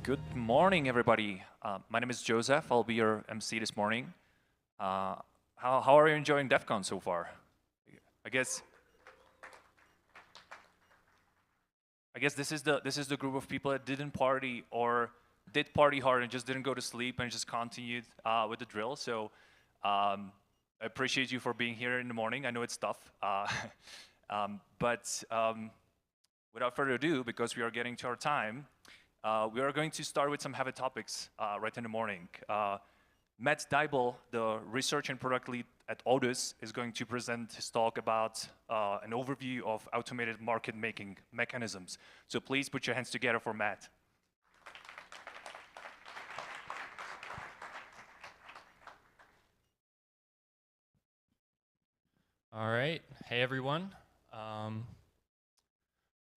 Good morning, everybody. My name is Joseph. I'll be your MC this morning. How are you enjoying Devcon so far? I guess this is the group of people that didn't party or did party hard and just didn't go to sleep and just continued with the drill. So I appreciate you for being here in the morning. I know it's tough, but without further ado, because we are getting to our time, we are going to start with some heavy topics right in the morning. Matt Dybel, the research and product lead at Otis, is going to present his talk about an overview of automated market making mechanisms. So please put your hands together for Matt. All right. Hey, everyone.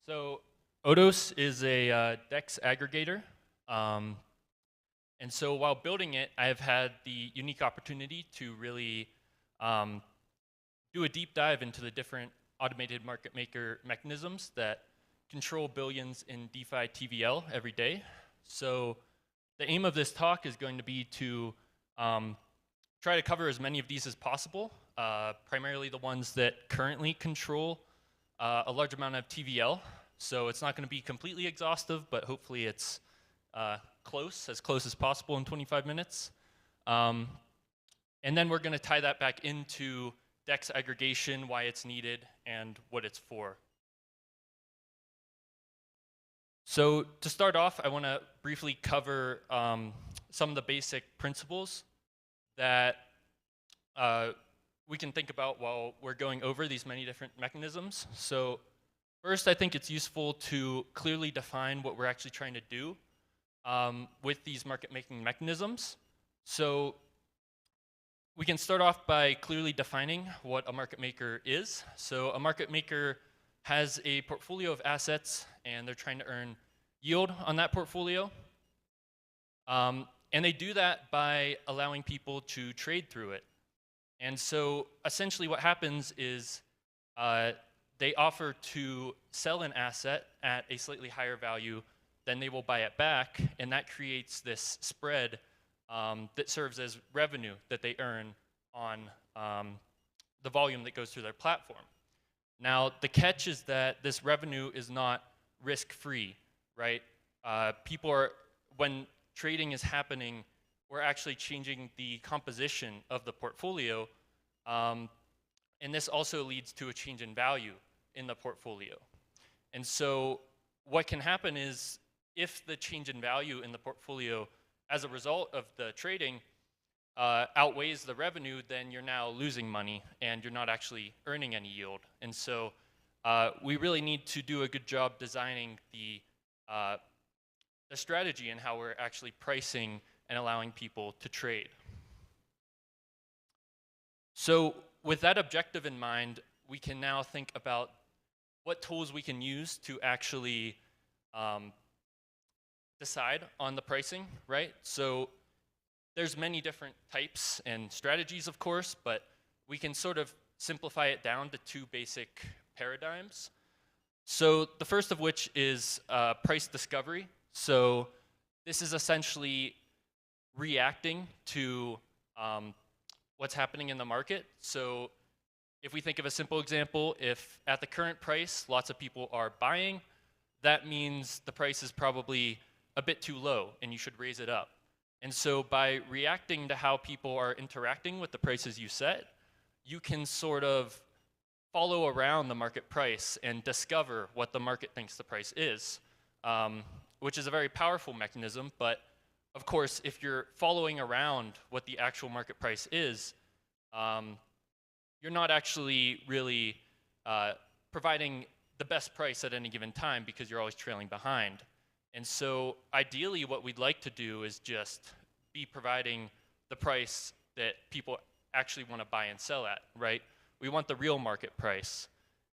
So Otis is a DEX aggregator. And so while building it, I have had the unique opportunity to really do a deep dive into the different automated market maker mechanisms that control billions in DeFi TVL every day. So the aim of this talk is going to be to try to cover as many of these as possible, primarily the ones that currently control a large amount of TVL. So it's not going to be completely exhaustive, but hopefully it's as close as possible in 25 minutes. And then we're going to tie that back into DEX aggregation, why it's needed, and what it's for. So to start off, I want to briefly cover some of the basic principles that we can think about while we're going over these many different mechanisms. So first, I think it's useful to clearly define what we're actually trying to do with these market-making mechanisms. So we can start off by clearly defining what a market maker is. So a market maker has a portfolio of assets, and they're trying to earn yield on that portfolio. And they do that by allowing people to trade through it. And so essentially what happens is they offer to sell an asset at a slightly higher value than they will buy it back, and that creates this spread that serves as revenue that they earn on the volume that goes through their platform. Now, the catch is that this revenue is not risk-free, right? When trading is happening, we're actually changing the composition of the portfolio, and this also leads to a change in value in the portfolio. And so what can happen is if the change in value in the portfolio as a result of the trading outweighs the revenue, then you're now losing money and you're not actually earning any yield. And so we really need to do a good job designing the strategy and how we're actually pricing and allowing people to trade. So with that objective in mind, we can now think about what tools we can use to actually decide on the pricing, right? So there's many different types and strategies, of course, but we can sort of simplify it down to two basic paradigms. So the first of which is price discovery. So this is essentially reacting to what's happening in the market. So if we think of a simple example, if at the current price, lots of people are buying, that means the price is probably a bit too low and you should raise it up. And so by reacting to how people are interacting with the prices you set, you can sort of follow around the market price and discover what the market thinks the price is, which is a very powerful mechanism. But of course, if you're following around what the actual market price is, you're not actually really providing the best price at any given time because you're always trailing behind. And so ideally what we'd like to do is just be providing the price that people actually want to buy and sell at, right? We want the real market price.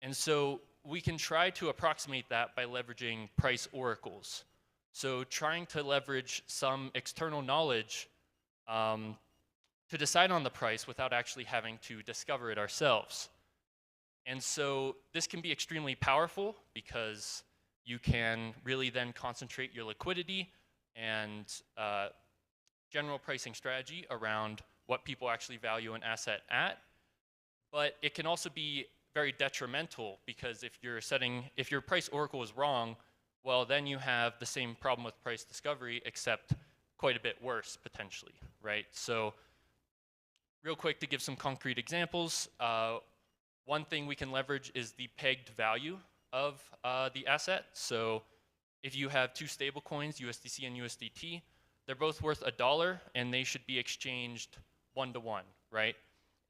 And so we can try to approximate that by leveraging price oracles. So trying to leverage some external knowledge to decide on the price without actually having to discover it ourselves. And so this can be extremely powerful because you can really then concentrate your liquidity and general pricing strategy around what people actually value an asset at. But it can also be very detrimental, because if your price oracle is wrong, well, then you have the same problem with price discovery, except quite a bit worse potentially, right? So real quick, to give some concrete examples, one thing we can leverage is the pegged value of the asset. So if you have two stable coins, USDC and USDT, they're both worth $1, and they should be exchanged 1-to-1, right?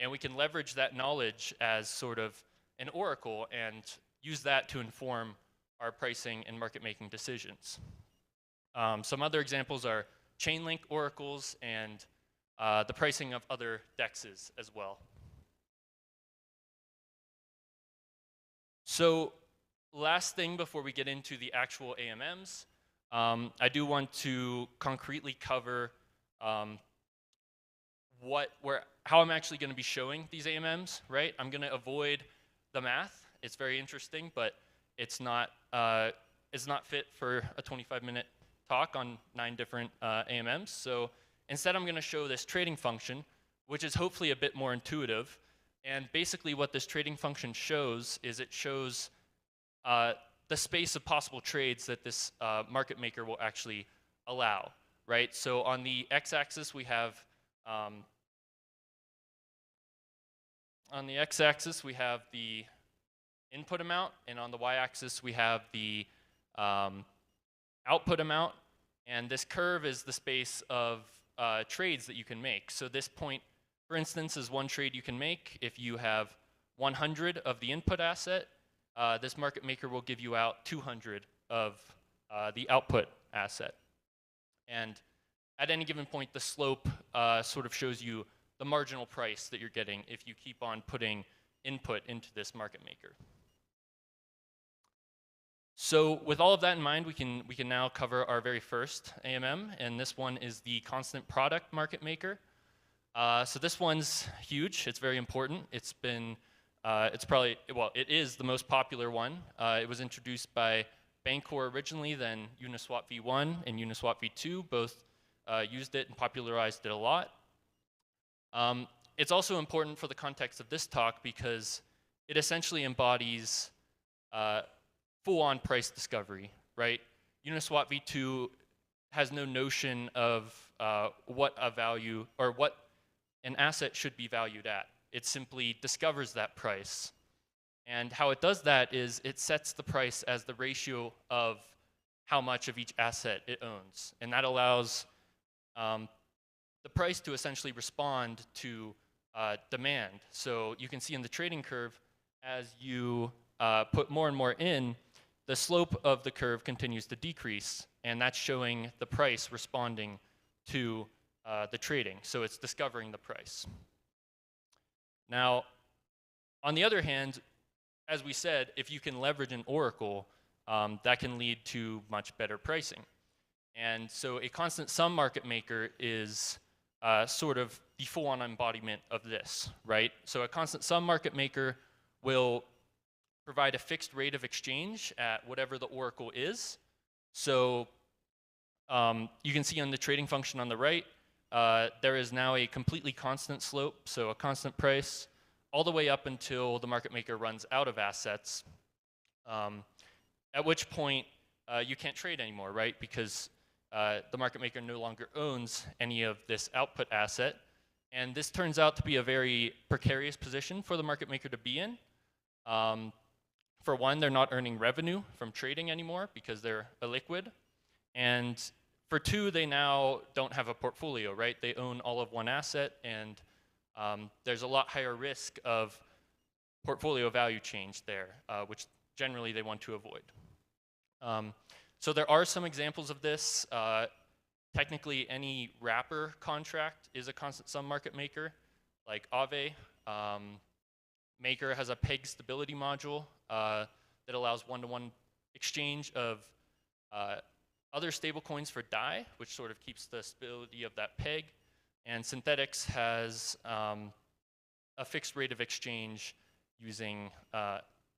And we can leverage that knowledge as sort of an oracle and use that to inform our pricing and market making decisions. Some other examples are chain link oracles and the pricing of other dexes as well. So last thing before we get into the actual AMMs, I do want to concretely cover how I'm actually going to be showing these AMMs, right? I'm going to avoid the math. It's very interesting, but it's not fit for a 25-minute talk on 9 different AMMs. So instead, I'm going to show this trading function, which is hopefully a bit more intuitive. And basically what this trading function shows is it shows the space of possible trades that this market maker will actually allow, right? So on the x-axis, we have the input amount, and on the y-axis, we have the output amount. And this curve is the space of trades that you can make. So this point, for instance, is one trade you can make. If you have 100 of the input asset, this market maker will give you out 200 of the output asset. And at any given point, the slope sort of shows you the marginal price that you're getting if you keep on putting input into this market maker. So with all of that in mind, we can now cover our very first AMM, and this one is the constant product market maker. So this one's huge. It's very important. It is the most popular one. It was introduced by Bancor originally, then Uniswap v1 and Uniswap v2 both used it and popularized it a lot. It's also important for the context of this talk because it essentially embodies full-on price discovery, right? Uniswap v2 has no notion of what a value or what an asset should be valued at. It simply discovers that price. And how it does that is it sets the price as the ratio of how much of each asset it owns. And that allows the price to essentially respond to demand. So you can see in the trading curve, as you put more and more in, the slope of the curve continues to decrease, and that's showing the price responding to the trading. So it's discovering the price. Now, on the other hand, as we said, if you can leverage an oracle, that can lead to much better pricing. And so a constant sum market maker is sort of the full-on embodiment of this, right? So a constant sum market maker will provide a fixed rate of exchange at whatever the oracle is. So you can see on the trading function on the right, there is now a completely constant slope, so a constant price, all the way up until the market maker runs out of assets, at which point you can't trade anymore, right? Because the market maker no longer owns any of this output asset. And this turns out to be a very precarious position for the market maker to be in. For one, they're not earning revenue from trading anymore because they're illiquid. And for two, they now don't have a portfolio, right? They own all of one asset, and there's a lot higher risk of portfolio value change there, which generally they want to avoid. So there are some examples of this. Technically, any wrapper contract is a constant sum market maker, like Aave. Maker has a peg stability module that allows one-to-one exchange of other stablecoins for DAI, which sort of keeps the stability of that peg. And Synthetics has a fixed rate of exchange using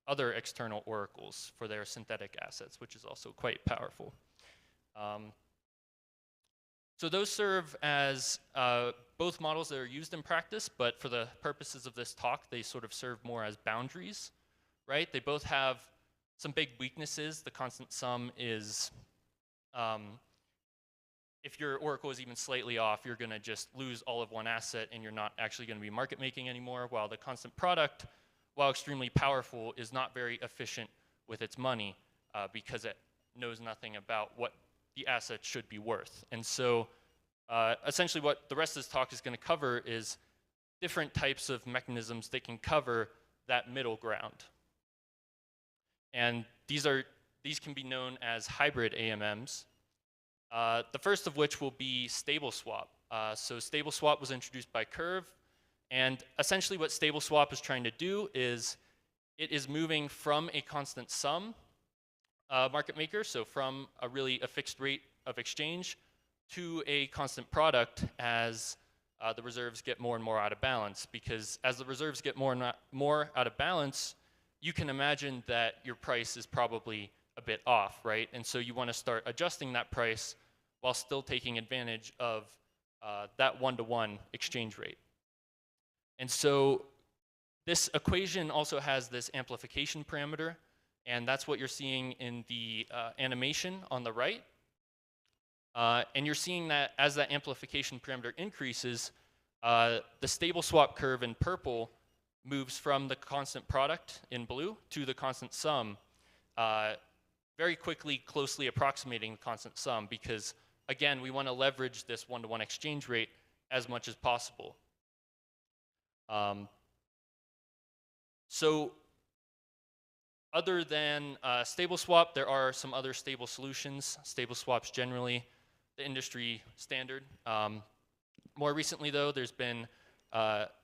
other external oracles for their synthetic assets, which is also quite powerful. So those serve as both models that are used in practice, but for the purposes of this talk, they sort of serve more as boundaries, right? They both have some big weaknesses. The constant sum is, if your oracle is even slightly off, you're going to just lose all of one asset and you're not actually going to be market making anymore, while the constant product, while extremely powerful, is not very efficient with its money because it knows nothing about what the asset should be worth. And so essentially what the rest of this talk is going to cover is different types of mechanisms that can cover that middle ground. And these can be known as hybrid AMMs. The first of which will be stable swap. So stable swap was introduced by Curve, and essentially what stable swap is trying to do is it is moving from a constant sum market maker, so from a fixed rate of exchange, to a constant product as the reserves get more and more out of balance. Because as the reserves get more and more out of balance, you can imagine that your price is probably a bit off, right? And so you want to start adjusting that price while still taking advantage of that one-to-one exchange rate. And so this equation also has this amplification parameter, and that's what you're seeing in the animation on the right. And you're seeing that as that amplification parameter increases, the stable swap curve in purple moves from the constant product in blue to the constant sum, very quickly closely approximating the constant sum, because again, we want to leverage this one-to-one exchange rate as much as possible. So other than stable swap, there are some other stable solutions. Stable swap's generally the industry standard. More recently, though, there's been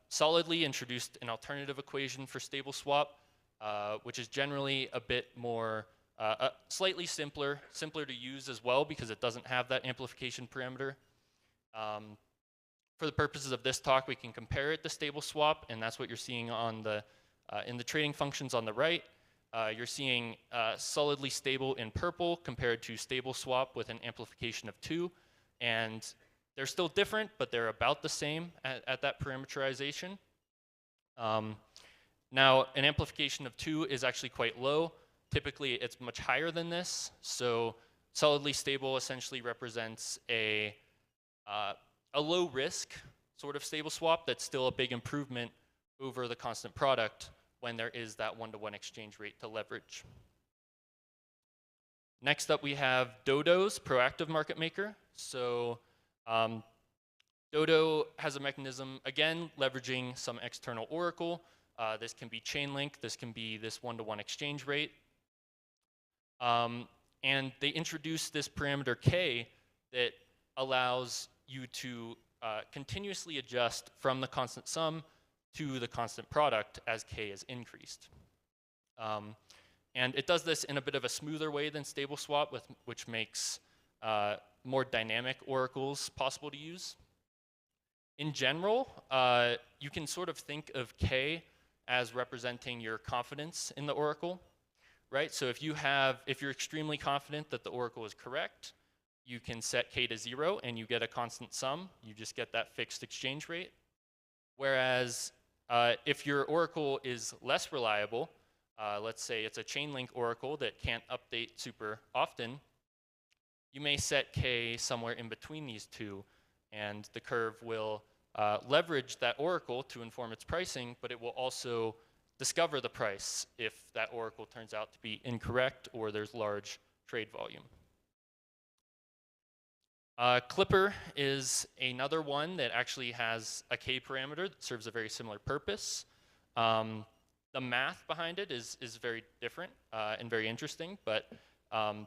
solidly introduced an alternative equation for stable swap, which is generally a bit more, slightly simpler to use as well, because it doesn't have that amplification parameter. For the purposes of this talk, we can compare it to stable swap, and that's what you're seeing on the in the trading functions on the right. You're seeing solidly stable in purple compared to stable swap with an amplification of 2, and they're still different, but they're about the same at that parameterization. Now, an amplification of 2 is actually quite low. Typically, it's much higher than this. So solidly stable essentially represents a low risk sort of stable swap that's still a big improvement over the constant product when there is that one-to-one exchange rate to leverage. Next up, we have Dodo's proactive market maker. So Dodo has a mechanism, again, leveraging some external oracle. This can be Chainlink. This can be this one-to-one exchange rate. And they introduced this parameter K that allows you to continuously adjust from the constant sum to the constant product as K is increased. And it does this in a bit of a smoother way than stable swap, which makes more dynamic oracles possible to use. In general, you can sort of think of K as representing your confidence in the oracle, right? So if you're extremely confident that the oracle is correct, you can set K to 0 and you get a constant sum. You just get that fixed exchange rate. Whereas if your oracle is less reliable, let's say it's a Chainlink oracle that can't update super often, you may set K somewhere in between these two, and the curve will leverage that oracle to inform its pricing, but it will also discover the price if that oracle turns out to be incorrect or there's large trade volume. Clipper is another one that actually has a K parameter that serves a very similar purpose. The math behind it is very different and very interesting, but the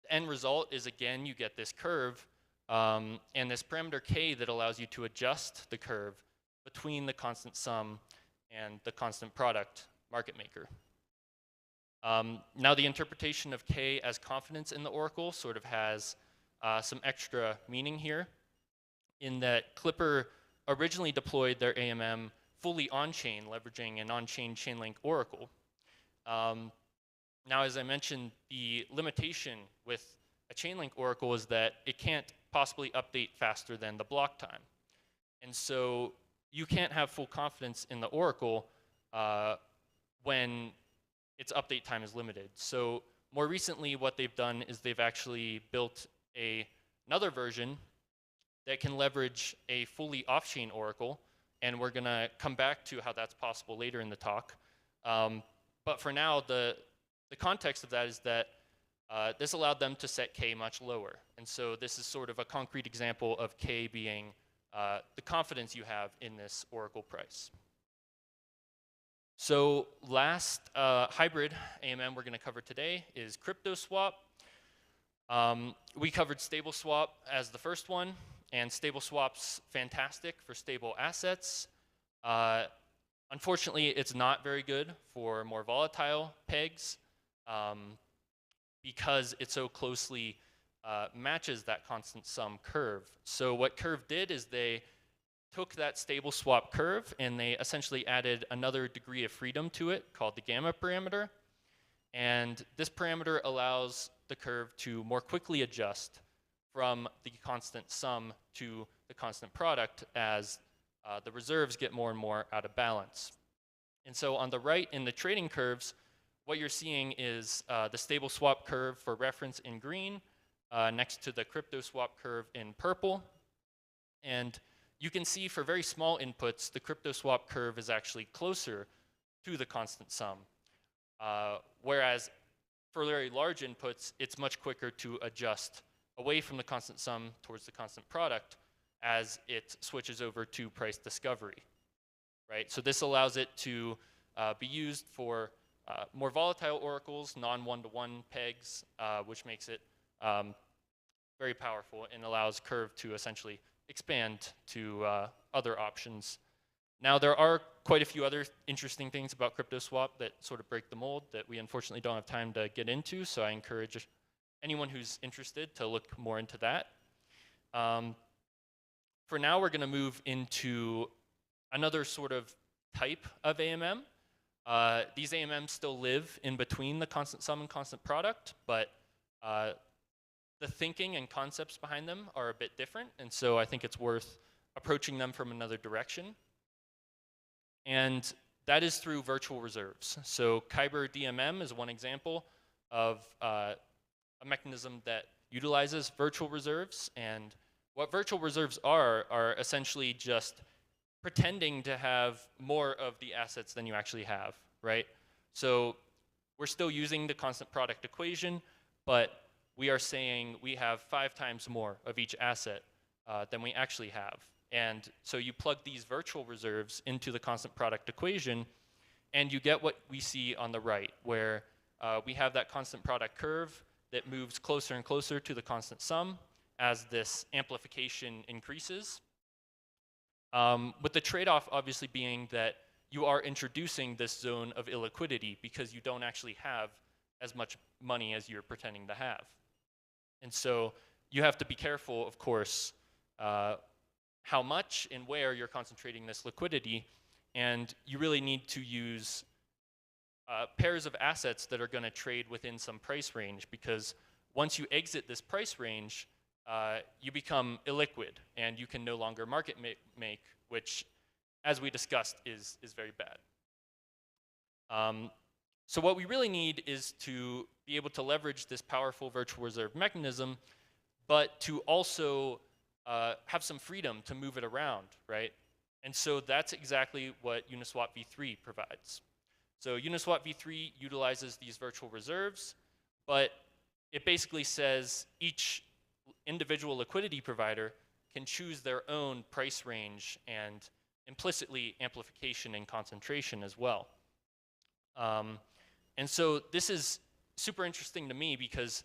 end result is, again, you get this curve and this parameter K that allows you to adjust the curve between the constant sum and the constant product market maker. Now, the interpretation of K as confidence in the oracle sort of has some extra meaning here, in that Clipper originally deployed their AMM fully on-chain, leveraging an on-chain Chainlink oracle. Now, as I mentioned, the limitation with a Chainlink oracle is that it can't possibly update faster than the block time. And so you can't have full confidence in the oracle when its update time is limited. So more recently, what they've done is they've actually built another version that can leverage a fully off-chain oracle, and we're going to come back to how that's possible later in the talk. But for now, the context of that is that this allowed them to set K much lower. And so this is sort of a concrete example of K being the confidence you have in this oracle price. So last hybrid AMM we're going to cover today is CryptoSwap. We covered StableSwap as the first one, and StableSwap's fantastic for stable assets. Unfortunately, it's not very good for more volatile pegs because it so closely matches that constant sum curve. So what Curve did is they took that StableSwap curve and they essentially added another degree of freedom to it called the gamma parameter. And this parameter allows the curve to more quickly adjust from the constant sum to the constant product as the reserves get more and more out of balance. And so on the right in the trading curves, what you're seeing is the StableSwap curve for reference in green next to the CryptoSwap curve in purple. And you can see for very small inputs, the CryptoSwap curve is actually closer to the constant sum. Whereas for very large inputs, it's much quicker to adjust away from the constant sum towards the constant product as it switches over to price discovery, right? So this allows it to be used for more volatile oracles, non-one-to-one pegs, which makes it very powerful and allows Curve to essentially expand to other options. Now, there are quite a few other interesting things about CryptoSwap that sort of break the mold that we unfortunately don't have time to get into, so I encourage anyone who's interested to look more into that. For now, we're going to move into another sort of type of AMM. These AMMs still live in between the constant sum and constant product, but the thinking and concepts behind them are a bit different, and so I think it's worth approaching them from another direction. And that is through virtual reserves. So Kyber DMM is one example of a mechanism that utilizes virtual reserves. And what virtual reserves are essentially just pretending to have more of the assets than you actually have, right? So we're still using the constant product equation, but we are saying we have 5 times more of each asset than we actually have. And so you plug these virtual reserves into the constant product equation, and you get what we see on the right, where we have that constant product curve that moves closer and closer to the constant sum as this amplification increases. With the trade-off obviously being that you are introducing this zone of illiquidity because you don't actually have as much money as you're pretending to have. And so you have to be careful, of course, how much and where you're concentrating this liquidity, and you really need to use pairs of assets that are going to trade within some price range, because once you exit this price range, you become illiquid and you can no longer market make, which, as we discussed, is very bad. So what we really need is to be able to leverage this powerful virtual reserve mechanism, but to also have some freedom to move it around, right? And so that's exactly what Uniswap v3 provides. So Uniswap v3 utilizes these virtual reserves, but it basically says each individual liquidity provider can choose their own price range and implicitly amplification and concentration as well. And so this is super interesting to me because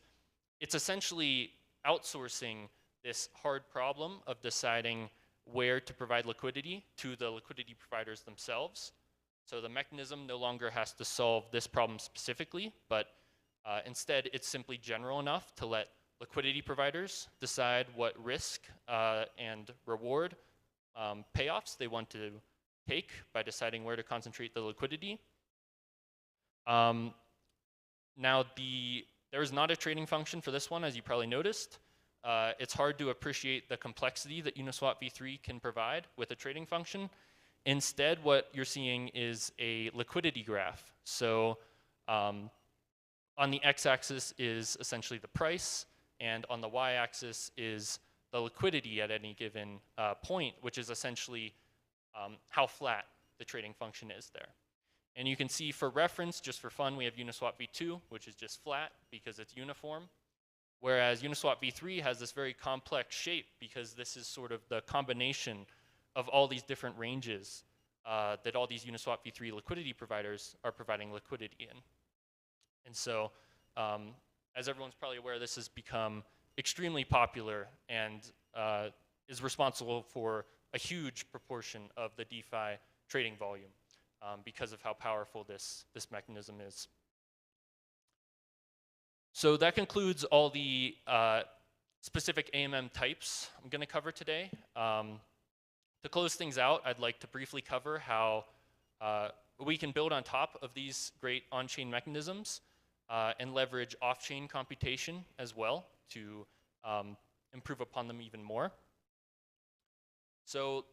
it's essentially outsourcing this hard problem of deciding where to provide liquidity to the liquidity providers themselves. So the mechanism no longer has to solve this problem specifically, but instead it's simply general enough to let liquidity providers decide what risk and reward payoffs they want to take by deciding where to concentrate the liquidity. Now there is not a trading function for this one, as you probably noticed. it's hard to appreciate the complexity that Uniswap v3 can provide with a trading function. Instead, what you're seeing is a liquidity graph. So on the x-axis is essentially the price, and on the y-axis is the liquidity at any given point, which is essentially how flat the trading function is there. And you can see for reference, just for fun, we have Uniswap v2, which is just flat because it's uniform. Whereas Uniswap v3 has this very complex shape because this is sort of the combination of all these different ranges that all these Uniswap v3 liquidity providers are providing liquidity in. And so, as everyone's probably aware, this has become extremely popular and is responsible for a huge proportion of the DeFi trading volume because of how powerful this mechanism is. So that concludes all the specific AMM types I'm going to cover today. To close things out, I'd like to briefly cover how we can build on top of these great on-chain mechanisms and leverage off-chain computation as well to improve upon them even more. So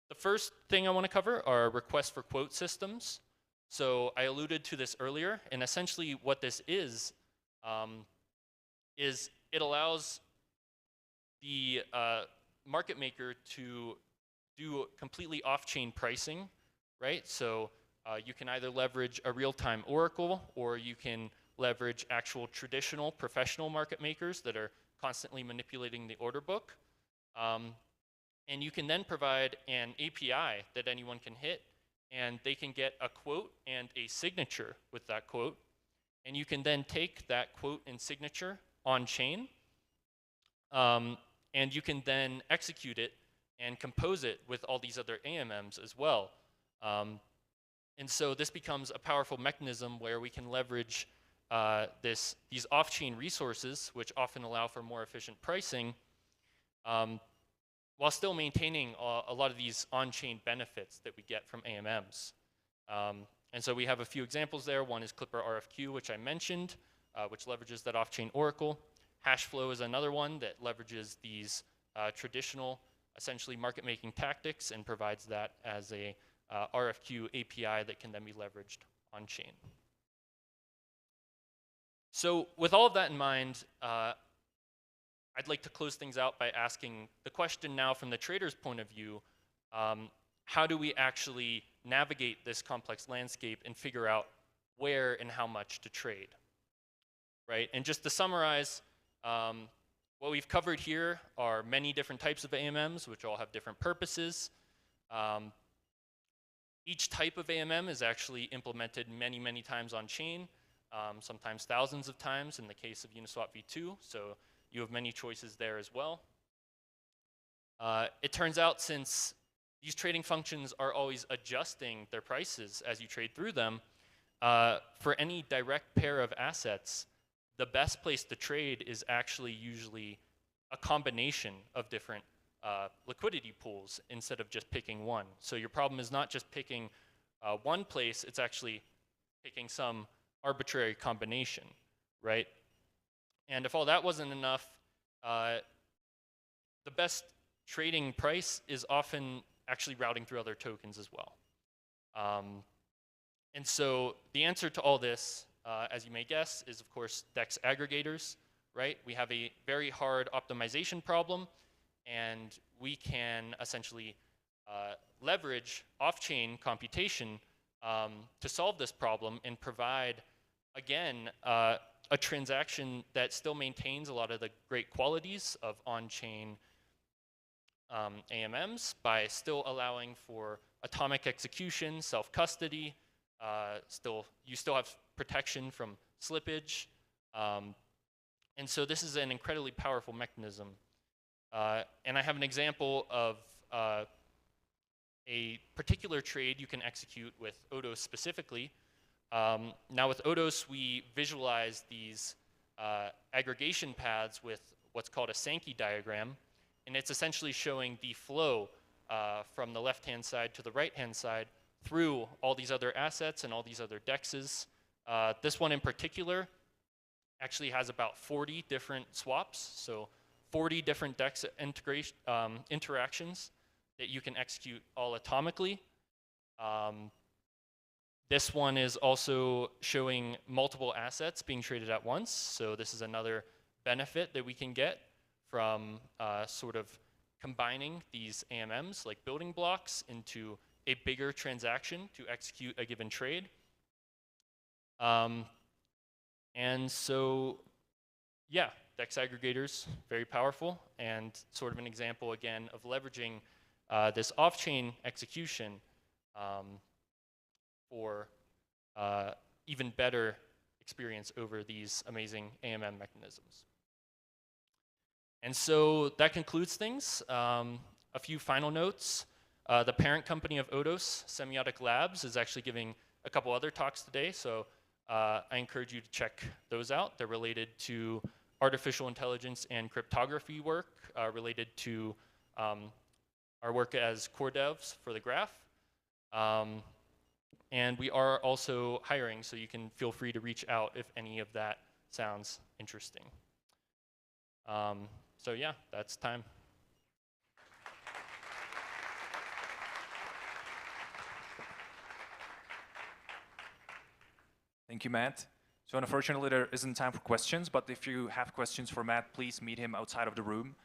the first thing I want to cover are request for quote systems. So I alluded to this earlier, and essentially what this is it allows the market maker to do completely off-chain pricing, right? So you can either leverage a real-time oracle, or you can leverage actual traditional professional market makers that are constantly manipulating the order book. And you can then provide an API that anyone can hit, and they can get a quote and a signature with that quote. And you can then take that quote and signature on chain, and you can then execute it and compose it with all these other AMMs as well. And so this becomes a powerful mechanism where we can leverage these off-chain resources, which often allow for more efficient pricing, while still maintaining a lot of these on-chain benefits that we get from AMMs. And so we have a few examples there. One is Clipper RFQ, which I mentioned, which leverages that off-chain oracle. Hashflow is another one that leverages these traditional, essentially market-making tactics and provides that as a RFQ API that can then be leveraged on-chain. So with all of that in mind, I'd like to close things out by asking the question now from the trader's point of view, how do we actually navigate this complex landscape and figure out where and how much to trade, right? And just to summarize, what we've covered here are many different types of AMMs, which all have different purposes. Each type of AMM is actually implemented many, many times on chain, sometimes thousands of times in the case of Uniswap v2, so you have many choices there as well. It turns out since these trading functions are always adjusting their prices as you trade through them, for any direct pair of assets, the best place to trade is actually usually a combination of different liquidity pools instead of just picking one. So your problem is not just picking one place, it's actually picking some arbitrary combination, right? And if all that wasn't enough, the best trading price is often actually routing through other tokens as well. And so the answer to all this, as you may guess, is of course DEX aggregators, right? We have a very hard optimization problem, and we can essentially leverage off-chain computation to solve this problem and provide, again, a transaction that still maintains a lot of the great qualities of on-chain AMMs by still allowing for atomic execution, self-custody, you still have protection from slippage. And so this is an incredibly powerful mechanism. And I have an example of a particular trade you can execute with Odos specifically. Now with Odos, we visualize these aggregation paths with what's called a Sankey diagram. And it's essentially showing the flow from the left-hand side to the right-hand side through all these other assets and all these other dexes. This one in particular actually has about 40 different swaps, so 40 different DEX interactions that you can execute all atomically. This one is also showing multiple assets being traded at once. So this is another benefit that we can get from sort of combining these AMMs, like building blocks, into a bigger transaction to execute a given trade. And so, yeah, DEX aggregators, very powerful, and sort of an example, again, of leveraging this off-chain execution for even better experience over these amazing AMM mechanisms. And so that concludes things. A few final notes. The parent company of Odos, Semiotic Labs, is actually giving a couple other talks today, so I encourage you to check those out. They're related to artificial intelligence and cryptography work, related to our work as core devs for the graph. And we are also hiring, so you can feel free to reach out if any of that sounds interesting. So yeah, that's time. Thank you, Matt. So unfortunately, there isn't time for questions, but if you have questions for Matt, please meet him outside of the room,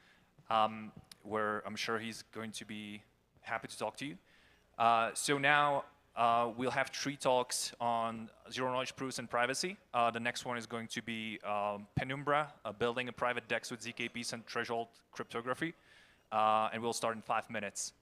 where I'm sure he's going to be happy to talk to you. So now we'll have 3 talks on zero-knowledge proofs and privacy. The next one is going to be Penumbra, building a private DEX with ZKPs and threshold cryptography, and we'll start in 5 minutes.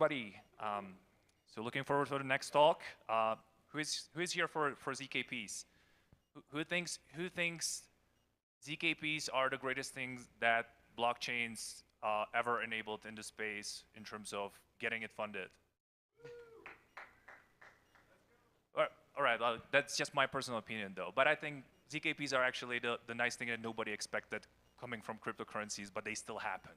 everybody. So looking forward to the next talk. Who is here for ZKPs? Who thinks ZKPs are the greatest things that blockchains ever enabled in the space in terms of getting it funded? All right, that's just my personal opinion though. But I think ZKPs are actually the nice thing that nobody expected coming from cryptocurrencies, but they still happened.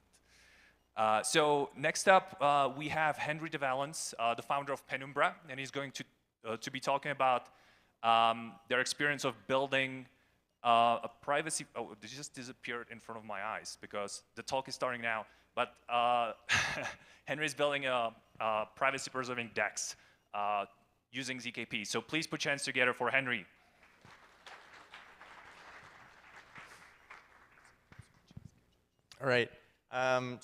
So next up, we have Henry de Valence, the founder of Penumbra, and he's going to be talking about their experience of building a privacy. Oh, it just disappeared in front of my eyes because the talk is starting now. But Henry's building a privacy-preserving DEX using ZKP. So please put your hands together for Henry. All right. Do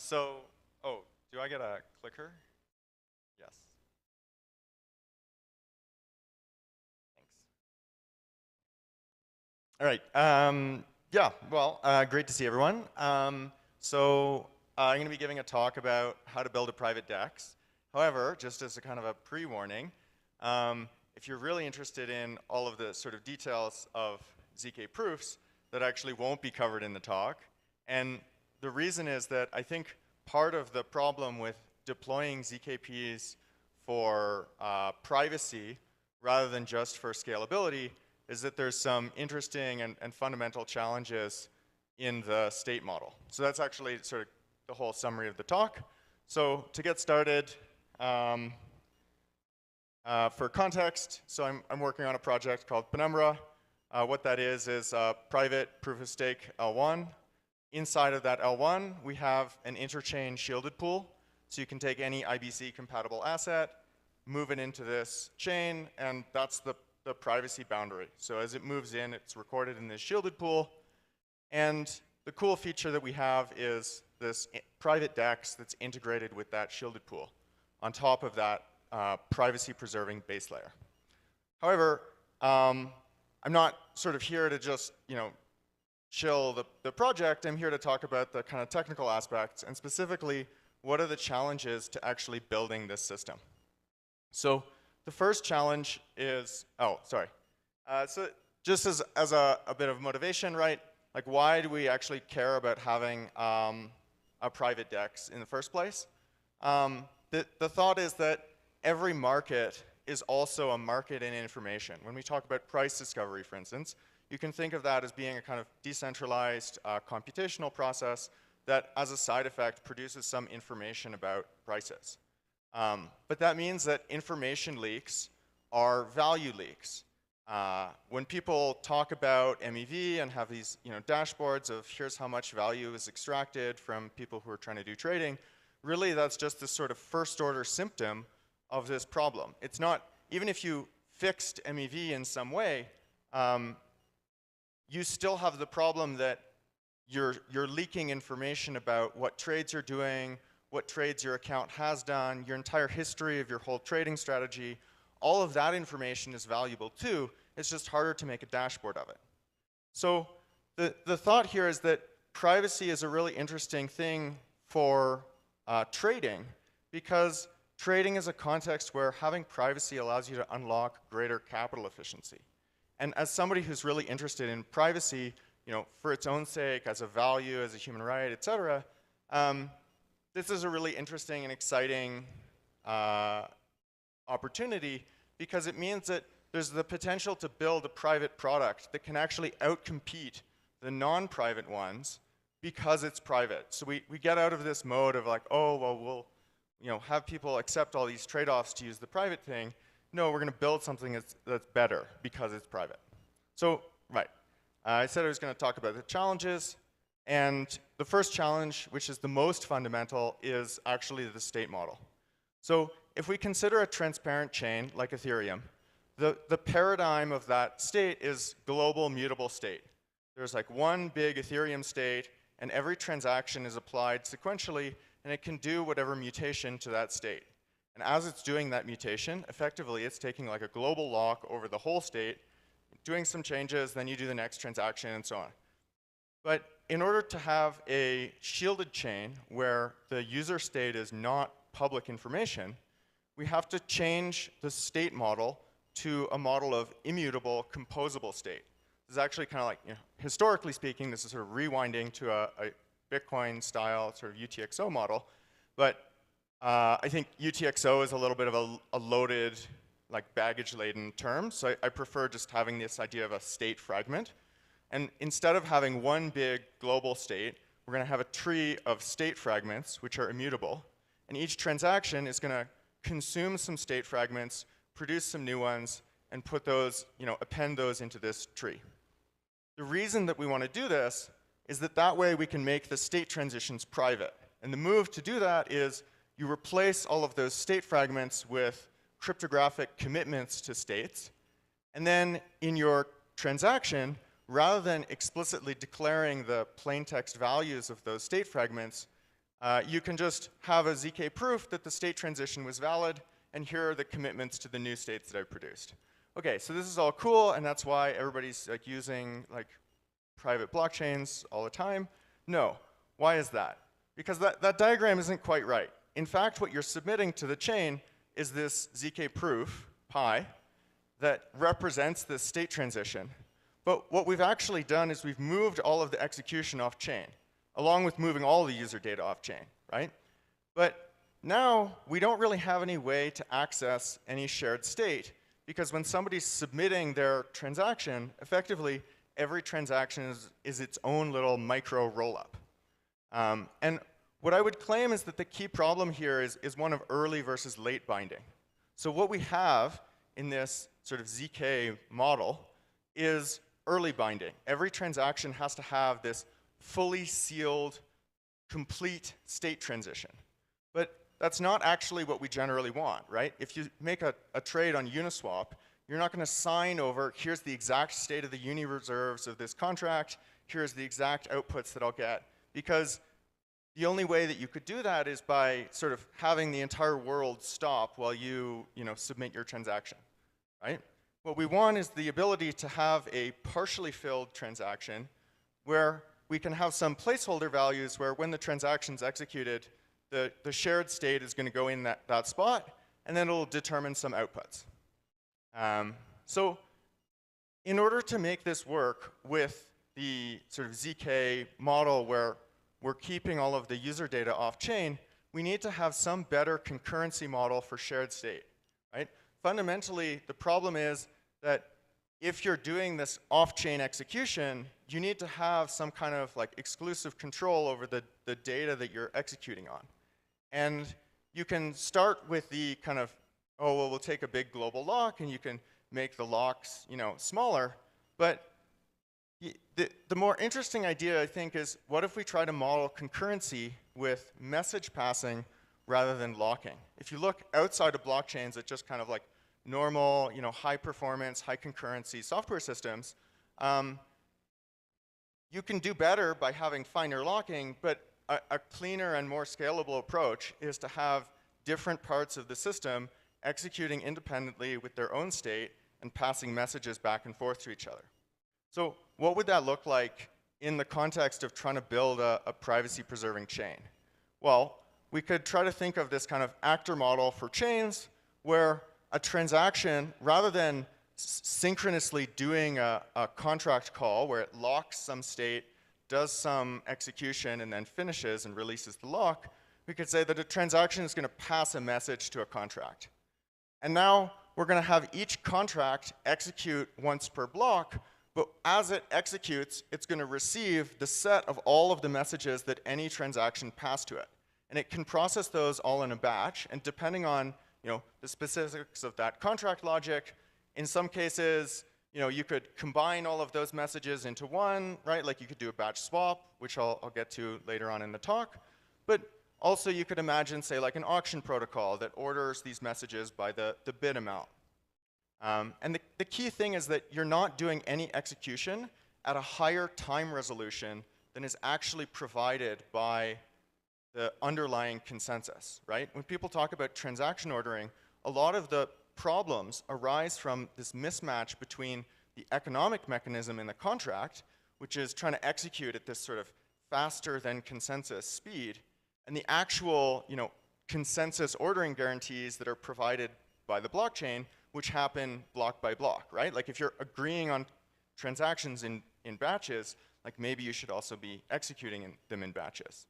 I get a clicker? Yes. Thanks. All right. Yeah, well, great to see everyone. I'm going to be giving a talk about how to build a private DEX. However, just as a kind of a pre-warning, if you're really interested in all of the sort of details of ZK proofs, that actually won't be covered in the talk. And the reason is that I think part of the problem with deploying ZKPs for privacy rather than just for scalability is that there's some interesting and fundamental challenges in the state model. So that's actually sort of the whole summary of the talk. So to get started, for context, so I'm working on a project called Penumbra. What that is a private proof of stake L1. Inside of that L1, we have an interchain shielded pool. So you can take any IBC compatible asset, move it into this chain, and that's the privacy boundary. So as it moves in, it's recorded in this shielded pool. And the cool feature that we have is this private DEX that's integrated with that shielded pool on top of that privacy-preserving base layer. However, I'm not sort of here to just, chill the project. I'm here to talk about the kind of technical aspects, and specifically, what are the challenges to actually building this system? So the first challenge is, so just as a bit of motivation, right? Like, why do we actually care about having a private DEX in the first place? The thought is that every market is also a market in information. When we talk about price discovery, for instance, you can think of that as being a kind of decentralized computational process that, as a side effect, produces some information about prices. But that means that information leaks are value leaks. When people talk about MEV and have these dashboards of here's how much value is extracted from people who are trying to do trading, really that's just this sort of first order symptom of this problem. It's not, even if you fixed MEV in some way, you still have the problem that you're leaking information about what trades you're doing, what trades your account has done, your entire history of your whole trading strategy. All of that information is valuable too. It's just harder to make a dashboard of it. So the thought here is that privacy is a really interesting thing for trading, because trading is a context where having privacy allows you to unlock greater capital efficiency. And as somebody who's really interested in privacy, for its own sake, as a value, as a human right, et cetera, this is a really interesting and exciting opportunity, because it means that there's the potential to build a private product that can actually outcompete the non-private ones because it's private. So we get out of this mode of like, oh, well, we'll have people accept all these trade-offs to use the private thing. No, we're going to build something that's better because it's private. So, right. I said I was going to talk about the challenges. And the first challenge, which is the most fundamental, is actually the state model. So if we consider a transparent chain like Ethereum, the paradigm of that state is global mutable state. There's like one big Ethereum state, and every transaction is applied sequentially, and it can do whatever mutation to that state. And as it's doing that mutation, effectively it's taking like a global lock over the whole state, doing some changes, then you do the next transaction, and so on. But in order to have a shielded chain where the user state is not public information, we have to change the state model to a model of immutable, composable state. This is actually kind of like, historically speaking, this is sort of rewinding to a Bitcoin-style sort of UTXO model. But I think UTXO is a little bit of a loaded, like baggage-laden term. So I prefer just having this idea of a state fragment. And instead of having one big global state, we're going to have a tree of state fragments, which are immutable. And each transaction is going to consume some state fragments, produce some new ones, and put those, append those into this tree. The reason that we want to do this is that way we can make the state transitions private. And the move to do that is you replace all of those state fragments with cryptographic commitments to states. And then in your transaction, rather than explicitly declaring the plain text values of those state fragments, you can just have a ZK proof that the state transition was valid, and here are the commitments to the new states that I've produced. Okay, so this is all cool, and that's why everybody's like using like private blockchains all the time. No, why is that? Because that diagram isn't quite right. In fact, what you're submitting to the chain is this ZK proof, pi, that represents this state transition. But what we've actually done is we've moved all of the execution off chain, along with moving all the user data off chain, right? But now we don't really have any way to access any shared state, because when somebody's submitting their transaction, effectively every transaction is its own little micro rollup. And what I would claim is that the key problem here is one of early versus late binding. So what we have in this sort of ZK model is early binding. Every transaction has to have this fully sealed, complete state transition. But that's not actually what we generally want, right? If you make a trade on Uniswap, you're not going to sign over, here's the exact state of the uni reserves of this contract, here's the exact outputs that I'll get, because the only way that you could do that is by sort of having the entire world stop while you submit your transaction, right? What we want is the ability to have a partially filled transaction where we can have some placeholder values where when the transaction's executed, the shared state is going to go in that spot, and then it'll determine some outputs. So in order to make this work with the sort of ZK model where we're keeping all of the user data off-chain, we need to have some better concurrency model for shared state, right? Fundamentally, the problem is that if you're doing this off-chain execution, you need to have some kind of like exclusive control over the data that you're executing on. And you can start with the kind of, oh, well, we'll take a big global lock and you can make the locks, smaller. But the more interesting idea, I think, is what if we try to model concurrency with message passing rather than locking? If you look outside of blockchains at just kind of like normal, high performance, high concurrency software systems, you can do better by having finer locking, but a cleaner and more scalable approach is to have different parts of the system executing independently with their own state and passing messages back and forth to each other. So what would that look like in the context of trying to build a privacy-preserving chain? Well, we could try to think of this kind of actor model for chains where a transaction, rather than synchronously doing a contract call where it locks some state, does some execution, and then finishes and releases the lock, we could say that a transaction is going to pass a message to a contract. And now we're going to have each contract execute once per block, but as it executes, it's going to receive the set of all of the messages that any transaction passed to it. And it can process those all in a batch, and depending on the specifics of that contract logic, in some cases, you could combine all of those messages into one, right? Like you could do a batch swap, which I'll get to later on in the talk. But also you could imagine, say, like an auction protocol that orders these messages by the bid amount. And the key thing is that you're not doing any execution at a higher time resolution than is actually provided by the underlying consensus, right? When people talk about transaction ordering, a lot of the problems arise from this mismatch between the economic mechanism in the contract, which is trying to execute at this sort of faster than consensus speed, and the actual, consensus ordering guarantees that are provided by the blockchain, which happen block by block, right? Like if you're agreeing on transactions in batches, like maybe you should also be executing them in batches.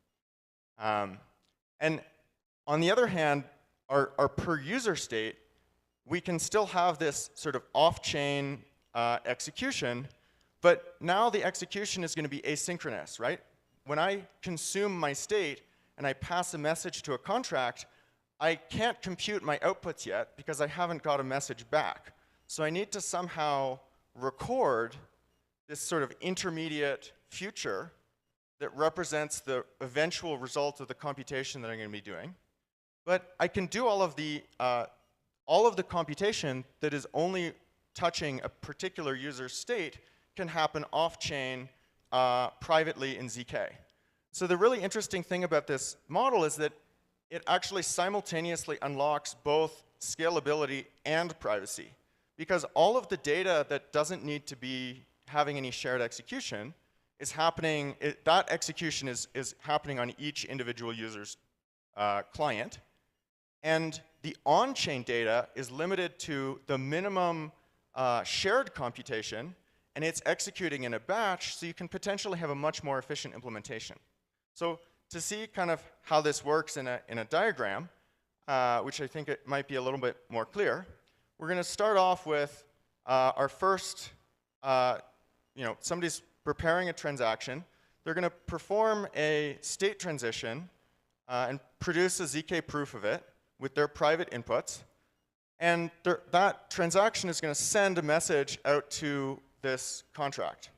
And on the other hand, our per user state, we can still have this sort of off-chain execution, but now the execution is going to be asynchronous, right? When I consume my state and I pass a message to a contract, I can't compute my outputs yet because I haven't got a message back. So I need to somehow record this sort of intermediate future that represents the eventual result of the computation that I'm going to be doing. But I can do all of the computation that is only touching a particular user's state can happen off-chain privately in ZK. So the really interesting thing about this model is that it actually simultaneously unlocks both scalability and privacy. Because all of the data that doesn't need to be having any shared execution is happening, that execution is happening on each individual user's client. And the on-chain data is limited to the minimum shared computation, and it's executing in a batch, so you can potentially have a much more efficient implementation. So to see kind of how this works in a diagram, which I think it might be a little bit more clear, we're going to start off with our first, somebody's preparing a transaction. They're going to perform a state transition and produce a ZK proof of it with their private inputs. And that transaction is going to send a message out to this contract.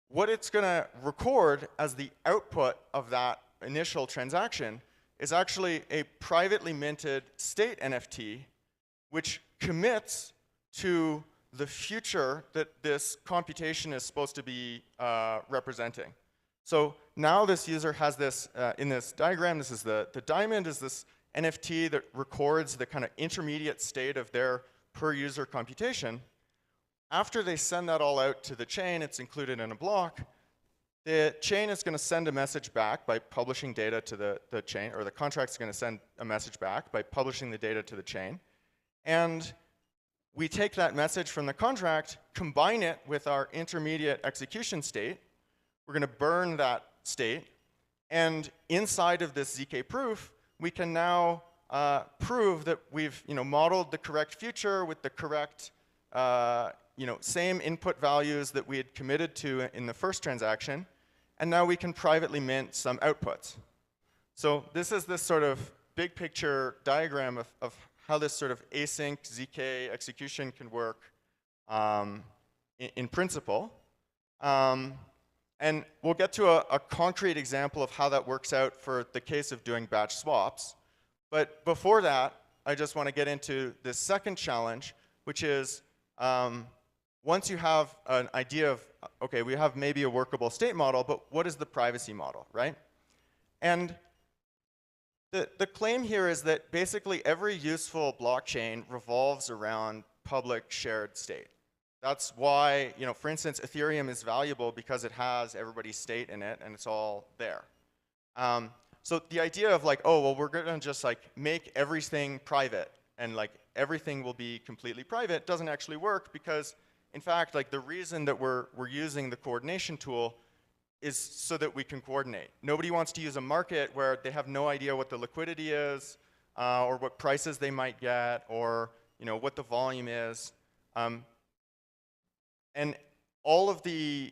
What it's going to record as the output of that initial transaction is actually a privately minted state NFT, which commits to the future that this computation is supposed to be representing. So now this user has this, in this diagram, this is the diamond is this NFT that records the kind of intermediate state of their per user computation. After they send that all out to the chain, it's included in a block. The chain is going to send a message back by publishing data to the chain, or the contract is going to send a message back by publishing the data to the chain. And we take that message from the contract, combine it with our intermediate execution state. We're going to burn that state. And inside of this ZK proof, we can now prove that we've modeled the correct future with the correct same input values that we had committed to in the first transaction. And now we can privately mint some outputs. So this is this sort of big picture diagram of how this sort of async ZK execution can work in principle. And we'll get to a concrete example of how that works out for the case of doing batch swaps. But before that, I just want to get into this second challenge, which is once you have an idea of, okay, we have maybe a workable state model, but what is the privacy model, right? And the claim here is that basically every useful blockchain revolves around public shared state. That's why, for instance, Ethereum is valuable because it has everybody's state in it and it's all there. So the idea of like, oh, well, we're going to just like make everything private and like everything will be completely private doesn't actually work because, in fact, like the reason that we're using the coordination tool is so that we can coordinate. Nobody wants to use a market where they have no idea what the liquidity is or what prices they might get or what the volume is. And all of the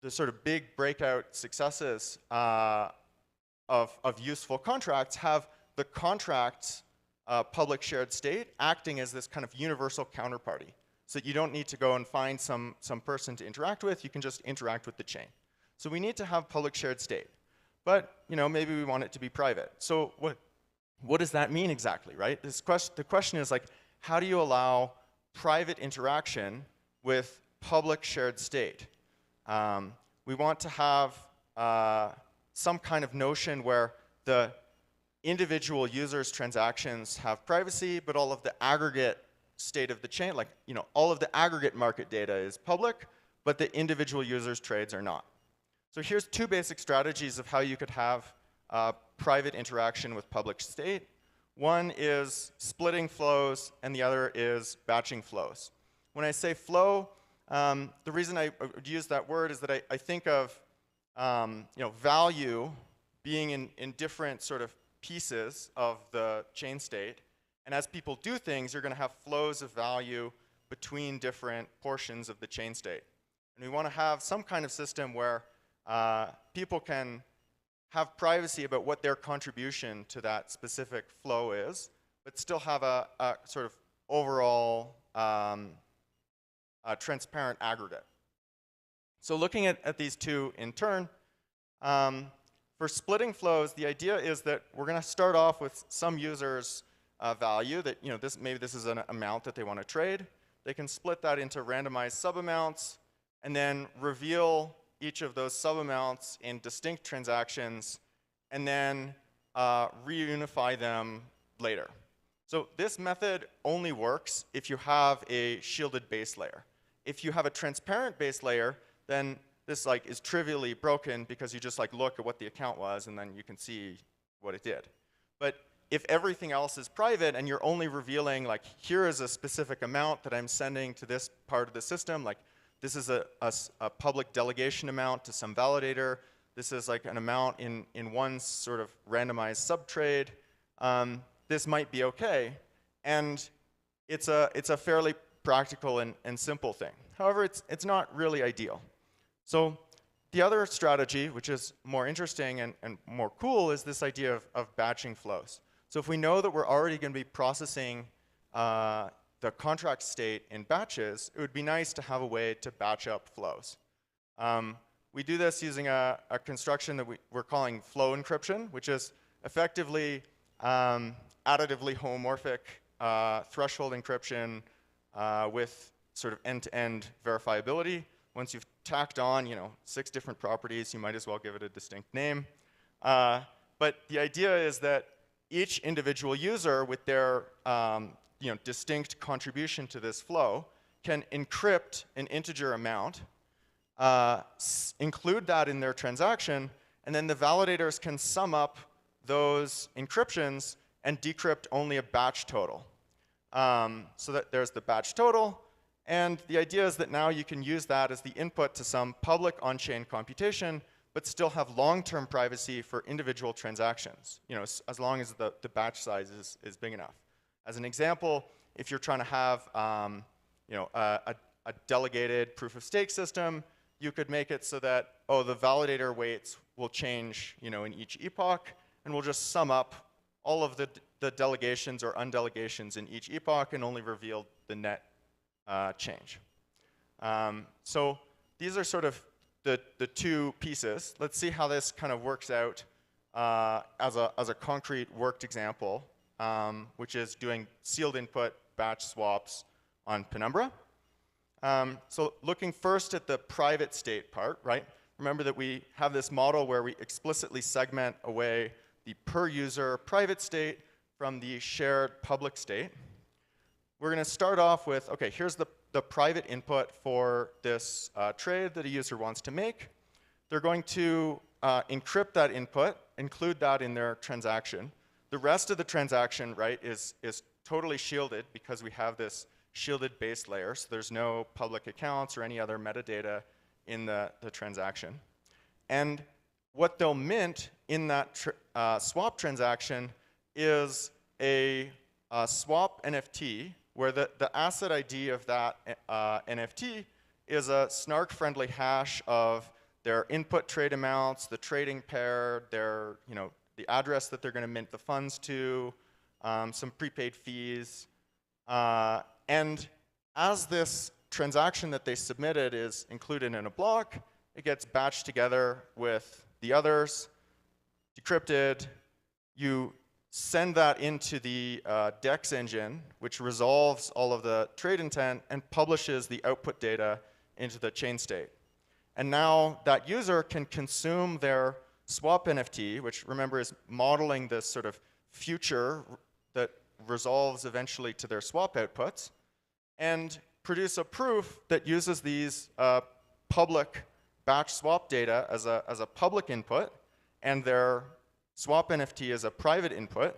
sort of big breakout successes of useful contracts have the contract's public shared state acting as this kind of universal counterparty. So that you don't need to go and find some person to interact with. You can just interact with the chain. So we need to have public shared state. But maybe we want it to be private. So what does that mean exactly, right? The question is like, how do you allow private interaction with public shared state? We want to have some kind of notion where the individual users' transactions have privacy, but all of the aggregate state of the chain, like all of the aggregate market data is public, but the individual users' trades are not. So here's two basic strategies of how you could have private interaction with public state. One is splitting flows, and the other is batching flows. When I say flow, the reason I use that word is that I think of value being in different sort of pieces of the chain state. And as people do things, you're going to have flows of value between different portions of the chain state. And we want to have some kind of system where people can have privacy about what their contribution to that specific flow is, but still have a sort of overall transparent aggregate. So looking at these two in turn, for splitting flows, the idea is that we're going to start off with some user's value that, maybe this is an amount that they want to trade. They can split that into randomized subamounts and then reveal each of those subamounts in distinct transactions and then reunify them later. So this method only works if you have a shielded base layer. If you have a transparent base layer, then this is trivially broken because you just look at what the account was and then you can see what it did. But if everything else is private and you're only revealing here is a specific amount that I'm sending to this part of the system, this is a public delegation amount to some validator, this is an amount in one sort of randomized subtrade, this might be okay. And it's a fairly practical and simple thing. However, it's not really ideal. So the other strategy, which is more interesting and more cool, is this idea of batching flows. So if we know that we're already going to be processing the contract state in batches, it would be nice to have a way to batch up flows. We do this using a construction that we're calling flow encryption, which is effectively additively homomorphic threshold encryption with sort of end-to-end verifiability. Once you've tacked on 6 different properties, you might as well give it a distinct name. But the idea is that each individual user with their distinct contribution to this flow can encrypt an integer amount, include that in their transaction, and then the validators can sum up those encryptions and decrypt only a batch total. So that there's the batch total, and the idea is that now you can use that as the input to some public on-chain computation, but still have long-term privacy for individual transactions, as long as the batch size is big enough. As an example, if you're trying to have a delegated proof-of-stake system, you could make it so that, the validator weights will change in each epoch, and we'll just sum up all of the delegations or undelegations in each epoch and only reveal the net change. So these are sort of the two pieces. Let's see how this kind of works out as a concrete worked example, which is doing sealed input batch swaps on Penumbra. So looking first at the private state part, right? Remember that we have this model where we explicitly segment away the per user private state from the shared public state. We're going to start off with, okay, here's the private input for this trade that a user wants to make. They're going to encrypt that input, include that in their transaction. The rest of the transaction, right, is totally shielded because we have this shielded base layer, so there's no public accounts or any other metadata in the transaction. And what they'll mint in that swap transaction is a swap NFT, where the asset ID of that NFT is a Snark-friendly hash of their input trade amounts, the trading pair, their, the address that they're going to mint the funds to, some prepaid fees. And as this transaction that they submitted is included in a block, it gets batched together with the others, decrypted. You send that into the DEX engine, which resolves all of the trade intent and publishes the output data into the chain state. And now that user can consume their swap NFT, which remember is modeling this sort of future that resolves eventually to their swap outputs, and produce a proof that uses these public batch swap data as a public input and their swap NFT as a private input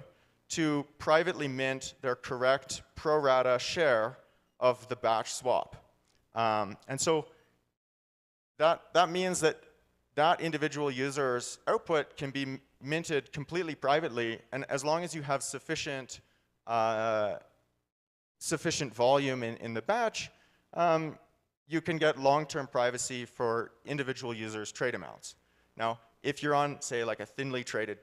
to privately mint their correct pro rata share of the batch swap. And so that means that individual user's output can be minted completely privately, and as long as you have sufficient volume in the batch, you can get long-term privacy for individual users' trade amounts. Now, if you're on, say, like a thinly traded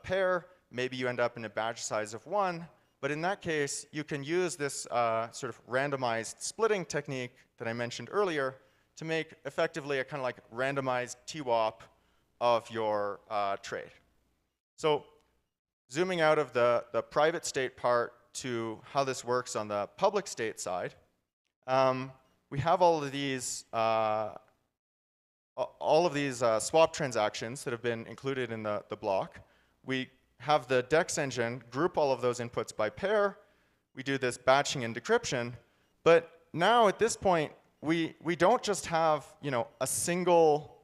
pair, maybe you end up in a batch size of 1, but in that case, you can use this sort of randomized splitting technique that I mentioned earlier to make effectively a kind of like randomized TWAP of your trade. So zooming out of the private state part to how this works on the public state side, we have all of these swap transactions that have been included in the block. We have the DEX engine group all of those inputs by pair. We do this batching and decryption. But now at this point, we don't just have a single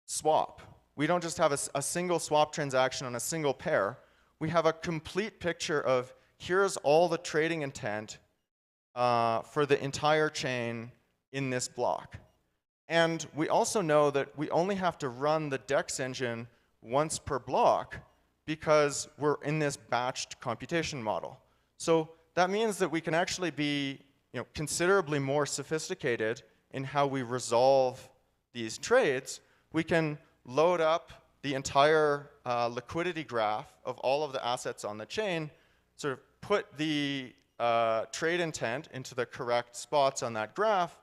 swap. We don't just have a single swap transaction on a single pair. We have a complete picture of here's all the trading intent for the entire chain in this block. And we also know that we only have to run the DEX engine once per block because we're in this batched computation model. So that means that we can actually be considerably more sophisticated in how we resolve these trades. We can load up the entire liquidity graph of all of the assets on the chain, sort of put the trade intent into the correct spots on that graph,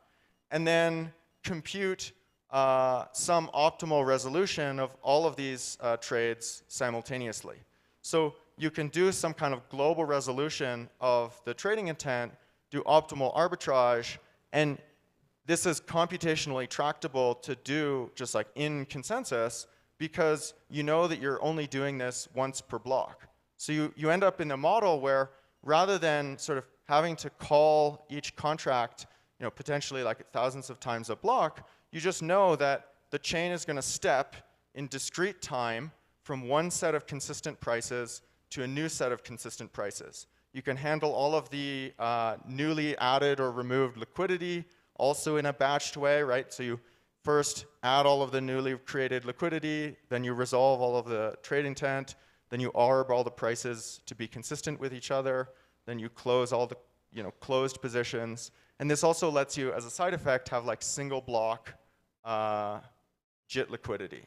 and then compute some optimal resolution of all of these trades simultaneously. So you can do some kind of global resolution of the trading intent, do optimal arbitrage, and this is computationally tractable to do just like in consensus because you know that you're only doing this once per block. So you end up in a model where rather than sort of having to call each contract potentially like thousands of times a block, you just know that the chain is going to step in discrete time from one set of consistent prices to a new set of consistent prices. You can handle all of the newly added or removed liquidity also in a batched way, right? So you first add all of the newly created liquidity, then you resolve all of the trade intent, then you arb all the prices to be consistent with each other, then you close all the closed positions. And this also lets you, as a side effect, have like single block JIT liquidity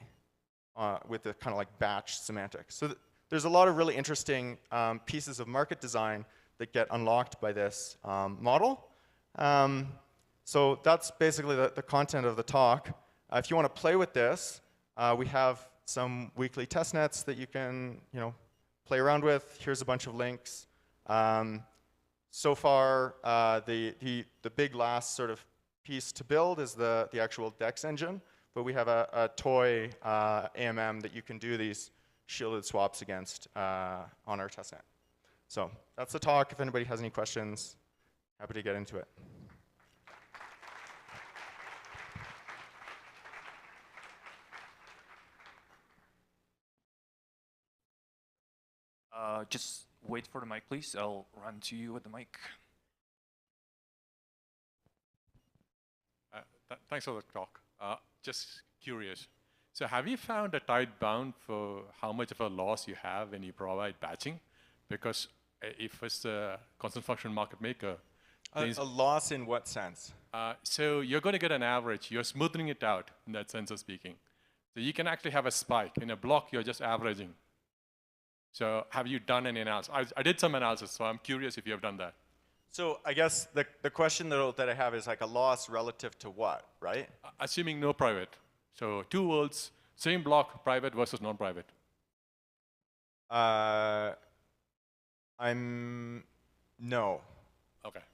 with the kind of like batch semantics. So there's a lot of really interesting pieces of market design that get unlocked by this model. So that's basically the content of the talk. If you want to play with this, we have some weekly test nets that you can play around with. Here's a bunch of links. So far, the big last sort of piece to build is the actual DEX engine, but we have a toy AMM that you can do these shielded swaps against on our testnet. So that's the talk. If anybody has any questions, happy to get into it. Just wait for the mic, please. I'll run to you with the mic. Thanks for the talk. Just curious. So have you found a tight bound for how much of a loss you have when you provide batching? Because if it's a constant function market maker, a loss in what sense? So you're going to get an average. You're smoothing it out in that sense of speaking. So you can actually have a spike. In a block, you're just averaging. So have you done any analysis? I did some analysis, so I'm curious if you have done that. So I guess the question that I have is like a loss relative to what, right? Assuming no private. So two worlds, same block, private versus non-private. No. Okay.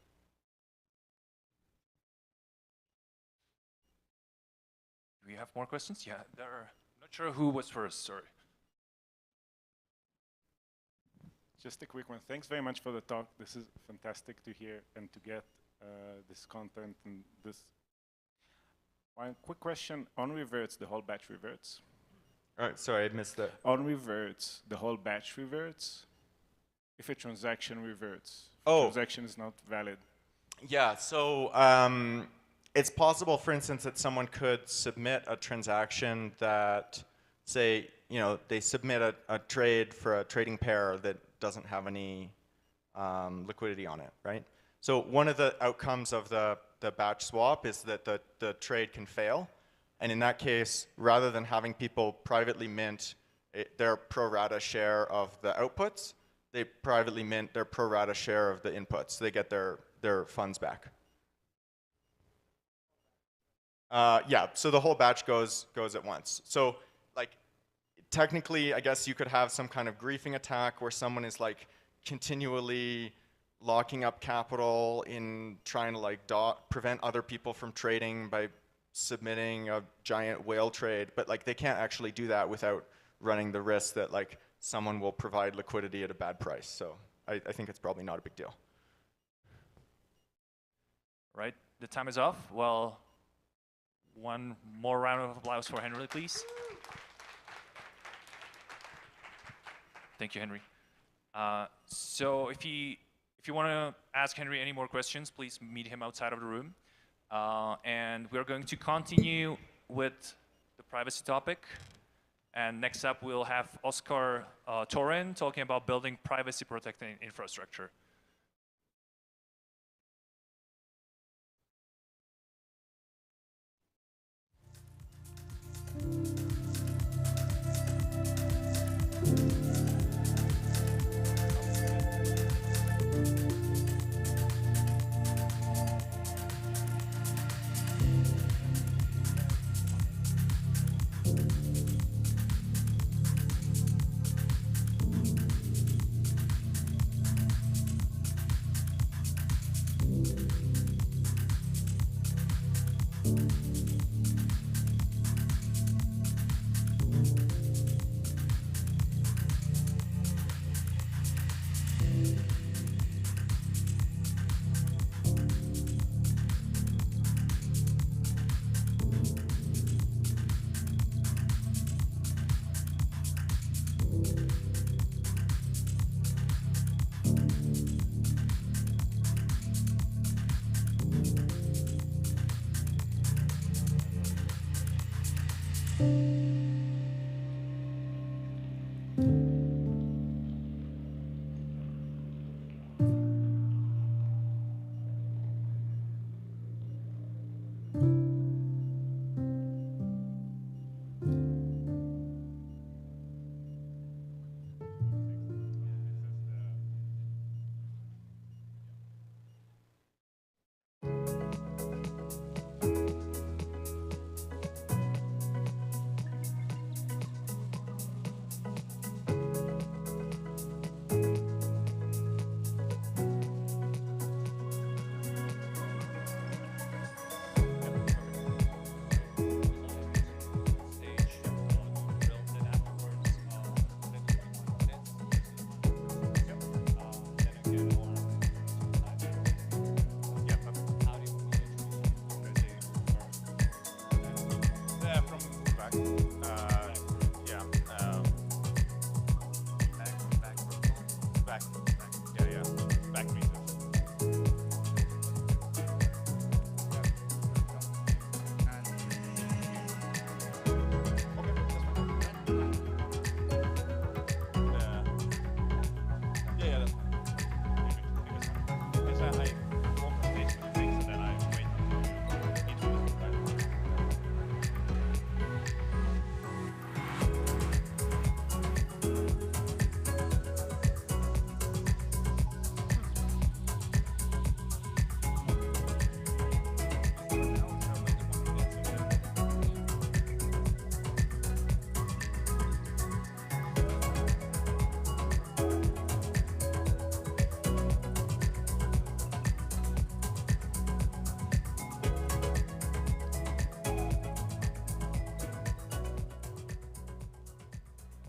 Do we have more questions? Yeah, I'm not sure who was first, sorry. Just a quick one. Thanks very much for the talk. This is fantastic to hear and to get this content and this. One quick question on reverts, the whole batch reverts. All right, sorry, I missed that. On reverts, the whole batch reverts. If a transaction reverts, if Oh. a transaction is not valid. Yeah, so it's possible, for instance, that someone could submit a transaction that, say, they submit a trade for a trading pair that doesn't have any liquidity on it, right? So one of the outcomes of the batch swap is that the trade can fail. And in that case, rather than having people privately mint their pro rata share of the outputs, they privately mint their pro rata share of the inputs. So they get their funds back. Yeah, so the whole batch goes at once. So like technically, I guess you could have some kind of griefing attack where someone is like continually locking up capital in trying to like prevent other people from trading by submitting a giant whale trade, but like they can't actually do that without running the risk that like someone will provide liquidity at a bad price. So I think it's probably not a big deal. Right, the time is off. Well, one more round of applause for Henry, please. Thank you, Henry. So if you want to ask Henry any more questions, please meet him outside of the room. And we're going to continue with the privacy topic. And next up, we'll have Oscar Torren talking about building privacy-protecting infrastructure.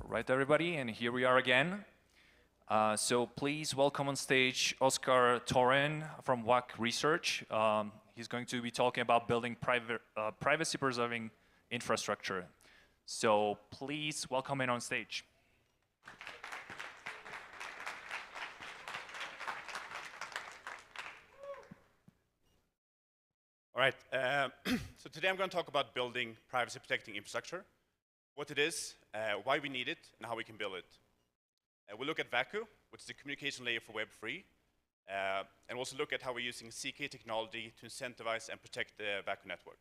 Right, everybody, and here we are again. So please welcome on stage Oscar Torren from WAC Research. He's going to be talking about building privacy-preserving infrastructure. So please welcome in on stage. All right, so today I'm going to talk about building privacy protecting infrastructure, what it is, why we need it, and how we can build it. We'll look at VACU, which is the communication layer for Web3, and also look at how we're using CK technology to incentivize and protect the VACU network.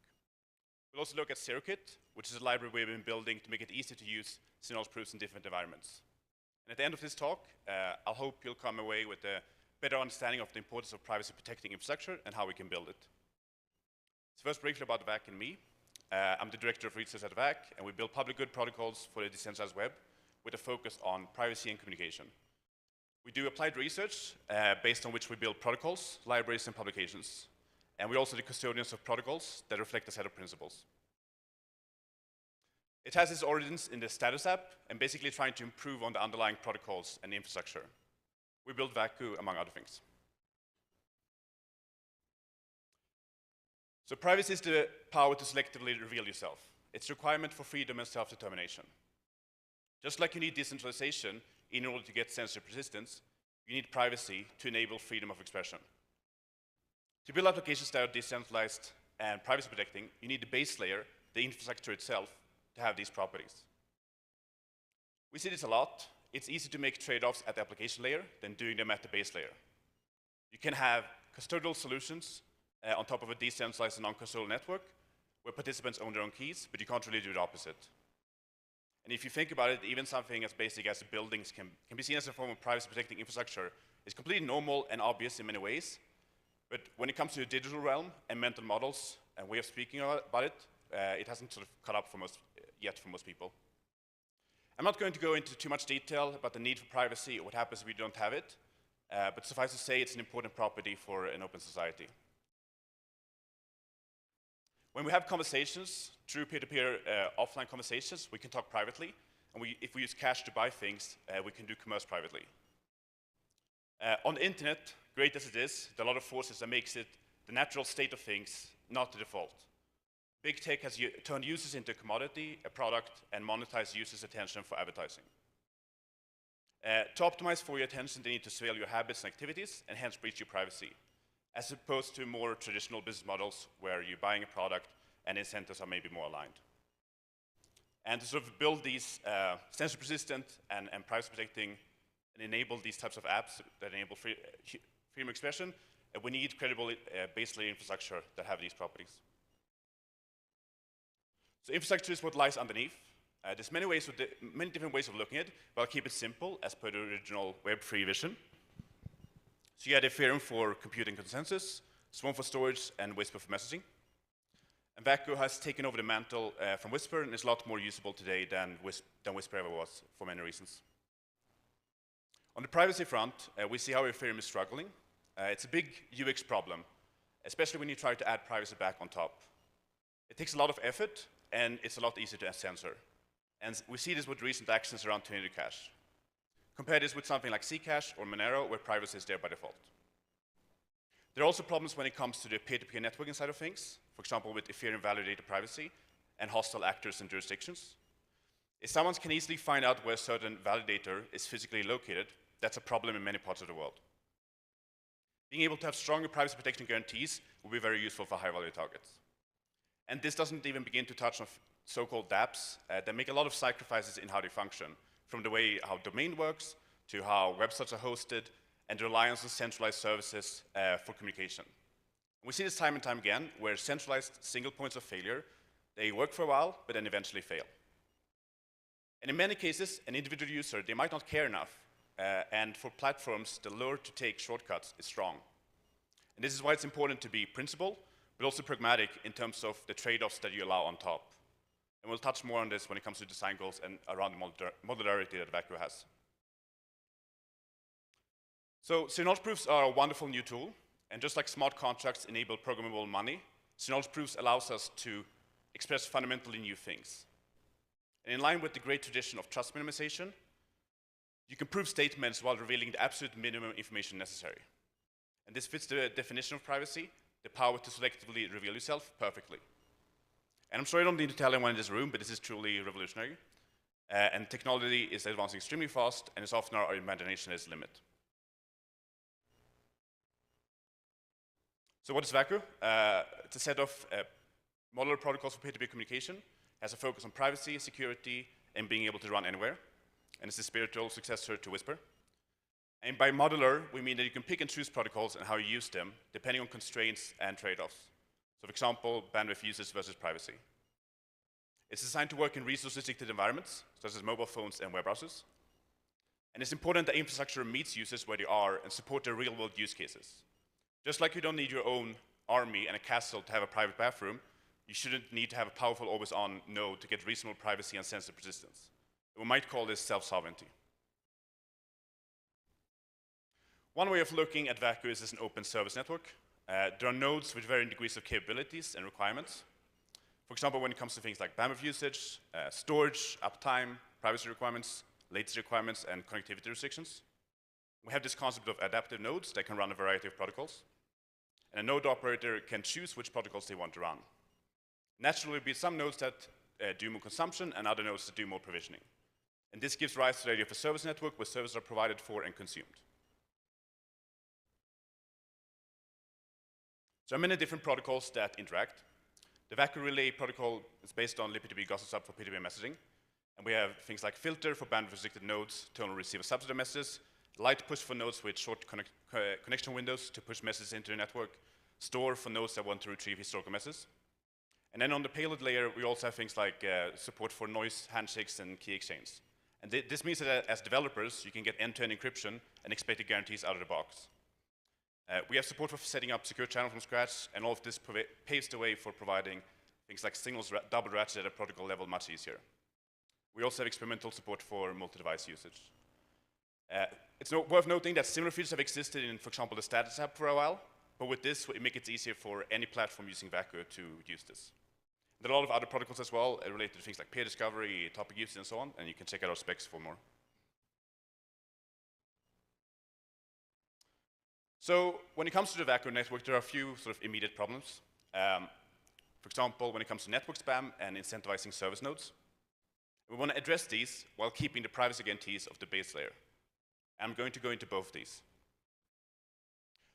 We'll also look at ZeroKit, which is a library we've been building to make it easy to use zero-knowledge proofs in different environments. And at the end of this talk, I hope you'll come away with a better understanding of the importance of privacy protecting infrastructure and how we can build it. So first, briefly about VAC and me. I'm the director of research at VAC, and we build public good protocols for the decentralized web with a focus on privacy and communication. We do applied research based on which we build protocols, libraries, and publications. And we're also the custodians of protocols that reflect a set of principles. It has its origins in the status app and basically trying to improve on the underlying protocols and infrastructure. We build VACU, among other things. So privacy is the power to selectively reveal yourself. It's a requirement for freedom and self-determination. Just like you need decentralization in order to get censorship resistance, you need privacy to enable freedom of expression. To build applications that are decentralized and privacy protecting, you need the base layer, the infrastructure itself, to have these properties. We see this a lot. It's easy to make trade-offs at the application layer than doing them at the base layer. You can have custodial solutions on top of a decentralized and non-custodial network where participants own their own keys, but you can't really do the opposite. And if you think about it, even something as basic as buildings can be seen as a form of privacy protecting infrastructure. It's completely normal and obvious in many ways, but when it comes to the digital realm and mental models and way of speaking about it, it hasn't sort of caught up yet for most people. I'm not going to go into too much detail about the need for privacy or what happens if we don't have it, but suffice to say it's an important property for an open society. When we have conversations, true peer-to-peer offline conversations, we can talk privately. And if we use cash to buy things, we can do commerce privately. On the internet, great as it is, there are a lot of forces that makes it the natural state of things, not the default. Big tech has turned users into a commodity, a product, and monetized users' attention for advertising. To optimize for your attention, they need to surveil your habits and activities, and hence breach your privacy, as opposed to more traditional business models where you're buying a product and incentives are maybe more aligned. And to sort of build these censorship-resistant and privacy-protecting and enable these types of apps that enable freedom of expression, we need credible base layer infrastructure that have these properties. So infrastructure is what lies underneath. There's many different ways of looking at it, but I'll keep it simple as per the original Web3 vision. So you had Ethereum for computing consensus, Swarm for storage, and Whisper for messaging. And VACU has taken over the mantle from Whisper and is a lot more usable today than Whisper ever was for many reasons. On the privacy front, we see how Ethereum is struggling. It's a big UX problem, especially when you try to add privacy back on top. It takes a lot of effort, and it's a lot easier to censor. And we see this with recent actions around Trinity Cash. Compare this with something like Zcash or Monero, where privacy is there by default. There are also problems when it comes to the peer-to-peer networking side of things, for example, with Ethereum validated privacy and hostile actors and jurisdictions. If someone can easily find out where a certain validator is physically located, that's a problem in many parts of the world. Being able to have stronger privacy protection guarantees will be very useful for high-value targets. And this doesn't even begin to touch on so-called dApps that make a lot of sacrifices in how they function, from the way how domain works, to how websites are hosted, and the reliance on centralized services for communication. We see this time and time again, where centralized single points of failure, they work for a while, but then eventually fail. And in many cases, an individual user, they might not care enough, and for platforms, the lure to take shortcuts is strong. And this is why it's important to be principled, but also pragmatic in terms of the trade-offs that you allow on top. And we'll touch more on this when it comes to design goals and around the modularity that VACU has. So zero-knowledge proofs are a wonderful new tool, and just like smart contracts enable programmable money, zero-knowledge proofs allows us to express fundamentally new things. And in line with the great tradition of trust minimization, you can prove statements while revealing the absolute minimum information necessary. And this fits the definition of privacy, the power to selectively reveal yourself, perfectly. And I'm sure I don't need to tell anyone in this room, but this is truly revolutionary. And technology is advancing extremely fast, and it's often our imagination is the limit. So what is Vacu? It's a set of modular protocols for peer-to-peer communication, has a focus on privacy, security, and being able to run anywhere. And it's the spiritual successor to Whisper. And by modular, we mean that you can pick and choose protocols and how you use them, depending on constraints and trade-offs. So for example, bandwidth usage versus privacy. It's designed to work in resource-restricted environments, such as mobile phones and web browsers. And it's important that infrastructure meets users where they are and support their real-world use cases. Just like you don't need your own army and a castle to have a private bathroom, you shouldn't need to have a powerful always-on node to get reasonable privacy and sensor persistence. We might call this self-sovereignty. One way of looking at Vacu is as an open service network. There are nodes with varying degrees of capabilities and requirements. For example, when it comes to things like bandwidth usage, storage, uptime, privacy requirements, latency requirements, and connectivity restrictions. We have this concept of adaptive nodes that can run a variety of protocols. And a node operator can choose which protocols they want to run. Naturally, there will be some nodes that do more consumption and other nodes that do more provisioning. And this gives rise to the idea of a service network where services are provided for and consumed. So there are many different protocols that interact. The Vacu Relay protocol is based on libp2p gossip sub for peer-to-peer messaging. And we have things like filter for bandwidth-restricted nodes to only receive a subset of messages, light push for nodes with short connection windows to push messages into the network, store for nodes that want to retrieve historical messages. And then on the payload layer, we also have things like support for noise handshakes and key exchange. And this means that as developers, you can get end-to-end encryption and expected guarantees out of the box. We have support for setting up secure channel from scratch, and all of this paves the way for providing things like signals double ratchet at a protocol level much easier. We also have experimental support for multi-device usage. It's worth noting that similar features have existed in, for example, the status app for a while, but with this, we make it easier for any platform using Vacu to use this. There are a lot of other protocols as well related to things like peer discovery, topic usage, and so on, and you can check out our specs for more. So when it comes to the Vacu network, there are a few sort of immediate problems. For example, when it comes to network spam and incentivizing service nodes. We want to address these while keeping the privacy guarantees of the base layer. I'm going to go into both of these.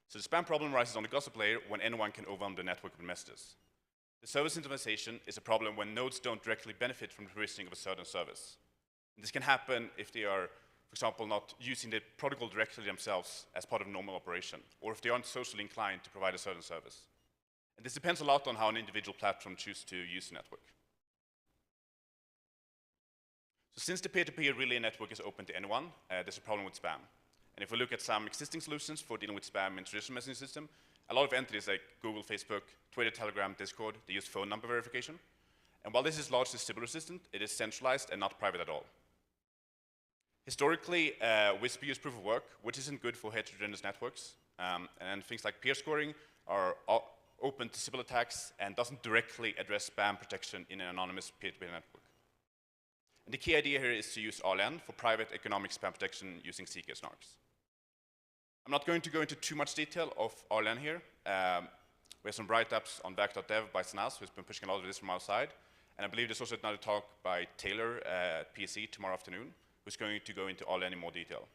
So the spam problem rises on the gossip layer when anyone can overwhelm the network with messages. The service incentivization is a problem when nodes don't directly benefit from the provisioning of a certain service. And this can happen if they are, for example, not using the protocol directly themselves as part of normal operation, or if they aren't socially inclined to provide a certain service. And this depends a lot on how an individual platform chooses to use the network. So since the peer-to-peer relay network is open to anyone, there's a problem with spam. And if we look at some existing solutions for dealing with spam in traditional messaging system, a lot of entities like Google, Facebook, Twitter, Telegram, Discord, they use phone number verification. And while this is largely Sybil resistant, it is centralized and not private at all. Historically, Whisper used proof of work, which isn't good for heterogeneous networks. And things like peer scoring are open to Sybil attacks and doesn't directly address spam protection in an anonymous peer-to-peer network. And the key idea here is to use RLN for private economic spam protection using CK Snarks. I'm not going to go into too much detail of RLN here. We have some write-ups on back.dev by Snas, who's been pushing a lot of this from our side. And I believe there's also another talk by Taylor at PSE tomorrow afternoon, who's going to go into RLN in more detail.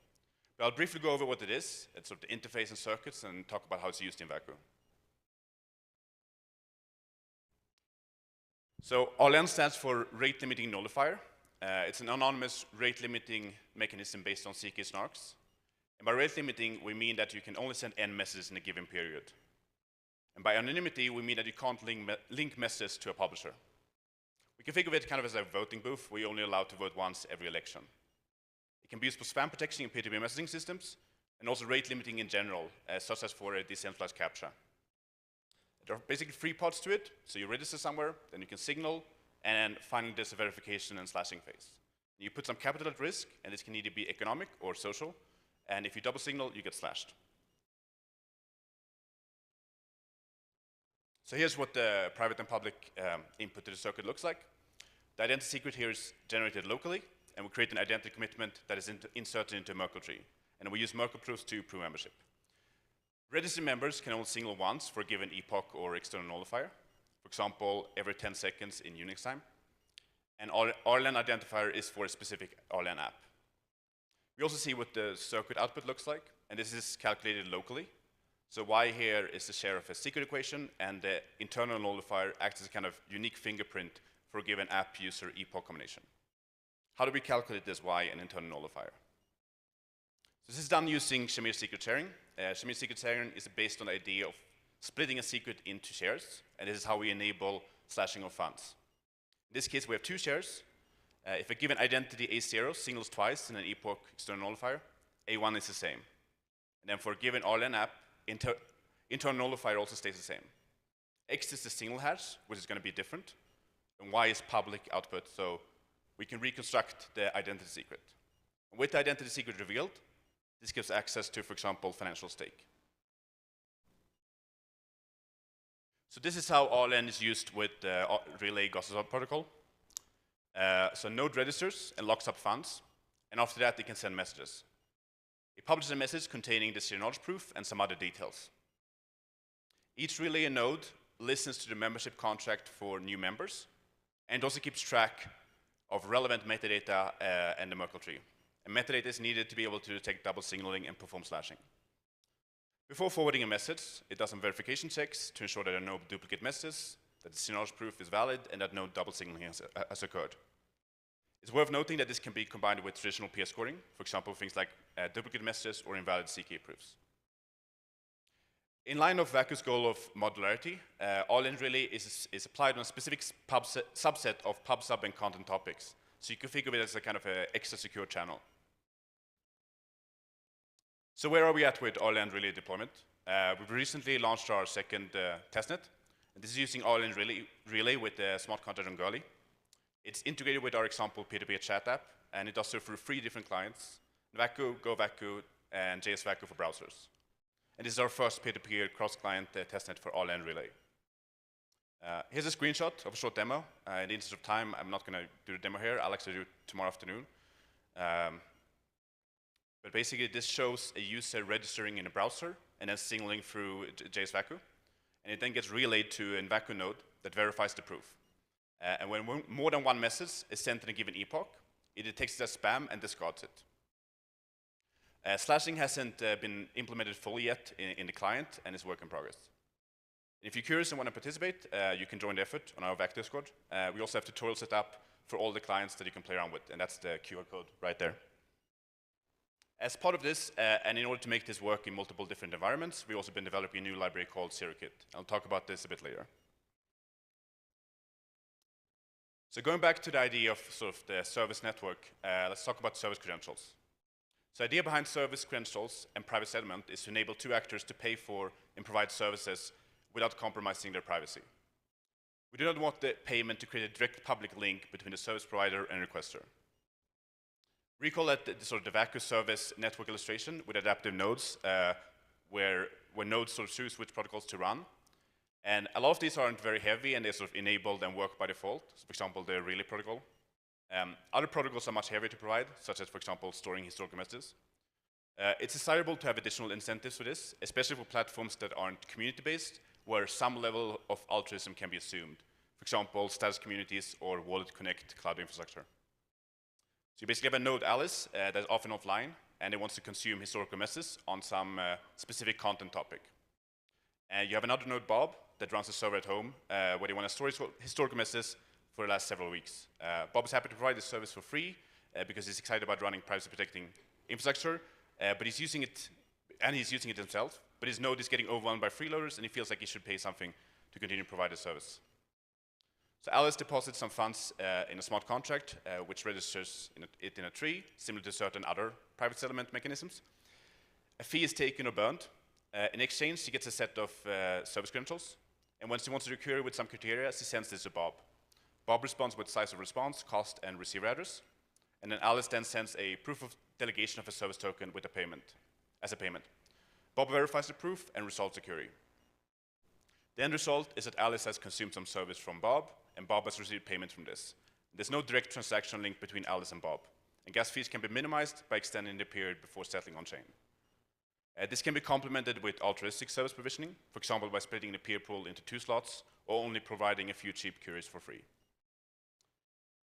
But I'll briefly go over what it is, it's sort of the interface and circuits, and talk about how it's used in Vacu. So RLN stands for Rate Limiting Nullifier. It's an anonymous rate limiting mechanism based on CK Snarks. And by rate limiting, we mean that you can only send n messages in a given period. And by anonymity, we mean that you can't link messages to a publisher. We can think of it kind of as a voting booth. We're only allowed to vote once every election. It can be used for spam protection in peer-to-peer messaging systems, and also rate limiting in general, such as for a decentralized CAPTCHA. There are basically three parts to it. So you register somewhere, then you can signal, and finally there's a verification and slashing phase. You put some capital at risk, and this can either be economic or social, and if you double signal, you get slashed. So here's what the private and public input to the circuit looks like. The identity secret here is generated locally, and we create an identity commitment that is inserted into a Merkle tree. And we use Merkle proofs to prove membership. Registered members can only signal once for a given epoch or external nullifier. For example, every 10 seconds in Unix time. And RLAN identifier is for a specific RLAN app. We also see what the circuit output looks like, and this is calculated locally. So Y here is the share of a secret equation, and the internal nullifier acts as a kind of unique fingerprint for a given app user epoch combination. How do we calculate this Y and internal nullifier? So this is done using Shamir secret sharing. Shamir secret sharing is based on the idea of splitting a secret into shares, and this is how we enable slashing of funds. In this case, we have two shares. If a given identity A0 signals twice in an epoch external nullifier, A1 is the same. And then for a given RLAN app, internal nullifier also stays the same. X is the signal hash, which is going to be different, and Y is public output, so we can reconstruct the identity secret. And with the identity secret revealed, this gives access to, for example, financial stake. So this is how RLAN is used with the relay gossip protocol. So node registers and locks up funds, and after that, they can send messages. It publishes a message containing the serial knowledge proof and some other details. Each relay and node listens to the membership contract for new members, and also keeps track of relevant metadata and the Merkle tree. And metadata is needed to be able to detect double signaling and perform slashing. Before forwarding a message, it does some verification checks to ensure that there are no duplicate messages, that the serial knowledge proof is valid, and that no double signaling has occurred. It's worth noting that this can be combined with traditional peer scoring, for example, things like duplicate messages or invalid CK proofs. In line of Vacu's goal of modularity, all-in relay is applied on a specific subset of pub, sub, and content topics. So you can think of it as a kind of an extra secure channel. So where are we at with all-in relay deployment? We've recently launched our second testnet. And this is using all-in relay with smart contract on Gurley. It's integrated with our example peer-to-peer chat app, and it does so through 3 different clients: Vacu, GoVacu, and JSVacu for browsers. And this is our first peer-to-peer cross-client testnet for all-in relay. Here's a screenshot of a short demo. In the interest of time, I'm not going to do the demo here. I'll actually do it tomorrow afternoon. But basically, this shows a user registering in a browser and then signaling through JSVacu. And it then gets relayed to a Vacu node that verifies the proof. And when more than one message is sent in a given epoch, it detects it as spam and discards it. Slashing hasn't been implemented fully yet in the client, and is work in progress. If you're curious and want to participate, you can join the effort on our Vac Discord. We also have tutorials set up for all the clients that you can play around with, and that's the QR code right there. As part of this, and in order to make this work in multiple different environments, we've also been developing a new library called ZeroKit. I'll talk about this a bit later. So going back to the idea of sort of the service network, let's talk about service credentials. So the idea behind service credentials and private settlement is to enable 2 actors to pay for and provide services without compromising their privacy. We do not want the payment to create a direct public link between the service provider and requester. Recall that the Vacu service network illustration with adaptive nodes, where nodes sort of choose which protocols to run. And a lot of these aren't very heavy, and they're sort of enabled and work by default. So for example, the relay protocol. Other protocols are much heavier to provide, such as, for example, storing historical messages. It's desirable to have additional incentives for this, especially for platforms that aren't community-based, where some level of altruism can be assumed. For example, status communities or Wallet Connect cloud infrastructure. So you basically have a node Alice that's often offline, and it wants to consume historical messages on some specific content topic. And you have another node Bob that runs a server at home where they want to store historical messages for the last several weeks. Bob is happy to provide this service for free because he's excited about running privacy protecting infrastructure, but he's using it himself, but his node is getting overwhelmed by freeloaders, and he feels like he should pay something to continue to provide the service. So Alice deposits some funds in a smart contract, which registers it in a tree, similar to certain other private settlement mechanisms. A fee is taken or burned. In exchange, he gets a set of service credentials, and once he wants to query with some criteria, he sends this to Bob. Bob responds with size of response, cost, and receiver address, and then Alice then sends a proof of delegation of a service token with a payment, as a payment. Bob verifies the proof and resolves the query. The end result is that Alice has consumed some service from Bob, and Bob has received payment from this. There's no direct transaction link between Alice and Bob, and gas fees can be minimized by extending the period before settling on chain. This can be complemented with altruistic service provisioning, for example, by splitting the peer pool into 2 slots, or only providing a few cheap queries for free.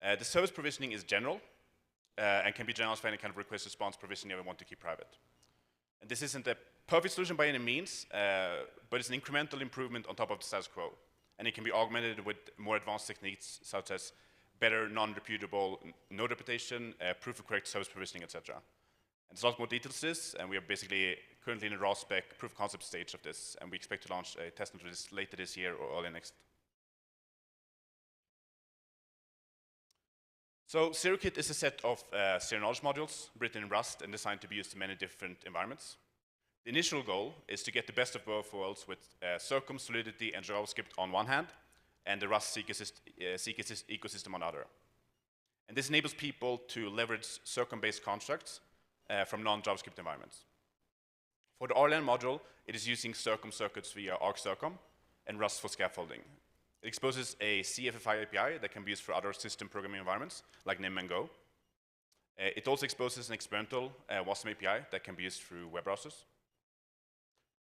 The service provisioning is general, and can be generalized for any kind of request response provisioning we want to keep private. And this isn't a perfect solution by any means, but it's an incremental improvement on top of the status quo. And it can be augmented with more advanced techniques, such as better non-reputable node reputation, proof of correct service provisioning, etc. And there's a lot more details to this, and we are basically currently in the raw spec proof of concept stage of this, and we expect to launch a testnet of this later this year or early next. So ZeroKit is a set of zero knowledge modules written in Rust and designed to be used in many different environments. The initial goal is to get the best of both worlds with Circum, Solidity, and JavaScript on one hand, and the Rust ecosystem on the other. And this enables people to leverage Circum-based constructs from non-JavaScript environments. For the RLAN module, it is using Circum circuits via ArcCircum and Rust for scaffolding. It exposes a CFFI API that can be used for other system programming environments, like NIM and Go. It also exposes an experimental WASM API that can be used through web browsers.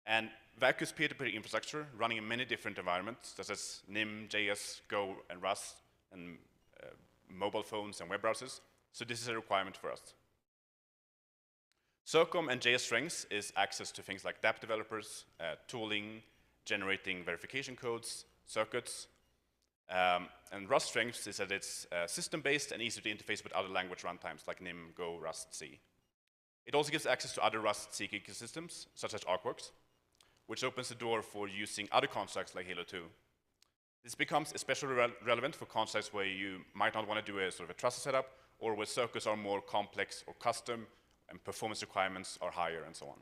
And Vacu's peer-to-peer infrastructure running in many different environments, such as NIM, JS, Go, and Rust, and mobile phones and web browsers. So this is a requirement for us. Circum and JS strengths is access to things like dApp developers, tooling, generating verification codes, circuits. And Rust strengths is that it's system-based and easy to interface with other language runtimes like NIM, Go, Rust, C. It also gives access to other Rust C ecosystems, such as ArcWorks, which opens the door for using other constructs like Halo 2. This becomes especially relevant for constructs where you might not want to do a sort of a trusted setup, or where circuits are more complex or custom, and performance requirements are higher, and so on.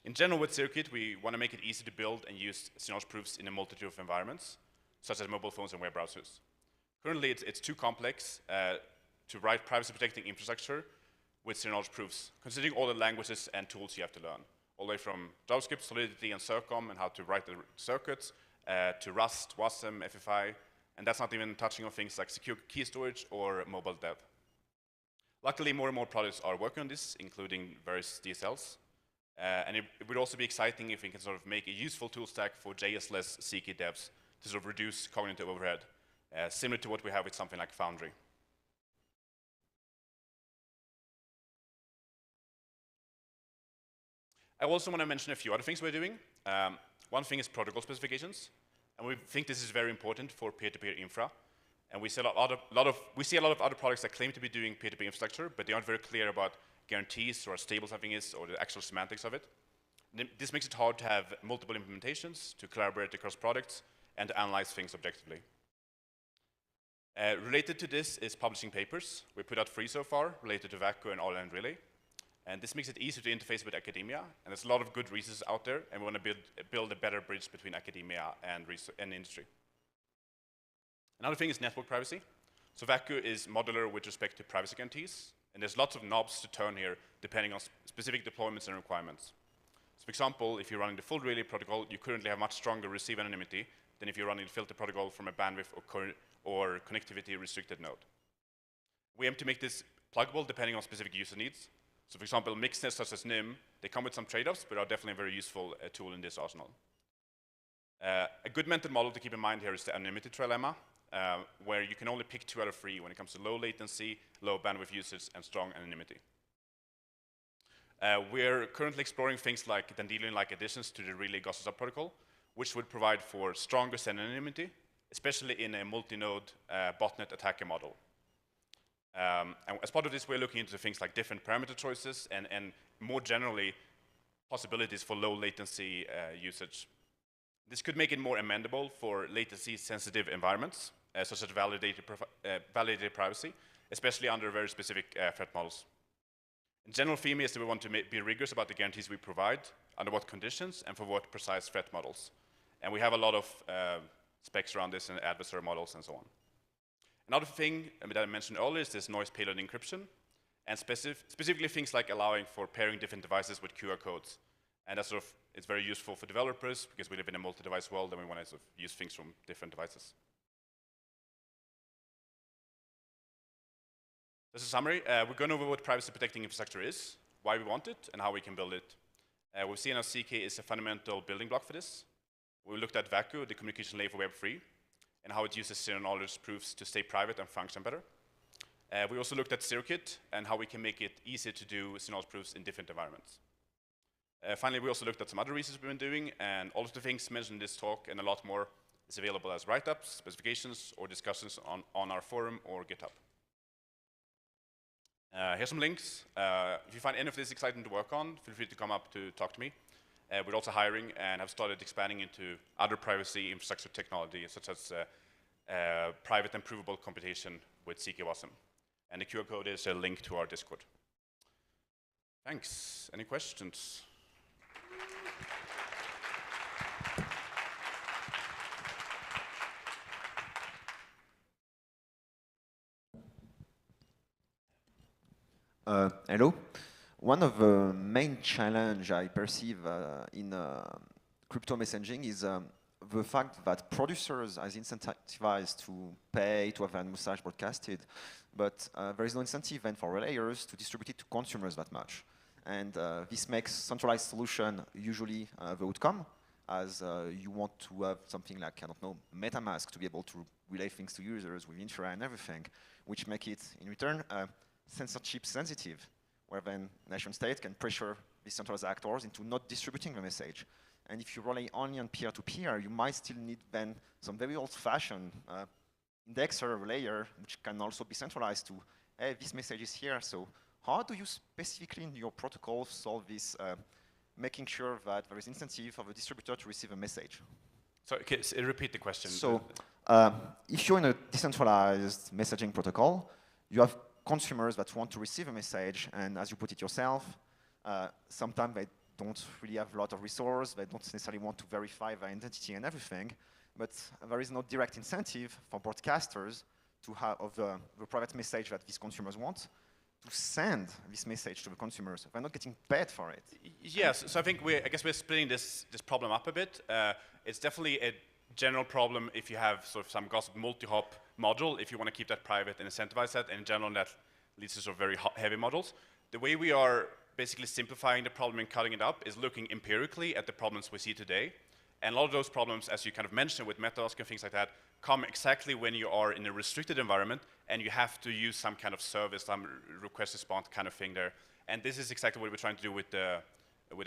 In general, with ZeroKit, we want to make it easy to build and use zero-knowledge proofs in a multitude of environments, such as mobile phones and web browsers. Currently, it's too complex to write privacy-protecting infrastructure with zero-knowledge proofs, considering all the languages and tools you have to learn, all the way from JavaScript, Solidity, and Circum, and how to write the circuits, to Rust, WASM, FFI, and that's not even touching on things like secure key storage or mobile dev. Luckily, more and more products are working on this, including various DSLs. And it would also be exciting if we can sort of make a useful tool stack for JS-less CK devs to sort of reduce cognitive overhead, similar to what we have with something like Foundry. I also want to mention a few other things we're doing. One thing is protocol specifications, and we think this is very important for peer-to-peer infra. And we see a lot of other products that claim to be doing peer-to-peer infrastructure, but they aren't very clear about guarantees or how stable something is or the actual semantics of it. This makes it hard to have multiple implementations, to collaborate across products, and to analyze things objectively. Related to this is publishing papers. We put out 3 so far, related to Vacu and RLAN Relay. And this makes it easier to interface with academia, and there's a lot of good research out there, and we want to build a better bridge between academia and industry. Another thing is network privacy. So Vacu is modular with respect to privacy guarantees, and there's lots of knobs to turn here depending on specific deployments and requirements. So for example, if you're running the full relay protocol, you currently have much stronger receive anonymity than if you're running the filter protocol from a bandwidth or connectivity restricted node. We aim to make this pluggable depending on specific user needs. So for example, mixnets such as NIM, they come with some trade-offs, but are definitely a very useful tool in this arsenal. A good mental model to keep in mind here is the anonymity trilemma, where you can only pick 2 out of 3 when it comes to low latency, low bandwidth usage, and strong anonymity. We're currently exploring things like Dandelion-like additions to the Relay Gossip protocol, which would provide for stronger SEN anonymity, especially in a multi-node botnet attacker model. And as part of this, we're looking into things like different parameter choices and more generally, possibilities for low latency usage. This could make it more amendable for latency-sensitive environments, such as validated privacy, especially under very specific threat models. In general theme is that we want to be rigorous about the guarantees we provide, under what conditions, and for what precise threat models. And we have a lot of specs around this and adversary models and so on. Another thing that I mentioned earlier is this noise payload encryption, and specifically things like allowing for pairing different devices with QR codes. And that's sort of, it's very useful for developers because we live in a multi-device world and we want to sort of use things from different devices. This is a summary. We're going over what privacy protecting infrastructure is, why we want it, and how we can build it. We've seen how CK is a fundamental building block for this. We looked at VACU, the communication layer for Web3, and how it uses zero-knowledge proofs to stay private and function better. We also looked at ZeroKit and how we can make it easier to do zero-knowledge proofs in different environments. Finally, we also looked at some other research we've been doing, and all of the things mentioned in this talk and a lot more is available as write-ups, specifications, or discussions on our forum or GitHub. Here's some links. If you find any of this exciting to work on, feel free to come up to talk to me. We're also hiring and have started expanding into other privacy infrastructure technology, such as private and provable computation with CK WASM. And the QR code is a link to our Discord. Thanks. Any questions? Hello. One of the main challenge I perceive in crypto messaging is the fact that producers are incentivized to pay to have their message broadcasted, but there is no incentive then for relayers to distribute it to consumers that much. And this makes centralized solution usually the outcome, as you want to have something like, I don't know, MetaMask to be able to relay things to users with infra and everything, which make it, in return, censorship sensitive, where then nation state can pressure these centralized actors into not distributing the message. And if you rely only on peer-to-peer, you might still need then some very old-fashioned indexer layer, which can also be centralized to, hey, this message is here. So how do you specifically in your protocol solve this, making sure that there is incentive for the distributor to receive a message? So okay, repeat the question. So if you're in a decentralized messaging protocol, you have consumers that want to receive a message, and as you put it yourself, sometimes they don't really have a lot of resources, they don't necessarily want to verify their identity and everything, but there is no direct incentive for broadcasters to have the private message that these consumers want to send this message to the consumers. They're not getting paid for it. Yes, so I think I guess we're splitting this problem up a bit. It's definitely a general problem if you have sort of some gossip multi-hop module, if you want to keep that private and incentivize that, and in general that leads to sort of very heavy models. The way we are basically simplifying the problem and cutting it up is looking empirically at the problems we see today. And a lot of those problems, as you kind of mentioned with Metaverse and things like that, come exactly when you are in a restricted environment and you have to use some kind of service, some request response kind of thing there. And this is exactly what we're trying to do with the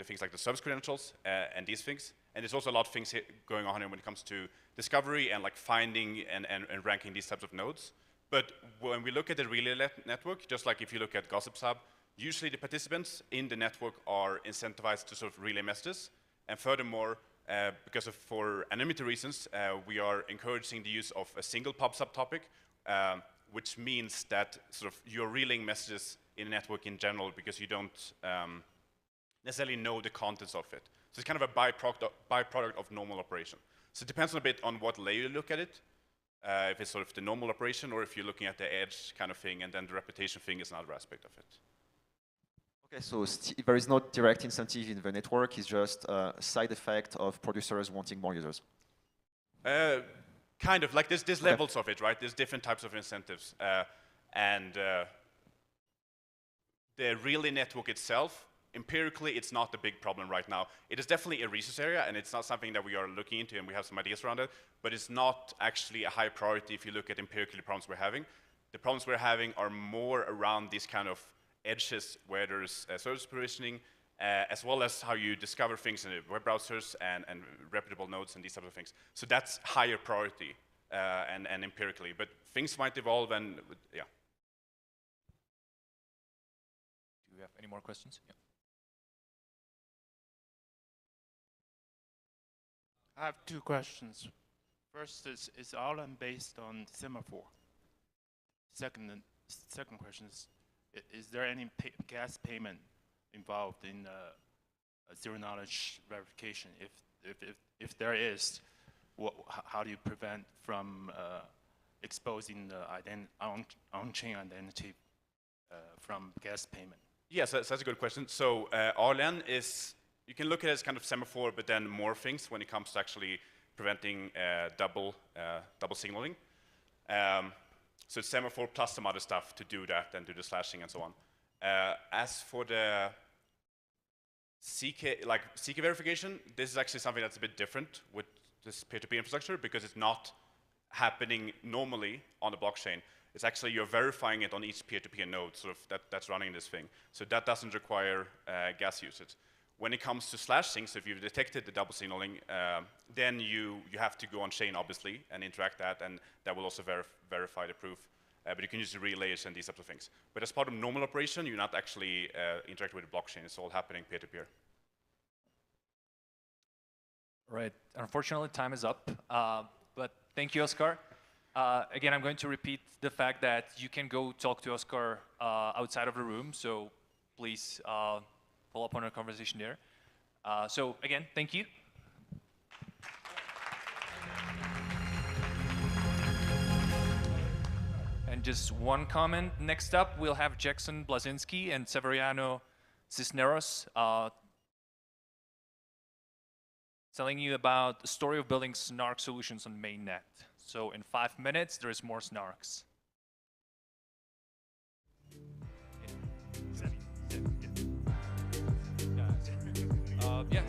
things like the service credentials and these things. And there's also a lot of things going on here when it comes to discovery and like finding and ranking these types of nodes. But when we look at the relay network, just like if you look at Gossip Hub, usually the participants in the network are incentivized to sort of relay messages. And furthermore, because for anonymity reasons, we are encouraging the use of a single pub subtopic, which means that sort of you're relaying messages in a network in general because you don't necessarily know the contents of it. So it's kind of a byproduct of normal operation. So it depends a bit on what layer you look at it, if it's sort of the normal operation or if you're looking at the edge kind of thing, and then the reputation thing is another aspect of it. Okay, so there is no direct incentive in the network, it's just a side effect of producers wanting more users. Kind of, like there's levels of it, right? There's different types of incentives. And the relay network itself, empirically, it's not a big problem right now. It is definitely a research area, and it's not something that we are looking into, and we have some ideas around it, but it's not actually a high priority if you look at empirically the problems we're having. The problems we're having are more around these kind of edges where there's service provisioning, as well as how you discover things in the web browsers and reputable nodes and these types of things. So that's higher priority and empirically, but things might evolve and, yeah. Do we have any more questions? Yeah. I have two questions. First is Ireland based on semaphore? Second question is there any gas payment involved in zero-knowledge verification? If there is, how do you prevent from exposing the on-chain identity from gas payment? Yes, that's a good question. So RLN is, you can look at it as kind of semaphore, but then more things when it comes to actually preventing double signaling. So it's semaphore plus some other stuff to do that and do the slashing and so on. As for the CK verification, this is actually something that's a bit different with this peer-to-peer infrastructure because it's not happening normally on the blockchain. It's actually you're verifying it on each peer-to-peer node sort of that's running this thing. So that doesn't require gas usage. When it comes to slashing, so if you've detected the double signaling, then you have to go on chain, obviously, and interact that, and that will also verify the proof. But you can use the relays and these types of things. But as part of normal operation, you're not actually interacting with the blockchain. It's all happening peer-to-peer. Right. Unfortunately, time is up. But thank you, Oscar. Again, I'm going to repeat the fact that you can go talk to Oscar outside of the room. So please follow up on our conversation there. So again, thank you. And just one comment. Next up, we'll have Jackson Blazinski and Severiano Cisneros telling you about the story of building Snark solutions on mainnet. So in 5 minutes, there is more Snarks. Yeah.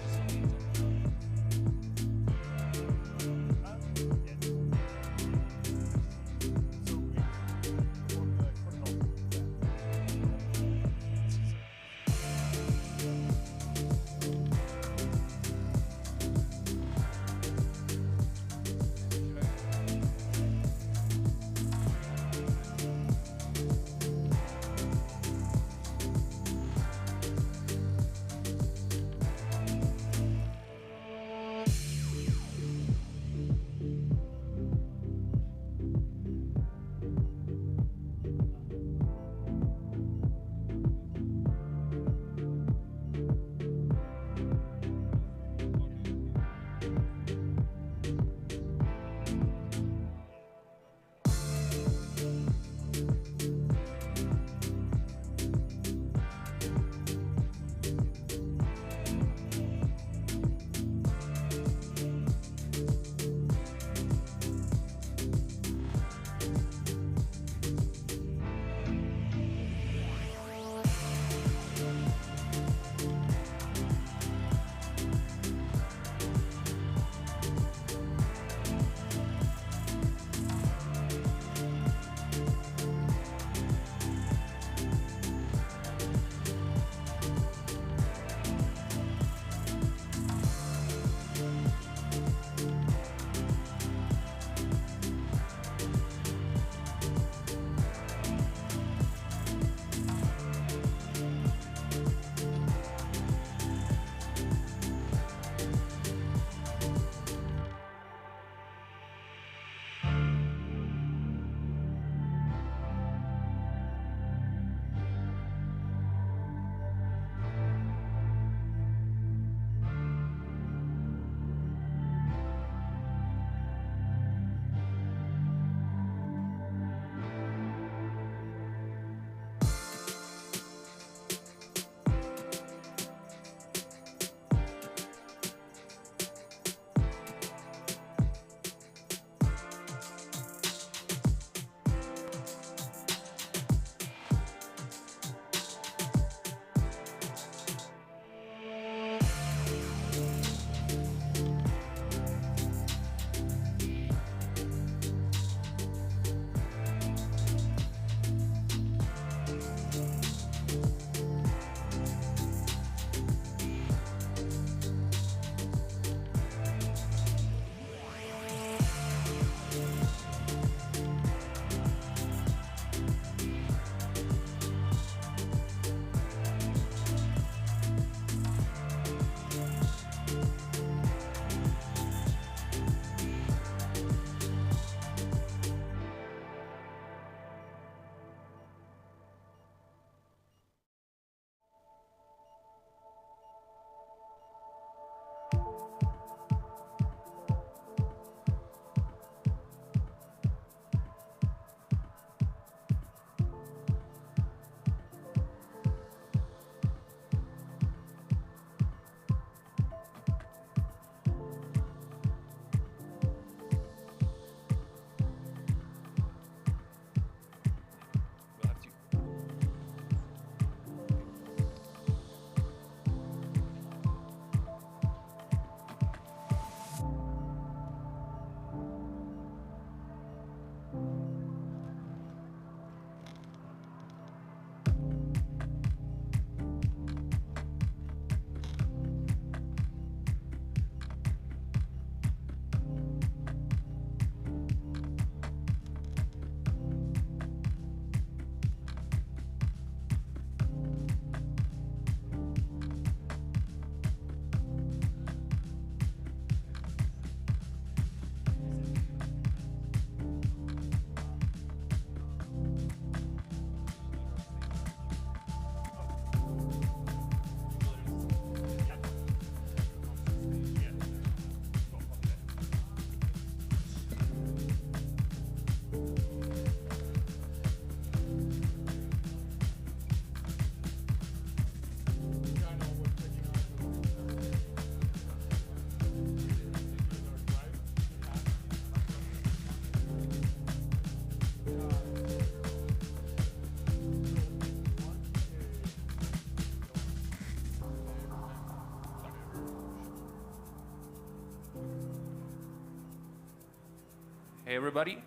Hey everybody.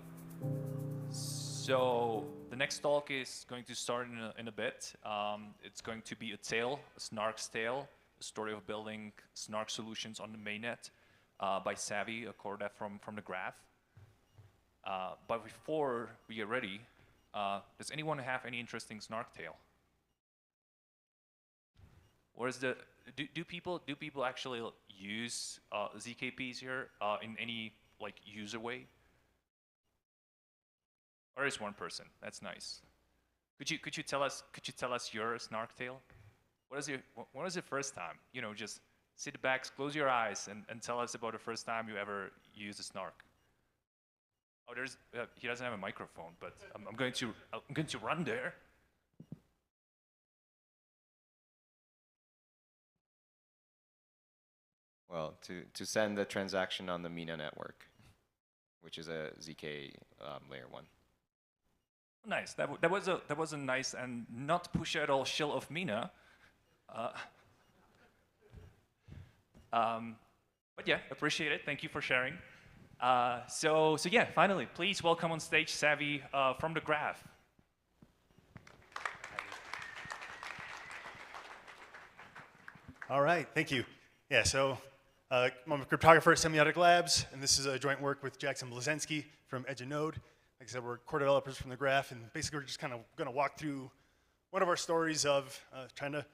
So the next talk is going to start in a bit. It's going to be a tale, a Snark's tale, a story of building Snark solutions on the mainnet by Savvy, a core dev from the Graph. But before we get ready, does anyone have any interesting Snark tale? Or is the do people actually use ZKPs here in any like user way? Or is one person? That's nice. Could you tell us your Snark tale? What was your first time? You know, just sit back, close your eyes, and tell us about the first time you ever used a Snark. Oh, he doesn't have a microphone, but I'm going to run there. Well, to send the transaction on the Mina network, which is a ZK layer 1. Nice. That was a nice and not push at all shell of Mina. But yeah, appreciate it. Thank you for sharing. So yeah, finally, please welcome on stage Savvy from the Graph. All right, thank you. Yeah, so I'm a cryptographer at Semiotic Labs, and this is a joint work with Jackson Blazensky from Edge and Node. Like I said, we're core developers from the Graph, and basically we're just kind of going to walk through one of our stories of trying to,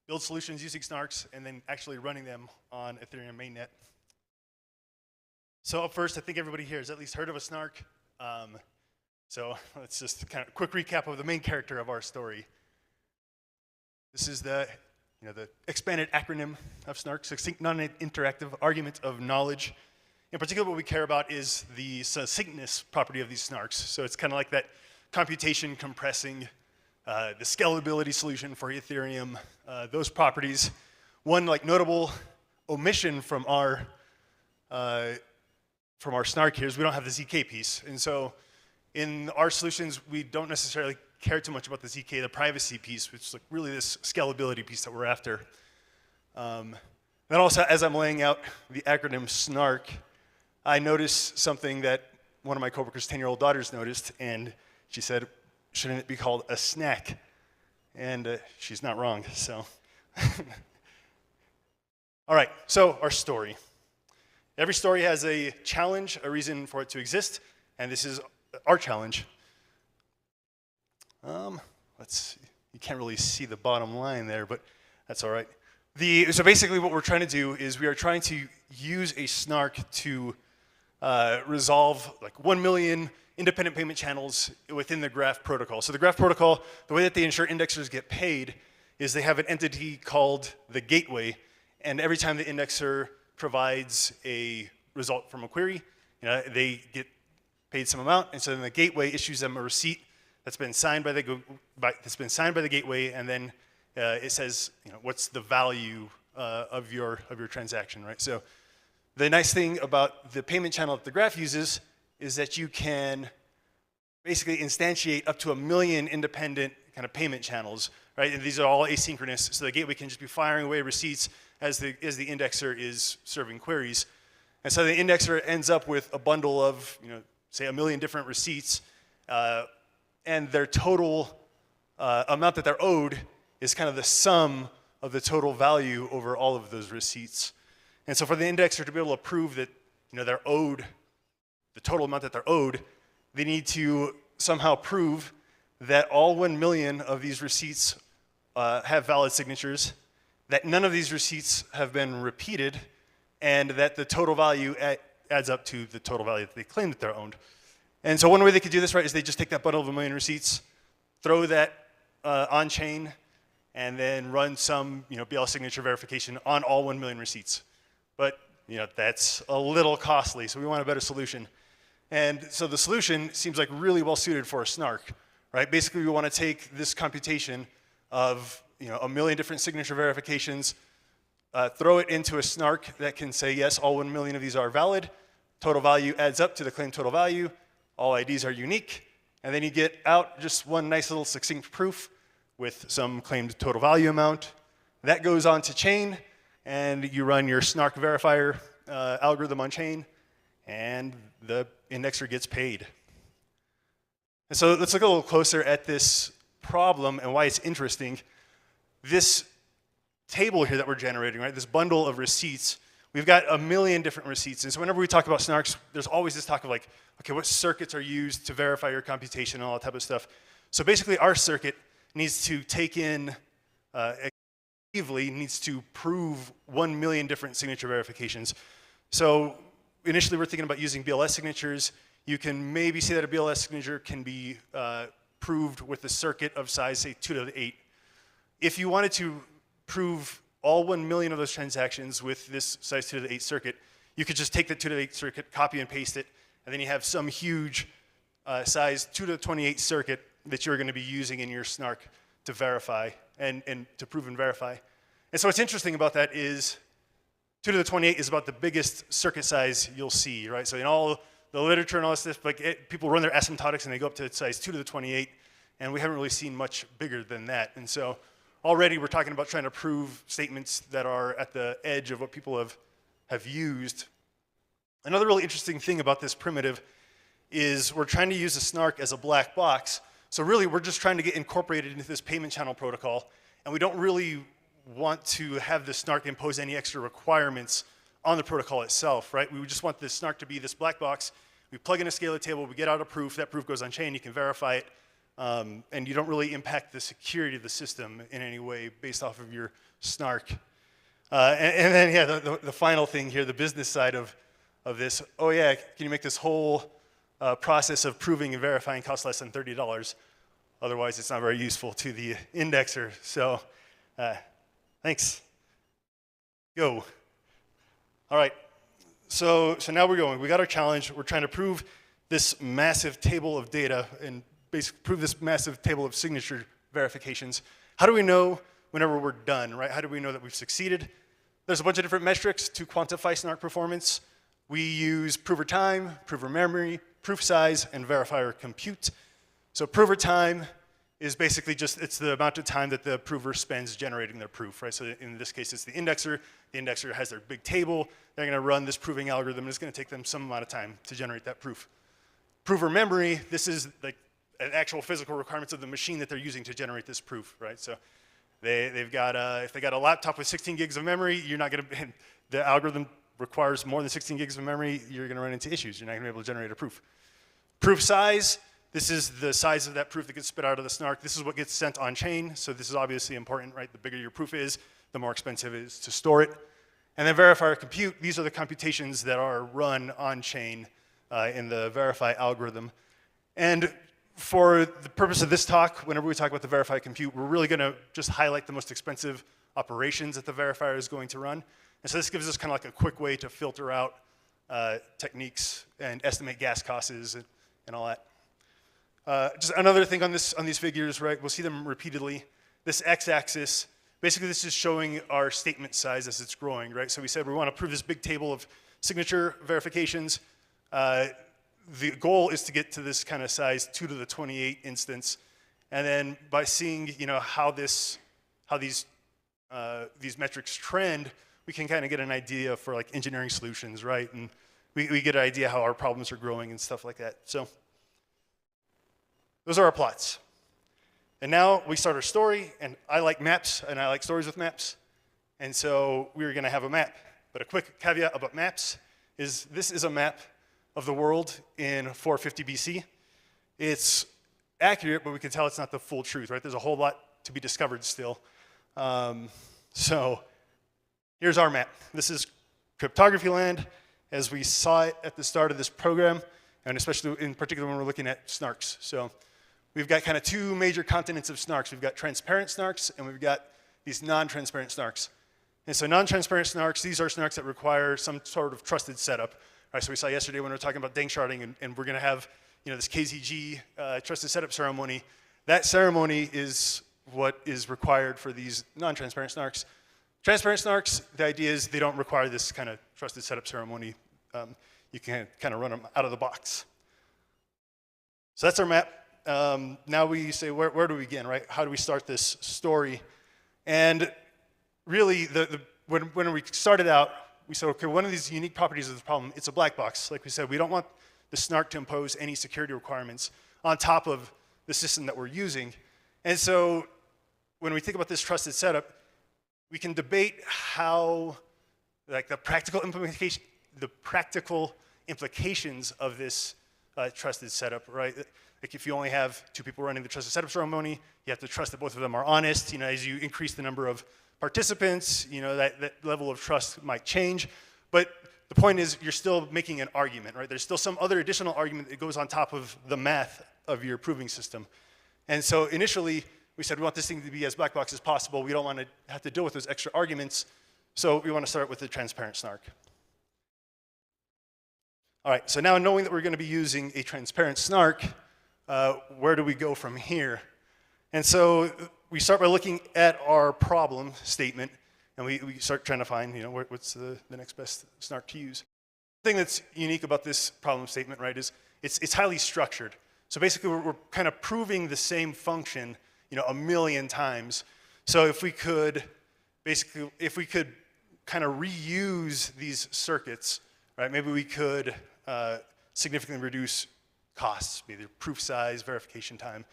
build solutions using Snarks and then actually running them on Ethereum mainnet. So up first, I think everybody here has at least heard of a Snark. So let's just kind of quick recap of the main character of our story. This is the expanded acronym of Snark, succinct non-interactive argument of knowledge. In particular, what we care about is the succinctness property of these Snarks. So it's kind of like that computation compressing, the scalability solution for Ethereum, those properties. One like notable omission from our Snark here is we don't have the ZK piece. And so in our solutions, we don't necessarily care too much about the ZK, the privacy piece, which is like really this scalability piece that we're after. Then also, as I'm laying out the acronym Snark, I noticed something that one of my coworkers' 10-year-old daughters noticed, and she said, shouldn't it be called a snack? And she's not wrong, so. All right, so our story. Every story has a challenge, a reason for it to exist, and this is our challenge. Let's see. You can't really see the bottom line there, but that's all right. So basically what we're trying to do is we are trying to use a Snark to resolve like 1 million independent payment channels within the Graph protocol. So the Graph protocol, the way that the insured indexers get paid is they have an entity called the gateway, and every time the indexer provides a result from a query, they get paid some amount, and so then the gateway issues them a receipt that's been signed by the gateway, and then it says, what's the value of your transaction, right? So the nice thing about the payment channel that the Graph uses is that you can basically instantiate up to 1 million independent kind of payment channels, right? And these are all asynchronous, so the gateway can just be firing away receipts as the indexer is serving queries. And so the indexer ends up with a bundle of, say 1 million different receipts, and their total amount that they're owed is kind of the sum of the total value over all of those receipts. And so for the indexer to be able to prove that they're owed the total amount that they're owed, they need to somehow prove that all 1 million of these receipts have valid signatures, that none of these receipts have been repeated, and that the total value adds up to the total value that they claim that they're owned. And so one way they could do this, right, is they just take that bundle of 1 million receipts, throw that on chain, and then run some BL signature verification on all 1 million receipts. But that's a little costly, so we want a better solution. And so the solution seems like really well suited for a Snark, right? Basically, we want to take this computation of 1 million different signature verifications, throw it into a Snark that can say, yes, all 1 million of these are valid, total value adds up to the claimed total value, all IDs are unique, and then you get out just one nice little succinct proof with some claimed total value amount. That goes on to chain, and you run your Snark verifier algorithm on chain, and the indexer gets paid. And so let's look a little closer at this problem and why it's interesting. This table here that we're generating, right, this bundle of receipts, we've got a million different receipts. And so whenever we talk about Snarks, there's always this talk of like, okay, what circuits are used to verify your computation and all that type of stuff. So basically our circuit needs to take in, needs to prove 1 million different signature verifications. So initially we're thinking about using BLS signatures. You can maybe say that a BLS signature can be proved with a circuit of size, say 2 to the 8. If you wanted to prove all 1 million of those transactions with this size 2 to the 8 circuit, you could just take the 2 to the 8 circuit, copy and paste it, and then you have some huge size 2 to the 28 circuit that you're going to be using in your Snark to verify and to prove and verify. And so what's interesting about that is 2 to the 28 is about the biggest circuit size you'll see, right? So in all the literature and all this stuff, like people run their asymptotics and they go up to size 2 to the 28, and we haven't really seen much bigger than that. And so already we're talking about trying to prove statements that are at the edge of what people have used. Another really interesting thing about this primitive is we're trying to use a Snark as a black box. So really we're just trying to get incorporated into this payment channel protocol, and we don't really want to have the Snark impose any extra requirements on the protocol itself, right? We just want the Snark to be this black box. We plug in a scalar table, we get out a proof, that proof goes on chain, you can verify it, and you don't really impact the security of the system in any way based off of your Snark. And then, yeah, the final thing here, the business side of this, oh yeah, can you make this whole process of proving and verifying cost less than $30? Otherwise, it's not very useful to the indexer. So, thanks. Go. All right, so now we're going. We got our challenge. We're trying to prove this massive table of data and basically prove this massive table of signature verifications. How do we know whenever we're done, right? How do we know that we've succeeded? There's a bunch of different metrics to quantify Snark performance. We use prover time, prover memory, proof size, and verifier compute. So prover time is basically just, it's the amount of time that the prover spends generating their proof, right? So in this case, it's the indexer. The indexer has their big table. They're gonna run this proving algorithm, and it's gonna take them some amount of time to generate that proof. Prover memory, this is like an actual physical requirements of the machine that they're using to generate this proof, right? So they've got, if they got a laptop with 16 gigs of memory, you're not gonna, the algorithm requires more than 16 gigs of memory, you're gonna run into issues. You're not gonna be able to generate a proof. Proof size, this is the size of that proof that gets spit out of the Snark. This is what gets sent on chain, so this is obviously important, right? The bigger your proof is, the more expensive it is to store it. And then verifier compute, these are the computations that are run on chain in the verify algorithm. And for the purpose of this talk, whenever we talk about the verify compute, we're really gonna just highlight the most expensive operations that the verifier is going to run. And so this gives us kind of like a quick way to filter out techniques and estimate gas costs and all that. Just another thing on these figures, right? We'll see them repeatedly. This x-axis, basically this is showing our statement size as it's growing, right? So we said we want to prove this big table of signature verifications. The goal is to get to this kind of size 2 to the 28 instance, and then by seeing, you know, how these metrics trend, we can kind of get an idea for like engineering solutions, right? And we get an idea how our problems are growing and stuff like that. So those are our plots. And now we start our story, and I like maps, and I like stories with maps. And so we're gonna have a map. But a quick caveat about maps is this is a map of the world in 450 BC. It's accurate, but we can tell it's not the full truth, right? There's a whole lot to be discovered still. So here's our map. This is cryptography land as we saw it at the start of this program, and especially in particular when we're looking at Snarks. So we've got kind of two major continents of Snarks. We've got transparent Snarks, and we've got these non-transparent Snarks. And so non-transparent Snarks, these are Snarks that require some sort of trusted setup. Right, so we saw yesterday when we were talking about dank sharding, and we're gonna have, you know, this KZG trusted setup ceremony. That ceremony is what is required for these non-transparent Snarks. Transparent Snarks, the idea is they don't require this kind of trusted setup ceremony. You can kind of run them out of the box. So that's our map. Now we say, where do we begin, right? How do we start this story? And really, when we started out, we said, okay, one of these unique properties of the problem, it's a black box. Like we said, we don't want the Snark to impose any security requirements on top of the system that we're using. And so when we think about this trusted setup, we can debate how, like, the practical implications of this trusted setup, right? Like, if you only have 2 people running the trusted setup ceremony, you have to trust that both of them are honest. You know, as you increase the number of participants, you know, that level of trust might change. But the point is, you're still making an argument, right? There's still some other additional argument that goes on top of the math of your proving system. And so initially, we said we want this thing to be as black box as possible. We don't want to have to deal with those extra arguments. So we want to start with the transparent Snark. All right, so now knowing that we're going to be using a transparent Snark, where do we go from here? And so we start by looking at our problem statement, and we start trying to find, you know, what's the next best Snark to use. The thing that's unique about this problem statement, right, is it's highly structured. So basically, we're kind of proving the same function, you know, 1,000,000 times. So if we could kind of reuse these circuits, right, maybe we could significantly reduce costs, either proof size, verification time,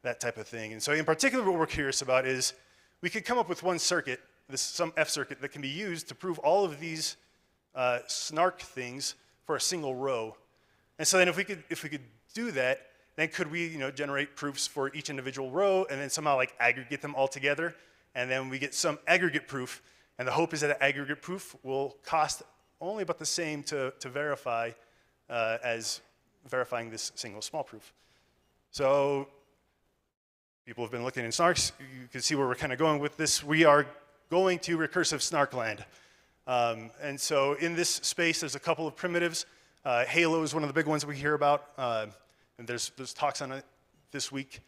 that type of thing. And so in particular, what we're curious about is we could come up with one circuit, some F circuit, that can be used to prove all of these Snark things for a single row. And so then if we could do that, then could we, you know, generate proofs for each individual row and then somehow like aggregate them all together, and then we get some aggregate proof. And the hope is that an aggregate proof will cost only about the same to verify as verifying this single small proof. So people have been looking in Snarks. You can see where we're kind of going with this. We are going to recursive Snark land. And so in this space, there's a couple of primitives. Halo is one of the big ones that we hear about. And there's talks on it this week.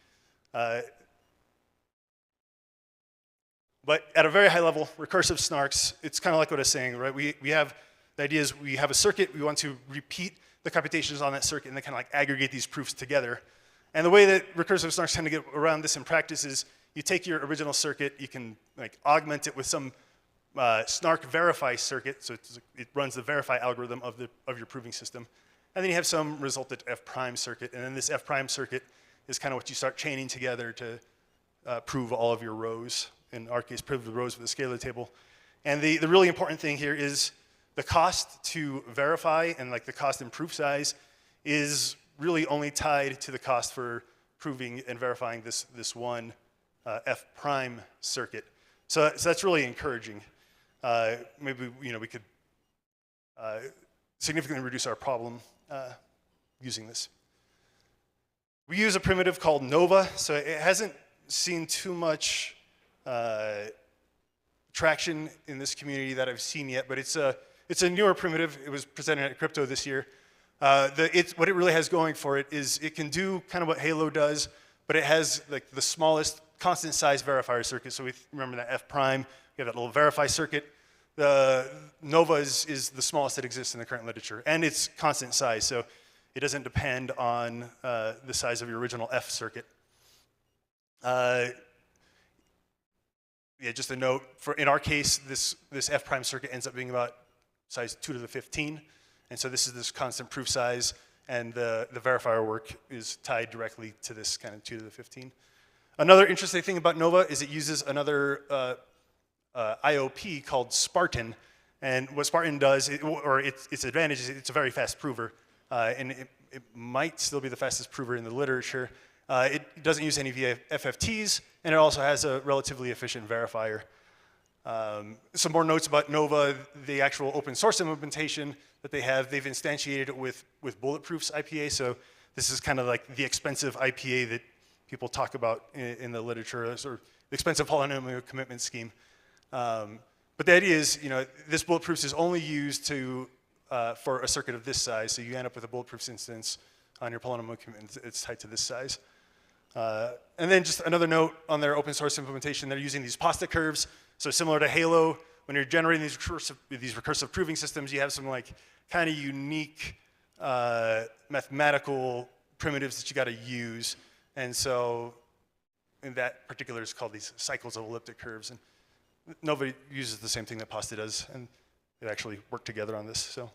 But at a very high level, recursive Snarks, it's kind of like what I was saying, right? We have, the idea is we have a circuit, we want to repeat the computations on that circuit and then kind of like aggregate these proofs together. And the way that recursive Snarks tend to get around this in practice is you take your original circuit, you can like augment it with some Snark verify circuit, so it runs the verify algorithm of your proving system. And then you have some resultant F prime circuit, and then this F prime circuit is kind of what you start chaining together to prove all of your rows. In our case, prove the rows with a scalar table. And the really important thing here is the cost to verify and like the cost in proof size is really only tied to the cost for proving and verifying this one F prime circuit. So that's really encouraging. Maybe, you know, we could significantly reduce our problem using this. We use a primitive called Nova, so it hasn't seen too much traction in this community that I've seen yet, but it's a newer primitive. It was presented at Crypto this year. What it really has going for it is it can do kind of what Halo does, but it has like the smallest constant size verifier circuit. So we remember that F prime, we have that little verify circuit. The Nova is the smallest that exists in the current literature, and it's constant size, so it doesn't depend on the size of your original F circuit. Yeah, just a note, in our case, this F prime circuit ends up being about size 2 to the 15, and so this is this constant proof size, and the verifier work is tied directly to this kind of 2 to the 15. Another interesting thing about Nova is it uses another IOP called Spartan, and what Spartan does, its advantage is it's a very fast prover, and it might still be the fastest prover in the literature. It doesn't use any FFTs, and it also has a relatively efficient verifier. Some more notes about Nova, the actual open source implementation that they have, they've instantiated it with Bulletproof's IPA, so this is kind of like the expensive IPA that people talk about in the literature, or the expensive polynomial commitment scheme. But the idea is, you know, this Bulletproofs is only used for a circuit of this size, so you end up with a Bulletproofs instance on your polynomial commitment. It's tied to this size. And then just another note on their open source implementation, they're using these pasta curves. So similar to Halo, when you're generating these recursive proving systems, you have some like kind of unique mathematical primitives that you got to use. And so in that particular, it's called these cycles of elliptic curves. And nobody uses the same thing that pasta does. And they've actually worked together on this. So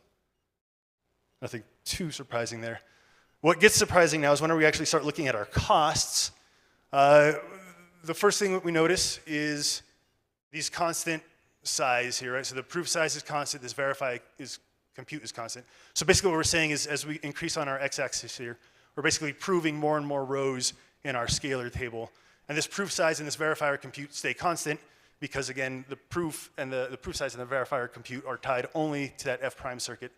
nothing too surprising there. What gets surprising now is whenever we actually start looking at our costs, the first thing that we notice is these constant size here, right? So the proof size is constant, this compute is constant. So basically what we're saying is as we increase on our x-axis here, we're basically proving more and more rows in our scalar table. And this proof size and this verifier compute stay constant because again, the proof and the proof size and the verifier compute are tied only to that F prime circuit.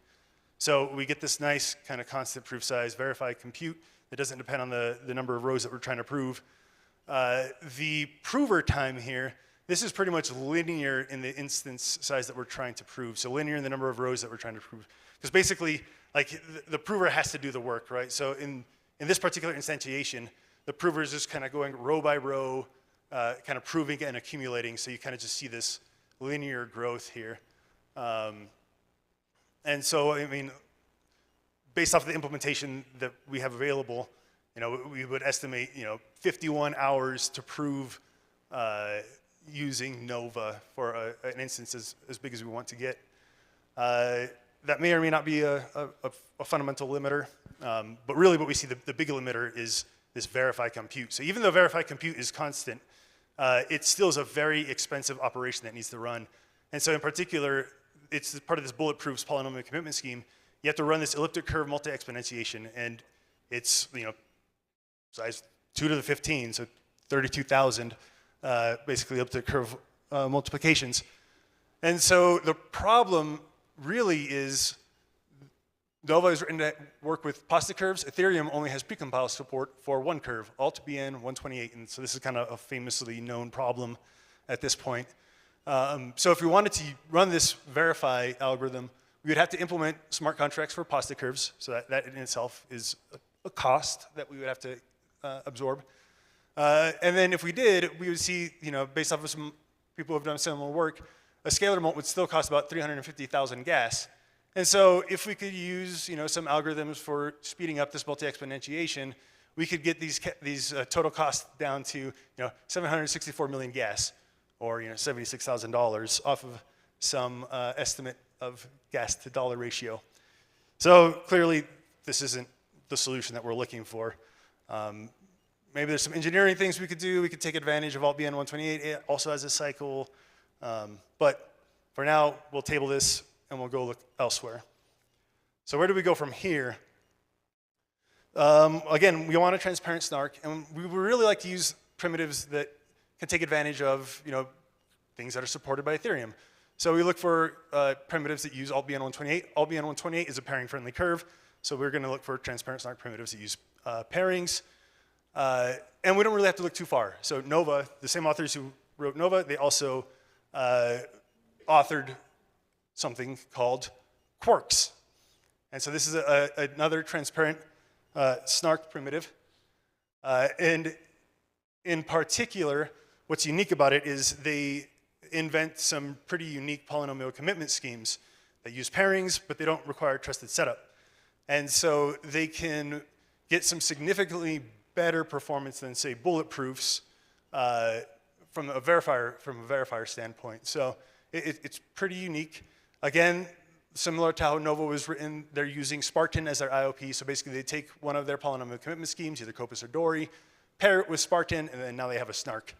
So we get this nice kind of constant proof size verified compute that doesn't depend on the number of rows that we're trying to prove. The prover time here, this is pretty much linear in the instance size that we're trying to prove. So linear in the number of rows that we're trying to prove. Because basically, like the prover has to do the work, right? So in this particular instantiation, the prover is just kind of going row by row, kind of proving and accumulating. So you kind of just see this linear growth here. And so, I mean, based off the implementation that we have available, you know, we would estimate, you know, 51 hours to prove using Nova for an instance as big as we want to get. That may or may not be a fundamental limiter, but really what we see, the big limiter is this verify compute. So even though verify compute is constant, it still is a very expensive operation that needs to run. And so in particular, it's part of this bulletproof's polynomial commitment scheme. You have to run this elliptic curve multi-exponentiation, and it's, you know, size 2 to the 15, so 32,000, basically elliptic curve multiplications. And so the problem really is Nova is written to work with positive curves. Ethereum only has precompile support for one curve, alt BN 128, and so this is kind of a famously known problem at this point. So if we wanted to run this verify algorithm, we would have to implement smart contracts for positive curves, so that in itself is a cost that we would have to absorb. And then if we did, we would see, you know, based off of some people who have done similar work, a scalar molt would still cost about 350,000 gas. And so if we could use, you know, some algorithms for speeding up this multi-exponentiation, we could get these total costs down to, you know, 764 million gas, or, you know, $76,000 off of some estimate of gas to dollar ratio. So clearly, this isn't the solution that we're looking for. Maybe there's some engineering things we could do. We could take advantage of alt BN 128. It also has a cycle. But for now, we'll table this and we'll go look elsewhere. So where do we go from here? Again, we want a transparent Snark, and we would really like to use primitives that can take advantage of, you know, things that are supported by Ethereum. So we look for primitives that use alt BN 128. Alt BN 128 is a pairing-friendly curve, so we're going to look for transparent Snark primitives that use pairings. And we don't really have to look too far. So Nova, the same authors who wrote Nova, they also authored something called Quarks. And so this is another transparent Snark primitive. And in particular, what's unique about it is they invent some pretty unique polynomial commitment schemes that use pairings, but they don't require trusted setup. And so they can get some significantly better performance than, say, bulletproofs from a verifier standpoint. So it's pretty unique. Again, similar to how Nova was written, they're using Spartan as their IOP. So basically, they take one of their polynomial commitment schemes, either Copus or Dory, pair it with Spartan, and then now they have a Snark.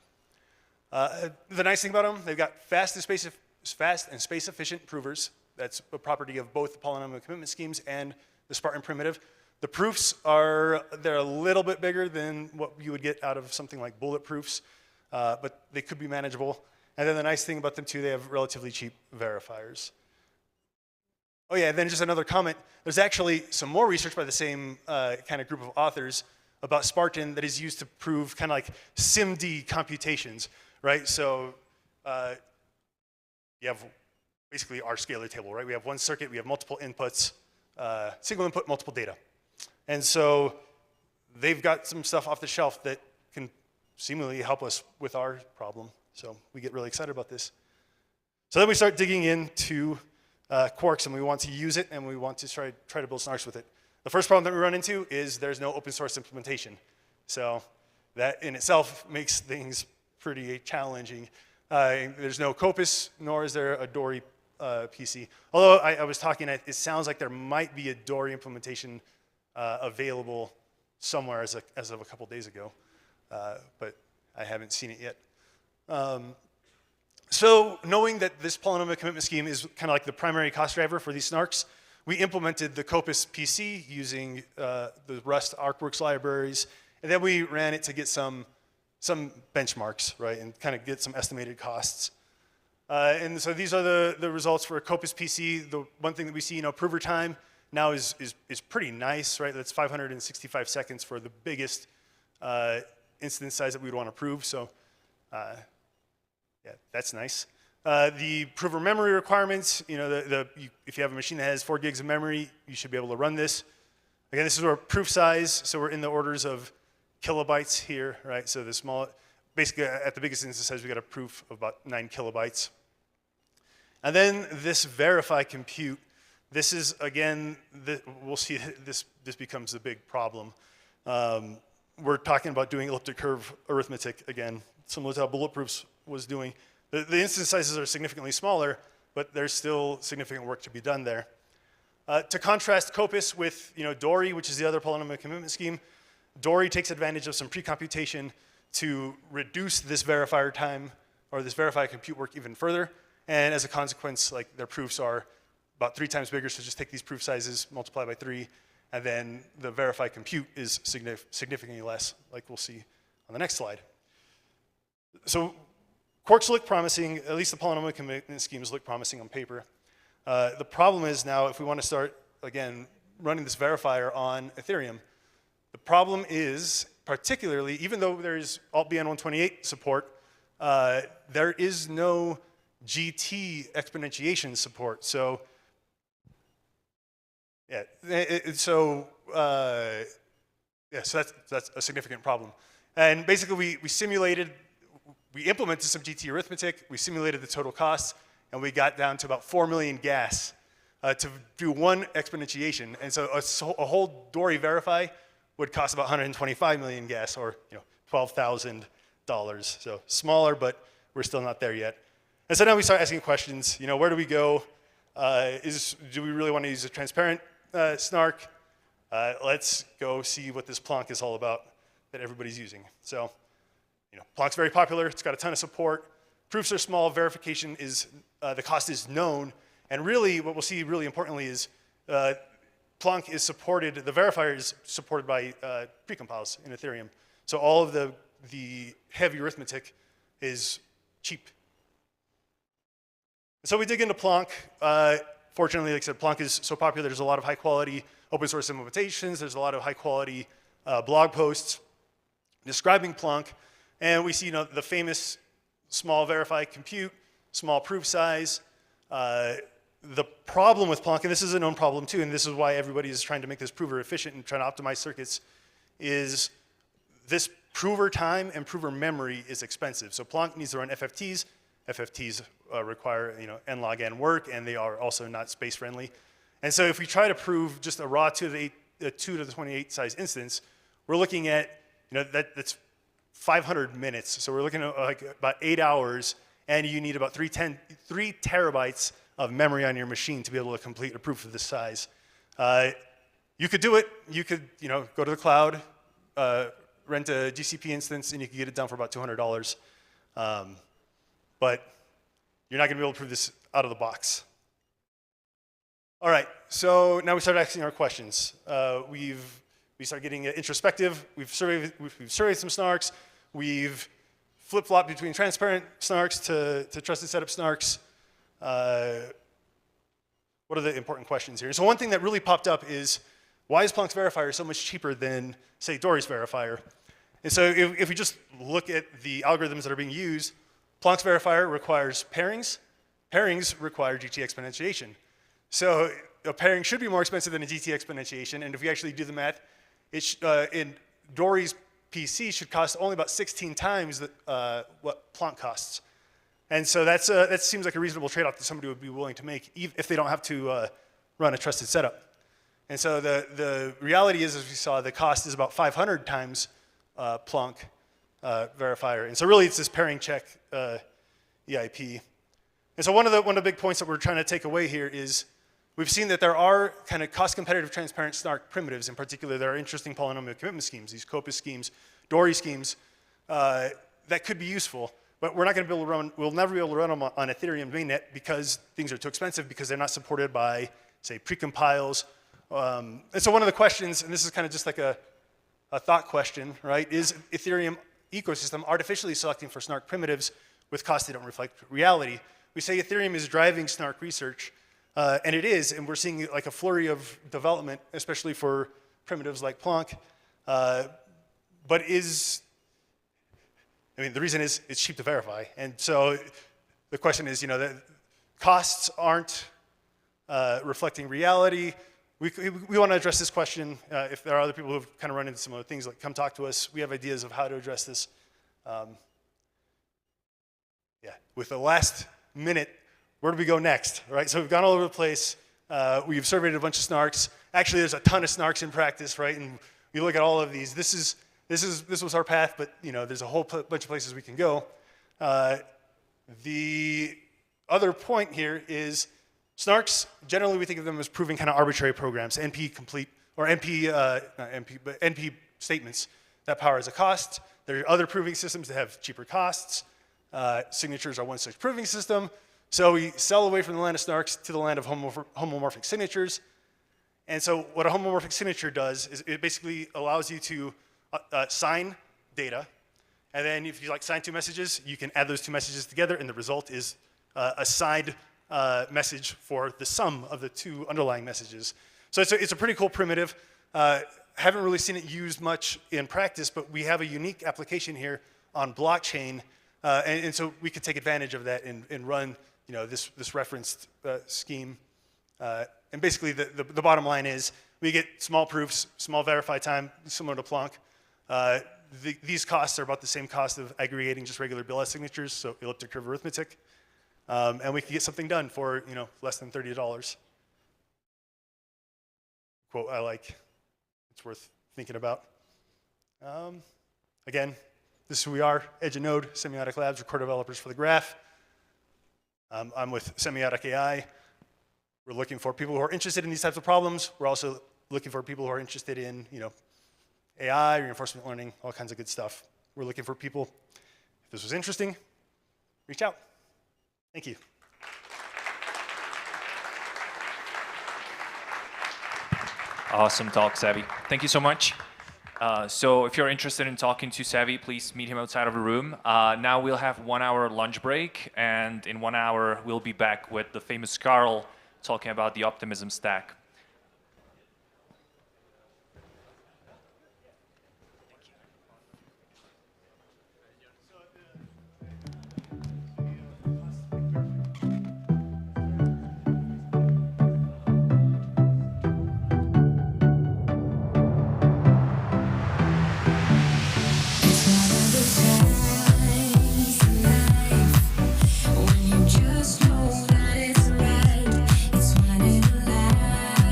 The nice thing about them, they've got fast and space-efficient provers. That's a property of both the polynomial commitment schemes and the Spartan primitive. The proofs they're a little bit bigger than what you would get out of something like bulletproofs, but they could be manageable. And then the nice thing about them too, they have relatively cheap verifiers. Oh yeah, and then just another comment. There's actually some more research by the same kind of group of authors about Spartan that is used to prove kind of like SIMD computations, right? So you have basically our scalar table, right? We have one circuit, we have multiple inputs, single input, multiple data. And so they've got some stuff off the shelf that can seemingly help us with our problem. So we get really excited about this. So then we start digging into Quarks, and we want to use it, and we want to try to build Snarks with it. The first problem that we run into is there's no open source implementation. So that in itself makes things pretty challenging. There's no Copus, nor is there a Dory PC. Although I was talking, it sounds like there might be a Dory implementation available somewhere as of a couple days ago, but I haven't seen it yet. So knowing that this polynomial commitment scheme is kind of like the primary cost driver for these snarks, we implemented the Copus PC using the Rust ArcWorks libraries, and then we ran it to get some benchmarks, right, and kind of get some estimated costs. And so these are the results for Copus PC. The one thing that we see, prover time now is pretty nice, right? That's 565 seconds for the biggest instance size that we'd want to prove. So yeah, that's nice. The prover memory requirements, if you have a machine that has 4 gigs of memory, you should be able to run this. Again, this is our proof size, so we're in the orders of kilobytes here, right? So the small, basically at the biggest instance size, we got a proof of about 9 kilobytes. And then this verify compute, this is, again, we'll see this becomes a big problem. We're talking about doing elliptic curve arithmetic again, similar to how Bulletproofs was doing. The instance sizes are significantly smaller, but there's still significant work to be done there. To contrast Copus with Dory, which is the other polynomial commitment scheme, Dory takes advantage of some pre-computation to reduce this verifier time or this verify compute work even further. And as a consequence, like their proofs are about 3 times bigger, so just take these proof sizes, multiply by 3, and then the verify compute is significantly less, like we'll see on the next slide. So quarks look promising, at least the polynomial commitment schemes look promising on paper. The problem is now if we want to start, again, running this verifier on Ethereum, the problem is particularly, even though there's Alt-BN128 support, there is no GT exponentiation support. So yeah, so that's a significant problem. And basically we simulated, we implemented some GT arithmetic, we simulated the total costs, and we got down to about 4 million gas to do 1 exponentiation. And so a whole Dory verify would cost about 125 million gas, or $12,000. So smaller, but we're still not there yet. And so now we start asking questions. Where do we go? Do we really want to use a transparent Snark? Let's go see what this Plonk is all about that everybody's using. So, Plonk's very popular. It's got a ton of support. Proofs are small. Verification is the cost is known. And really, what we'll see really importantly is Plonk is supported. The verifier is supported by precompiles in Ethereum. So all of the heavy arithmetic is cheap. So we dig into Plonk. Fortunately, like I said, Plonk is so popular. There's a lot of high-quality open source implementations. There's a lot of high-quality blog posts describing Plonk. And we see the famous small verify compute, small proof size. The problem with Plonk, and this is a known problem too, and this is why everybody is trying to make this prover efficient and trying to optimize circuits, is this prover time and prover memory is expensive. So Plonk needs to run FFTs. FFTs require n log n work, and they are also not space friendly. And so if we try to prove just a raw 2 to the 28 size instance, we're looking at that's 500 minutes. So we're looking at like about 8 hours, and you need about 3 terabytes of memory on your machine to be able to complete a proof of this size. You could do it. You could go to the cloud, rent a GCP instance, and you could get it done for about $200. But you're not going to be able to prove this out of the box. All right, so now we start asking our questions. We start getting introspective. We've surveyed some snarks. We've flip-flopped between transparent snarks to trusted setup snarks. What are the important questions here? So one thing that really popped up is, why is Plonk's verifier so much cheaper than, say, Dory's verifier? And so if we just look at the algorithms that are being used, Plonk's verifier requires pairings. Pairings require GT exponentiation. So a pairing should be more expensive than a GT exponentiation. And if we actually do the math, in Dory's PC should cost only about 16 times what Plonk costs. And so that seems like a reasonable trade-off that somebody would be willing to make if they don't have to run a trusted setup. And so the reality is, as we saw, the cost is about 500 times Plonk verifier. And so really it's this pairing check EIP. And so one of the big points that we're trying to take away here is we've seen that there are kind of cost-competitive, transparent Snark primitives. In particular, there are interesting polynomial commitment schemes, these Copus schemes, Dory schemes, that could be useful. But we're not going to be able to run, we'll never be able to run them on Ethereum mainnet because things are too expensive, because they're not supported by, say, precompiles. And so one of the questions, and this is kind of just like a thought question, right? Is Ethereum ecosystem artificially selecting for Snark primitives with costs that don't reflect reality? We say Ethereum is driving Snark research, and it is, and we're seeing like a flurry of development, especially for primitives like Plonk. But the reason is it's cheap to verify. And so the question is, the costs aren't reflecting reality. We want to address this question. If there are other people who have kind of run into some other things, like come talk to us. We have ideas of how to address this. With the last minute, where do we go next, right? So we've gone all over the place. We've surveyed a bunch of Snarks. Actually, there's a ton of Snarks in practice, right? And you look at all of these. This was our path, but there's a whole bunch of places we can go. The other point here is Snarks, generally we think of them as proving kind of arbitrary programs, NP complete, or NP, not NP, but NP statements that power as a cost. There are other proving systems that have cheaper costs. Signatures are one such proving system. So we sell away from the land of Snarks to the land of homomorphic signatures. And so what a homomorphic signature does is it basically allows you to sign data. And then if you sign two messages, you can add those two messages together, and the result is a side message for the sum of the two underlying messages. So it's a pretty cool primitive. Haven't really seen it used much in practice, but we have a unique application here on blockchain, and so we could take advantage of that and run this referenced scheme. And basically the bottom line is we get small proofs, small verify time, similar to Plonk. These costs are about the same cost of aggregating just regular BLS signatures, so elliptic curve arithmetic. And we can get something done for less than $30. Quote I like. It's worth thinking about. Again, this is who we are: Edge and Node, Semiotic Labs, we're core developers for the graph. I'm with Semiotic AI. We're looking for people who are interested in these types of problems. We're also looking for people who are interested in AI, reinforcement learning, all kinds of good stuff. We're looking for people. If this was interesting, reach out. Thank you. Awesome talk, Savvy. Thank you so much. So if you're interested in talking to Savvy, please meet him outside of the room. Now we'll have 1 hour lunch break, and in 1 hour we'll be back with the famous Carl talking about the Optimism Stack. Just know that it's right. It's one in a life.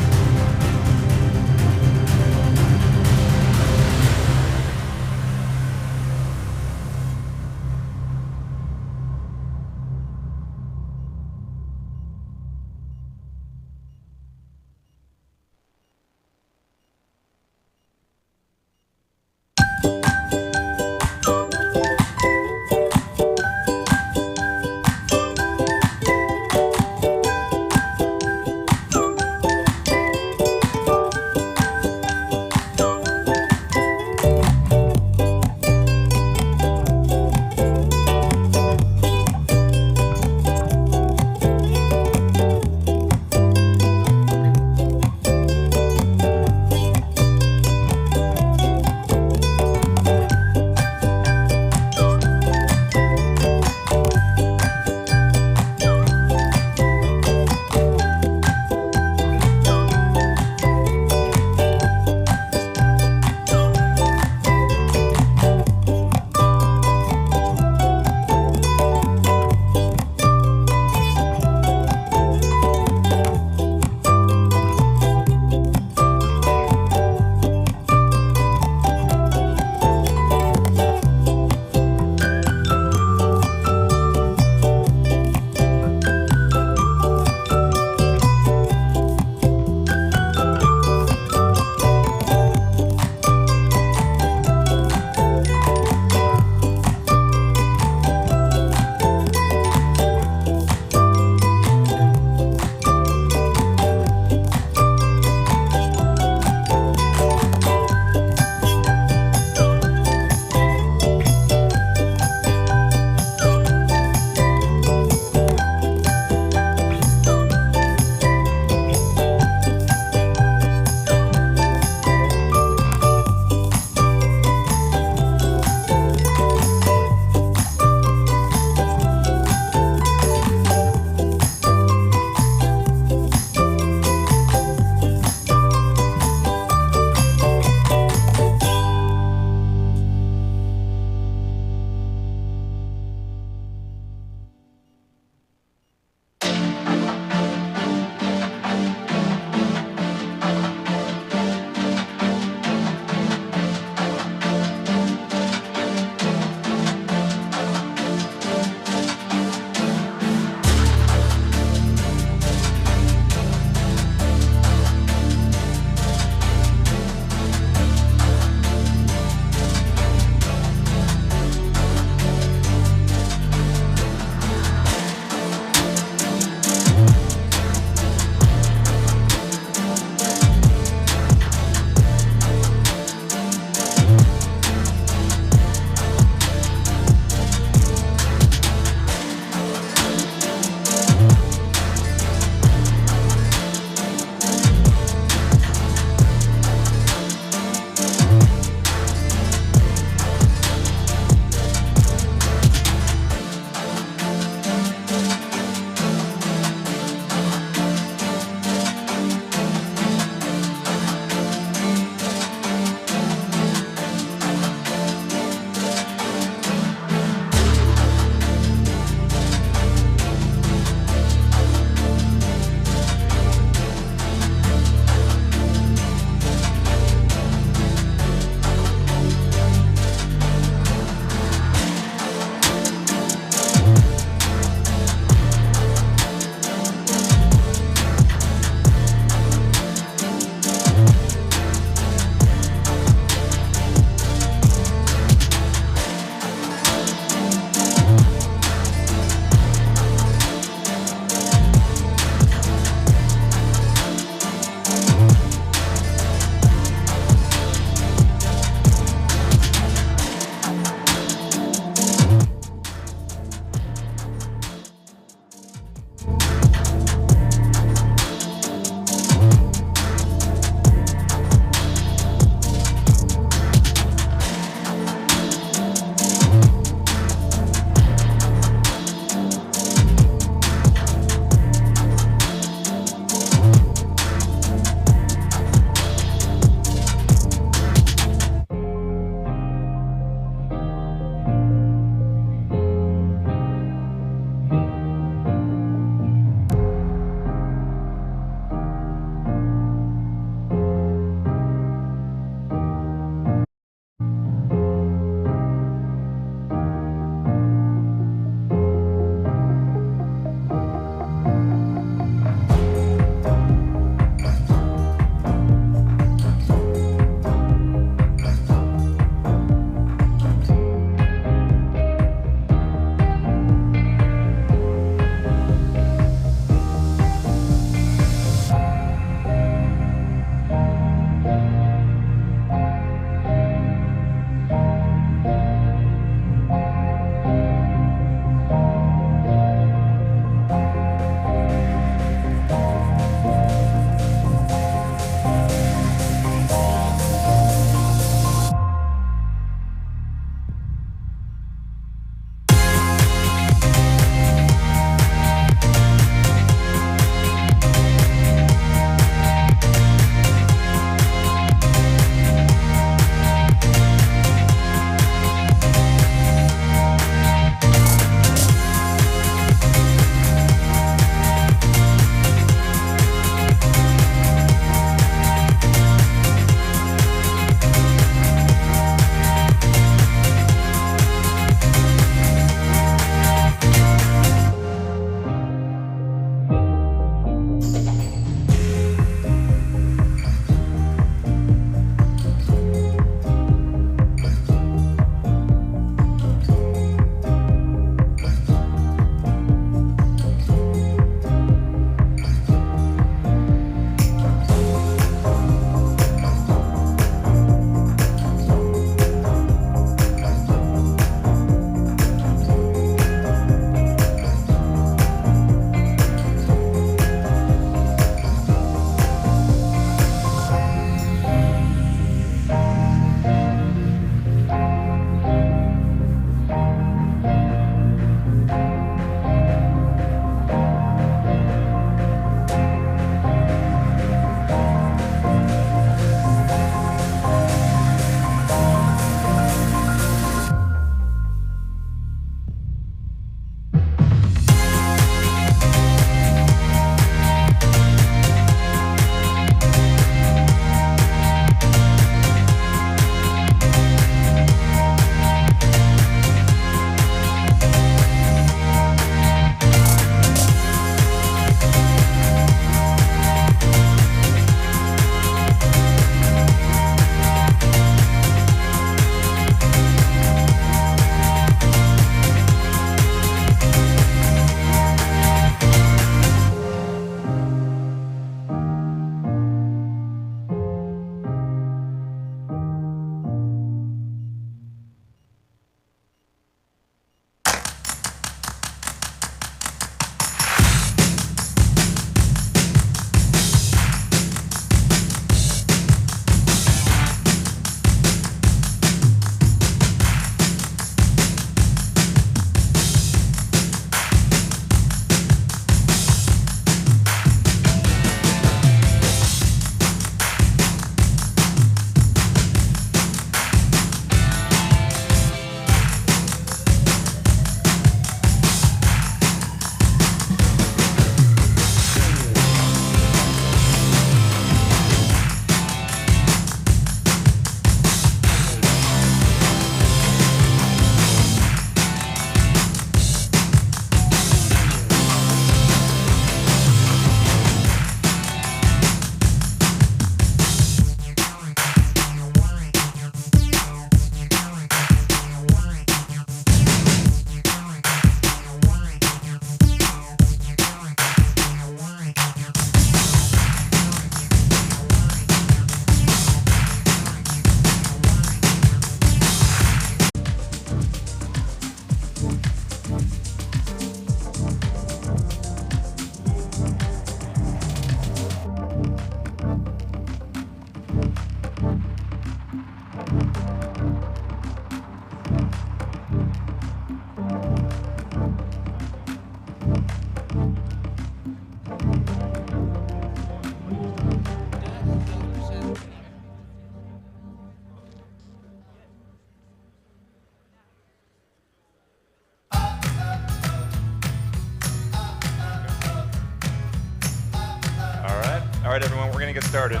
right, everyone, we're going to get started.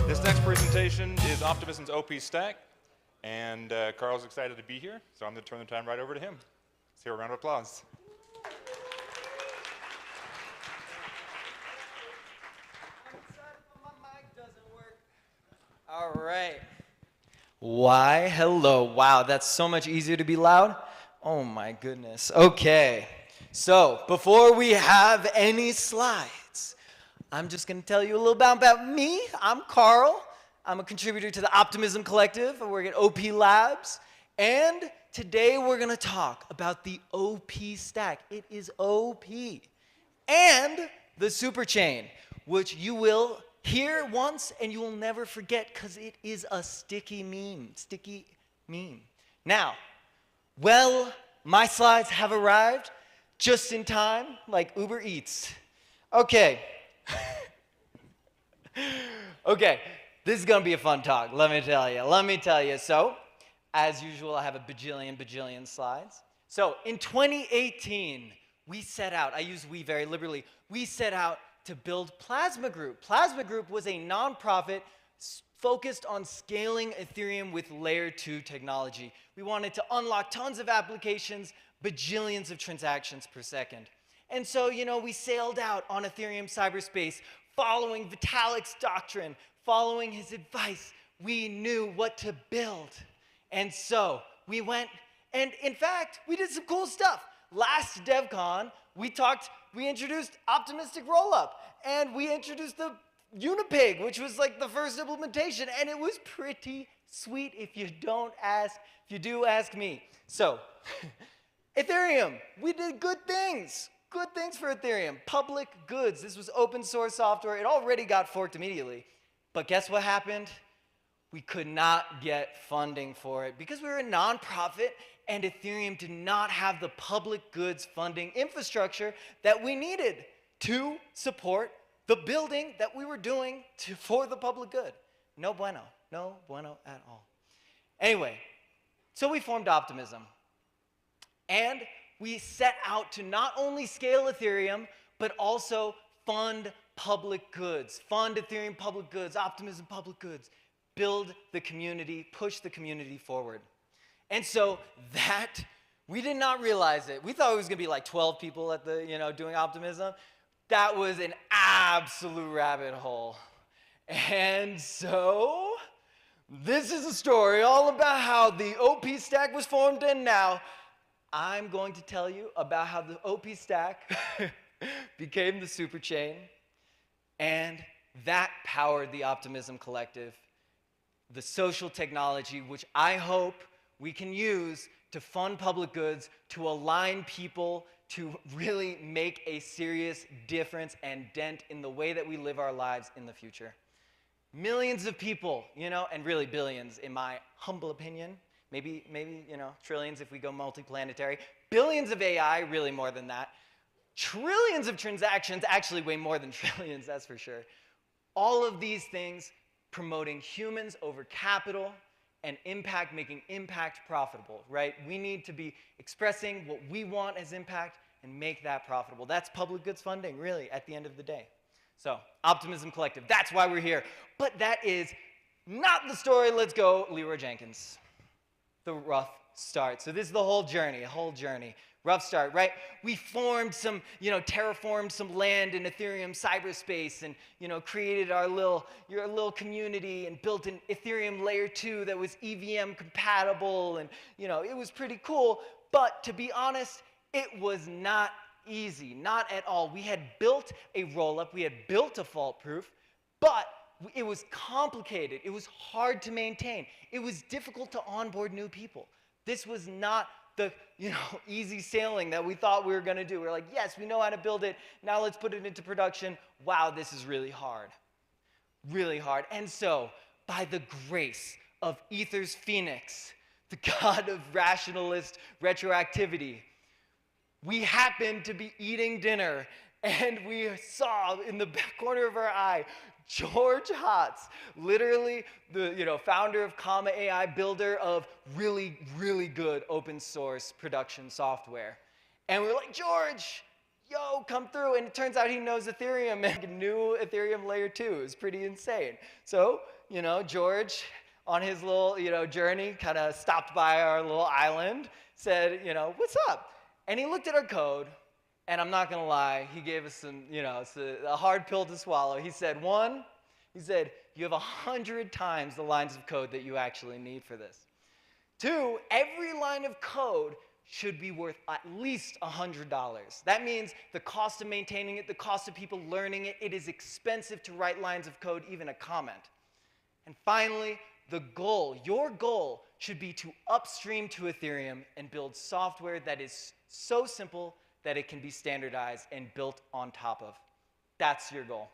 This next presentation is Optimism's OP Stack, and Carl's excited to be here, so I'm going to turn the time right over to him. Let's hear a round of applause. All right. Why, hello. Wow, that's so much easier to be loud. Oh my goodness. Okay. So, before we have any slides, I'm just going to tell you a little bit about me. I'm Carl. I'm a contributor to the Optimism Collective. I work at OP Labs. And today we're going to talk about the OP Stack. It is OP. And the superchain, which you will hear once and you will never forget because it is a sticky meme. Sticky meme. Now, well, my slides have arrived just in time, like Uber Eats. Okay. Okay, this is going to be a fun talk, let me tell you. So, as usual, I have a bajillion slides. So, in 2018, we set out, I use we very liberally, we set out to build Plasma Group. Plasma Group was a nonprofit focused on scaling Ethereum with layer 2 technology. We wanted to unlock tons of applications, bajillions of transactions per second. And so, you know, we sailed out on Ethereum cyberspace, following Vitalik's doctrine, following his advice. We knew what to build. And so we went, and in fact, we did some cool stuff. Last DevCon, we introduced optimistic rollup, and we introduced the Unipig, which was like the first implementation, and it was pretty sweet if you do ask me. So, Ethereum, we did good things for Ethereum, public goods. This was open source software. It already got forked immediately, but guess what happened? We could not get funding for it because we were a nonprofit and Ethereum did not have the public goods funding infrastructure that we needed to support the building that we were doing for the public good. No bueno at all. Anyway, so we formed Optimism. And we set out to not only scale Ethereum, but also fund public goods, fund Ethereum public goods, Optimism public goods, build the community, push the community forward. And so that, we did not realize it. We thought it was going to be like 12 people at the, doing Optimism. That was an absolute rabbit hole. And so, this is a story all about how the OP Stack was formed, and now I'm going to tell you about how the OP Stack became the superchain, and that powered the Optimism Collective, the social technology which I hope we can use to fund public goods, to align people, to really make a serious difference and dent in the way that we live our lives in the future. Millions of people, and really billions in my humble opinion, maybe trillions if we go multiplanetary, billions of AI, really more than that, trillions of transactions, actually way more than trillions, that's for sure. All of these things promoting humans over capital and impact, making impact profitable, right? We need to be expressing what we want as impact and make that profitable. That's public goods funding, really, at the end of the day. So, Optimism Collective, that's why we're here. But that is not the story. Let's go, Leroy Jenkins. The rough start. So this is the whole journey, Rough start, right? We formed some, terraformed some land in Ethereum cyberspace and, created our little community and built an Ethereum layer 2 that was EVM compatible and, it was pretty cool. But to be honest, it was not easy, not at all. We had built a rollup, we had built a fault proof, but it was complicated. It was hard to maintain. It was difficult to onboard new people. This was not the easy sailing that we thought we were going to do. We're like, yes, we know how to build it. Now let's put it into production. Wow, this is really hard. Really hard. And so, by the grace of Ether's Phoenix, the god of rationalist retroactivity, we happened to be eating dinner and we saw in the back corner of our eye George Hotz, literally the founder of Comma AI, builder of really, really good open source production software. And we're like, George, yo, come through. And it turns out he knows Ethereum and knew Ethereum layer 2. It was pretty insane. So, you know, George, on his little, you know, journey, kind of stopped by our little island, said, you know, what's up? And he looked at our code, and I'm not going to lie, he gave us some, you know, a hard pill to swallow. He said, you have 100 times the lines of code that you actually need for this. 2, every line of code should be worth at least $100. That means the cost of maintaining it, the cost of people learning it, it is expensive to write lines of code, even a comment. And finally, the goal, your goal, should be to upstream to Ethereum and build software that is so simple that it can be standardized and built on top of. That's your goal.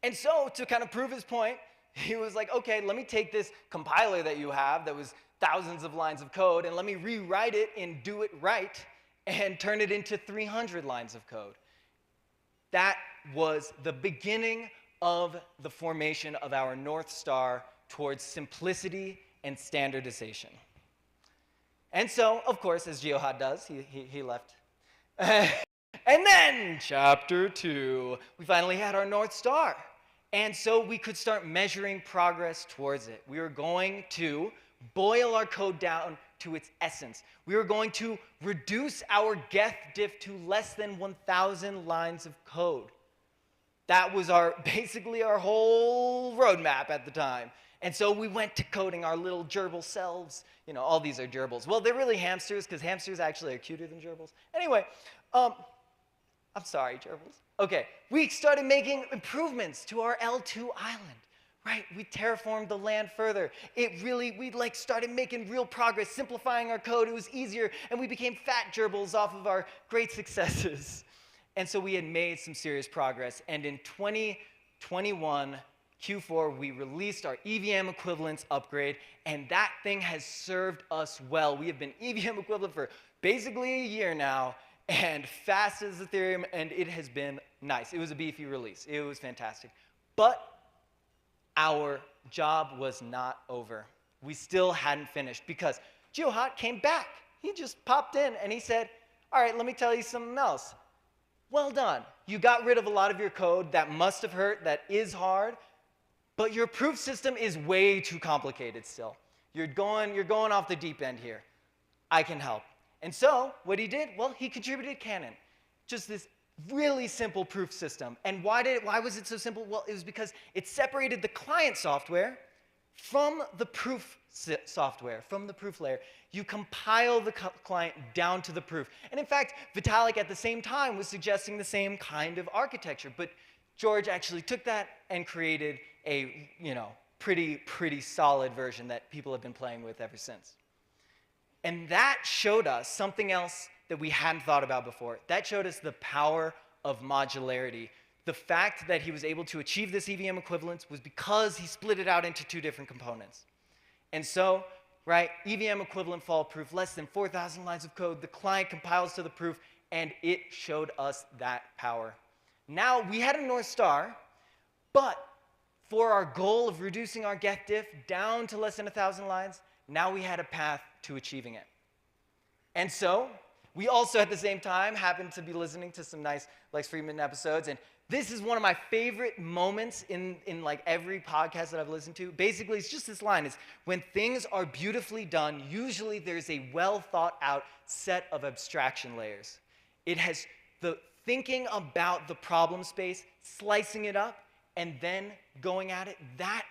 And so, to kind of prove his point, he was like, okay, let me take this compiler that you have that was thousands of lines of code, and let me rewrite it and do it right and turn it into 300 lines of code. That was the beginning of the formation of our North Star towards simplicity and standardization. And so, of course, as Geohot does, he left. And then, chapter 2, we finally had our North Star. And so we could start measuring progress towards it. We were going to boil our code down to its essence. We were going to reduce our geth diff to less than 1,000 lines of code. That was basically our whole roadmap at the time. And so we went to coding our little gerbil selves. You know, all these are gerbils. Well, they're really hamsters, because hamsters actually are cuter than gerbils. Anyway, I'm sorry, gerbils. Okay, we started making improvements to our L2 island, right? We terraformed the land further. We like started making real progress, simplifying our code. It was easier, and we became fat gerbils off of our great successes. And so we had made some serious progress. And in 2021, Q4, we released our EVM equivalence upgrade, and that thing has served us well. We have been EVM equivalent for basically a year now, and fast as Ethereum, and it has been nice. It was a beefy release. It was fantastic. But our job was not over. We still hadn't finished, because Geohot came back. He just popped in, and he said, all right, let me tell you something else. Well done. You got rid of a lot of your code. That must have hurt. That is hard. But your proof system is way too complicated still. You're going off the deep end here. I can help. And so what he did, well, he contributed Cannon. Just this really simple proof system. And why was it so simple? Well, it was because it separated the client software from the proof software, from the proof layer. You compile the client down to the proof. And in fact, Vitalik at the same time was suggesting the same kind of architecture. But George actually took that and created a, you know, pretty solid version that people have been playing with ever since. And that showed us something else that we hadn't thought about before. That showed us the power of modularity. The fact that he was able to achieve this EVM equivalence was because he split it out into 2 different components. And so, right, EVM equivalent fault proof, less than 4,000 lines of code, the client compiles to the proof, and it showed us that power. Now, we had a North Star, but for our goal of reducing our geth diff down to less than 1,000 lines, now we had a path to achieving it. And so, we also at the same time happened to be listening to some nice Lex Friedman episodes, and this is one of my favorite moments in like every podcast that I've listened to. Basically, it's just this line, is when things are beautifully done, usually there's a well thought out set of abstraction layers. It has the thinking about the problem space, slicing it up, and then going at it, that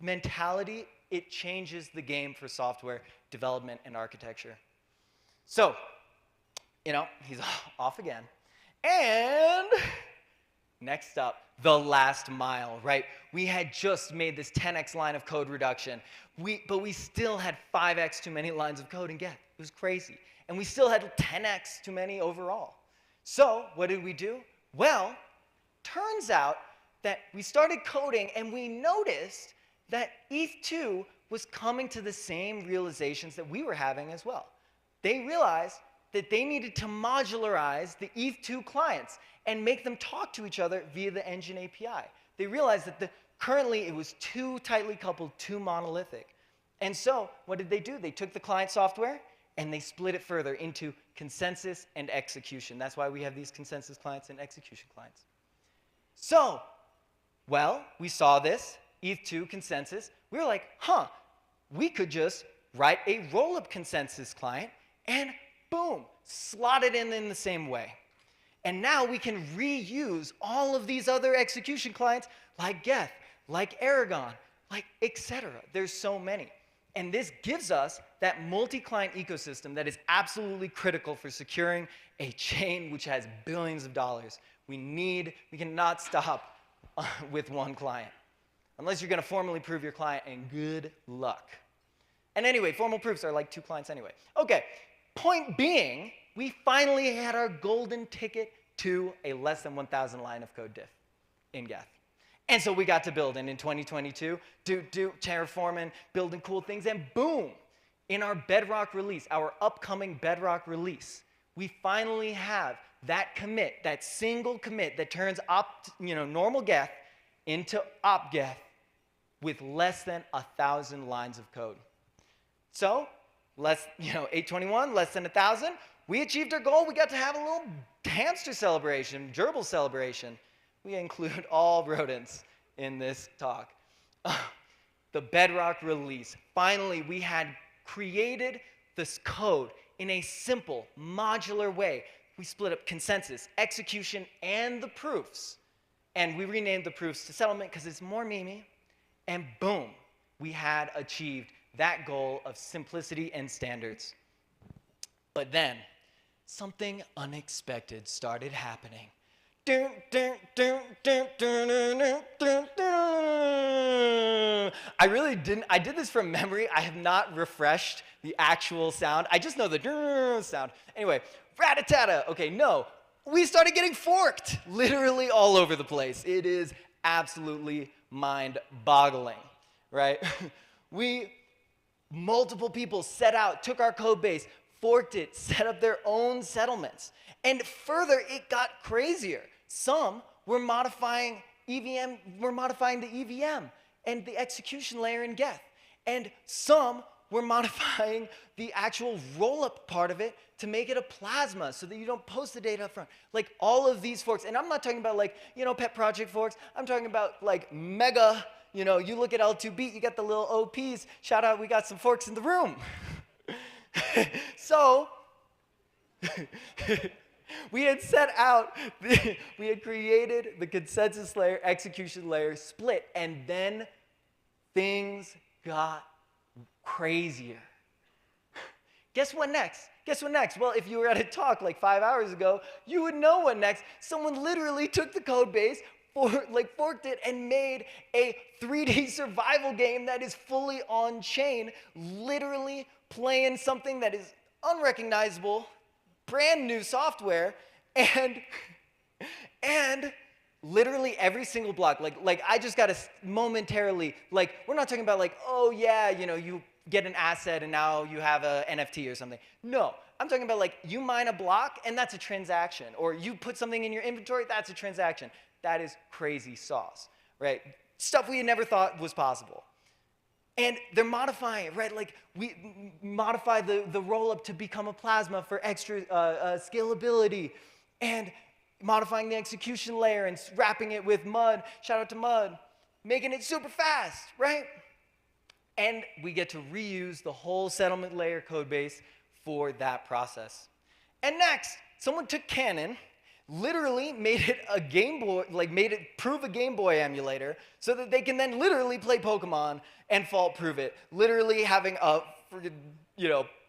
mentality, it changes the game for software development and architecture. So, you know, he's off again. And next up, the last mile, right? We had just made this 10x line of code reduction, but we still had 5x too many lines of code in Geth. It was crazy. And we still had 10x too many overall. So what did we do? Well, turns out that we started coding and we noticed that ETH2 was coming to the same realizations that we were having as well. They realized that they needed to modularize the ETH2 clients and make them talk to each other via the engine API. They realized that currently it was too tightly coupled, too monolithic. And so what did they do? They took the client software And they split it further into consensus and execution. That's why we have these consensus clients and execution clients. So, well, we saw this, ETH2 consensus. We were like, huh, we could just write a rollup consensus client and boom, slot it in the same way. And now we can reuse all of these other execution clients like Geth, like Aragon, like etc. There's so many. And this gives us that multi-client ecosystem that is absolutely critical for securing a chain which has billions of dollars. We cannot stop with one client. Unless you're going to formally prove your client, and good luck. And anyway, formal proofs are like 2 clients anyway. Okay, point being, we finally had our golden ticket to a less than 1,000 line of code diff in Geth. And so we got to build, and in 2022, terraforming, building cool things, and boom, in our Bedrock release, our upcoming Bedrock release, we finally have that commit, that single commit that turns normal Geth into OpGeth with less than 1,000 lines of code. So, 821, less than 1,000, we achieved our goal. We got to have a little hamster celebration, gerbil celebration. We include all rodents in this talk. The Bedrock release. Finally, we had created this code in a simple, modular way. We split up consensus, execution, and the proofs. And we renamed the proofs to settlement because it's more memey. And boom, we had achieved that goal of simplicity and standards. But then, something unexpected started happening. I did this from memory. I have not refreshed the actual sound. I just know the sound. Anyway, rat-a-tat-a. Okay, no. We started getting forked literally all over the place. It is absolutely mind-boggling, right? Multiple people set out, took our code base, forked it, set up their own settlements. And further, it got crazier. Some were modifying EVM, the EVM and the execution layer in Geth. And some were modifying the actual rollup part of it to make it a plasma so that you don't post the data up front. Like all of these forks, and I'm not talking about pet project forks. I'm talking about like mega, you look at L2Beat, you got the little OPs. Shout out, we got some forks in the room. So, we had set out, we had created the consensus layer, execution layer split, and then things got crazier. Guess what next? Well, if you were at a talk like 5 hours ago, you would know what next. Someone literally took the code base, forked it, and made a 3D survival game that is fully on chain, literally playing something that is unrecognizable, brand new software, and literally every single block, like I just got to momentarily, we're not talking about oh yeah, you get an asset and now you have a NFT or something. No, I'm talking about you mine a block and that's a transaction, or you put something in your inventory, that's a transaction. That is crazy sauce, right? Stuff we had never thought was possible. And they're modifying it, right? We modify the rollup to become a plasma for extra scalability, and modifying the execution layer and wrapping it with Mud, shout out to Mud, making it super fast, right? And we get to reuse the whole settlement layer code base for that process. And next, someone took Canon, literally made it a Game Boy, made it prove a Game Boy emulator so that they can then literally play Pokemon and fault prove it. Literally having a,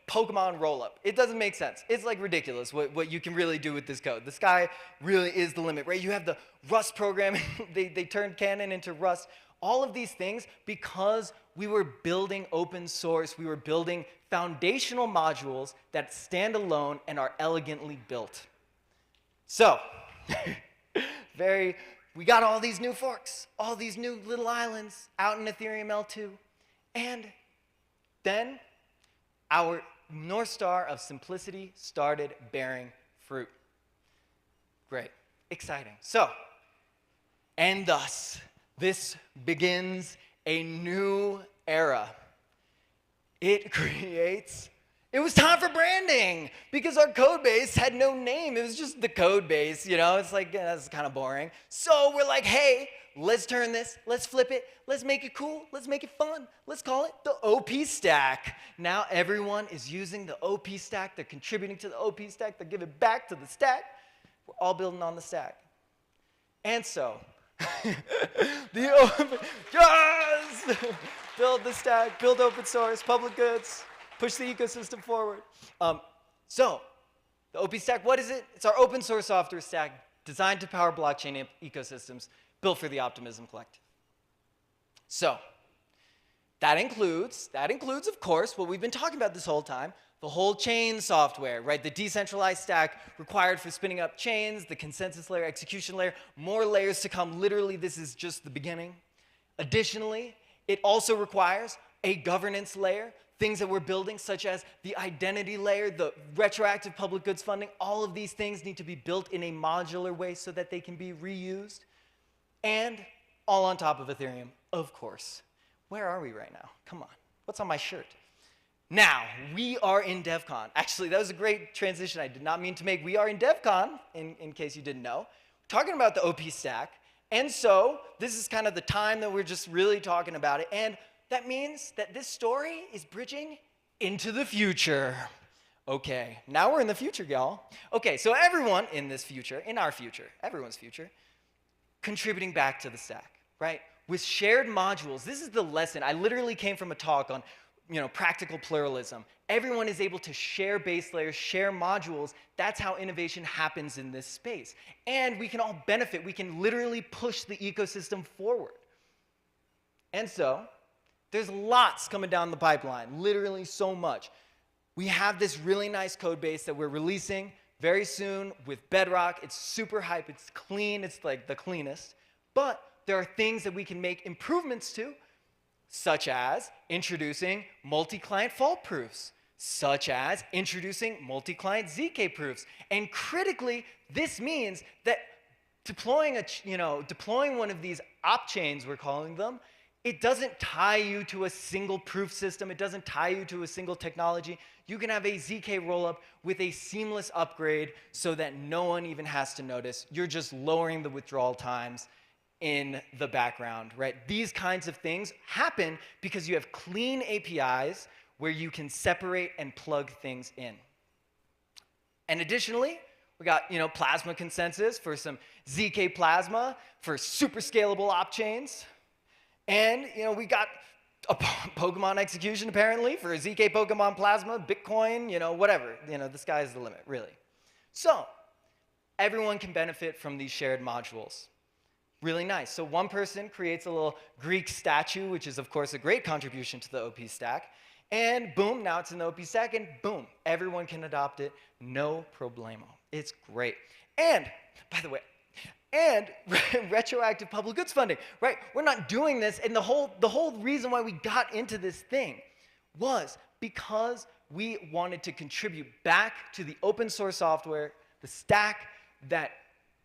Pokemon rollup. It doesn't make sense. It's ridiculous what you can really do with this code. The sky really is the limit, right? You have the Rust programming. they turned Canon into Rust. All of these things because we were building open source. We were building foundational modules that stand alone and are elegantly built. So, we got all these new forks, all these new little islands out in Ethereum L2, and then our North Star of simplicity started bearing fruit. Great, exciting. So, and thus, this begins a new era. It It was time for branding because our code base had no name. It was just the code base, you know? It's like, that's kind of boring. So we're like, hey, let's turn this, let's flip it, let's make it cool, let's make it fun. Let's call it the OP Stack. Now everyone is using the OP Stack. They're contributing to the OP Stack. They're giving back to the stack. We're all building on the stack. And so, yes! Build the stack, build open source, public goods, push the ecosystem forward. So, the OP Stack, what is it? It's our open source software stack designed to power blockchain ecosystems built for the Optimism Collective. So, that includes, of course, what we've been talking about this whole time, the whole chain software, right? The decentralized stack required for spinning up chains, the consensus layer, execution layer, more layers to come. Literally, this is just the beginning. Additionally, it also requires a governance layer, things that we're building, such as the identity layer, the retroactive public goods funding. All of these things need to be built in a modular way so that they can be reused. And all on top of Ethereum, of course. Where are we right now? Come on. What's on my shirt? Now, we are in Devcon. Actually, that was a great transition I did not mean to make. We are in Devcon, in case you didn't know, talking about the OP Stack. And so, this is kind of the time that we're just really talking about it. And that means that this story is bridging into the future. Okay, now we're in the future, y'all. Okay, so everyone in this future, in our future, everyone's future, contributing back to the stack, right? With shared modules. This is the lesson. I literally came from a talk on practical pluralism. Everyone is able to share base layers, share modules. That's how innovation happens in this space. And we can all benefit. We can literally push the ecosystem forward. And so, there's lots coming down the pipeline, literally so much. We have this really nice code base that we're releasing very soon with Bedrock. It's super hype, it's clean, it's like the cleanest. But there are things that we can make improvements to, such as introducing multi-client fault proofs, such as introducing multi-client ZK proofs. And critically, this means that deploying one of these op chains, we're calling them, it doesn't tie you to a single proof system. It doesn't tie you to a single technology. You can have a ZK rollup with a seamless upgrade so that no one even has to notice. You're just lowering the withdrawal times in the background, right? These kinds of things happen because you have clean APIs where you can separate and plug things in. And additionally, we got Plasma consensus for some ZK Plasma for super scalable op chains. And we got a Pokemon execution apparently for a ZK Pokemon Plasma, Bitcoin, whatever. The sky's the limit, really. So everyone can benefit from these shared modules. Really nice. So one person creates a little Greek statue, which is, of course, a great contribution to the OP Stack. And boom, now it's in the OP Stack, and boom, everyone can adopt it. No problemo. It's great. And, by the way, retroactive public goods funding, right? We're not doing this, and the whole reason why we got into this thing was because we wanted to contribute back to the open source software, the stack,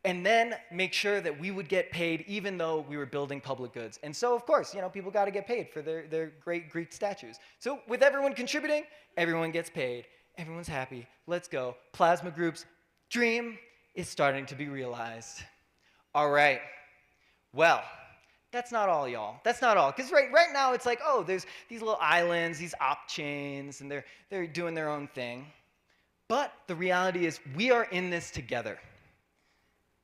and then make sure that we would get paid even though we were building public goods. And so, of course, people got to get paid for their great Greek statues. So with everyone contributing, everyone gets paid. Everyone's happy. Let's go. Plasma Group's dream is starting to be realized. All right. Well, that's not all, y'all. That's not all. Because right now, it's like, oh, there's these little islands, these op chains, and they're doing their own thing. But the reality is we are in this together.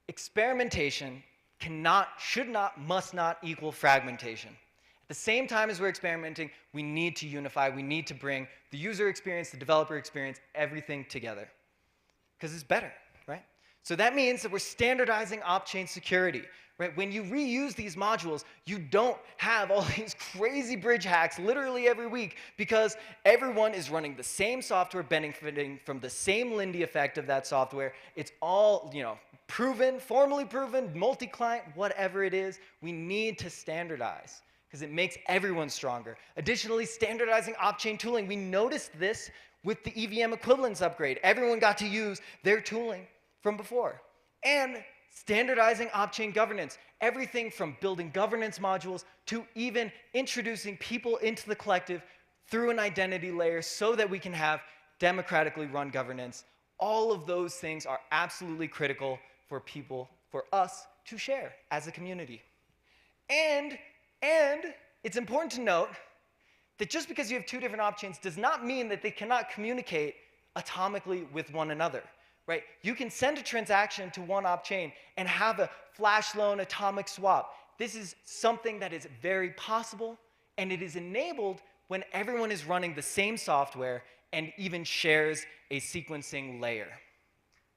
Experimentation should not, must not equal fragmentation. At the same time as we're experimenting, we need to unify. We need to bring the user experience, the developer experience, everything together. Because it's better, right? So that means that we're standardizing op-chain security, right? When you reuse these modules, you don't have all these crazy bridge hacks literally every week because everyone is running the same software, benefiting from the same Lindy effect of that software. It's all, proven, formally proven, multi-client, whatever it is. We need to standardize because it makes everyone stronger. Additionally, standardizing op-chain tooling. We noticed this with the EVM equivalence upgrade. Everyone got to use their tooling from before. And standardizing op-chain governance. Everything from building governance modules to even introducing people into the collective through an identity layer so that we can have democratically run governance. All of those things are absolutely critical for people, for us to share as a community. And it's important to note that just because you have two different op-chains does not mean that they cannot communicate atomically with one another, right? You can send a transaction to one op-chain and have a flash loan atomic swap. This is something that is very possible, and it is enabled when everyone is running the same software and even shares a sequencing layer.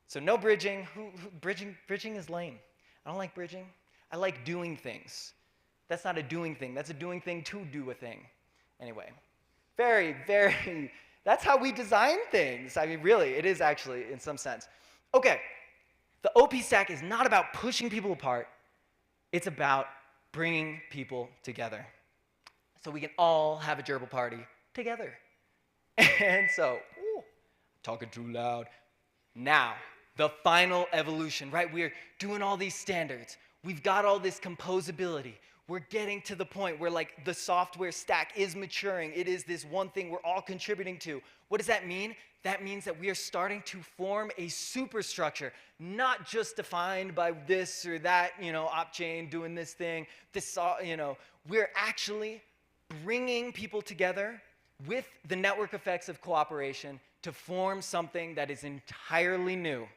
So no bridging. Bridging is lame. I don't like bridging. I like doing things. That's not a doing thing. That's a doing thing to do a thing. Anyway, that's how we design things. I mean, really, it is actually in some sense. Okay, the OP stack is not about pushing people apart. It's about bringing people together so we can all have a gerbil party together. And so, talking too loud. Now, the final evolution, right? We're doing all these standards. We've got all this composability. We're getting to the point where like the software stack is maturing. It is this one thing we're all contributing to. What does that mean? That means that we are starting to form a superstructure, not just defined by this or that, op-chain doing this thing, we're actually bringing people together with the network effects of cooperation to form something that is entirely new.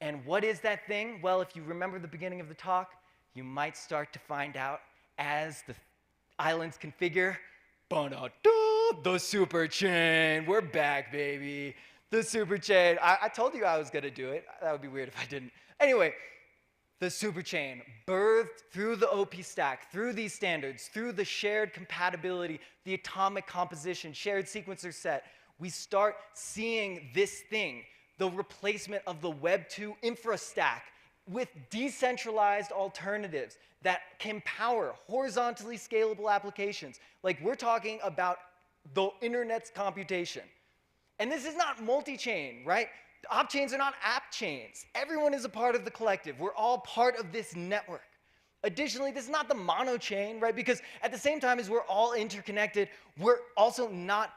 And what is that thing? Well, if you remember the beginning of the talk, you might start to find out as the islands configure. The super chain. We're back, baby. The super chain. I told you I was going to do it. That would be weird if I didn't. Anyway, the super chain, birthed through the OP stack, through these standards, through the shared compatibility, the atomic composition, shared sequencer set, we start seeing this thing, the replacement of the Web 2 infra stack with decentralized alternatives that can power horizontally scalable applications. Like we're talking about the internet's computation. And this is not multi-chain, right? Op-chains are not app chains. Everyone is a part of the collective. We're all part of this network. Additionally, this is not the mono-chain, right? Because at the same time as we're all interconnected, we're also not,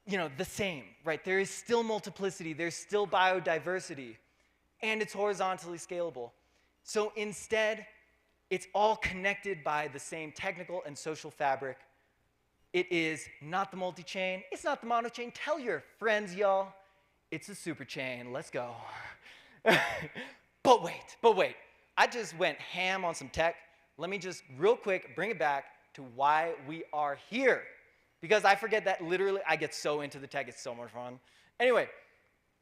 the same, right? There is still multiplicity. There's still biodiversity. And it's horizontally scalable. So instead, it's all connected by the same technical and social fabric. It is not the multi-chain. It's not the mono-chain. Tell your friends, y'all. It's a super chain. Let's go. But wait. I just went ham on some tech. Let me just real quick bring it back to why we are here. Because I forget that literally I get so into the tech. It's so much fun. Anyway,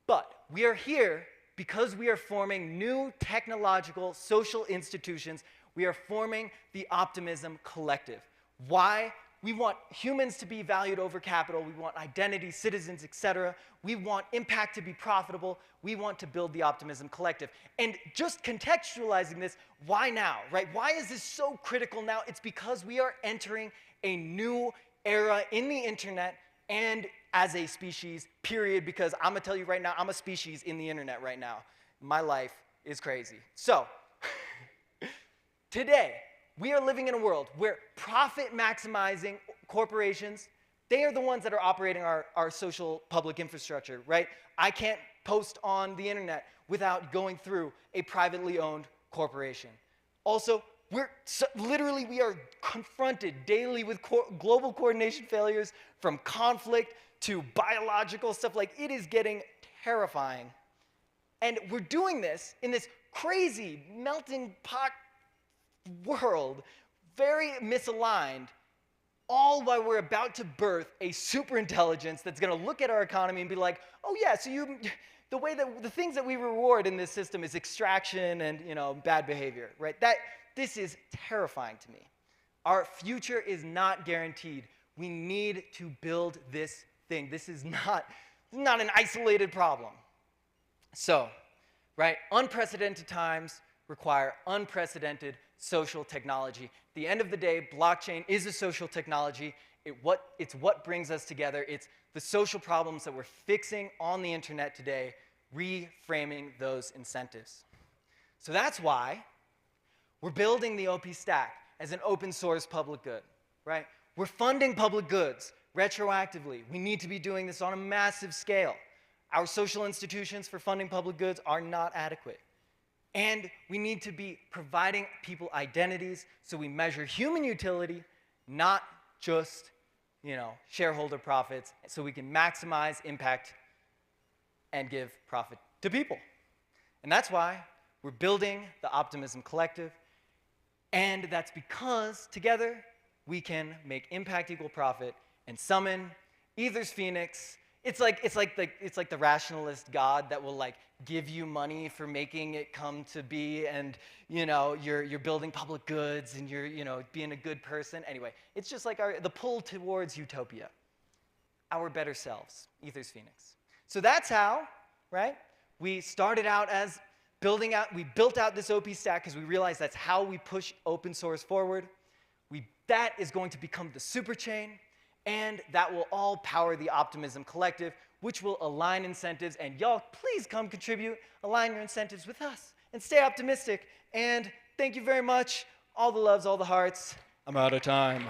but we are here because we are forming new technological social institutions. We are forming the Optimism Collective. Why? We want humans to be valued over capital. We want identity, citizens, etc. We want impact to be profitable. We want to build the Optimism Collective. And just contextualizing this, why now, right? Why is this so critical now? It's because we are entering a new era in the internet and as a species, period, because I'm gonna tell you right now, I'm a species in the internet right now. My life is crazy. So, today, we are living in a world where profit-maximizing corporations, they are the ones that are operating our social public infrastructure, right? I can't post on the internet without going through a privately owned corporation. Also, literally we are confronted daily with global coordination failures, from conflict to biological stuff. Like, it is getting terrifying. And we're doing this in this crazy melting pot world, very misaligned, all while we're about to birth a super intelligence that's going to look at our economy and be like, oh yeah, so the things that we reward in this system is extraction and bad behavior, right? This is terrifying to me. Our future is not guaranteed. We need to build this thing. This is not an isolated problem. So, right, unprecedented times require unprecedented social technology. At the end of the day, blockchain is a social technology. It's what brings us together. It's the social problems that we're fixing on the internet today, reframing those incentives. So that's why we're building the OP stack as an open source public good, right? We're funding public goods retroactively. We need to be doing this on a massive scale. Our social institutions for funding public goods are not adequate. And we need to be providing people identities so we measure human utility, not just shareholder profits, so we can maximize impact and give profit to people. And that's why we're building the Optimism Collective, and that's because together we can make impact equal profit and summon Ether's Phoenix. It's like the rationalist God that will give you money for making it come to be, and you're building public goods and you're being a good person. Anyway, it's just like the pull towards utopia, our better selves, Ether's Phoenix. So that's how, right? We started out as we built out this OP stack because we realized that's how we push open source forward. That is going to become the super chain, and that will all power the Optimism Collective, which will align incentives. And y'all, please come contribute, align your incentives with us, and stay optimistic. And thank you very much. All the loves, all the hearts. I'm out of time.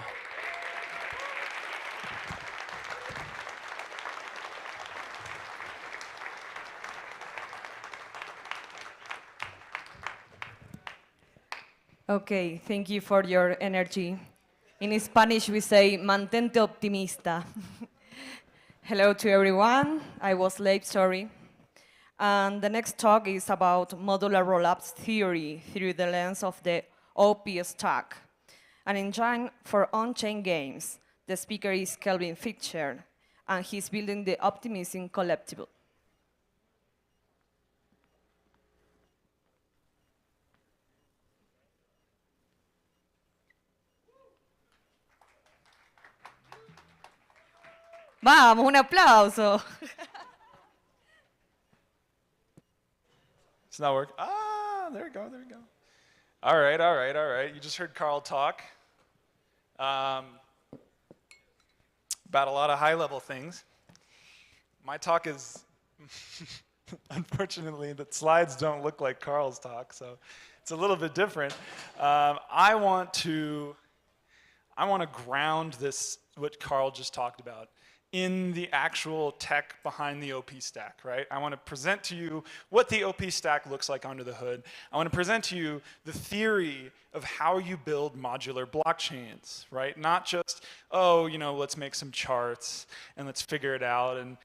Okay, thank you for your energy. In Spanish, we say, mantente optimista. Hello to everyone. I was late, sorry. And the next talk is about modular rollups theory through the lens of the OP stack. An engine for on-chain games. The speaker is Kelvin Fischer, and he's building the Optimism Collective. Vamos, un aplauso. It's not working. Ah, there we go, there we go. All right, all right, all right. You just heard Carl talk about a lot of high-level things. My talk is, unfortunately, the slides don't look like Carl's talk, so it's a little bit different. I want to ground this, what Carl just talked about, in the actual tech behind the OP stack, right? I want to present to you what the OP stack looks like under the hood. I want to present to you the theory of how you build modular blockchains, right? Not just, oh, let's make some charts and let's figure it out and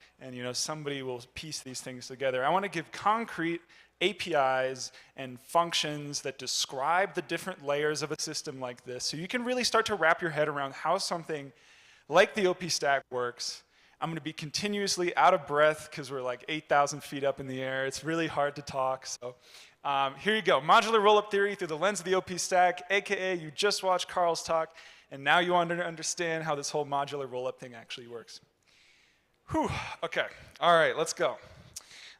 somebody will piece these things together. I want to give concrete APIs and functions that describe the different layers of a system like this, so you can really start to wrap your head around how something like the OP stack works. I'm going to be continuously out of breath because we're like 8,000 feet up in the air. It's really hard to talk. So here you go. Modular rollup theory through the lens of the OP stack, AKA you just watched Carl's talk, and now you want to understand how this whole modular rollup thing actually works. Whew, okay. All right, let's go.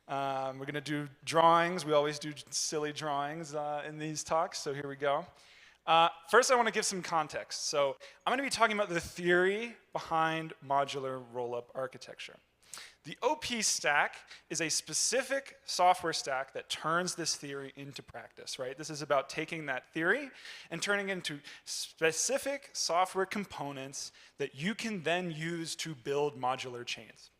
We're going to do drawings. We always do silly drawings in these talks, so here we go. First, I want to give some context. So I'm going to be talking about the theory behind modular rollup architecture. The OP stack is a specific software stack that turns this theory into practice, right? This is about taking that theory and turning it into specific software components that you can then use to build modular chains.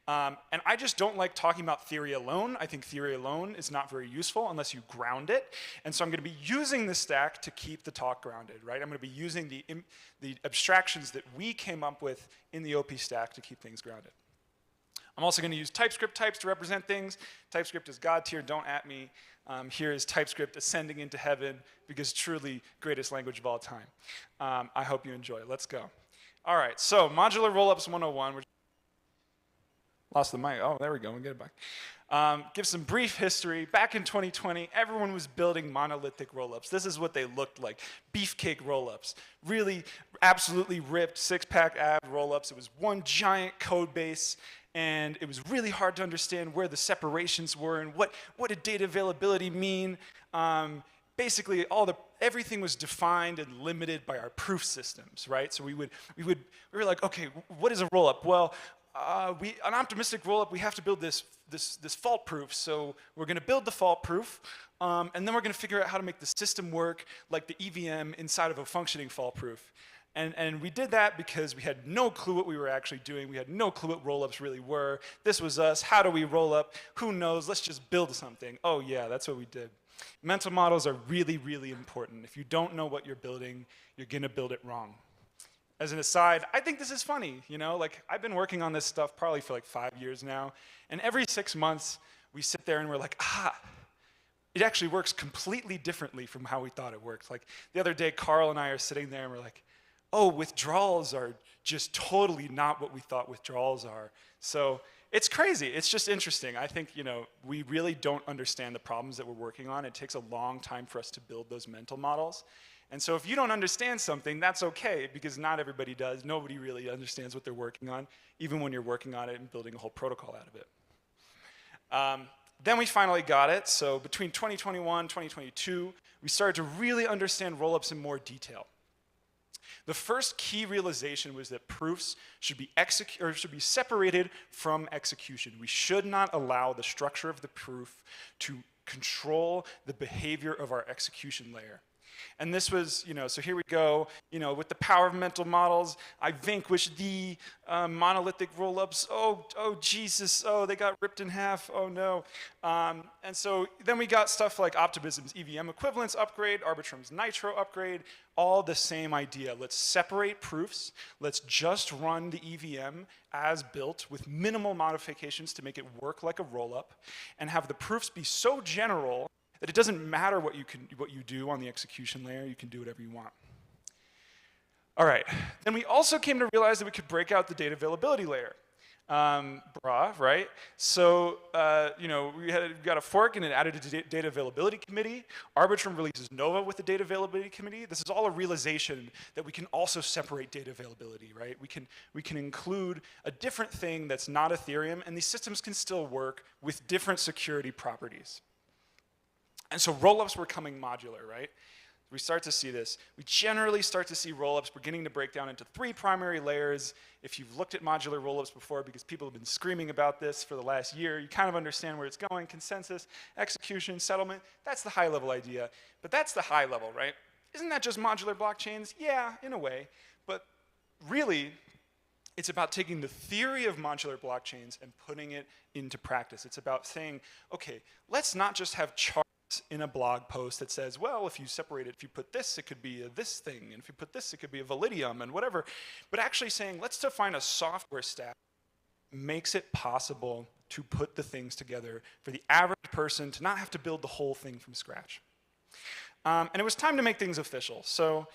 And I just don't like talking about theory alone. I think theory alone is not very useful unless you ground it. And so I'm going to be using the stack to keep the talk grounded, right? I'm going to be using the abstractions that we came up with in the OP stack to keep things grounded. I'm also going to use TypeScript types to represent things. TypeScript is God tier, don't at me. Here is TypeScript ascending into heaven because truly greatest language of all time. I hope you enjoy. Let's go. All right, so modular rollups 101. Lost the mic. Oh, there we go. We'll get it back. Give some brief history. Back in 2020, everyone was building monolithic rollups. This is what they looked like. Beefcake rollups. Really, absolutely ripped six-pack ab rollups. It was one giant code base, and it was really hard to understand where the separations were and what did data availability mean. Basically, everything was defined and limited by our proof systems, right? So we were like, okay, what is a rollup? Well, an optimistic rollup, we have to build this fault proof. So we're going to build the fault proof, and then we're going to figure out how to make the system work like the EVM inside of a functioning fault proof. And we did that because we had no clue what we were actually doing. We had no clue what rollups really were. This was us. How do we roll up? Who knows? Let's just build something. Oh yeah, that's what we did. Mental models are really, really important. If you don't know what you're building, you're gonna build it wrong. As an aside, I think this is funny, you know? Like, I've been working on this stuff probably for like 5 years now, and every 6 months, we sit there and we're like, it actually works completely differently from how we thought it worked. Like, the other day, Carl and I are sitting there and we're like, oh, withdrawals are just totally not what we thought withdrawals are. So it's crazy. It's just interesting. I think, you know, we really don't understand the problems that we're working on. It takes a long time for us to build those mental models. And so if you don't understand something, that's okay, because not everybody does. Nobody really understands what they're working on, even when you're working on it and building a whole protocol out of it. Then we finally got it. So between 2021 and 2022, we started to really understand rollups in more detail. The first key realization was that proofs should be separated from execution. We should not allow the structure of the proof to control the behavior of our execution layer. And this was, you know, so here we go, you know, with the power of mental models, I vanquished the monolithic rollups. Oh, Jesus, oh, they got ripped in half, oh no. And so then we got stuff like Optimism's EVM equivalence upgrade, Arbitrum's Nitro upgrade, all the same idea. Let's separate proofs. Let's just run the EVM as built with minimal modifications to make it work like a rollup, and have the proofs be so general that it doesn't matter what you do on the execution layer. You can do whatever you want. All right. Then we also came to realize that we could break out the data availability layer. Right? So, you know, we got a fork and it added a data availability committee. Arbitrum releases Nova with the data availability committee. This is all a realization that we can also separate data availability, right? We can include a different thing that's not Ethereum, and these systems can still work with different security properties. And so rollups were coming modular, right? We start to see this. We generally start to see rollups beginning to break down into 3 primary layers. If you've looked at modular rollups before, because people have been screaming about this for the last year, you kind of understand where it's going. Consensus, execution, settlement, that's the high level idea. But that's the high level, right? Isn't that just modular blockchains? Yeah, in a way. But really, it's about taking the theory of modular blockchains and putting it into practice. It's about saying, okay, let's not just have charts in a blog post that says, well, if you separate it, if you put this, it could be a this thing, and if you put this, it could be a Validium, and whatever. But actually saying, let's define a software stack that makes it possible to put the things together for the average person to not have to build the whole thing from scratch. And it was time to make things official. So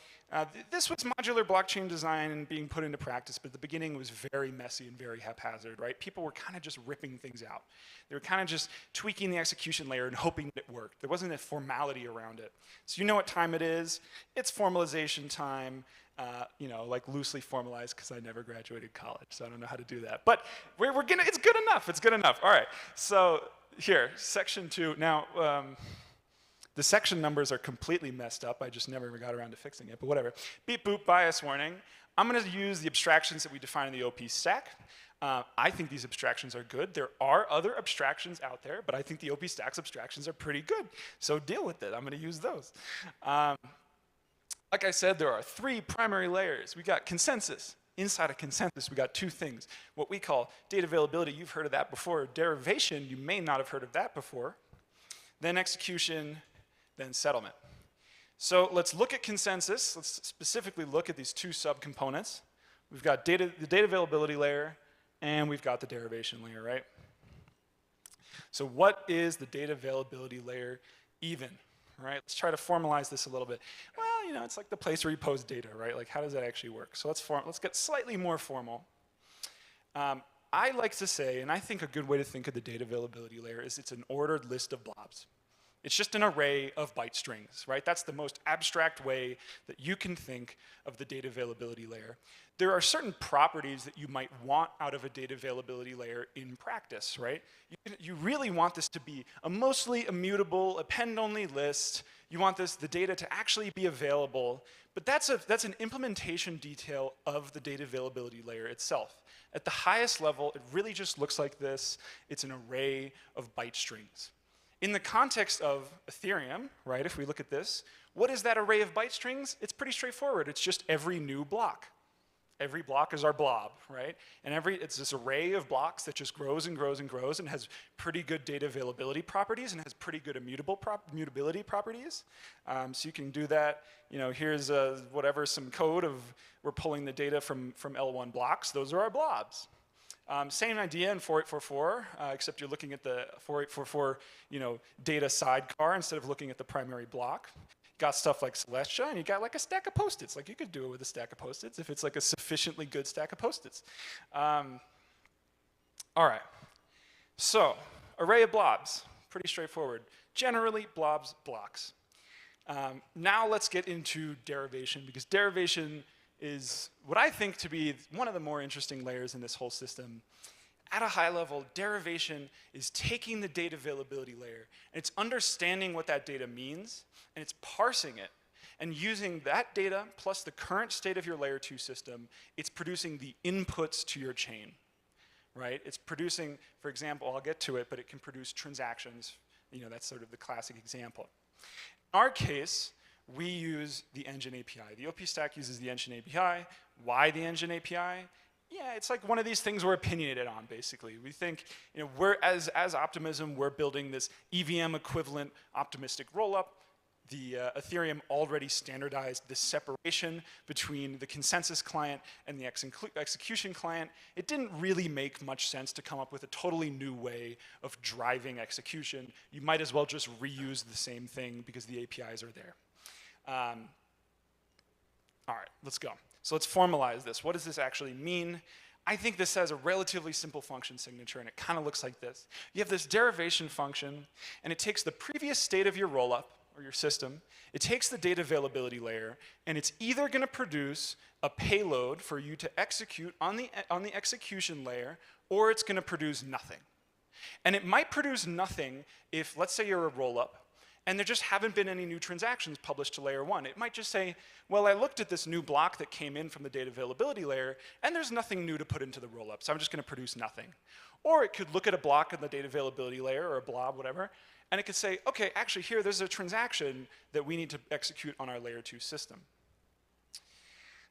this was modular blockchain design and being put into practice, but at the beginning it was very messy and very haphazard, right? People were kind of just ripping things out. They were kind of just tweaking the execution layer and hoping that it worked. There wasn't a formality around it. So you know what time it is. It's formalization time, you know, like loosely formalized, because I never graduated college, so I don't know how to do that. But it's good enough, it's good enough. All right, so here, section 2. Now, the section numbers are completely messed up. I just never got around to fixing it, but whatever. Beep boop, bias warning. I'm going to use the abstractions that we define in the OP stack. I think these abstractions are good. There are other abstractions out there, but I think the OP stack's abstractions are pretty good. So deal with it. I'm going to use those. Like I said, there are 3 primary layers. We got consensus. Inside of consensus, we got 2 things. What we call data availability, you've heard of that before. Derivation, you may not have heard of that before. Then execution, then settlement. So let's look at consensus. Let's specifically look at these 2 subcomponents. We've got the data availability layer, and we've got the derivation layer, right? So what is the data availability layer even, right? Let's try to formalize this a little bit. Well, you know, it's like the place where you post data, right? Like, how does that actually work? So let's get slightly more formal. I like to say, and I think a good way to think of the data availability layer is it's an ordered list of blobs. It's just an array of byte strings, right? That's the most abstract way that you can think of the data availability layer. There are certain properties that you might want out of a data availability layer in practice, right? You really want this to be a mostly immutable, append-only list. You want the data to actually be available, but that's an implementation detail of the data availability layer itself. At the highest level, it really just looks like this. It's an array of byte strings. In the context of Ethereum, right, if we look at this, what is that array of byte strings? It's pretty straightforward. It's just every new block. Every block is our blob, right? And it's this array of blocks that just grows and grows and grows and has pretty good data availability properties and has pretty good immutability properties. So you can do that. You know, here's whatever, some code of we're pulling the data from L1 blocks. Those are our blobs. Same idea in 4844, except you're looking at the 4844, you know, data sidecar instead of looking at the primary block. Got stuff like Celestia, and you got like a stack of Post-its. Like you could do it with a stack of Post-its if it's like a sufficiently good stack of Post-its. All right, so array of blobs, pretty straightforward. Generally, blobs, blocks. Now let's get into derivation, because derivation is what I think to be one of the more interesting layers in this whole system. At a high level, derivation is taking the data availability layer, and it's understanding what that data means, and it's parsing it. And using that data plus the current state of your layer 2 system, it's producing the inputs to your chain, right? It's producing, for example, I'll get to it, but it can produce transactions. You know, that's sort of the classic example. In our case, we use the engine API. The OP stack uses the engine API. Why the engine API? Yeah, it's like one of these things we're opinionated on, basically. We think, you know, we're, as Optimism, we're building this EVM equivalent optimistic rollup. The Ethereum already standardized the separation between the consensus client and the execution client. It didn't really make much sense to come up with a totally new way of driving execution. You might as well just reuse the same thing because the APIs are there. All right, let's go. So let's formalize this. What does this actually mean? I think this has a relatively simple function signature, and it kind of looks like this. You have this derivation function, and it takes the previous state of your rollup, or your system, it takes the data availability layer, and it's either going to produce a payload for you to execute on the execution layer, or it's going to produce nothing. And it might produce nothing if, let's say you're a rollup, and there just haven't been any new transactions published to layer 1. It might just say, well, I looked at this new block that came in from the data availability layer, and there's nothing new to put into the rollup, so I'm just going to produce nothing. Or it could look at a block in the data availability layer, or a blob, whatever, and it could say, okay, actually here, there's a transaction that we need to execute on our layer 2 system.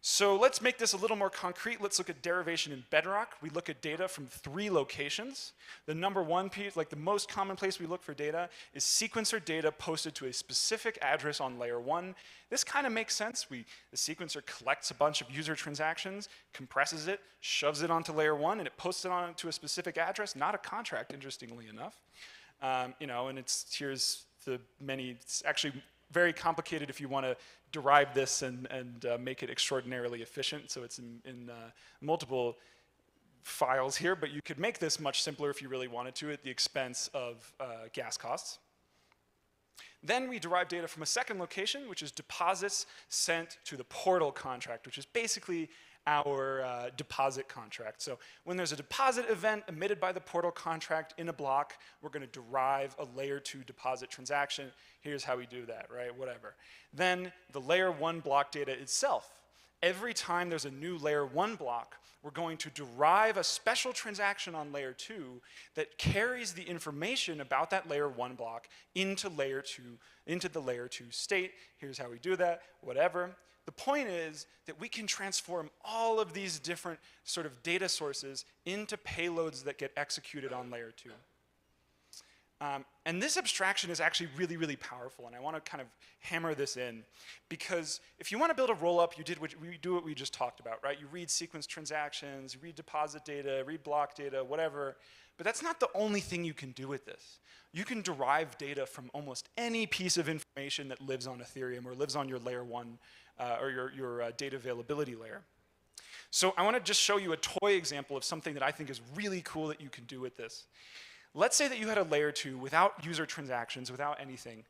So let's make this a little more concrete. Let's look at derivation in Bedrock. We look at data from 3 locations. The number one piece, like the most common place we look for data, is sequencer data posted to a specific address on layer 1. This kind of makes sense. The sequencer collects a bunch of user transactions, compresses it, shoves it onto layer 1, and it posts it onto a specific address, not a contract, interestingly enough. You know, and here's the many, it's actually very complicated if you want to derive this and make it extraordinarily efficient. So it's in multiple files here, but you could make this much simpler if you really wanted to at the expense of gas costs. Then we derive data from a second location, which is deposits sent to the portal contract, which is basically our deposit contract. So when there's a deposit event emitted by the portal contract in a block, we're going to derive a layer 2 deposit transaction. Here's how we do that, right? Whatever. Then the layer 1 block data itself. Every time there's a new layer 1 block, we're going to derive a special transaction on layer 2 that carries the information about that layer 1 block into layer 2, into the layer 2 state. Here's how we do that, whatever. The point is that we can transform all of these different sort of data sources into payloads that get executed on layer 2. And this abstraction is actually really, really powerful, and I want to kind of hammer this in, because if you want to build a rollup, you do what we just talked about, right? You read sequence transactions, you read deposit data, read block data, whatever, but that's not the only thing you can do with this. You can derive data from almost any piece of information that lives on Ethereum or lives on your layer 1 or your data availability layer. So I want to just show you a toy example of something that I think is really cool that you can do with this. Let's say that you had a layer 2 without user transactions, without anything,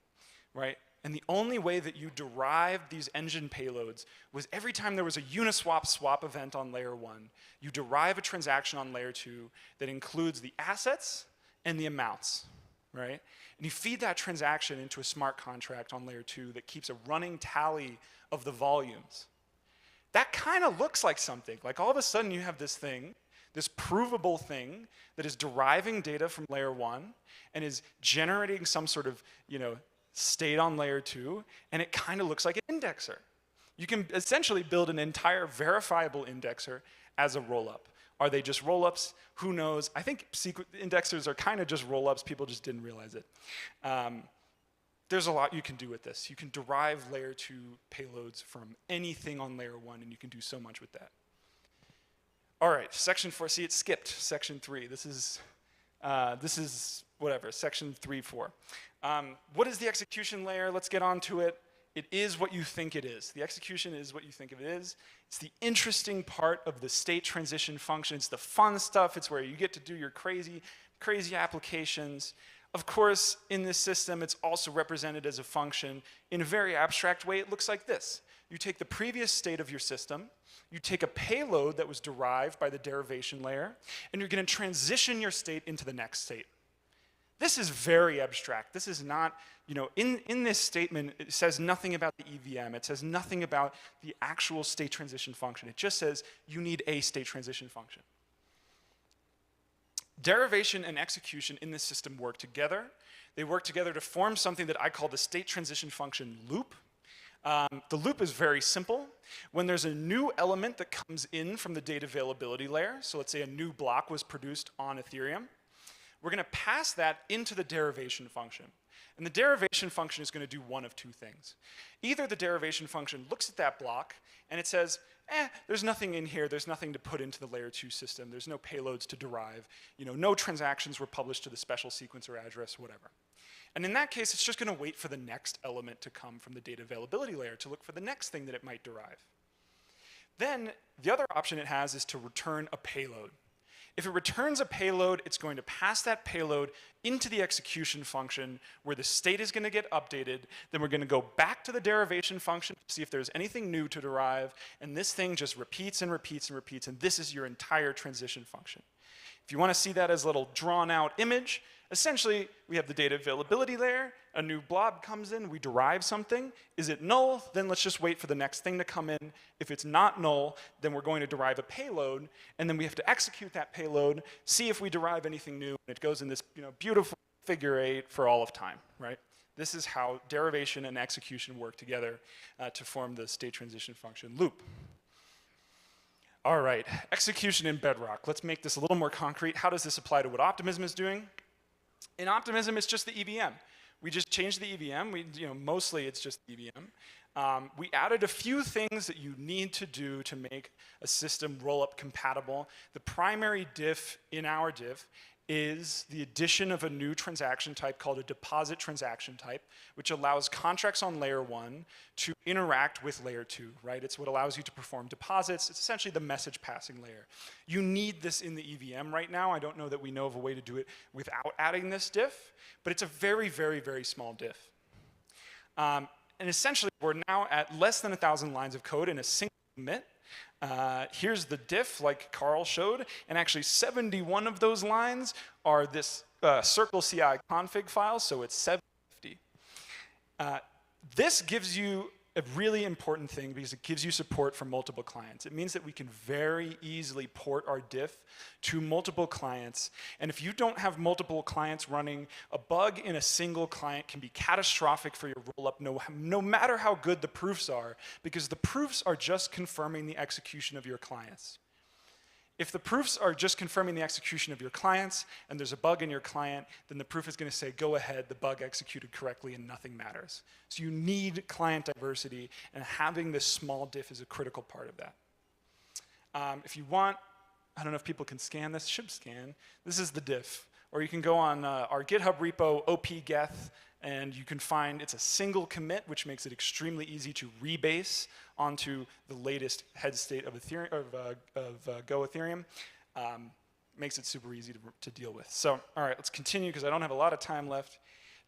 right? And the only way that you derived these engine payloads was every time there was a Uniswap swap event on layer 1, you derive a transaction on layer 2 that includes the assets and the amounts, right? And you feed that transaction into a smart contract on layer 2 that keeps a running tally of the volumes. That kind of looks like something. Like all of a sudden you have this thing this provable thing that is deriving data from layer 1 and is generating some sort of, state on layer 2, and it kind of looks like an indexer. You can essentially build an entire verifiable indexer as a rollup. Are they just rollups? Who knows? I think indexers are kind of just rollups. People just didn't realize it. There's a lot you can do with this. You can derive layer 2 payloads from anything on layer 1, and you can do so much with that. All right, section 4. See, it skipped section 3. This is whatever, section 3, 4. What is the execution layer? Let's get on to it. It is what you think it is. The execution is what you think it is. It's the interesting part of the state transition function. It's the fun stuff. It's where you get to do your crazy, crazy applications. Of course, in this system, it's also represented as a function. In a very abstract way, it looks like this. You take the previous state of your system, you take a payload that was derived by the derivation layer, and you're going to transition your state into the next state. This is very abstract. This is not, in this statement, it says nothing about the EVM. It says nothing about the actual state transition function. It just says you need a state transition function. Derivation and execution in this system work together. They work together to form something that I call the state transition function loop. The loop is very simple. When there's a new element that comes in from the data availability layer, so let's say a new block was produced on Ethereum, we're going to pass that into the derivation function. And the derivation function is going to do one of two things. Either the derivation function looks at that block and it says, there's nothing in here, there's nothing to put into the layer 2 system, there's no payloads to derive, no transactions were published to the special sequencer address, whatever. And in that case, it's just going to wait for the next element to come from the data availability layer to look for the next thing that it might derive. Then the other option it has is to return a payload. If it returns a payload, it's going to pass that payload into the execution function where the state is going to get updated. Then we're going to go back to the derivation function to see if there's anything new to derive. And this thing just repeats and repeats and repeats. And this is your entire transition function. If you want to see that as a little drawn out image, essentially we have the data availability layer. A new blob comes in, we derive something. Is it null? Then let's just wait for the next thing to come in. If it's not null, then we're going to derive a payload, and then we have to execute that payload, see if we derive anything new, and it goes in this beautiful figure 8 for all of time, right? This is how derivation and execution work together to form the state transition function loop. All right, execution in Bedrock. Let's make this a little more concrete. How does this apply to what Optimism is doing? In Optimism, it's just the EVM. We just changed the EVM. Mostly it's just EVM. We added a few things that you need to do to make a system rollup compatible. The primary diff in our diff is the addition of a new transaction type called a deposit transaction type, which allows contracts on layer 1 to interact with layer 2, right? It's what allows you to perform deposits. It's essentially the message passing layer. You need this in the EVM right now. I don't know that we know of a way to do it without adding this diff, but it's a very, very, very small diff. And essentially, we're now at less than 1,000 lines of code in a single commit. Here's the diff, like Carl showed, and actually 71 of those lines are this circle CI config file, so it's 750. This gives you a really important thing because it gives you support for multiple clients. It means that we can very easily port our diff to multiple clients, and if you don't have multiple clients running, a bug in a single client can be catastrophic for your rollup no matter how good the proofs are, because the proofs are just confirming the execution of your clients. If the proofs are just confirming the execution of your clients and there's a bug in your client, then the proof is going to say, go ahead, the bug executed correctly and nothing matters. So you need client diversity, and having this small diff is a critical part of that. If you want, I don't know if people can scan this, should scan. This is the diff. Or you can go on our GitHub repo, opgeth, and you can find it's a single commit, which makes it extremely easy to rebase onto the latest head state of Ethereum, Go Ethereum. Makes it super easy to deal with. So, all right, let's continue because I don't have a lot of time left.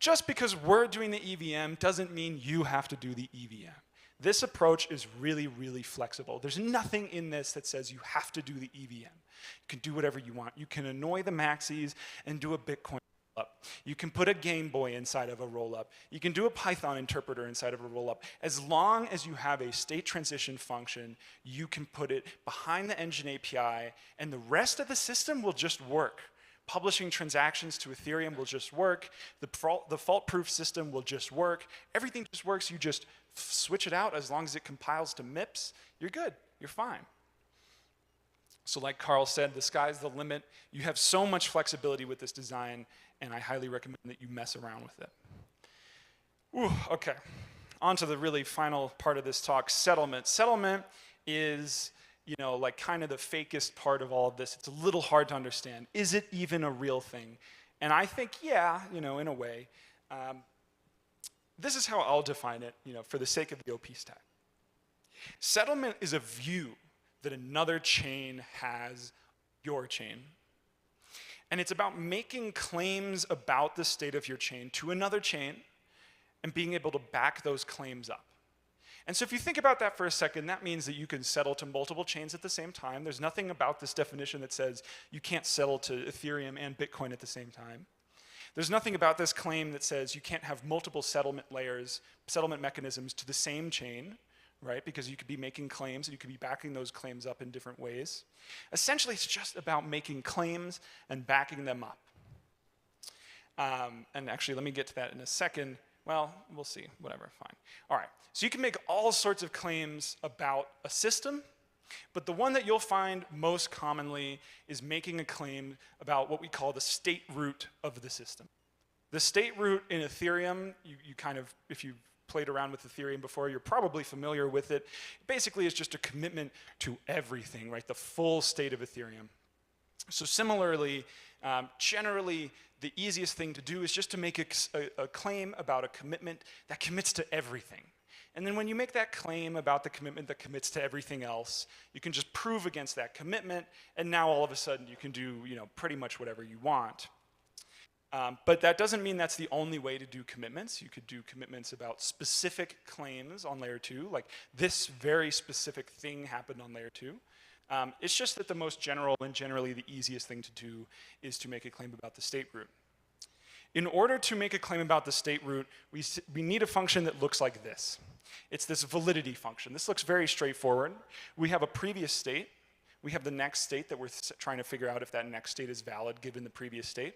Just because we're doing the EVM doesn't mean you have to do the EVM. This approach is really, really flexible. There's nothing in this that says you have to do the EVM. You can do whatever you want. You can annoy the maxis and do a Bitcoin. rollup. You can put a Game Boy inside of a rollup. You can do a Python interpreter inside of a rollup. As long as you have a state transition function, you can put it behind the engine API, and the rest of the system will just work. Publishing transactions to Ethereum will just work. The fault-proof system will just work. Everything just works. You just switch it out as long as it compiles to MIPS. You're good. You're fine. So like Carl said, the sky's the limit. You have so much flexibility with this design, and I highly recommend that you mess around with it. Ooh, okay. On to the really final part of this talk, settlement. Settlement is, you know, like kind of the fakest part of all of this. It's a little hard to understand. Is it even a real thing? And I think, yeah, you know, in a way. This is how I'll define it, you know, for the sake of the OP stack. Settlement is a view that another chain has your chain. And it's about making claims about the state of your chain to another chain and being able to back those claims up. And so if you think about that for a second, that means that you can settle to multiple chains at the same time. There's nothing about this definition that says you can't settle to Ethereum and Bitcoin at the same time. There's nothing about this claim that says you can't have multiple settlement layers, settlement mechanisms to the same chain, right? Because you could be making claims and you could be backing those claims up in different ways. Essentially, it's just about making claims and backing them up. And actually, let me get to that in a second. Well, we'll see, whatever, fine. All right, so you can make all sorts of claims about a system, but the one that you'll find most commonly is making a claim about what we call the state root of the system. The state root in Ethereum, you kind of, if you've played around with Ethereum before, you're probably familiar with it. Basically, it's just a commitment to everything, right? The full state of Ethereum. So similarly, generally, the easiest thing to do is just to make a claim about a commitment that commits to everything. And then when you make that claim about the commitment that commits to everything else, you can just prove against that commitment, and now all of a sudden you can do, you know, pretty much whatever you want. But that doesn't mean that's the only way to do commitments. You could do commitments about specific claims on layer 2, like this very specific thing happened on layer 2. It's just that the most general and generally the easiest thing to do is to make a claim about the state root. In order to make a claim about the state root, we need a function that looks like this. It's this validity function. This looks very straightforward. We have a previous state. We have the next state that we're trying to figure out if that next state is valid given the previous state.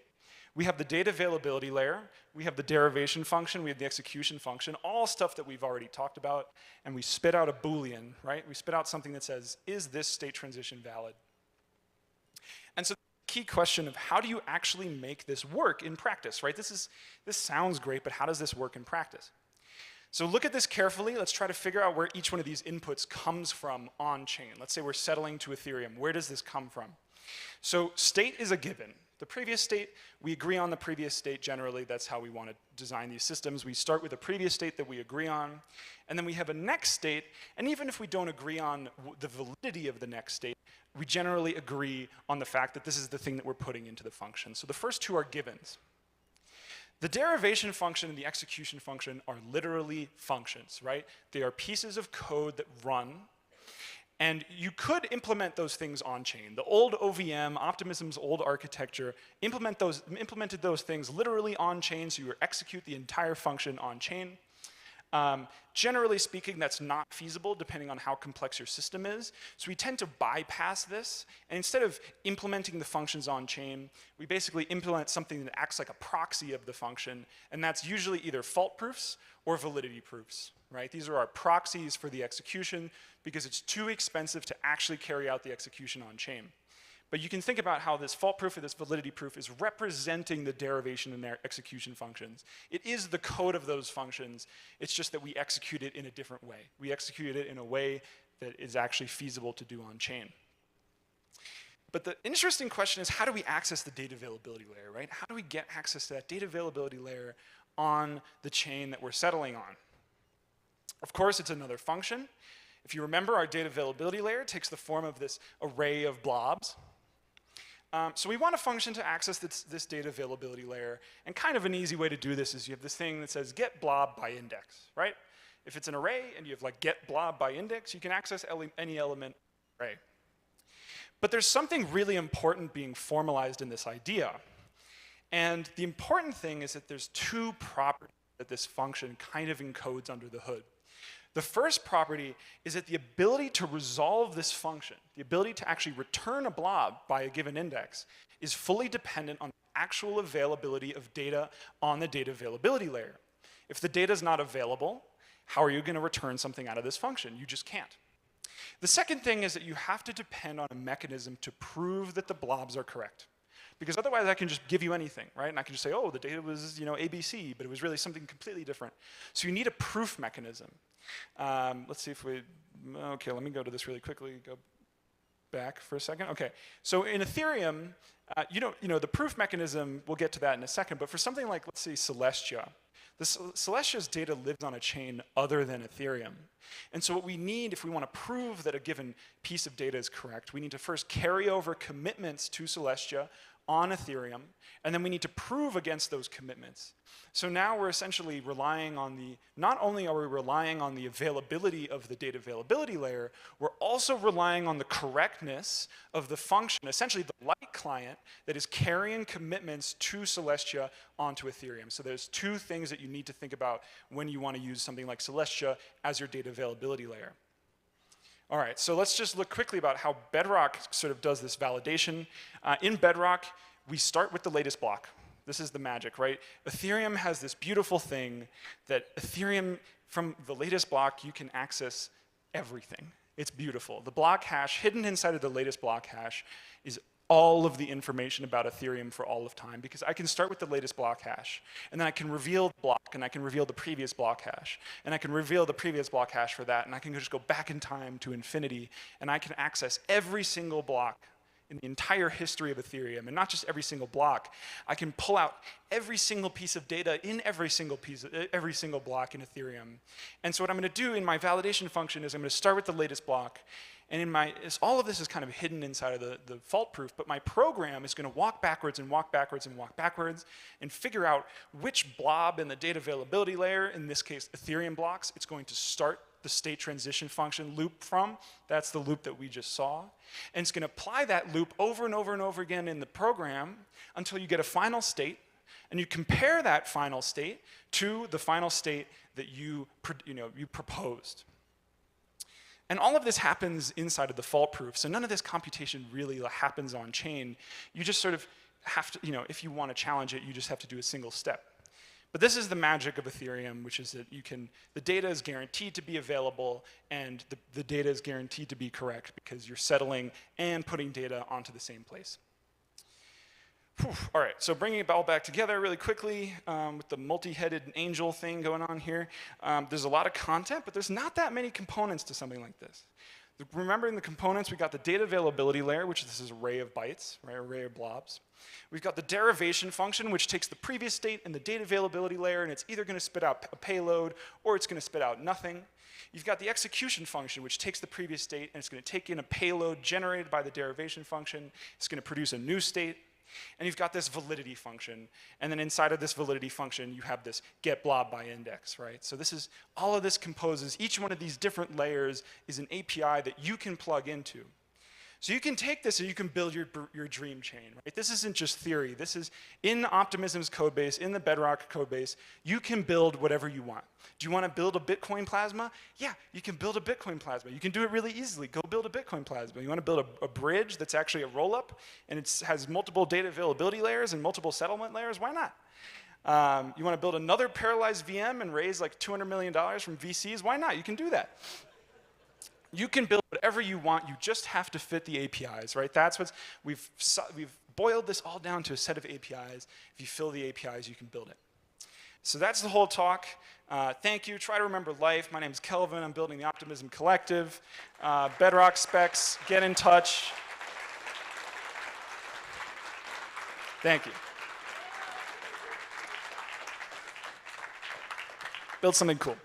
We have the data availability layer. We have the derivation function. We have the execution function, all stuff that we've already talked about. And we spit out a Boolean, right? We spit out something that says, is this state transition valid? And so the key question of how do you actually make this work in practice, right? This sounds great, but how does this work in practice? So look at this carefully. Let's try to figure out where each one of these inputs comes from on chain. Let's say we're settling to Ethereum. Where does this come from? So state is a given. The previous state, we agree on the previous state generally. That's how we want to design these systems. We start with a previous state that we agree on, and then we have a next state, and even if we don't agree on the validity of the next state, we generally agree on the fact that this is the thing that we're putting into the function. So the first two are givens. The derivation function and the execution function are literally functions, right? They are pieces of code that run. And you could implement those things on-chain. The old OVM, Optimism's old architecture, implemented those things literally on-chain, so you execute the entire function on-chain. Generally speaking, that's not feasible depending on how complex your system is. So we tend to bypass this, and instead of implementing the functions on-chain, we basically implement something that acts like a proxy of the function, and that's usually either fault proofs or validity proofs, right? These are our proxies for the execution because it's too expensive to actually carry out the execution on-chain. But you can think about how this fault proof or this validity proof is representing the derivation and their execution functions. It is the code of those functions. It's just that we execute it in a different way. We execute it in a way that is actually feasible to do on-chain. But the interesting question is, how do we access the data availability layer, right? How do we get access to that data availability layer on the chain that we're settling on? Of course, it's another function. If you remember, our data availability layer takes the form of this array of blobs. So we want a function to access this data availability layer, and kind of an easy way to do this is you have this thing that says get blob by index, right? If it's an array and you have like get blob by index, you can access any element array. But there's something really important being formalized in this idea, And the important thing is that there's two properties that this function kind of encodes under the hood. The first property is that the ability to resolve this function, the ability to actually return a blob by a given index, is fully dependent on the actual availability of data on the data availability layer. If the data is not available, how are you going to return something out of this function? You just can't. The second thing is that you have to depend on a mechanism to prove that the blobs are correct. Because otherwise I can just give you anything, right? And I can just say, oh, the data was, ABC, but it was really something completely different. So you need a proof mechanism. Let's see if we, okay, let me go to this really quickly. Go back for a second. Okay, so in Ethereum, the proof mechanism, we'll get to that in a second, but for something like, let's say, Celestia, Celestia's data lives on a chain other than Ethereum. And so what we need, if we want to prove that a given piece of data is correct, we need to first carry over commitments to Celestia on Ethereum, and then we need to prove against those commitments. So now we're essentially relying on not only are we relying on the availability of the data availability layer, we're also relying on the correctness of the function, essentially the light client that is carrying commitments to Celestia onto Ethereum. So there's two things that you need to think about when you want to use something like Celestia as your data availability layer. All right, so let's just look quickly about how Bedrock sort of does this validation. In Bedrock, we start with the latest block. This is the magic, right? Ethereum has this beautiful thing that Ethereum, from the latest block, you can access everything. It's beautiful. The block hash, hidden inside of the latest block hash, is all of the information about Ethereum for all of time, because I can start with the latest block hash, and then I can reveal the block, and I can reveal the previous block hash, and I can reveal the previous block hash for that, and I can just go back in time to infinity, and I can access every single block in the entire history of Ethereum, and not just every single block. I can pull out every single piece of data in every single block in Ethereum. And so what I'm going to do in my validation function is I'm going to start with the latest block, and all of this is kind of hidden inside of the fault proof, but my program is going to walk backwards and walk backwards and walk backwards and figure out which blob in the data availability layer, in this case Ethereum blocks, it's going to start the state transition function loop from. That's the loop that we just saw. And it's going to apply that loop over and over and over again in the program until you get a final state, and you compare that final state to the final state that you proposed. And all of this happens inside of the fault proof, so none of this computation really happens on chain. You just sort of have to, if you want to challenge it, you just have to do a single step. But this is the magic of Ethereum, which is that the data is guaranteed to be available, and the data is guaranteed to be correct because you're settling and putting data onto the same place. Whew. All right, so bringing it all back together really quickly with the multi-headed angel thing going on here. There's a lot of content, but there's not that many components to something like this. Remembering the components, we got the data availability layer, which is this array of bytes, right, array of blobs. We've got the derivation function, which takes the previous state in the data availability layer, and it's either going to spit out a payload or it's going to spit out nothing. You've got the execution function, which takes the previous state, and it's going to take in a payload generated by the derivation function. It's going to produce a new state. And you've got this validity function, and then inside of this validity function, you have this get blob by index, right? So all of this composes, each one of these different layers is an API that you can plug into. So you can take this and you can build your dream chain, right? This isn't just theory. This is in Optimism's codebase, in the Bedrock codebase, you can build whatever you want. Do you want to build a Bitcoin plasma? Yeah, you can build a Bitcoin plasma. You can do it really easily. Go build a Bitcoin plasma. You want to build a bridge that's actually a rollup, and it has multiple data availability layers and multiple settlement layers? Why not? You want to build another parallelized VM and raise like $200 million from VCs? Why not? You can do that. You can build whatever you want. You just have to fit the APIs, right? That's what we've boiled this all down to a set of APIs. If you fill the APIs, you can build it. So that's the whole talk. Thank you. Try to remember life. My name is Kelvin. I'm building the Optimism Collective. Bedrock specs. Get in touch. Thank you. Build something cool.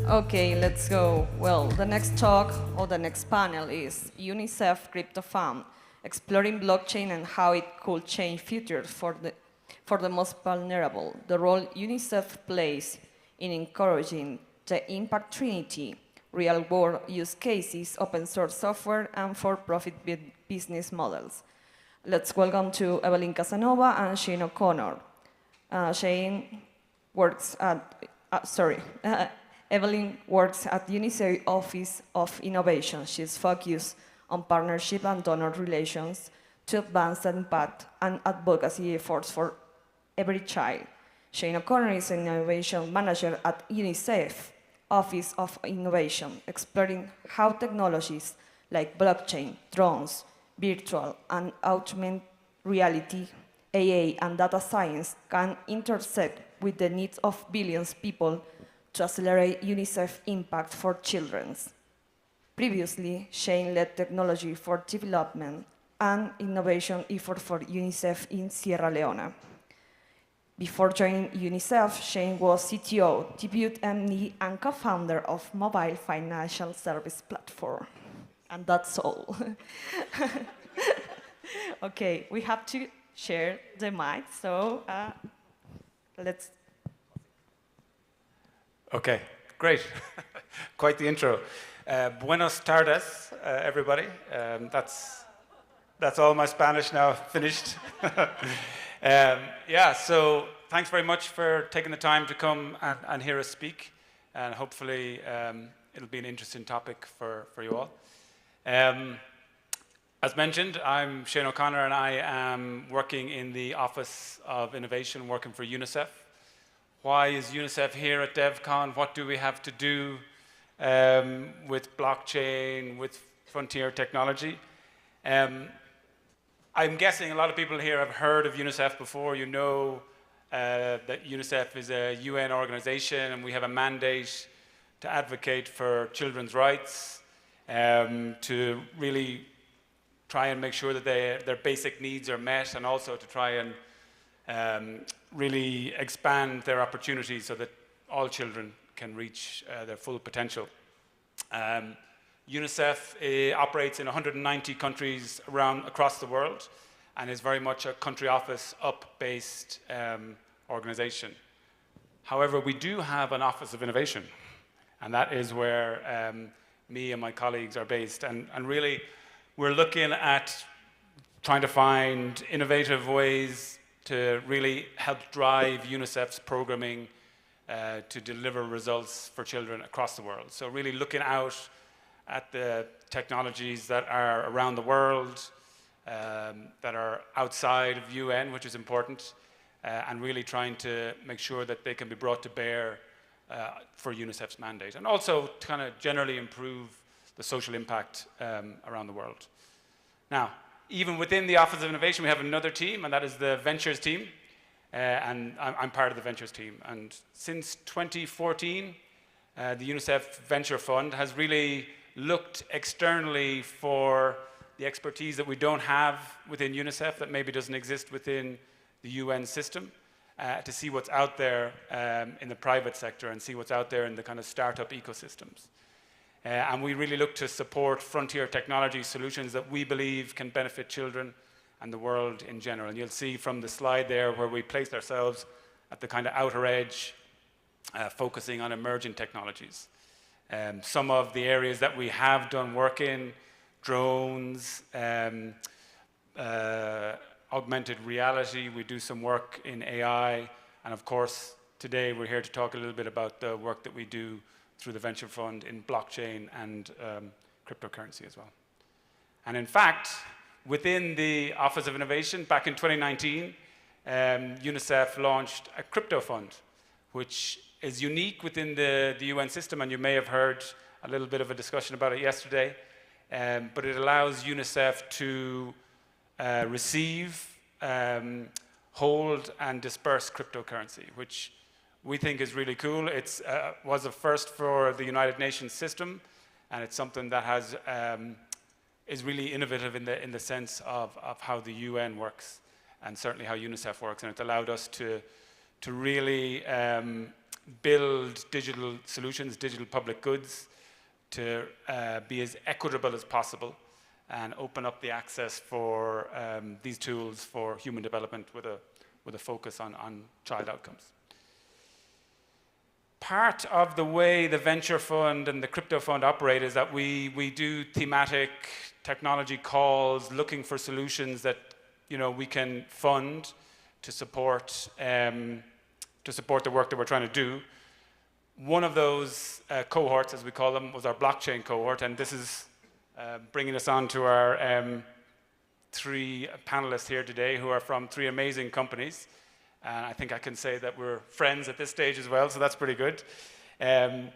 Okay, let's go. Well, the next talk or the next panel is UNICEF Crypto Fund, exploring blockchain and how it could change futures for the most vulnerable. The role UNICEF plays in encouraging the impact trinity, real-world use cases, open-source software, and for-profit business models. Let's welcome to Evelyn Casanova and Shane O'Connor. Shane works at, Evelyn works at UNICEF Office of Innovation. She's focused on partnership and donor relations to advance the impact and advocacy efforts for every child. Shane O'Connor is an innovation manager at UNICEF Office of Innovation, exploring how technologies like blockchain, drones, virtual and augmented reality, AI, and data science can intersect with the needs of billions of people to accelerate UNICEF impact for children. Previously, Shane led technology for development and innovation effort for UNICEF in Sierra Leone. Before joining UNICEF, Shane was CTO, Deputy MD, and co-founder of Mobile Financial Service Platform. And that's all. Okay, we have to share the mic, so let's. Okay, great. Quite the intro. Buenos tardes, everybody. That's all my Spanish now finished. Yeah, so thanks very much for taking the time to come and hear us speak. And hopefully it'll be an interesting topic for you all. As mentioned, I'm Shane O'Connor and I am working in the Office of Innovation, working for UNICEF. Why is UNICEF here at Devcon? What do we have to do with blockchain, with frontier technology? I'm guessing a lot of people here have heard of UNICEF before. You know that UNICEF is a UN organization and we have a mandate to advocate for children's rights, to really try and make sure that their basic needs are met, and also to try and really expand their opportunities so that all children can reach their full potential. UNICEF operates in 190 countries across the world and is very much a country office up-based organization. However, we do have an Office of Innovation, and that is where me and my colleagues are based. And really, we're looking at trying to find innovative ways to really help drive UNICEF's programming to deliver results for children across the world. So really looking out at the technologies that are around the world, that are outside of UN, which is important, and really trying to make sure that they can be brought to bear for UNICEF's mandate, and also to kind of generally improve the social impact around the world. Now, even within the Office of Innovation, we have another team, and that is the Ventures team. And I'm part of the Ventures team. And since 2014, the UNICEF Venture Fund has really looked externally for the expertise that we don't have within UNICEF, that maybe doesn't exist within the UN system, to see what's out there in the private sector and see what's out there in the kind of startup ecosystems. And we really look to support frontier technology solutions that we believe can benefit children and the world in general. And you'll see from the slide there where we placed ourselves at the kind of outer edge, focusing on emerging technologies. Some of the areas that we have done work in, drones, augmented reality, we do some work in AI, and of course, today we're here to talk a little bit about the work that we do through the Venture Fund in blockchain and cryptocurrency as well. And in fact, within the Office of Innovation, back in 2019, UNICEF launched a crypto fund, which is unique within the UN system, and you may have heard a little bit of a discussion about it yesterday, but it allows UNICEF to receive, hold, and disperse cryptocurrency, which we think is really cool. It was a first for the United Nations system, and it's something that has is really innovative in the sense of how the UN works, and certainly how UNICEF works. And it's allowed us to really build digital solutions, digital public goods, to be as equitable as possible and open up the access for these tools for human development with a focus on child outcomes. Part of the way the venture fund and the crypto fund operate is that we do thematic technology calls looking for solutions that we can fund to support the work that we're trying to do. One of those cohorts, as we call them, was our blockchain cohort, and this is bringing us on to our 3 panelists here today who are from 3 amazing companies. And I think I can say that we're friends at this stage as well, so that's pretty good. The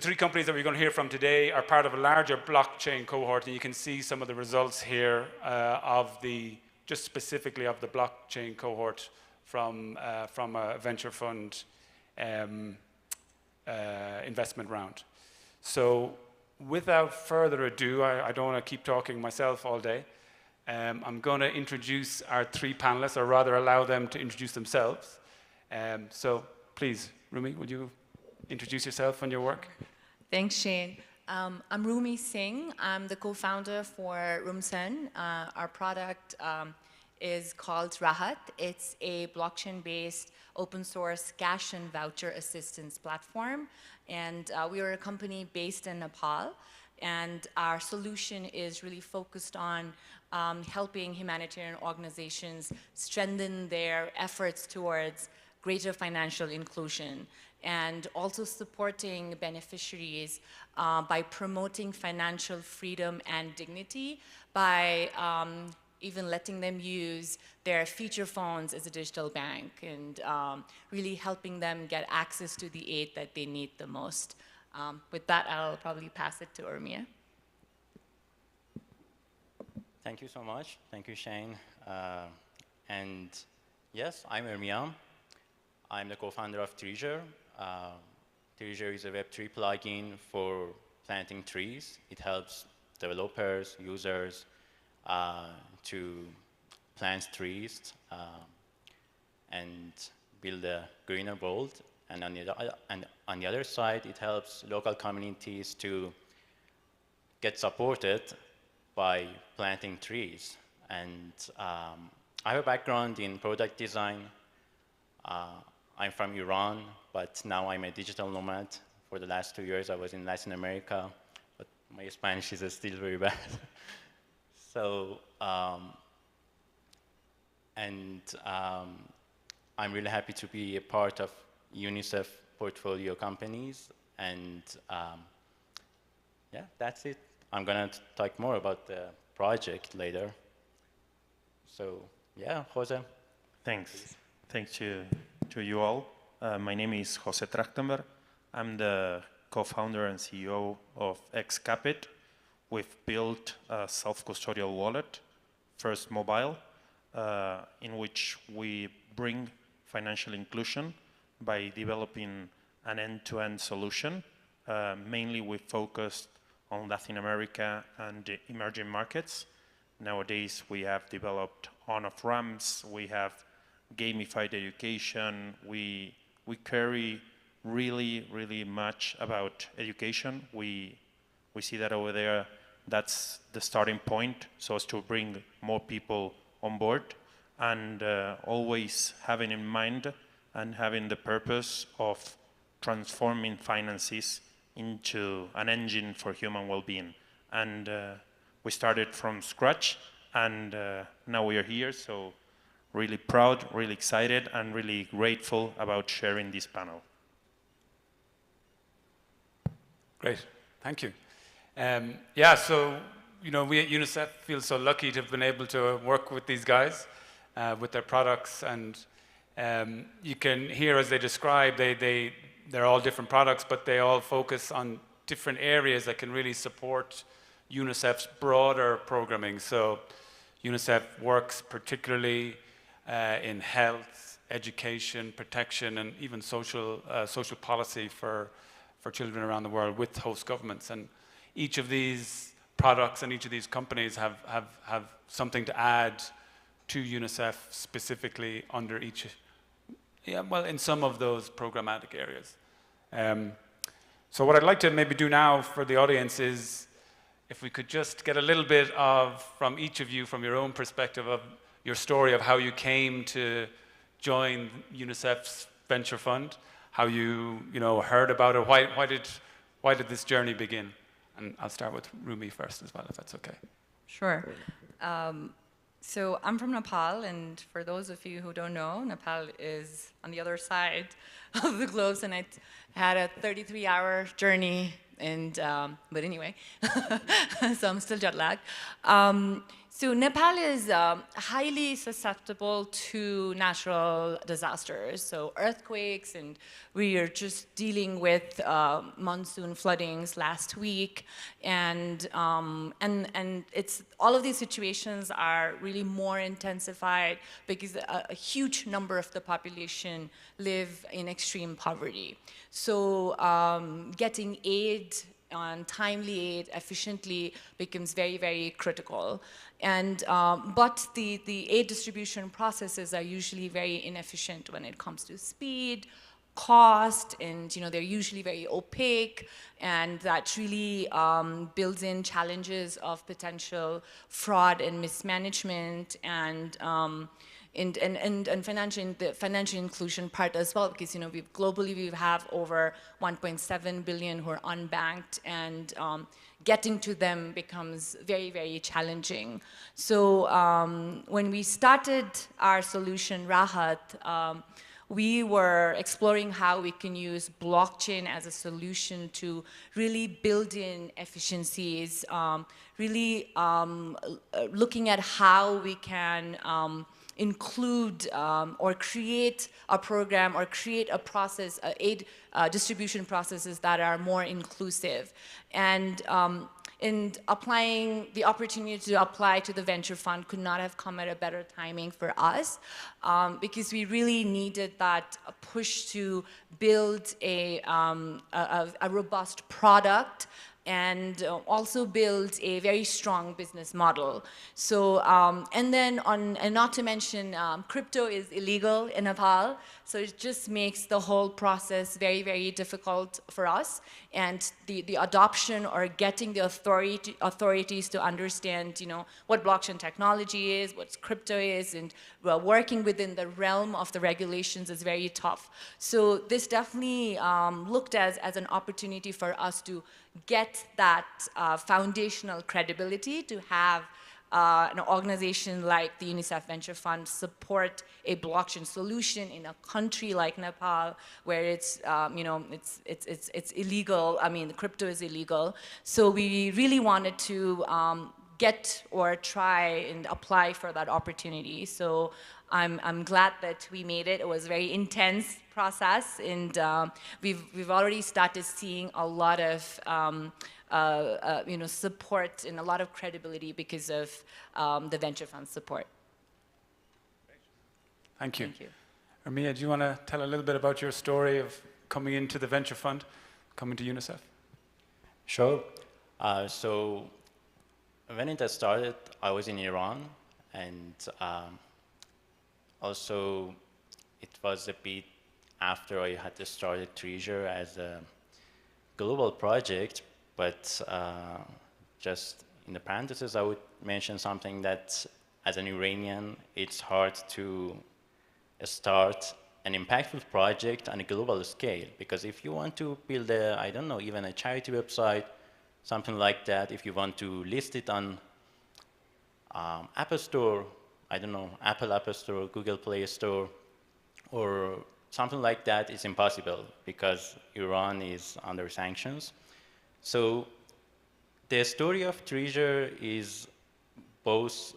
3 companies that we're going to hear from today are part of a larger blockchain cohort, and you can see some of the results here just specifically of the blockchain cohort from a venture fund investment round. So without further ado, I don't want to keep talking myself all day. I'm going to introduce our 3 panelists, or rather allow them to introduce themselves. So please, Rumi, would you introduce yourself and your work? Thanks, Shane. I'm Rumi Singh. I'm the co-founder for Rumsen. Our product is called Rahat. It's a blockchain-based open source cash and voucher assistance platform. And we are a company based in Nepal. And our solution is really focused on helping humanitarian organizations strengthen their efforts towards greater financial inclusion, and also supporting beneficiaries by promoting financial freedom and dignity by even letting them use their feature phones as a digital bank, and really helping them get access to the aid that they need the most. With that, I'll probably pass it to Urmia. Thank you so much. Thank you, Shane. And yes, I'm Urmia. I'm the co-founder of Treasure. Treasure is a Web3 plugin for planting trees. It helps developers, users to plant trees and build a greener world. And on the other side, it helps local communities to get supported by planting trees. And I have a background in product design. I'm from Iran, but now I'm a digital nomad. For the last 2 years, I was in Latin America, but my Spanish is still very bad. So, I'm really happy to be a part of UNICEF portfolio companies, and yeah, that's it. I'm gonna talk more about the project later. So yeah, Jose. Thanks. Thanks to you all. My name is Jose Trachtenberg. I'm the co-founder and CEO of Xcapit. We've built a self-custodial wallet, first mobile, in which we bring financial inclusion by developing an end-to-end solution. Mainly we focused on Latin America and the emerging markets. Nowadays we have developed on-off ramps, we have gamified education, we care really much about education. We see that over there, that's the starting point, so as to bring more people on board, and always having in mind and having the purpose of transforming finances into an engine for human well-being. And we started from scratch, and now we are here, so really proud, really excited, and really grateful about sharing this panel. Great, thank you. Yeah, so we at UNICEF feel so lucky to have been able to work with these guys, with their products, and you can hear as they describe, they're all different products, but they all focus on different areas that can really support UNICEF's broader programming. So UNICEF works particularly in health, education, protection, and even social policy for children around the world with host governments. And each of these products and each of these companies have something to add to UNICEF specifically under each Yeah, well, in some of those programmatic areas. So what I'd like to maybe do now for the audience is if we could just get a little bit of, from each of you, from your own perspective of your story of how you came to join UNICEF's venture fund, how you heard about it, why did this journey begin? And I'll start with Rumi first as well, if that's okay. Sure. So I'm from Nepal, and for those of you who don't know, Nepal is on the other side of the globe, and I had a 33-hour journey, and but anyway, so I'm still jet lagged. So Nepal is highly susceptible to natural disasters, so earthquakes, and we are just dealing with monsoon floodings last week, and it's all of these situations are really more intensified because a huge number of the population live in extreme poverty. So getting aid on timely aid efficiently becomes very, very critical. And, but the aid distribution processes are usually very inefficient when it comes to speed, cost, and they're usually very opaque, and that really builds in challenges of potential fraud and mismanagement, and the financial inclusion part as well, because globally we have over 1.7 billion who are unbanked, and getting to them becomes very, very challenging. So when we started our solution, Rahat, we were exploring how we can use blockchain as a solution to really build in efficiencies, really looking at how we can include or create a program or create a process, aid distribution processes that are more inclusive. And applying the opportunity to apply to the venture fund could not have come at a better timing for us, because we really needed that push to build a robust product and also build a very strong business model. So, and then and not to mention, crypto is illegal in Nepal, so it just makes the whole process very, very difficult for us. And the adoption or getting the authorities to understand, what blockchain technology is, what crypto is, and working within the realm of the regulations is very tough. So this definitely looked as an opportunity for us to get that foundational credibility to have an organization like the UNICEF Venture Fund support a blockchain solution in a country like Nepal, where it's it's illegal. I mean, crypto is illegal. So we really wanted to get or try and apply for that opportunity. So I'm glad that we made it. It was a very intense process, and we've already started seeing a lot of support and a lot of credibility because of the venture fund support. Thank you. Thank you. Ramia, do you want to tell a little bit about your story of coming into the venture fund, coming to UNICEF? Sure. So when it started, I was in Iran, and also it was a bit after I had started Treasure as a global project, but just in the parentheses, I would mention something that as an Iranian, it's hard to start an impactful project on a global scale, because if you want to build I don't know, even a charity website, something like that, if you want to list it on Apple Store, I don't know, Apple App Store, Google Play Store, or something like that, is impossible because Iran is under sanctions. So the story of Treasure is both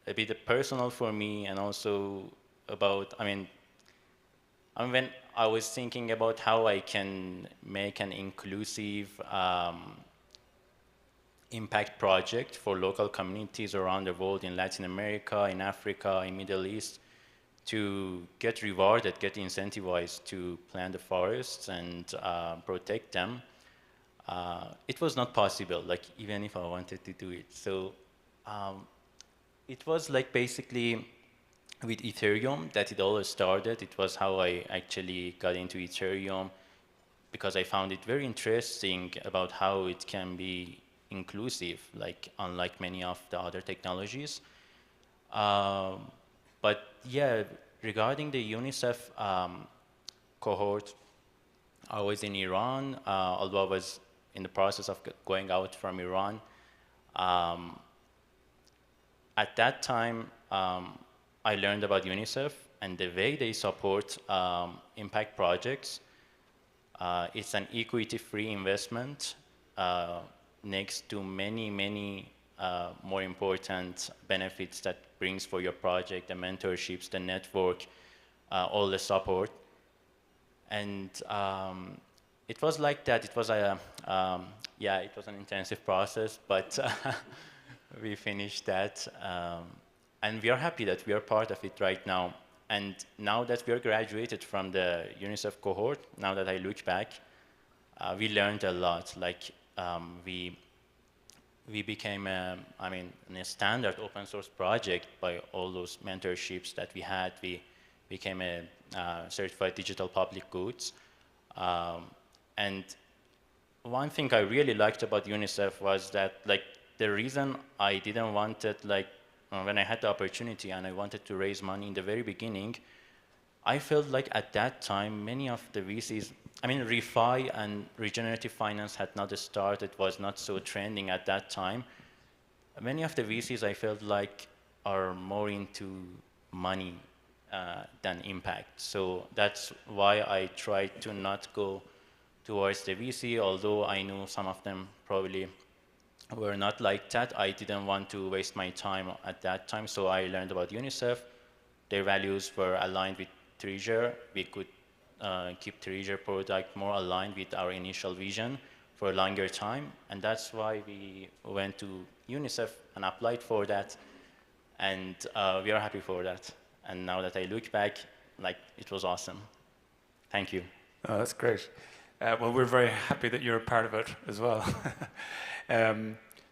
a bit personal for me and also about, when I was thinking about how I can make an inclusive impact project for local communities around the world, in Latin America, in Africa, in Middle East, to get rewarded, get incentivized to plant the forests and protect them. It was not possible, even if I wanted to do it. So it was basically with Ethereum that it all started. It was how I actually got into Ethereum, because I found it very interesting about how it can be inclusive, like unlike many of the other technologies. But yeah, regarding the UNICEF cohort, I was in Iran, although I was in the process of going out from Iran. At that time, I learned about UNICEF and the way they support impact projects. It's an equity-free investment next to many, many more important benefits that brings for your project, the mentorships, the network, all the support. And it was like that. It was a, yeah, it was an intensive process, but we finished that. And we are happy that we are part of it right now. And now that we are graduated from the UNICEF cohort, now that I look back, we learned a lot. Like we became, a standard open source project by all those mentorships that we had. We became a certified digital public goods. And one thing I really liked about UNICEF was that, like, the reason I didn't want it, like, when I had the opportunity and I wanted to raise money in the very beginning, I felt like at that time, many of the VCs, refi and regenerative finance had not started, was not so trending at that time. Many of the VCs I felt like are more into money than impact. So that's why I tried to not go towards the VC, although I knew some of them probably were not like that. I didn't want to waste my time at that time, so I learned about UNICEF. Their values were aligned with Treasure. We could keep Treasure product more aligned with our initial vision for a longer time, and that's why we went to UNICEF and applied for that, and we are happy for that. And now that I look back, like, it was awesome. Thank you. Oh, that's great. Well, we're very happy that you're a part of it as well.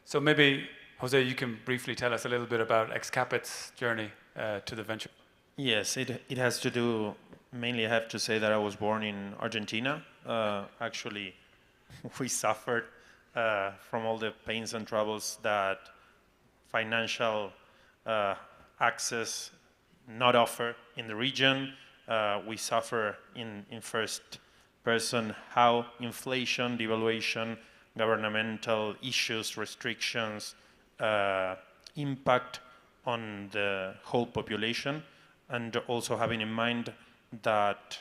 So maybe, Jose, you can briefly tell us a little bit about Excapit's journey to the venture. Yes, it has to do, mainly I have to say that I was born in Argentina. Actually, we suffered from all the pains and troubles that financial access not offer in the region. We suffer in first person how inflation, devaluation, governmental issues, restrictions impact on the whole population, and also having in mind that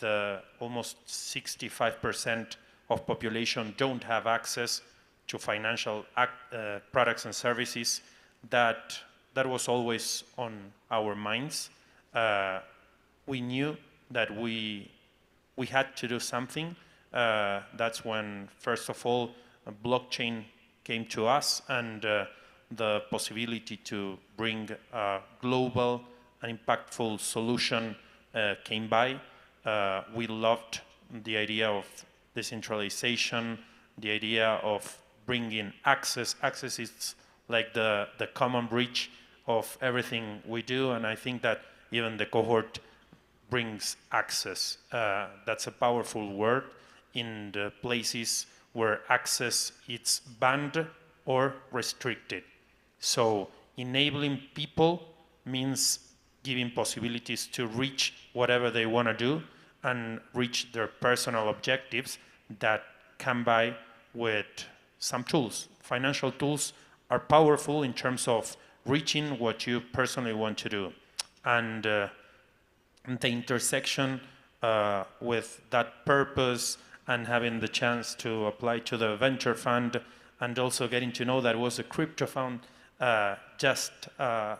the almost 65% of population don't have access to financial products and services. That was always on our minds. We knew that we had to do something. That's when, first of all, blockchain came to us, and the possibility to bring a global and impactful solution came by. We loved the idea of decentralization, the idea of bringing access. Access is like the common bridge of everything we do, and I think that even the cohort brings access. That's a powerful word in the places where access is banned or restricted. So enabling people means giving possibilities to reach whatever they want to do and reach their personal objectives that come by with some tools. Financial tools are powerful in terms of reaching what you personally want to do. And the intersection with that purpose and having the chance to apply to the venture fund, and also getting to know that it was a crypto fund. Just a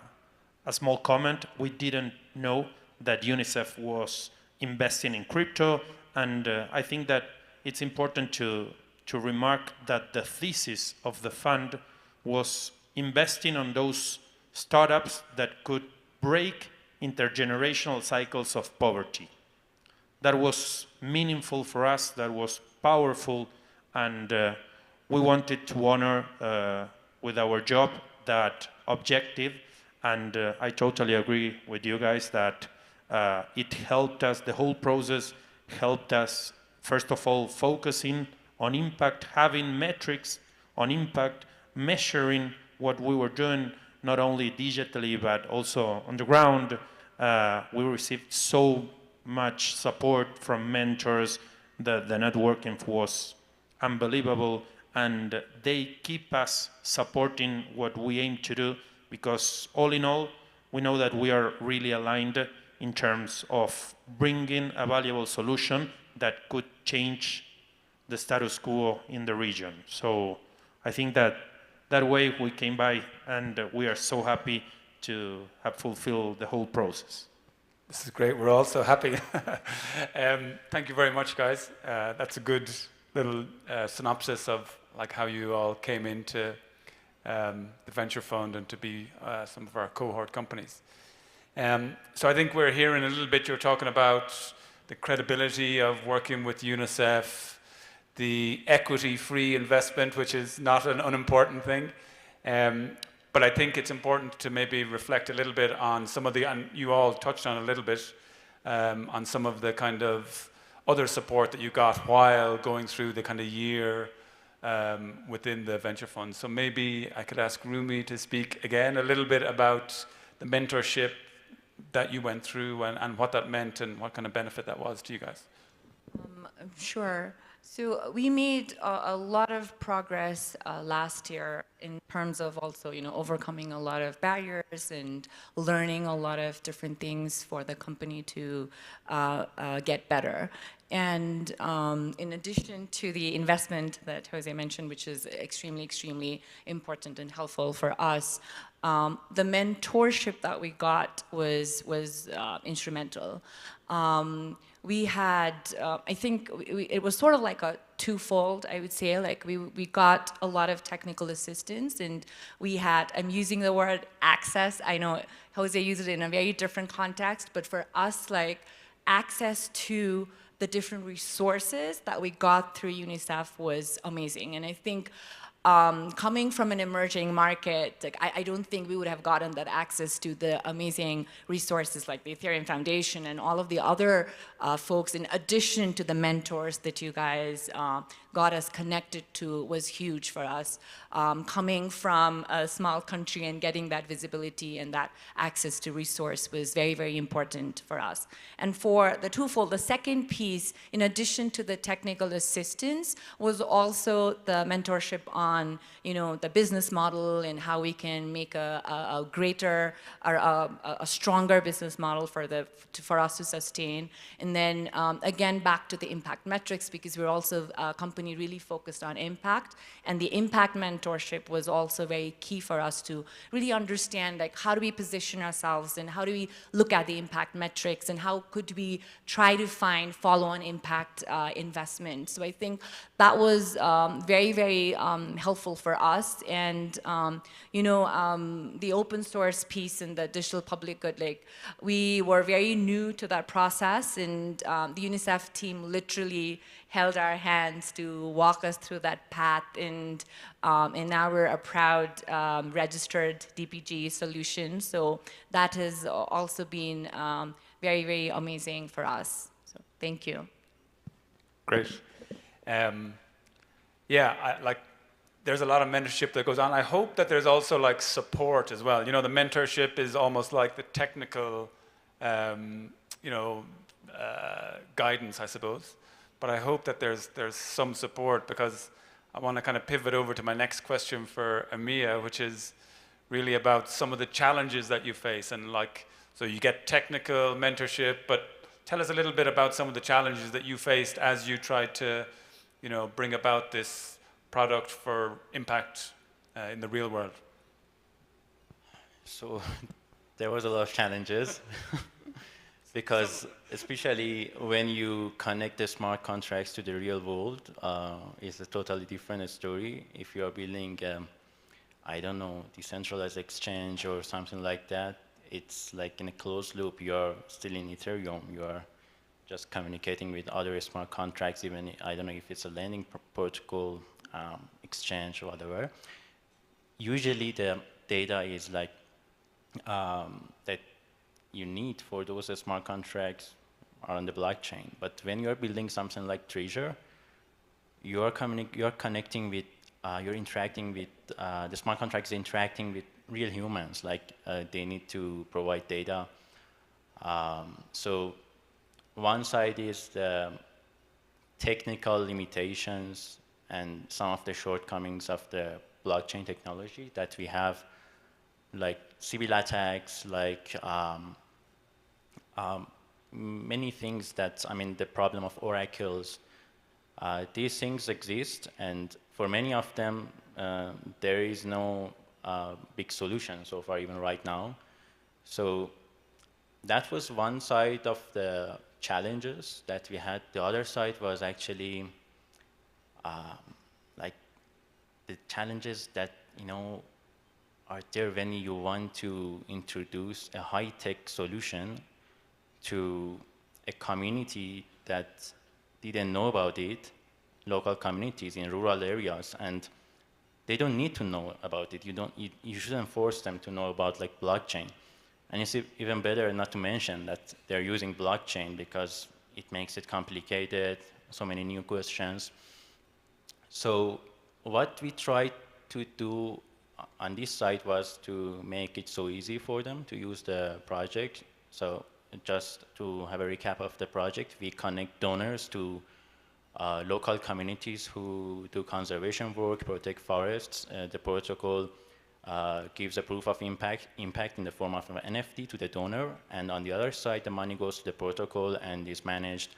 small comment, we didn't know that UNICEF was investing in crypto, and I think that it's important to remark that the thesis of the fund was investing on those startups that could break intergenerational cycles of poverty. That was meaningful for us, that was powerful, and we wanted to honor with our job that objective, And I totally agree with you guys that it helped us, the whole process helped us, first of all, focusing on impact, having metrics on impact, measuring what we were doing, not only digitally, but also on the ground. We received so much support from mentors. The networking was unbelievable, and they keep us supporting what we aim to do, because all in all, we know that we are really aligned in terms of bringing a valuable solution that could change the status quo in the region. So I think that that way we came by, and we are so happy to have fulfilled the whole process. This is great. We're all so happy. Thank you very much, guys. That's a good little synopsis of like how you all came into the venture fund and to be some of our cohort companies. So I think we're hearing a little bit, you're talking about the credibility of working with UNICEF, the equity-free investment, which is not an unimportant thing. But I think it's important to maybe reflect a little bit on some of the, and you all touched on a little bit, on some of the kind of other support that you got while going through the kind of year within the venture fund. So maybe I could ask Rumi to speak again a little bit about the mentorship that you went through and what that meant and what kind of benefit that was to you guys. Sure. So we made a lot of progress last year in terms of also, overcoming a lot of barriers and learning a lot of different things for the company to get better. And in addition to the investment that Jose mentioned, which is extremely, extremely important and helpful for us, the mentorship that we got was instrumental. We had, I think it was sort of like a twofold, I would say. Like we got a lot of technical assistance, and we had, I'm using the word access. I know Jose used it in a very different context, but for us, like access to the different resources that we got through UNICEF was amazing. And I think coming from an emerging market, like I don't think we would have gotten that access to the amazing resources like the Ethereum Foundation and all of the other folks, in addition to the mentors that you guys got us connected to, was huge for us. Coming from a small country and getting that visibility and that access to resource was very, very important for us. And for the twofold, the second piece, in addition to the technical assistance, was also the mentorship on, the business model and how we can make a greater or a stronger business model for us to sustain. And then again, back to the impact metrics, because we're also a company really focused on impact, and the impact mentorship was also very key for us to really understand, like, how do we position ourselves and how do we look at the impact metrics and how could we try to find follow-on impact investments. So I think that was very, very helpful for us. And the open source piece and the digital public good, like, we were very new to that process, and the UNICEF team literally held our hands to walk us through that path, and now we're a proud registered DPG solution. So that has also been very, very amazing for us. So thank you. Great. There's a lot of mentorship that goes on. I hope that there's also like support as well. The mentorship is almost like the technical, guidance, I suppose. But I hope that there's some support, because I want to kind of pivot over to my next question for Emiya, which is really about some of the challenges that you face. And so you get technical mentorship, but tell us a little bit about some of the challenges that you faced as you tried to, bring about this product for impact in the real world. So there was a lot of challenges. Because especially when you connect the smart contracts to the real world, it's a totally different story. If you are building, I don't know, decentralized exchange or something like that, it's like in a closed loop. You are still in Ethereum. You are just communicating with other smart contracts, even, I don't know if it's a lending protocol, exchange or whatever. Usually the data is like that you need for those smart contracts are on the blockchain. But when you're building something like Treasure, you're connecting with, you're interacting with, the smart contracts interacting with real humans, like they need to provide data. So one side is the technical limitations and some of the shortcomings of the blockchain technology that we have, like civil attacks, like many things that, I mean, the problem of oracles. These things exist, and for many of them, there is no big solution so far, even right now. So that was one side of the challenges that we had. The other side was actually like the challenges that, you know, are there when you want to introduce a high-tech solution to a community that didn't know about it, local communities in rural areas, and they don't need to know about it. You shouldn't force them to know about like blockchain. And it's even better not to mention that they're using blockchain because it makes it complicated, so many new questions. So what we tried to do on this side was to make it so easy for them to use the project. So just to have a recap of the project, we connect donors to local communities who do conservation work, protect forests. The protocol gives a proof of impact in the form of an NFT to the donor, and on the other side, the money goes to the protocol and is managed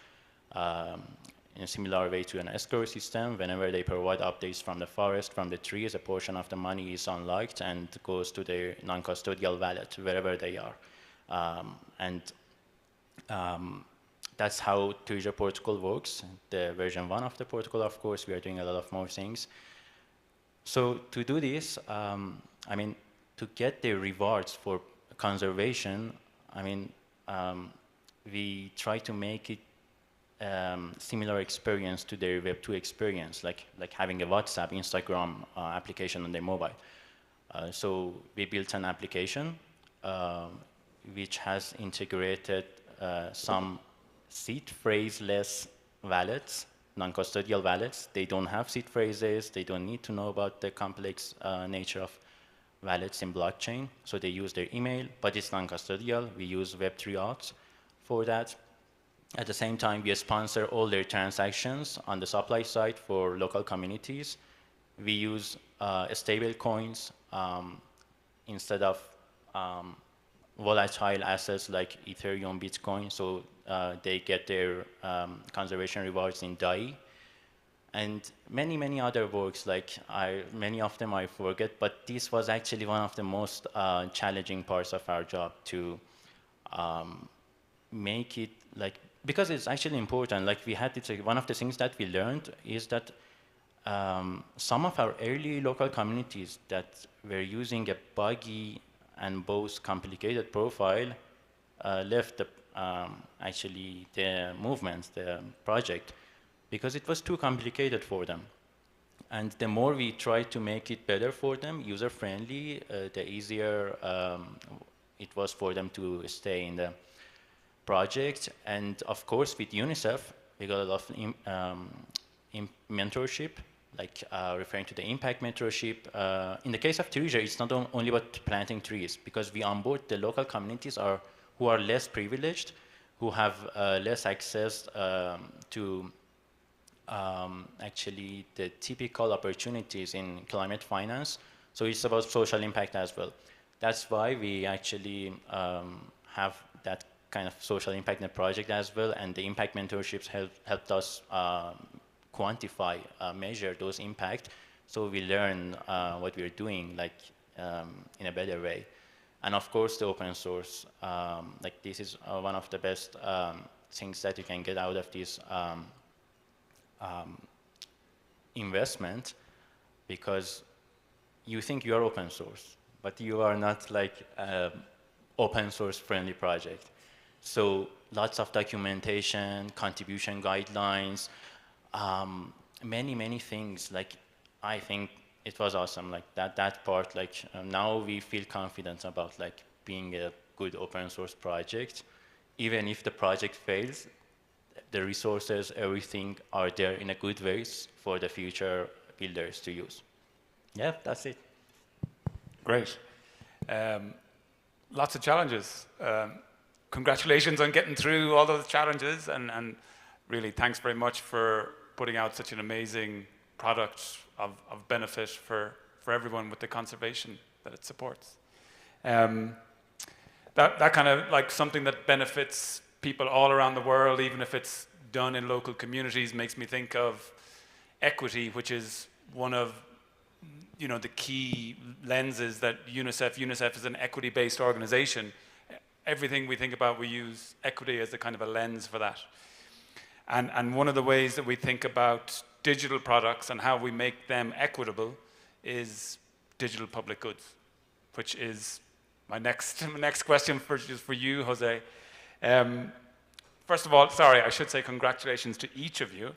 in a similar way to an escrow system. Whenever they provide updates from the forest, from the trees, a portion of the money is unlocked and goes to their non-custodial wallet, wherever they are. That's how Treasure protocol works. The version 1 of the protocol, of course, we are doing a lot of more things. So to do this, I mean, to get the rewards for conservation, I mean, we try to make it similar experience to their Web2 experience, like having a WhatsApp, Instagram application on their mobile. So we built an application which has integrated some seed phrase-less wallets, non-custodial wallets. They don't have seed phrases. They don't need to know about the complex nature of wallets in blockchain. So they use their email, but it's non-custodial. We use Web3 auths for that. At the same time, we sponsor all their transactions on the supply side for local communities. We use stable coins instead of volatile assets like Ethereum, Bitcoin. So they get their conservation rewards in DAI. And many, many other works, like many of them I forget, but this was actually one of the most challenging parts of our job, to make it like, because it's actually important. Like we had to, one of the things that we learned is that some of our early local communities that were using a buggy and both complicated profile left the, actually the movement, the project, because it was too complicated for them. And the more we tried to make it better for them, user-friendly, the easier it was for them to stay in the project. And of course, with UNICEF, we got a lot of mentorship, like referring to the impact mentorship. In the case of Treasure, it's not only about planting trees, because we onboard the local communities who are less privileged, who have less access to actually the typical opportunities in climate finance. So it's about social impact as well. That's why we actually have that kind of social impact in the project as well, and the impact mentorships helped us quantify, measure those impact, so we learn what we're doing, like in a better way. And of course, the open source, like this is one of the best things that you can get out of this investment, because you think you are open source, but you are not like open source friendly project. So lots of documentation, contribution guidelines, many, many things. Like, I think it was awesome. Like that part, like now we feel confident about like being a good open source project. Even if the project fails, the resources, everything are there in a good ways for the future builders to use. Yeah, that's it. Great. Lots of challenges. Congratulations on getting through all those challenges, and really thanks very much for putting out such an amazing product of benefit for everyone with the conservation that it supports. That kind of like something that benefits people all around the world, even if it's done in local communities, makes me think of equity, which is one of the key lenses that UNICEF is an equity-based organization. Everything we think about, we use equity as a kind of a lens for that. And one of the ways that we think about digital products and how we make them equitable is digital public goods, which is my next question for you, Jose. First of all, sorry, I should say congratulations to each of you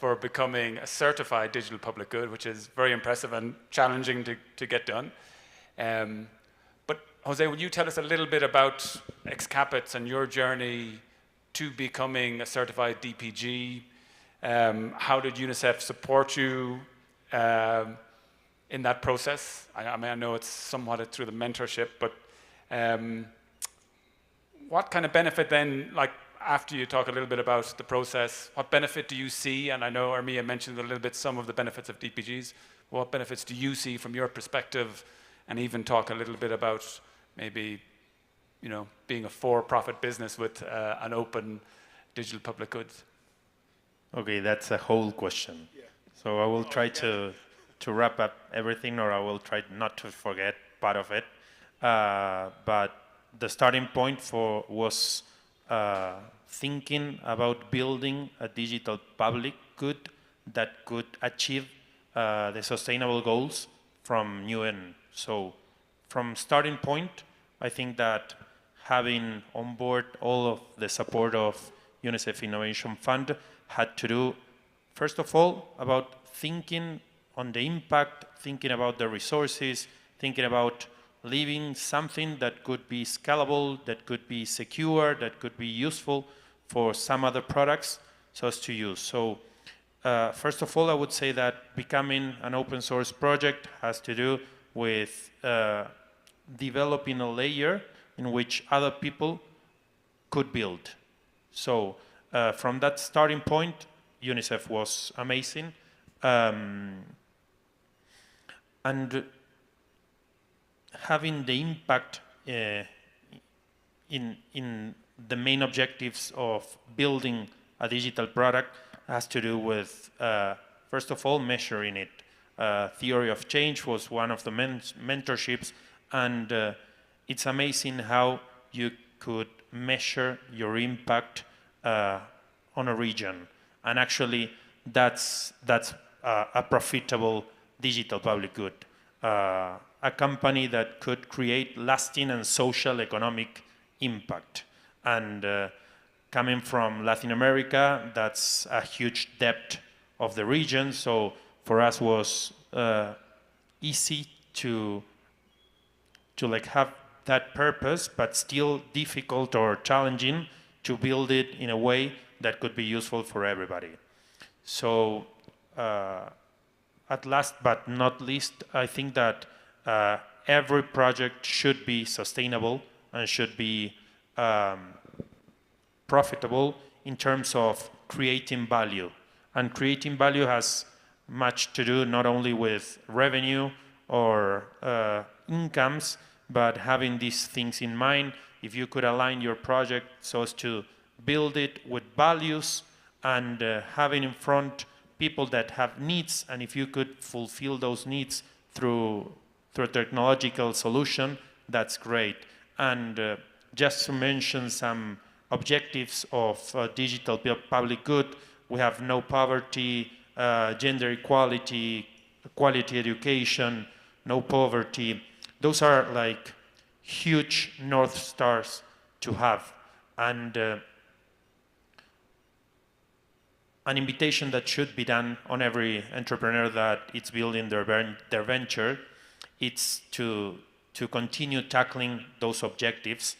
for becoming a certified digital public good, which is very impressive and challenging to get done. But Jose, would you tell us a little bit about Excapit and your journey to becoming a certified DPG? How did UNICEF support you in that process? I mean, I know it's somewhat through the mentorship, but what kind of benefit then, like after you talk a little bit about the process, what benefit do you see? And I know Armia mentioned a little bit some of the benefits of DPGs. What benefits do you see from your perspective? And even talk a little bit about maybe, being a for-profit business with an open digital public goods. Okay, that's a whole question. Yeah. So I will try to wrap up everything, or I will try not to forget part of it. But the starting point was thinking about building a digital public good that could achieve the sustainable goals from UN. So from starting point, I think that having on board all of the support of UNICEF Innovation Fund had to do, first of all, about thinking on the impact, thinking about the resources, thinking about leaving something that could be scalable, that could be secure, that could be useful for some other products so as to use. So first of all, I would say that becoming an open source project has to do with developing a layer in which other people could build. So from that starting point, UNICEF was amazing. And having the impact in the main objectives of building a digital product has to do with, first of all, measuring it. Theory of change was one of the mentorships, and it's amazing how you could measure your impact on a region. And actually, that's a profitable digital public good. A company that could create lasting and social economic impact. And coming from Latin America, that's a huge depth of the region. So for us was easy to like have that purpose, but still difficult or challenging to build it in a way that could be useful for everybody. So at last but not least, I think that every project should be sustainable and should be profitable in terms of creating value. And creating value has much to do not only with revenue or incomes, but having these things in mind. If you could align your project so as to build it with values and having in front people that have needs, and if you could fulfill those needs through a technological solution, that's great. And just to mention some objectives of digital public good, we have no poverty, gender equality, quality education, no poverty. Those are like huge North Stars to have. And an invitation that should be done on every entrepreneur that is building their venture, it's to to continue tackling those objectives.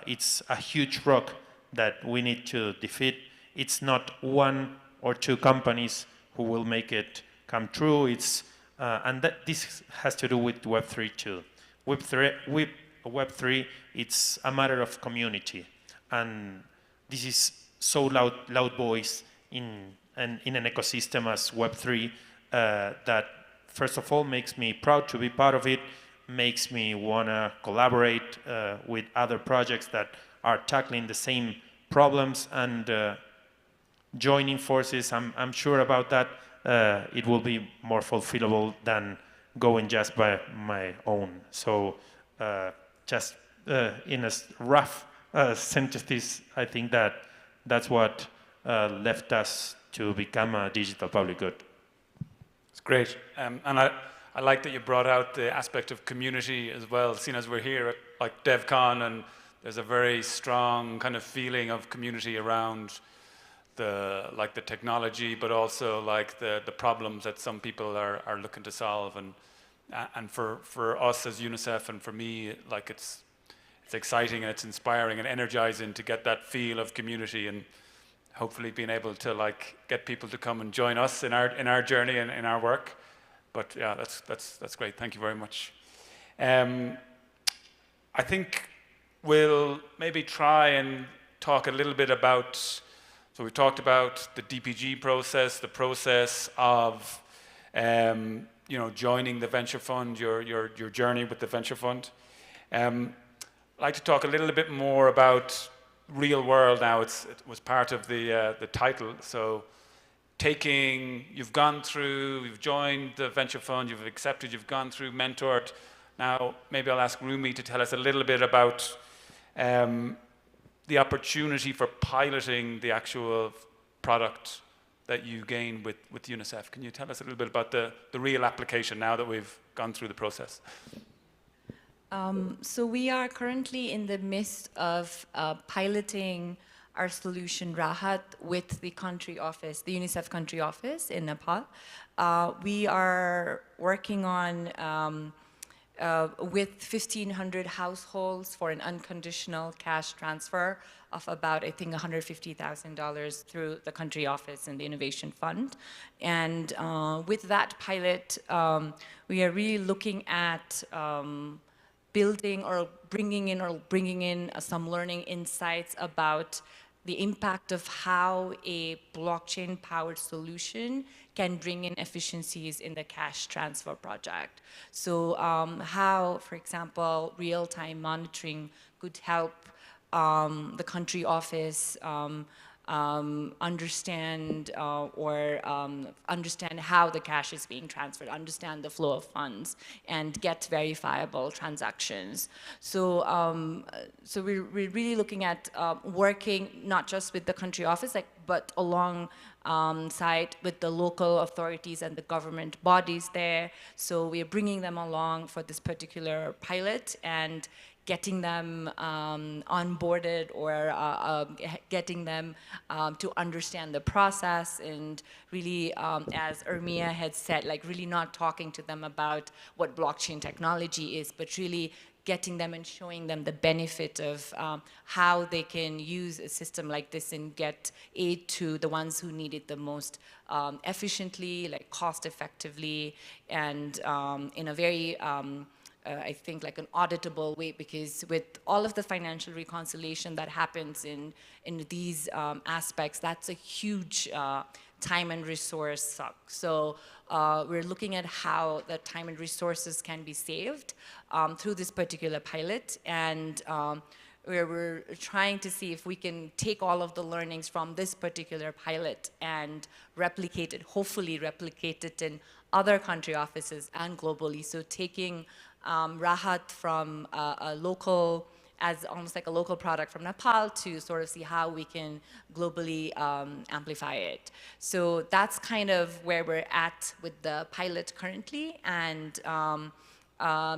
It's a huge rock that we need to defeat. It's not one or two companies who will make it come true. It's, and this has to do with Web3 too. Web3, it's a matter of community. And this is so loud voice in an ecosystem as Web3 that, first of all, makes me proud to be part of it, makes me want to collaborate with other projects that are tackling the same problems, and joining forces, I'm sure about that, it will be more fulfillable than going just by my own. So just in a rough synthesis, I think that's what left us to become a digital public good. It's great. And I like that you brought out the aspect of community as well, seeing as we're here at like Devcon, and there's a very strong kind of feeling of community around the technology, but also like the problems that some people are looking to solve. And for us as UNICEF, and for me, like it's exciting and it's inspiring and energizing to get that feel of community, and hopefully being able to like get people to come and join us in our journey and in our work. But yeah, that's great. Thank you very much. I think we'll maybe try and talk a little bit about, so we talked about the DPG process, the process of joining the venture fund, your journey with the venture fund. I'd like to talk a little bit more about real world now. It was part of the title. So you've gone through, you've joined the venture fund, you've accepted, you've gone through, mentored. Now, maybe I'll ask Rumi to tell us a little bit about the opportunity for piloting the actual product that you gain with UNICEF. Can you tell us a little bit about the real application now that we've gone through the process? So we are currently in the midst of piloting our solution Rahat with the country office, the UNICEF country office in Nepal. We are working on with 1,500 households for an unconditional cash transfer of about, I think, $150,000 through the country office and the Innovation Fund. And with that pilot, we are really looking at building or bringing in some learning insights about the impact of how a blockchain-powered solution can bring in efficiencies in the cash transfer project. So how, for example, real-time monitoring could help the country office understand understand how the cash is being transferred, understand the flow of funds, and get verifiable transactions. So, so we're really looking at working not just with the country office, but alongside with the local authorities and the government bodies there. So we are bringing them along for this particular pilot and getting them onboarded, or getting them to understand the process, and really, as Ermia had said, like really not talking to them about what blockchain technology is, but really getting them and showing them the benefit of how they can use a system like this and get aid to the ones who need it the most efficiently, like cost effectively, and in a very I think like an auditable way, because with all of the financial reconciliation that happens in these aspects, that's a huge time and resource suck. So we're looking at how the time and resources can be saved through this particular pilot, and we're trying to see if we can take all of the learnings from this particular pilot and replicate it, hopefully replicate it in other country offices and globally. So taking Rahat from a local, as almost like a local product from Nepal, to sort of see how we can globally amplify it. So that's kind of where we're at with the pilot currently, and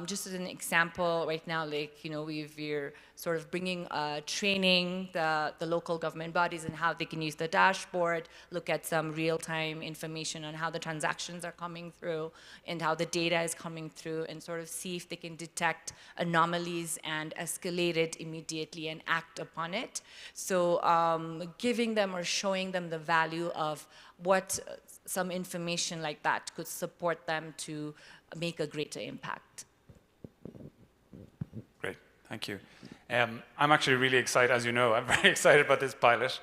Just as an example, right now, like, we're sort of bringing, training the local government bodies and how they can use the dashboard, look at some real-time information on how the transactions are coming through and how the data is coming through, and sort of see if they can detect anomalies and escalate it immediately and act upon it. So giving them or showing them the value of what some information like that could support them to make a greater impact. Great, thank you. I'm actually really excited, as you know, I'm very excited about this pilot.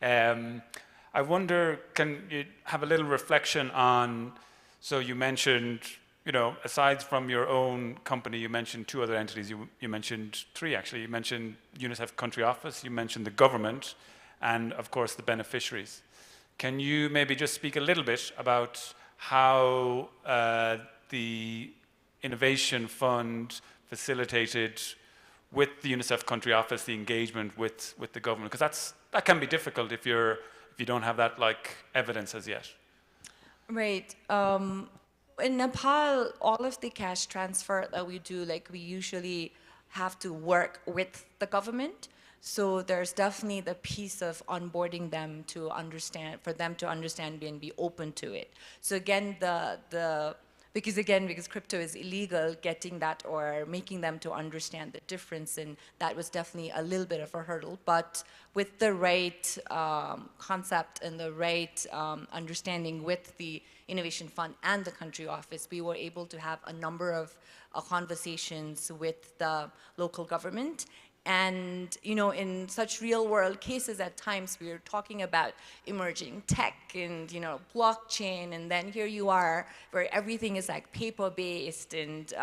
I wonder, can you have a little reflection on, so you mentioned, aside from your own company, you mentioned 2 other entities, you mentioned 3 actually. You mentioned UNICEF country office, you mentioned the government, and of course the beneficiaries. Can you maybe just speak a little bit about how the Innovation Fund facilitated with the UNICEF country office the engagement with the government? Because that can be difficult if you don't have that evidence as yet. Right. In Nepal, all of the cash transfer that we do, we usually have to work with the government. So there's definitely the piece of onboarding them to understand, for them to understand and be open to it. So again, because crypto is illegal, getting that or making them to understand the difference, and that was definitely a little bit of a hurdle. But with the right concept and the right understanding with the Innovation Fund and the country office, we were able to have a number of conversations with the local government. And in such real-world cases, at times we're talking about emerging tech and blockchain, and then here you are, where everything is paper-based, and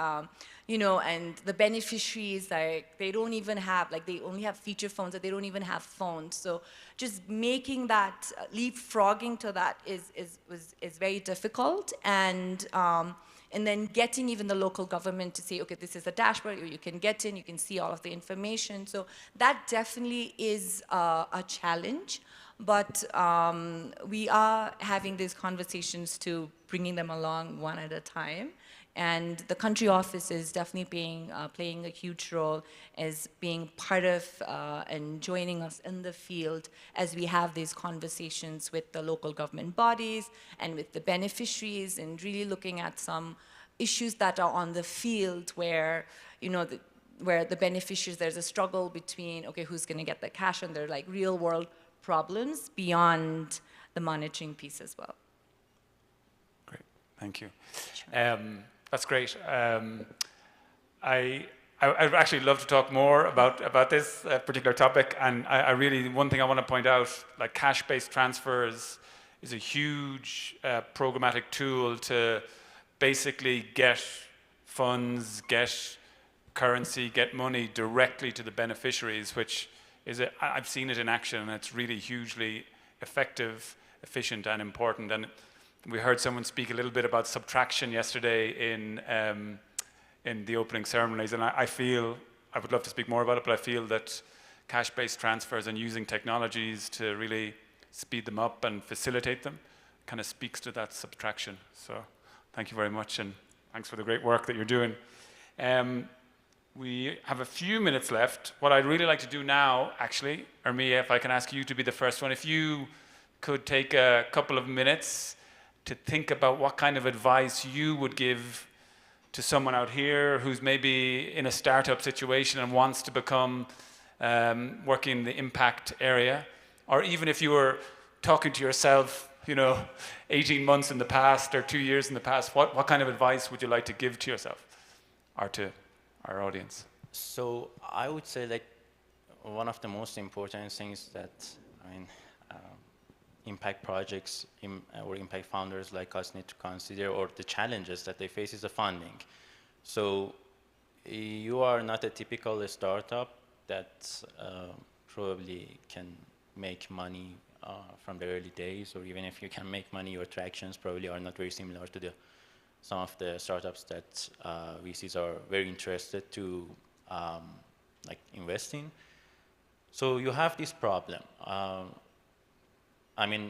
and the beneficiaries, they don't even have, they only have feature phones, or they don't even have phones. So just making that leapfrogging to that is very difficult, and then getting even the local government to say, okay, this is a dashboard, you can get in, you can see all of the information. So that definitely is a challenge, but we are having these conversations to bringing them along one at a time. And the country office is definitely playing a huge role as being part of and joining us in the field as we have these conversations with the local government bodies and with the beneficiaries, and really looking at some issues that are on the field where, where the beneficiaries, there's a struggle between, okay, who's going to get the cash, and they're real world problems beyond the monitoring piece as well. Great, thank you. That's great. I'd actually love to talk more about this particular topic, and I really, one thing I want to point out, cash-based transfers is a huge programmatic tool to basically get funds, get currency, get money directly to the beneficiaries, which is, I've seen it in action, and it's really hugely effective, efficient, and important. And we heard someone speak a little bit about subtraction yesterday in the opening ceremonies, and I feel, I would love to speak more about it, but I feel that cash-based transfers and using technologies to really speed them up and facilitate them kind of speaks to that subtraction. So thank you very much, and thanks for the great work that you're doing. We have a few minutes left. What I'd really like to do now, actually, Ermia, if I can ask you to be the first one, if you could take a couple of minutes to think about what kind of advice you would give to someone out here who's maybe in a startup situation and wants to become working in the impact area, or even if you were talking to yourself, 18 months in the past or 2 years in the past, what kind of advice would you like to give to yourself or to our audience? So I would say one of the most important things that, impact projects or impact founders like us need to consider, or the challenges that they face, is the funding. So you are not a typical startup that probably can make money from the early days, or even if you can make money, your tractions probably are not very similar to some of the startups that VCs are very interested to invest in. So you have this problem.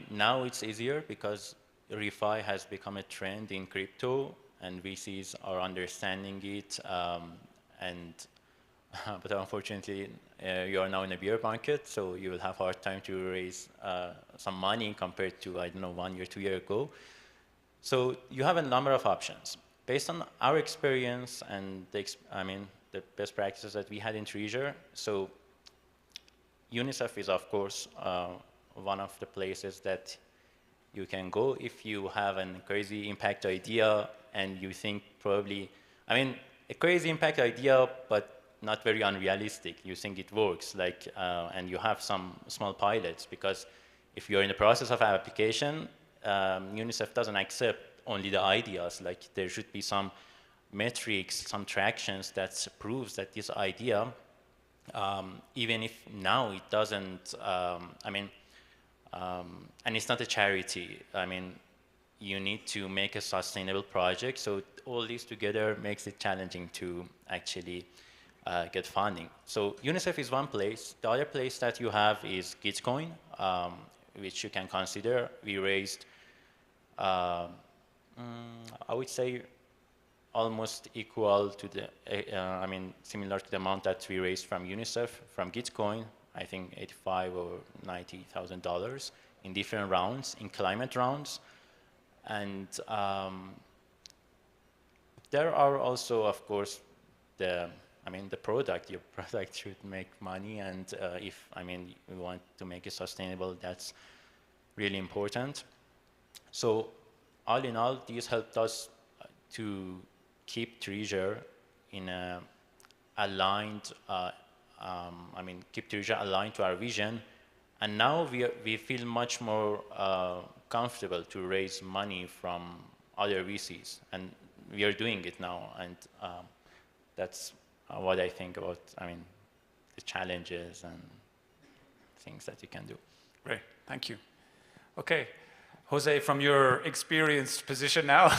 Now it's easier because refi has become a trend in crypto, and VCs are understanding it, but unfortunately, you are now in a bear market, so you will have a hard time to raise some money compared to, I don't know, 1 year, 2 years ago. So you have a number of options. Based on our experience and the best practices that we had in Treasure, so UNICEF is, of course, one of the places that you can go if you have a crazy impact idea and you think probably, a crazy impact idea, but not very unrealistic. You think it works, and you have some small pilots, because if you're in the process of an application, UNICEF doesn't accept only the ideas. There should be some metrics, some tractions that proves that this idea, even if now it doesn't, and it's not a charity. You need to make a sustainable project. So all these together makes it challenging to actually get funding. So UNICEF is one place. The other place that you have is Gitcoin, which you can consider. We raised, I would say, almost equal to the, similar to the amount that we raised from UNICEF, from Gitcoin, I think $85,000 or $90,000 in different rounds, in climate rounds. And there are also, of course, the product. Your product should make money, and if we want to make it sustainable, that's really important. So all in all, these helped us to keep Treasure in a aligned, keep Treasure aligned to our vision. And now we feel much more comfortable to raise money from other VCs, and we are doing it now. And that's what I think about, the challenges and things that you can do. Great, thank you. Okay, Jose, from your experienced position now,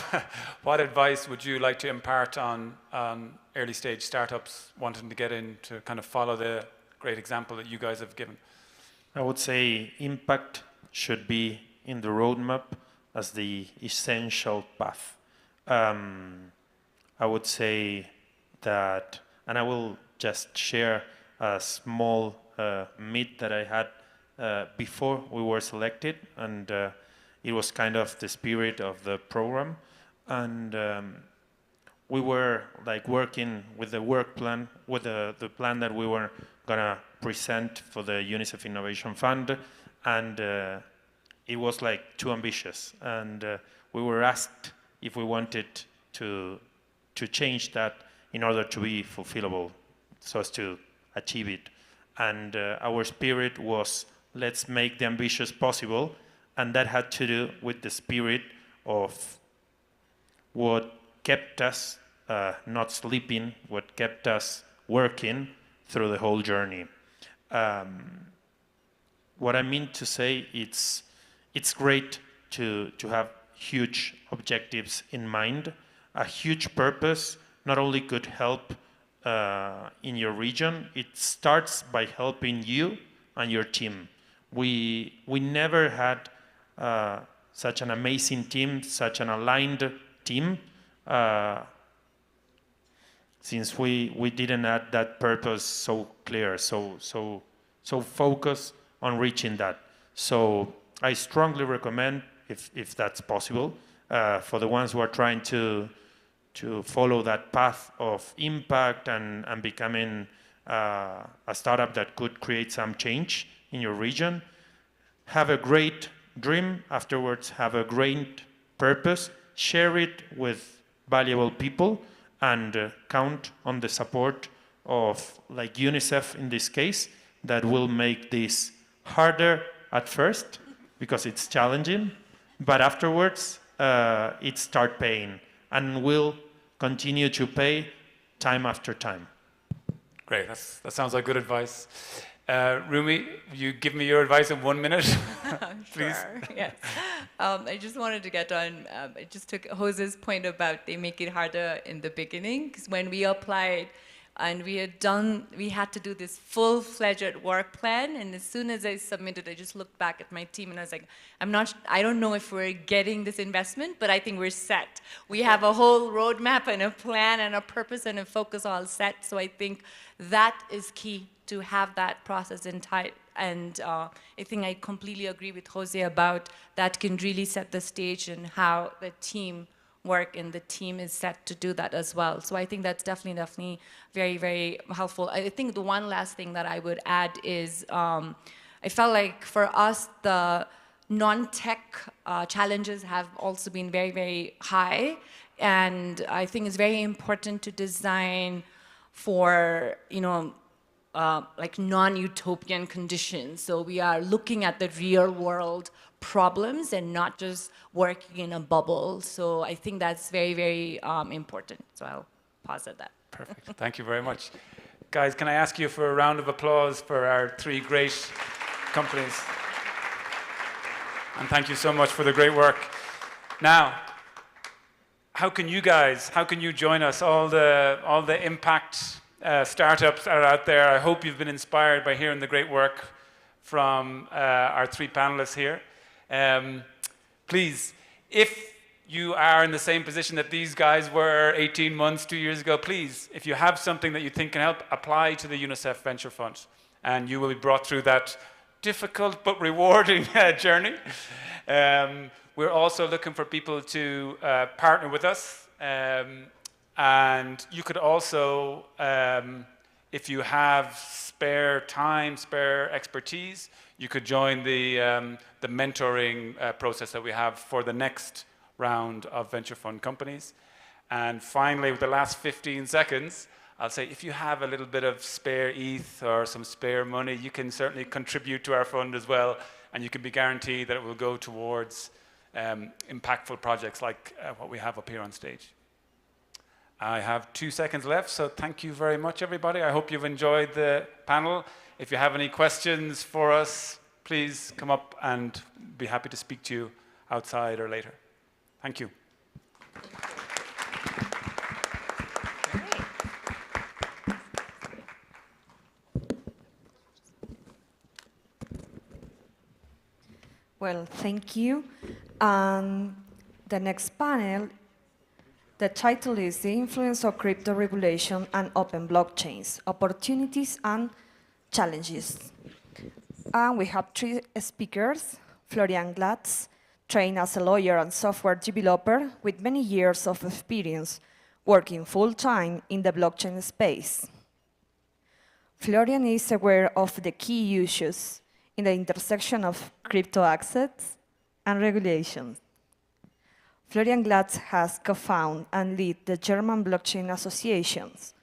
what advice would you like to impart on early stage startups wanting to get in to kind of follow the great example that you guys have given? I would say impact should be in the roadmap as the essential path. I would say that, and I will just share a small myth that I had before we were selected, and it was kind of the spirit of the program. And we were working with the work plan, with the plan that we were gonna present for the UNICEF Innovation Fund, and it was too ambitious. And we were asked if we wanted to change that in order to be fulfillable, so as to achieve it. And our spirit was, let's make the ambitious possible, and that had to do with the spirit of what kept us not sleeping, what kept us working through the whole journey. What I mean to say, it's great to have huge objectives in mind. A huge purpose not only could help in your region, it starts by helping you and your team. We never had such an amazing team, such an aligned team, since we didn't have that purpose so clear, so focused on reaching that. So I strongly recommend, if that's possible, for the ones who are trying to follow that path of impact and becoming a startup that could create some change in your region, have a great dream, afterwards have a great purpose, share it with valuable people, and count on the support of UNICEF in this case, that will make this harder at first because it's challenging, but afterwards it start paying and will continue to pay time after time. Great, that sounds like good advice. Rumi, you give me your advice in 1 minute, please. Sure, yes. I just wanted to get on, I just took Jose's point about they make it harder in the beginning, because when we applied, And we had to do this full-fledged work plan, and as soon as I submitted, I just looked back at my team and I was like, I don't know if we're getting this investment, but I think we're set. We have a whole roadmap and a plan and a purpose and a focus all set, so I think that is key to have that process in tight. And I think I completely agree with Jose about that can really set the stage and how the team work and the team is set to do that as well. So I think that's definitely very, very helpful. I think the one last thing that I would add is I felt like for us, the non-tech challenges have also been very, very high. And I think it's very important to design for, like non-utopian conditions. So we are looking at the real world problems and not just working in a bubble. So I think that's very, very important. So I'll pause at that. Perfect. Thank you very much. Guys, can I ask you for a round of applause for our 3 great companies? And thank you so much for the great work. Now, how can you join us? All the impact startups are out there. I hope you've been inspired by hearing the great work from our 3 panelists here. Please, if you are in the same position that these guys were 18 months, 2 years ago, please, if you have something that you think can help, apply to the UNICEF Venture Fund, and you will be brought through that difficult but rewarding journey. We're also looking for people to partner with us, and you could also, if you have spare time, spare expertise, you could join the mentoring process that we have for the next round of venture fund companies. And finally, with the last 15 seconds, I'll say if you have a little bit of spare ETH or some spare money, you can certainly contribute to our fund as well, and you can be guaranteed that it will go towards impactful projects like what we have up here on stage. I have 2 seconds left, so thank you very much, everybody. I hope you've enjoyed the panel. If you have any questions for us, please come up and be happy to speak to you outside or later. Thank you. Well, thank you. The next panel, the title is The Influence of Crypto Regulation and Open Blockchains, Opportunities and Challenges. And we have 3 speakers: Florian Glatz, trained as a lawyer and software developer with many years of experience working full-time in the blockchain space. Florian is aware of the key issues in the intersection of crypto assets and regulation. Florian Glatz has co-founded and led the German Blockchain Associations,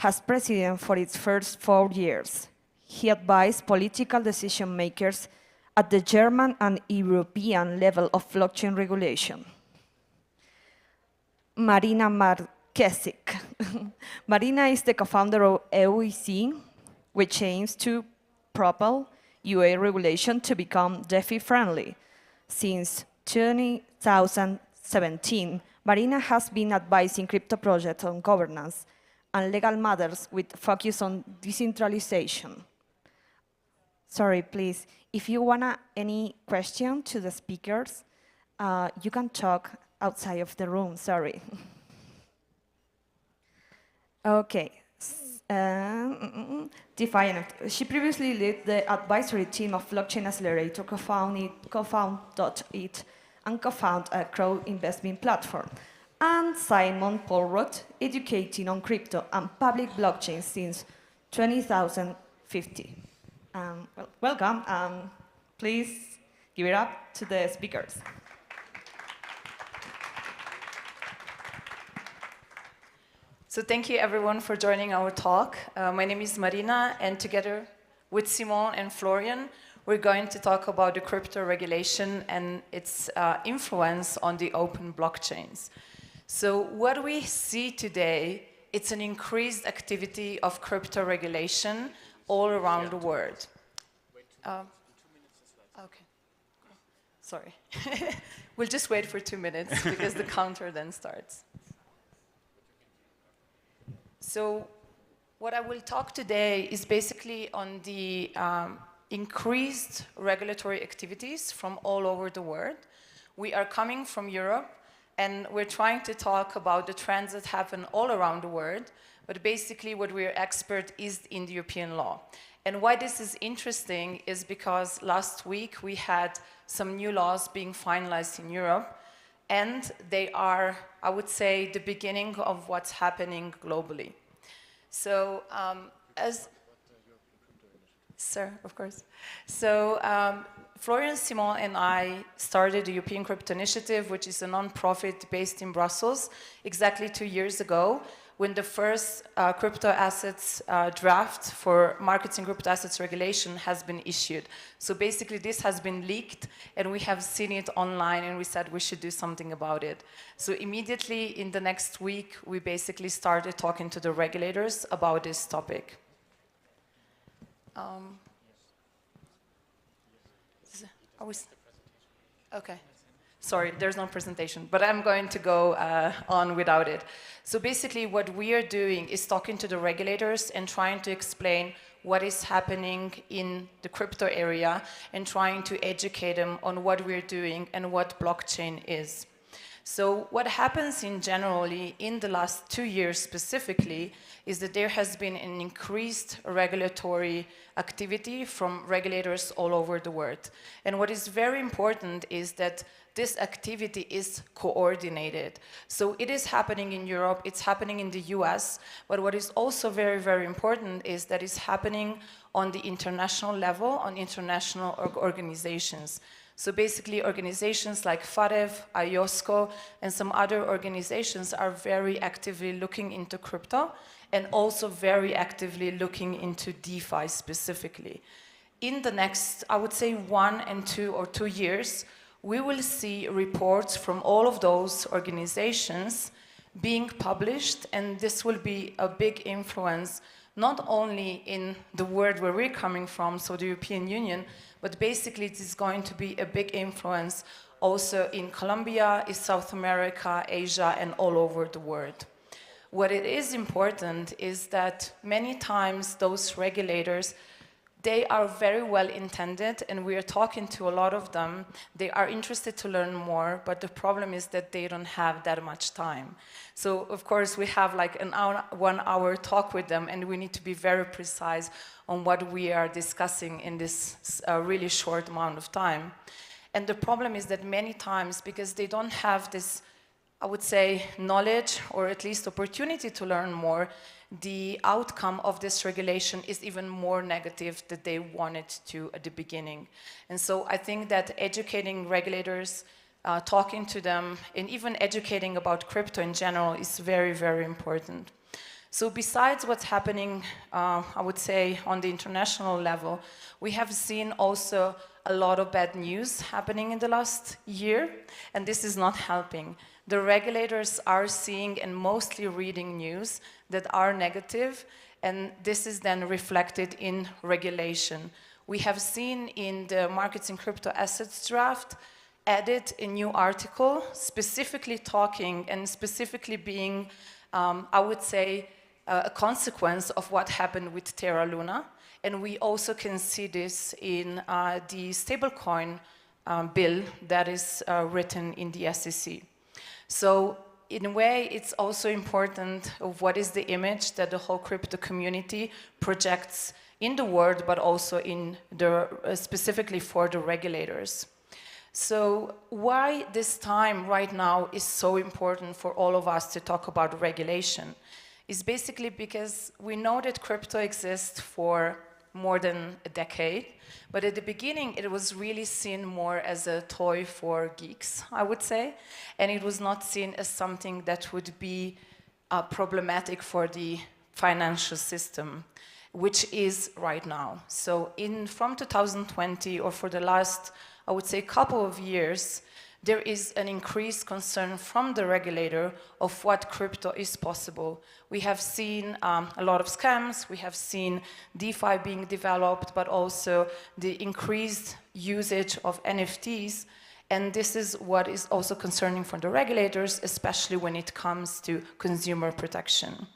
as president for its first 4 years. He advised political decision makers at the German and European level of blockchain regulation. Marina Markesik. Marina is the co-founder of EUIC, which aims to propel UA regulation to become DeFi-friendly. Since 2017, Marina has been advising crypto projects on governance and legal matters with focus on decentralization. Sorry, please, if you want any question to the speakers, you can talk outside of the room, sorry. Okay. Defiant. She previously led the advisory team of Blockchain Accelerator, co-founded it, and co-founded a crowd investment platform. And Simon Polrod, educating on crypto and public blockchain since 2015. Well, welcome. Please give it up to the speakers. So thank you everyone for joining our talk. My name is Marina, and together with Simon and Florian, we're going to talk about the crypto regulation and its influence on the open blockchains. So what we see today, it's an increased activity of crypto regulation all around the world. Okay. Sorry. We'll just wait for 2 minutes because the counter then starts. So what I will talk today is basically on the increased regulatory activities from all over the world. We are coming from Europe, and we're trying to talk about the trends that happen all around the world, but basically what we're expert is in the European law. And why this is interesting is because last week we had some new laws being finalized in Europe, and they are, I would say, the beginning of what's happening globally. So, Sir, of course. So, Florian, Simon, and I started the European Crypto Initiative, which is a non-profit based in Brussels, exactly 2 years ago, when the first crypto assets draft for markets in crypto assets regulation has been issued. So basically this has been leaked, and we have seen it online, and we said we should do something about it. So immediately in the next week, we basically started talking to the regulators about this topic. Okay. Sorry, there's no presentation, but I'm going to go on without it. So basically what we are doing is talking to the regulators and trying to explain what is happening in the crypto area and trying to educate them on what we're doing and what blockchain is. So what happens in generally in the last 2 years specifically is that there has been an increased regulatory activity from regulators all over the world. And what is very important is that this activity is coordinated. So it is happening in Europe, it's happening in the US, but what is also very, very important is that it's happening on the international level, on international organizations. So basically organizations like FATF, IOSCO, and some other organizations are very actively looking into crypto and also very actively looking into DeFi specifically. In the next, I would say 1 and 2 or 2 years, we will see reports from all of those organizations being published, and this will be a big influence not only in the world where we're coming from, so the European Union, but basically it is going to be a big influence also in Colombia, in South America, Asia, and all over the world. What it is important is that many times those regulators, they are very well intended, and we are talking to a lot of them. They are interested to learn more, but the problem is that they don't have that much time. So of course we have like an hour, 1 hour talk with them, and we need to be very precise on what we are discussing in this really short amount of time. And the problem is that many times, because they don't have this, I would say, knowledge or at least opportunity to learn more, the outcome of this regulation is even more negative than they wanted to at the beginning. And so I think that educating regulators, talking to them, and even educating about crypto in general is very, very important. So besides what's happening, I would say, on the international level, we have seen also a lot of bad news happening in the last year, and this is not helping. The regulators are seeing and mostly reading news that are negative, and this is then reflected in regulation. We have seen in the Markets in Crypto Assets draft added a new article specifically talking and specifically being, I would say, a consequence of what happened with Terra Luna. And we also can see this in the stablecoin bill that is written in the SEC. So in a way, it's also important of what is the image that the whole crypto community projects in the world, but also in the, specifically for the regulators. So why this time right now is so important for all of us to talk about regulation is basically because we know that crypto exists for more than a decade, but at the beginning it was really seen more as a toy for geeks, I would say, and it was not seen as something that would be problematic for the financial system, which is right now. So from 2020, or for the last, I would say, couple of years, there is an increased concern from the regulator of what crypto is possible. We have seen a lot of scams, we have seen DeFi being developed, but also the increased usage of NFTs, and this is what is also concerning for the regulators, especially when it comes to consumer protection.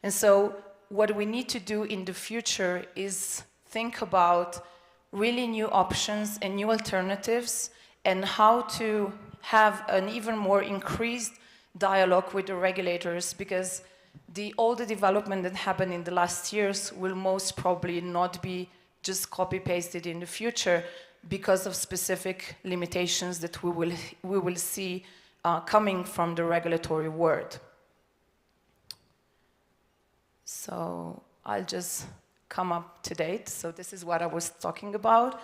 And so what we need to do in the future is think about really new options and new alternatives and how to have an even more increased dialogue with the regulators, because all the development that happened in the last years will most probably not be just copy-pasted in the future because of specific limitations that we will see coming from the regulatory world. So I'll just come up to date. So this is what I was talking about,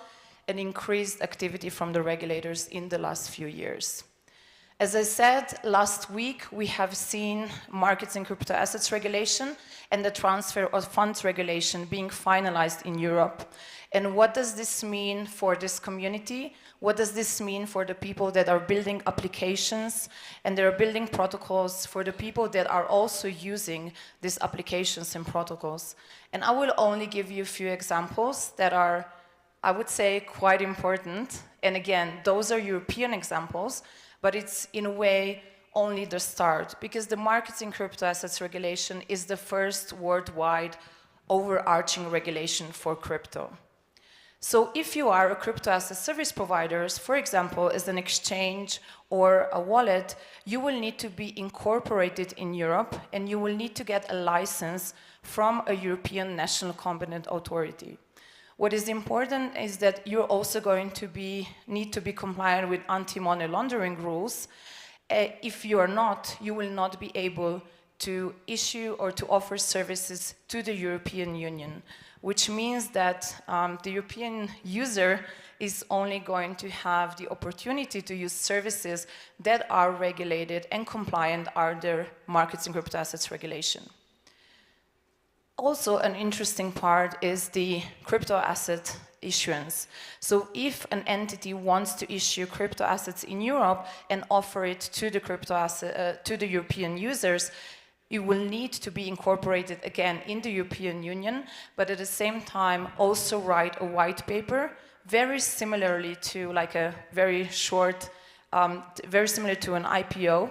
an increased activity from the regulators in the last few years. As I said, last week we have seen markets in crypto assets regulation and the transfer of funds regulation being finalized in Europe. And what does this mean for this community? What does this mean for the people that are building applications and they are building protocols, for the people that are also using these applications and protocols? And I will only give you a few examples that are, I would say, quite important. And again, those are European examples, but it's in a way only the start, because the markets in crypto assets regulation is the first worldwide overarching regulation for crypto. So if you are a crypto asset service provider, for example, as an exchange or a wallet, you will need to be incorporated in Europe and you will need to get a license from a European national competent authority. What is important is that you're also going to need to be compliant with anti-money laundering rules. If you are not, you will not be able to issue or to offer services to the European Union, which means that the European user is only going to have the opportunity to use services that are regulated and compliant under markets in crypto assets regulation. Also, an interesting part is the crypto asset issuance. So if an entity wants to issue crypto assets in Europe and offer it to the European users, you will need to be incorporated again in the European Union, but at the same time also write a white paper, very similarly to like a very short, very similar to an IPO.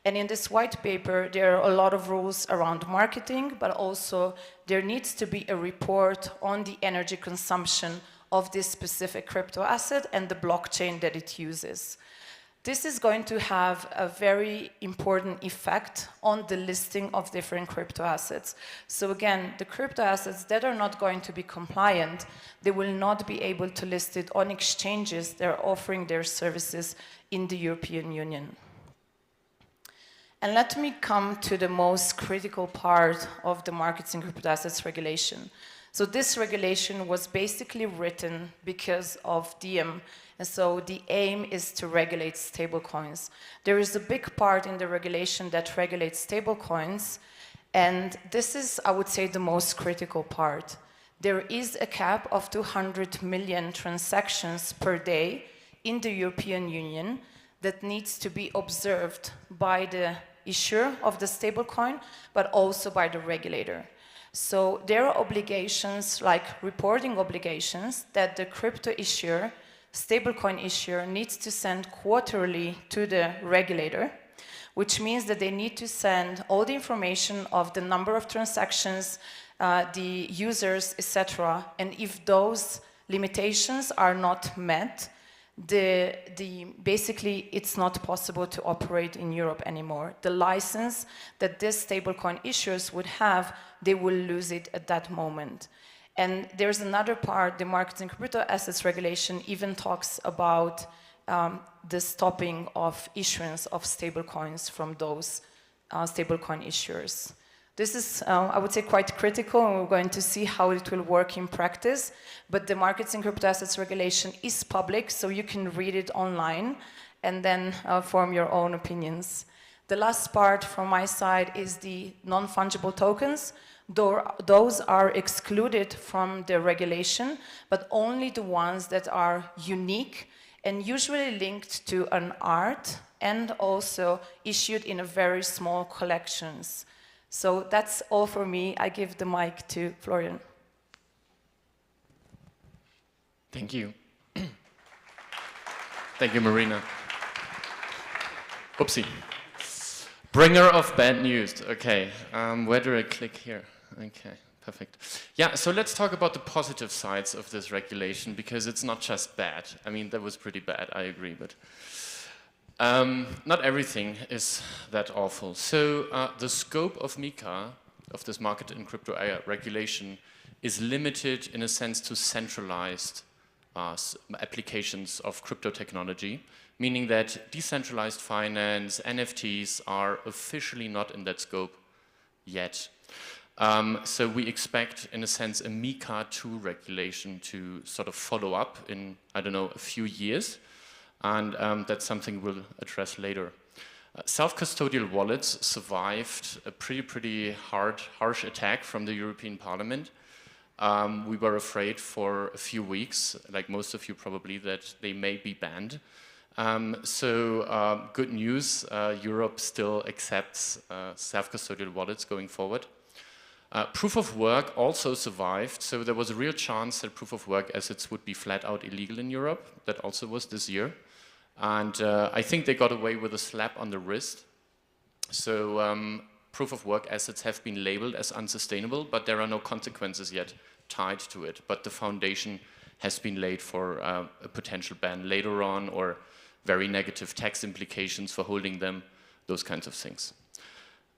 And in this white paper, there are a lot of rules around marketing, but also there needs to be a report on the energy consumption of this specific crypto asset and the blockchain that it uses. This is going to have a very important effect on the listing of different crypto assets. So again, the crypto assets that are not going to be compliant, they will not be able to list it on exchanges that are offering their services in the European Union. And let me come to the most critical part of the markets in crypto assets regulation. So this regulation was basically written because of Diem. And so the aim is to regulate stablecoins. There is a big part in the regulation that regulates stablecoins, and this is, I would say, the most critical part. There is a cap of 200 million transactions per day in the European Union that needs to be observed by the issuer of the stablecoin, but also by the regulator. So there are obligations, like reporting obligations, that the crypto issuer, stablecoin issuer, needs to send quarterly to the regulator, which means that they need to send all the information of the number of transactions, the users, etc. And if those limitations are not met, basically it's not possible to operate in Europe anymore. The license that these stablecoin issuers would have, they will lose it at that moment. And there's another part, the markets in crypto assets regulation even talks about the stopping of issuance of stablecoins from those stablecoin issuers. This is, I would say, quite critical, and we're going to see how it will work in practice. But the markets in crypto assets regulation is public, so you can read it online and then form your own opinions. The last part from my side is the non-fungible tokens. Those are excluded from the regulation, but only the ones that are unique and usually linked to an art and also issued in a very small collections. So that's all for me. I give the mic to Florian. Thank you. Thank you, Marina. Oopsie. Bringer of bad news. Okay, where do I click here? Okay, perfect. Yeah, so let's talk about the positive sides of this regulation, because it's not just bad. I mean, that was pretty bad, I agree, but not everything is that awful. So the scope of MiCA, of this market in crypto regulation, is limited in a sense to centralized applications of crypto technology, meaning that decentralized finance, NFTs are officially not in that scope yet. So we expect, in a sense, a MiCA 2 regulation to sort of follow up in, I don't know, a few years, and that's something we'll address later. Self-custodial wallets survived a pretty harsh attack from the European Parliament. We were afraid for a few weeks, like most of you probably, that they may be banned. Good news, Europe still accepts self-custodial wallets going forward. Proof of work also survived, so there was a real chance that proof of work assets would be flat out illegal in Europe. That also was this year. And I think they got away with a slap on the wrist. So proof of work assets have been labeled as unsustainable, but there are no consequences yet tied to it. But the foundation has been laid for a potential ban later on, or very negative tax implications for holding them, those kinds of things.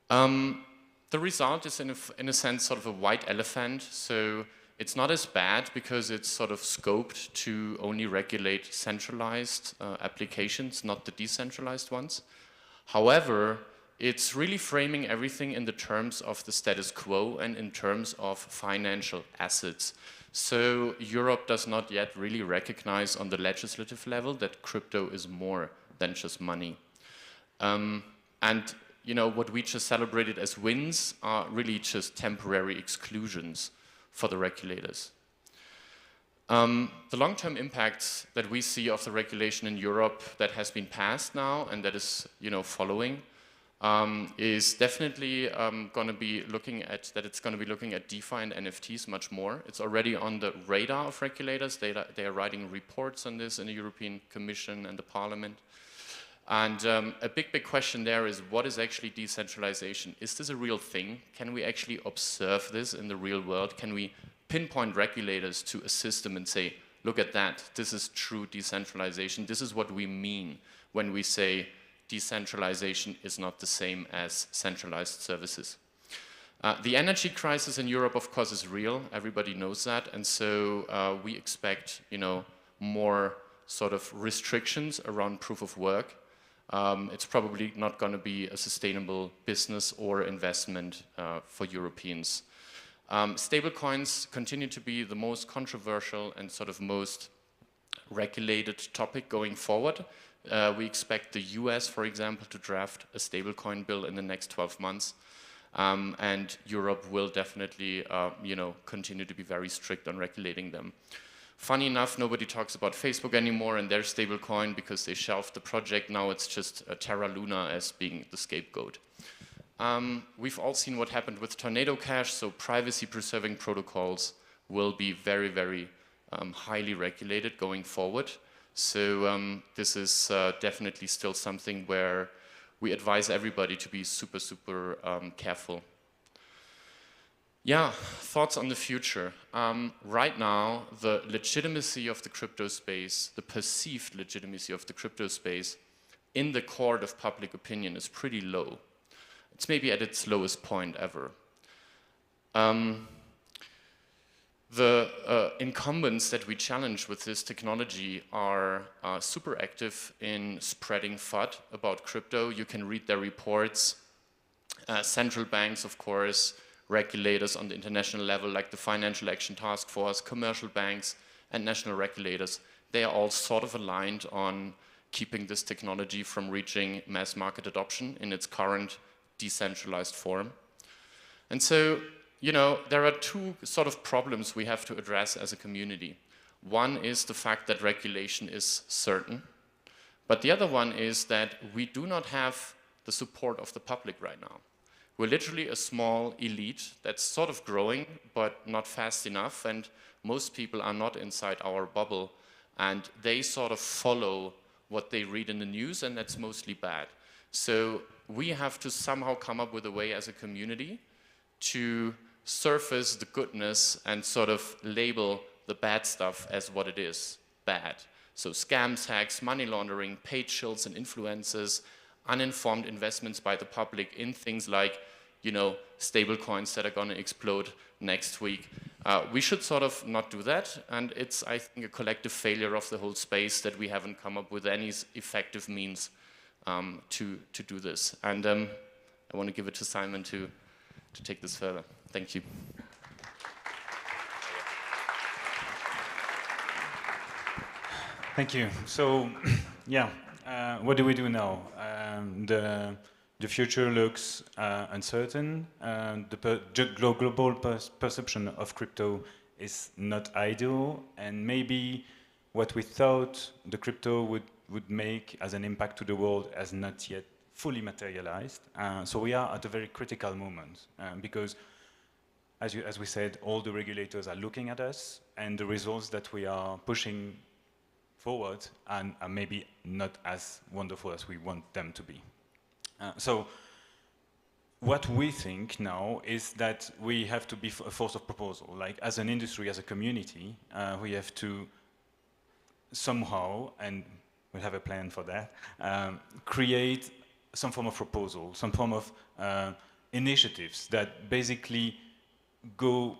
The result is, in a sense, sort of a white elephant. So it's not as bad because it's sort of scoped to only regulate centralized applications, not the decentralized ones. However, it's really framing everything in the terms of the status quo and in terms of financial assets. So Europe does not yet really recognize on the legislative level that crypto is more than just money. And you know, what we just celebrated as wins are really just temporary exclusions for the regulators. The long-term impacts that we see of the regulation in Europe that has been passed now and that is, you know, following is definitely going to be looking at DeFi and NFTs much more. It's already on the radar of regulators. They are writing reports on this in the European Commission and the Parliament. And a big question there is, what is actually decentralization? Is this a real thing? Can we actually observe this in the real world? Can we pinpoint regulators to a system and say, look at that, this is true decentralization. This is what we mean when we say decentralization is not the same as centralized services. The energy crisis in Europe, of course, is real. Everybody knows that. And so we expect, you know, more sort of restrictions around proof of work. It's probably not going to be a sustainable business or investment for Europeans. Stablecoins continue to be the most controversial and sort of most regulated topic going forward. We expect the US, for example, to draft a stablecoin bill in the next 12 months. And Europe will definitely, you know, continue to be very strict on regulating them. Funny enough, nobody talks about Facebook anymore and their stablecoin because they shelved the project. Now it's just Terra Luna as being the scapegoat. We've all seen what happened with Tornado Cash, so privacy-preserving protocols will be very highly regulated going forward. So this is definitely still something where we advise everybody to be super careful. Yeah, thoughts on the future. Right now, the legitimacy of the crypto space, the perceived legitimacy of the crypto space in the court of public opinion is pretty low. It's maybe at its lowest point ever. The incumbents that we challenge with this technology are super active in spreading FUD about crypto. You can read their reports. Central banks, of course, regulators on the international level, like the Financial Action Task Force, commercial banks, and national regulators, they are all sort of aligned on keeping this technology from reaching mass market adoption in its current decentralized form. And so, you know, there are two sort of problems we have to address as a community. One is the fact that regulation is certain, but the other one is that we do not have the support of the public right now. We're literally a small elite that's sort of growing, but not fast enough, and most people are not inside our bubble, and they sort of follow what they read in the news, and that's mostly bad. So we have to somehow come up with a way as a community to surface the goodness and sort of label the bad stuff as what it is, bad. So scams, hacks, money laundering, paid shills and influencers, uninformed investments by the public in things like, you know, stable coins that are going to explode next week. We should sort of not do that, and it's, I think, a collective failure of the whole space that we haven't come up with any effective means to do this. And I want to give it to Simon to take this further. Thank you. Thank you. So, yeah, what do we do now? The future looks uncertain. The global perception of crypto is not ideal, and maybe what we thought the crypto would make as an impact to the world has not yet fully materialized. So we are at a very critical moment because, as we said, all the regulators are looking at us, and the results that we are pushing forward and are maybe not as wonderful as we want them to be. So what we think now is that we have to be a force of proposal. Like as an industry, as a community, we have to somehow, and we'll have a plan for that, create some form of proposal, some form of initiatives that basically go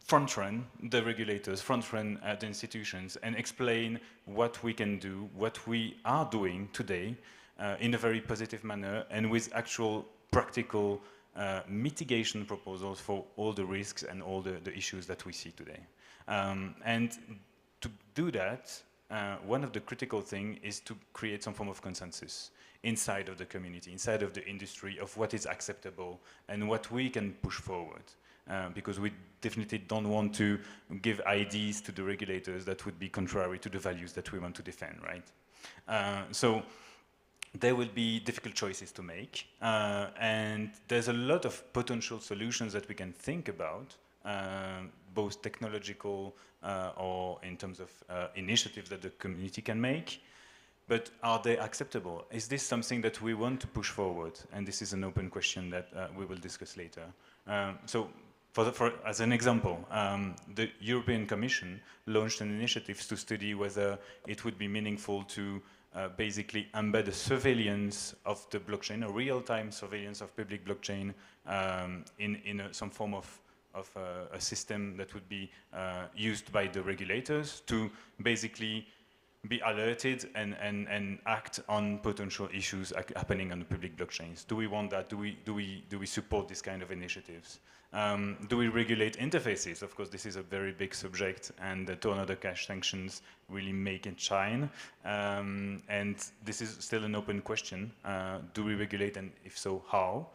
front-run the regulators, front-run the institutions, and explain what we can do, what we are doing today in a very positive manner and with actual practical mitigation proposals for all the risks and all the issues that we see today. And to do that, one of the critical things is to create some form of consensus inside of the community, inside of the industry, of what is acceptable and what we can push forward. Because we definitely don't want to give ideas to the regulators that would be contrary to the values that we want to defend, right? So there will be difficult choices to make, and there's a lot of potential solutions that we can think about, both technological or in terms of initiatives that the community can make. But are they acceptable? Is this something that we want to push forward? And this is an open question that we will discuss later. So as an example, the European Commission launched an initiative to study whether it would be meaningful to basically embed a surveillance of the blockchain, a real-time surveillance of public blockchain in some form of a system that would be used by the regulators to basically be alerted and act on potential issues happening on the public blockchains. Do we want that? Do we support this kind of initiatives? Do we regulate interfaces? Of course, this is a very big subject, and the tornado cash sanctions really make it shine. And this is still an open question. Do we regulate, and if so, how?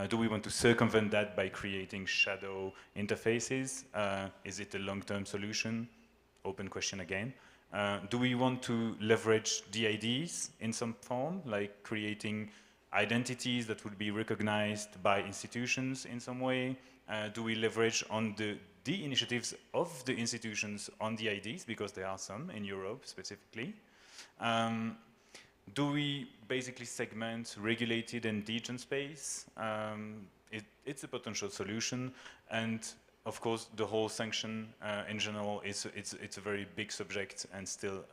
Do we want to circumvent that by creating shadow interfaces? Is it a long-term solution? Open question again. Do we want to leverage DIDs in some form, like creating identities that would be recognized by institutions in some way? Do we leverage on the initiatives of the institutions on the IDs, because there are some in Europe specifically? Do we basically segment regulated and degen space? It's a potential solution, and of course the whole sanction in general it's a very big subject, and still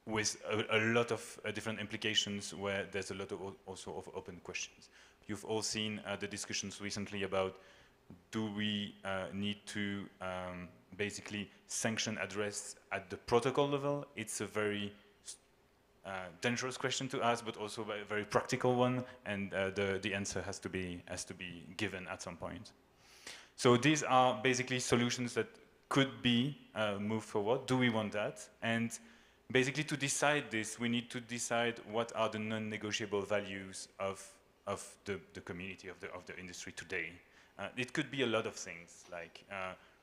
with a lot of different implications where there's a lot of also of open questions. You've all seen the discussions recently about, do we need to basically sanction address at the protocol level? It's a very dangerous question to ask, but also a very practical one, and the answer has to be given at some point. So these are basically solutions that could be moved forward. Do we want that? And basically to decide this, we need to decide what are the non-negotiable values of the community, of the industry today. It could be a lot of things, like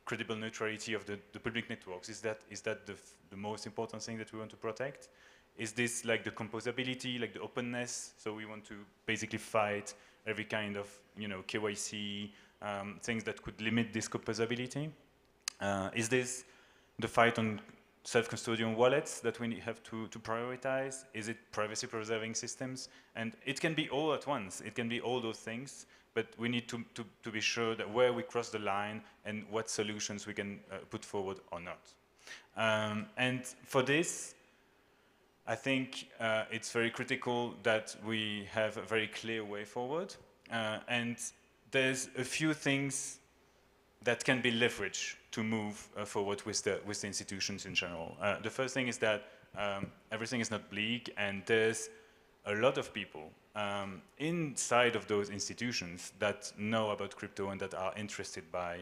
credible neutrality of the public networks. Is that the most important thing that we want to protect? Is this like the composability, like the openness? So we want to basically fight every kind of KYC, things that could limit this composability. Is this the fight on self-custodian wallets that we have to prioritize? Is it privacy-preserving systems? And it can be all at once. It can be all those things, but we need to be sure that where we cross the line and what solutions we can put forward or not. And for this, I think it's very critical that we have a very clear way forward. And there's a few things that can be leveraged to move forward with the institutions in general. The first thing is that everything is not bleak, and there's a lot of people inside of those institutions that know about crypto and that are interested by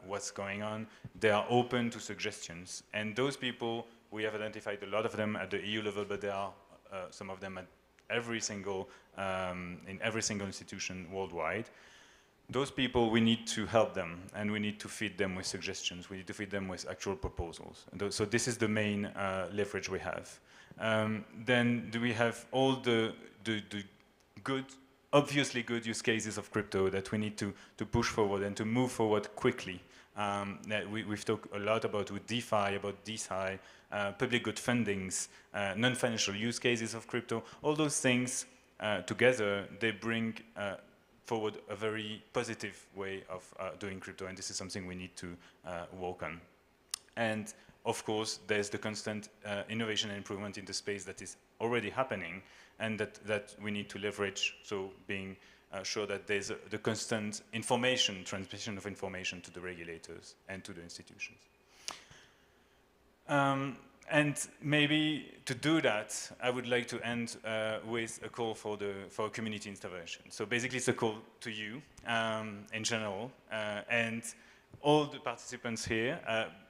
what's going on. They are open to suggestions, and those people, we have identified a lot of them at the EU level, but there are some of them at in every single institution worldwide. Those people, we need to help them, and we need to feed them with suggestions. We need to feed them with actual proposals. So this is the main leverage we have. Then do we have all the good, obviously good use cases of crypto that we need to push forward and to move forward quickly. We've talked a lot about with DeFi, about DeSci, public good fundings, non-financial use cases of crypto. All those things together, they bring forward a very positive way of doing crypto, and this is something we need to work on. And of course, there's the constant innovation and improvement in the space that is already happening, and that we need to leverage, so being sure that there's the constant transmission of information to the regulators and to the institutions. And maybe to do that, I would like to end with a call for community intervention. So basically, it's a call to you in general, and all the participants here.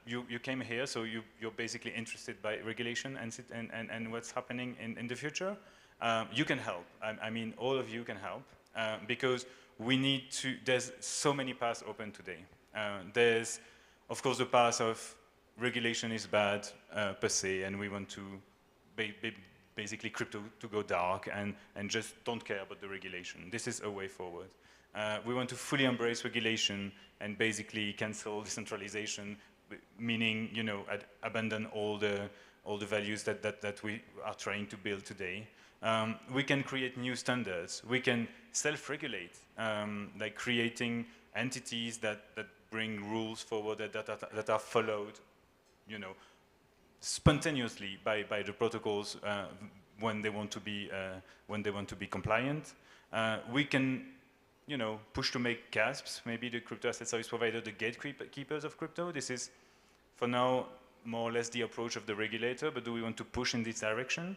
You came here, so you're basically interested by regulation and what's happening in the future. You can help. I mean, all of you can help because we need to. There's so many paths open today. There's, of course, the path of regulation is bad per se, and we want to basically crypto to go dark and just don't care about the regulation. This is a way forward. We want to fully embrace regulation and basically cancel decentralization, meaning abandon all the values that we are trying to build today. We can create new standards. We can self-regulate, like creating entities that bring rules forward that are followed, spontaneously by the protocols when they want to be compliant. We can, push to make CASPs, maybe the crypto asset service provider, the gatekeepers of crypto. This is, for now, more or less the approach of the regulator. But do we want to push in this direction?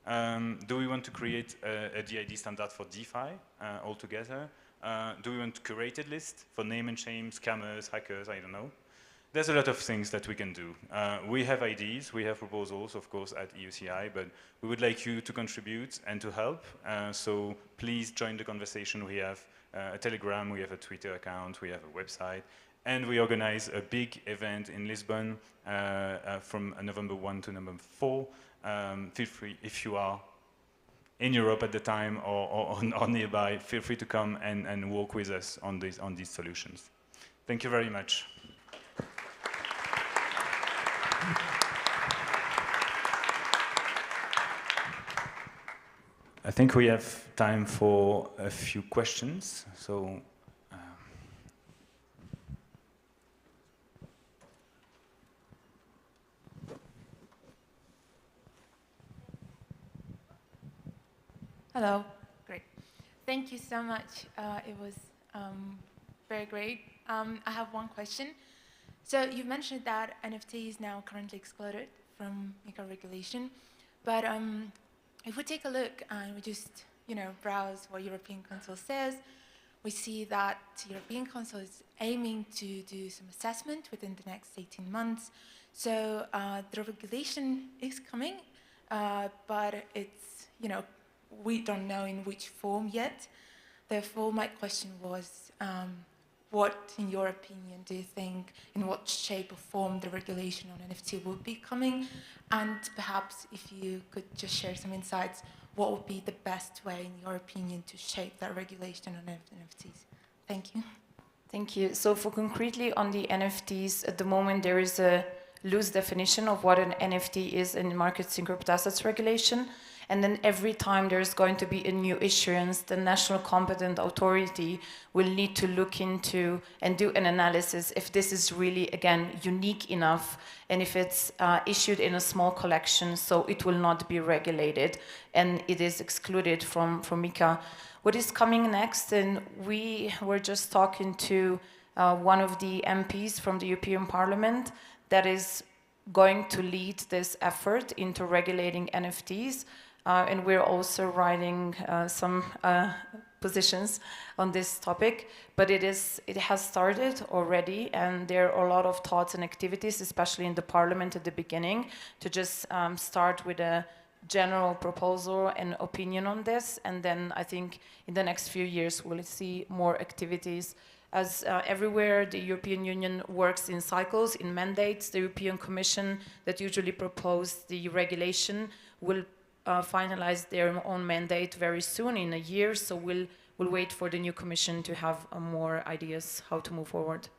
Do we want to create a DID standard for DeFi altogether? Do we want a curated list for name and shame, scammers, hackers? I don't know. There's a lot of things that we can do. We have ideas, we have proposals, of course, at EUCI, but we would like you to contribute and to help. So please join the conversation. We have a Telegram, we have a Twitter account, we have a website, and we organize a big event in Lisbon from November 1 to November 4. Feel free, if you are in Europe at the time or nearby, feel free to come and work with us on these solutions. Thank you very much. I think we have time for a few questions. So, hello, great. Thank you so much. It was very great. I have one question. So you mentioned that NFT is now currently excluded from MiCA regulation, but if we take a look and we just, browse what European Council says, we see that European Council is aiming to do some assessment within the next 18 months. So the regulation is coming, but it's, we don't know in which form yet. Therefore, my question was, what, in your opinion, do you think, in what shape or form the regulation on NFT will be coming? And perhaps if you could just share some insights, what would be the best way, in your opinion, to shape that regulation on NFTs? Thank you. Thank you. So for concretely on the NFTs, at the moment there is a loose definition of what an NFT is in markets in crypto assets regulation. And then every time there's going to be a new issuance, the national competent authority will need to look into and do an analysis if this is really, again, unique enough, and if it's issued in a small collection, so it will not be regulated, and it is excluded from MiCA. What is coming next, and we were just talking to one of the MPs from the European Parliament that is going to lead this effort into regulating NFTs. And we're also writing some positions on this topic, but it has started already, and there are a lot of thoughts and activities, especially in the Parliament at the beginning, to just start with a general proposal and opinion on this, and then I think in the next few years we'll see more activities. As everywhere, the European Union works in cycles, in mandates. The European Commission that usually propose the regulation will finalize their own mandate very soon, in a year, so we'll wait for the new Commission to have more ideas how to move forward.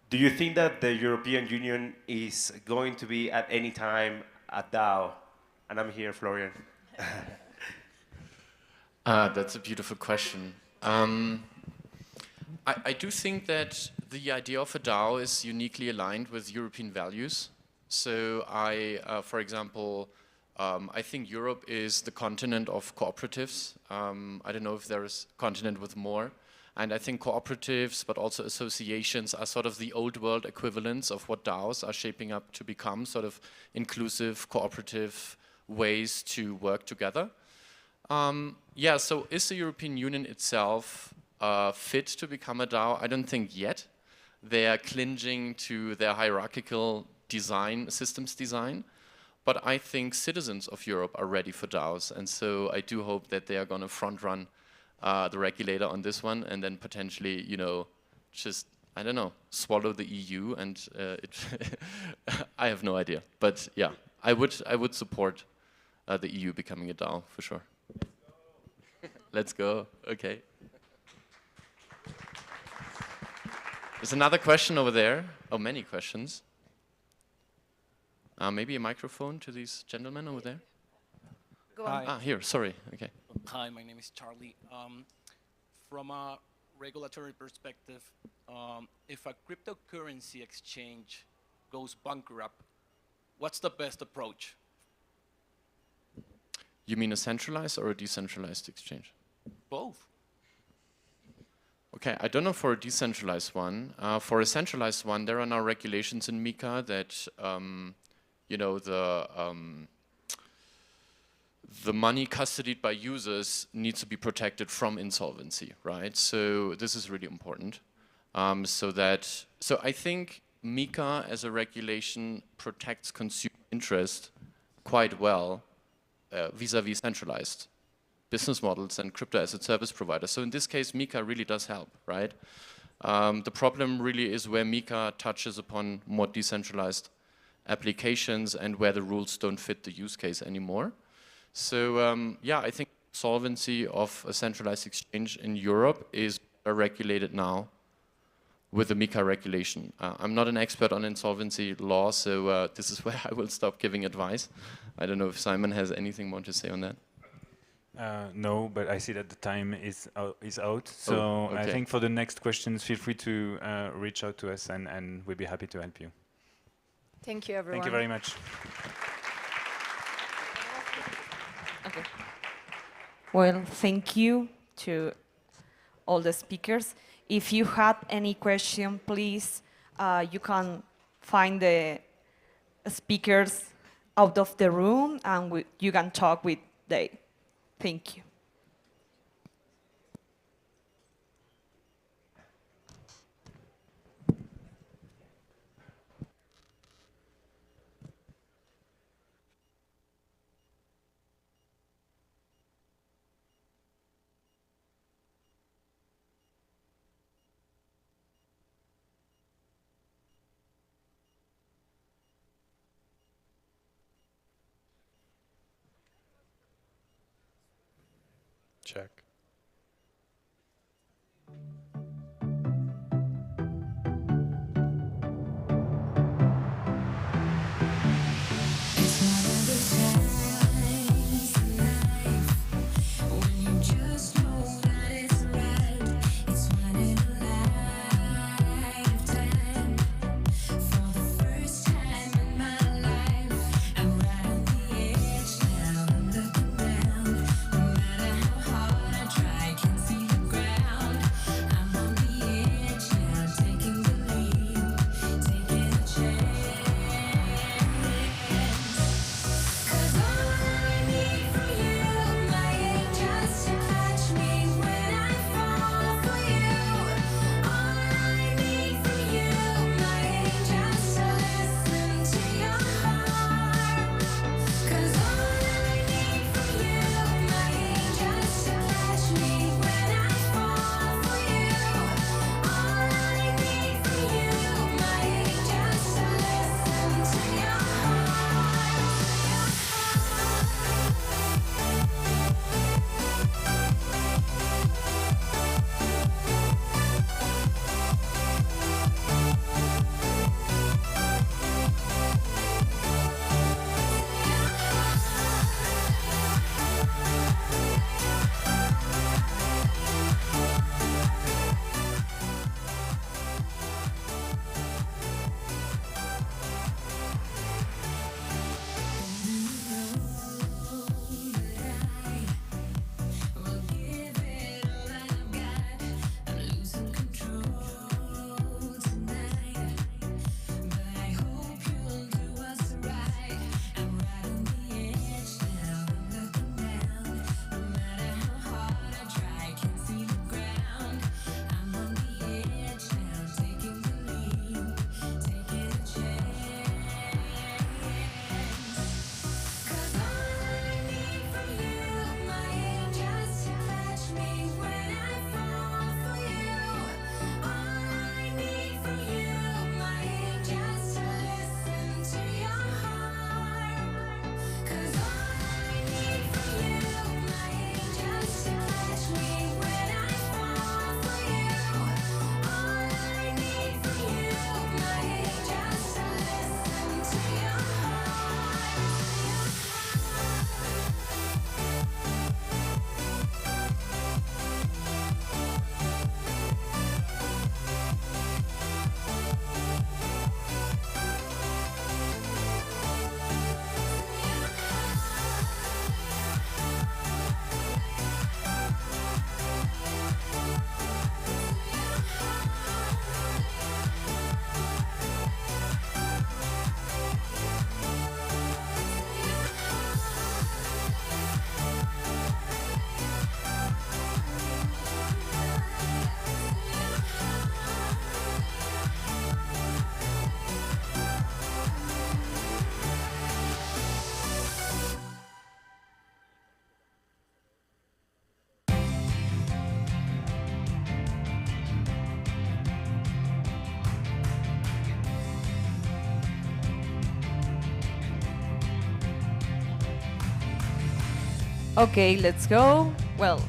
Do you think that the European Union is going to be at any time a DAO? And I'm here, Florian. That's a beautiful question. I do think that the idea of a DAO is uniquely aligned with European values. So for example, I think Europe is the continent of cooperatives. I don't know if there is a continent with more. And I think cooperatives, but also associations, are sort of the old world equivalents of what DAOs are shaping up to become, sort of inclusive, cooperative ways to work together. Yeah, so is the European Union itself fit to become a DAO? I don't think yet. They are clinging to their hierarchical design, systems design. But I think citizens of Europe are ready for DAOs, and so I do hope that they are going to front run the regulator on this one, and then potentially, you know, just, I don't know, swallow the EU, and I have no idea. But yeah, I would support the EU becoming a DAO for sure. Let's go. Okay. There's another question over there. Oh, many questions. Maybe a microphone to these gentlemen over there? Go on. Ah, here, sorry, okay. Hi, my name is Charlie. From a regulatory perspective, if a cryptocurrency exchange goes bankrupt, what's the best approach? You mean a centralized or a decentralized exchange? Both. Okay, I don't know for a decentralized one. For a centralized one, there are now regulations in MiCA that you know, the money custodied by users needs to be protected from insolvency, right? So this is really important. So I think MiCA as a regulation protects consumer interest quite well vis-a-vis centralized business models and crypto asset service providers. So in this case, MiCA really does help, right? The problem really is where MiCA touches upon more decentralized applications and where the rules don't fit the use case anymore. So yeah, I think solvency of a centralized exchange in Europe is regulated now with the MiCA regulation. I'm not an expert on insolvency law, so this is where I will stop giving advice. I don't know if Simon has anything more to say on that. No, but I see that the time is out. So okay. I think for the next questions, feel free to reach out to us, and we'll be happy to help you. Thank you, everyone. Thank you very much. Okay. Well, thank you to all the speakers. If you had any question, please, you can find the speakers out of the room, and you can talk with them. Thank you. Check. Okay, let's go. Well,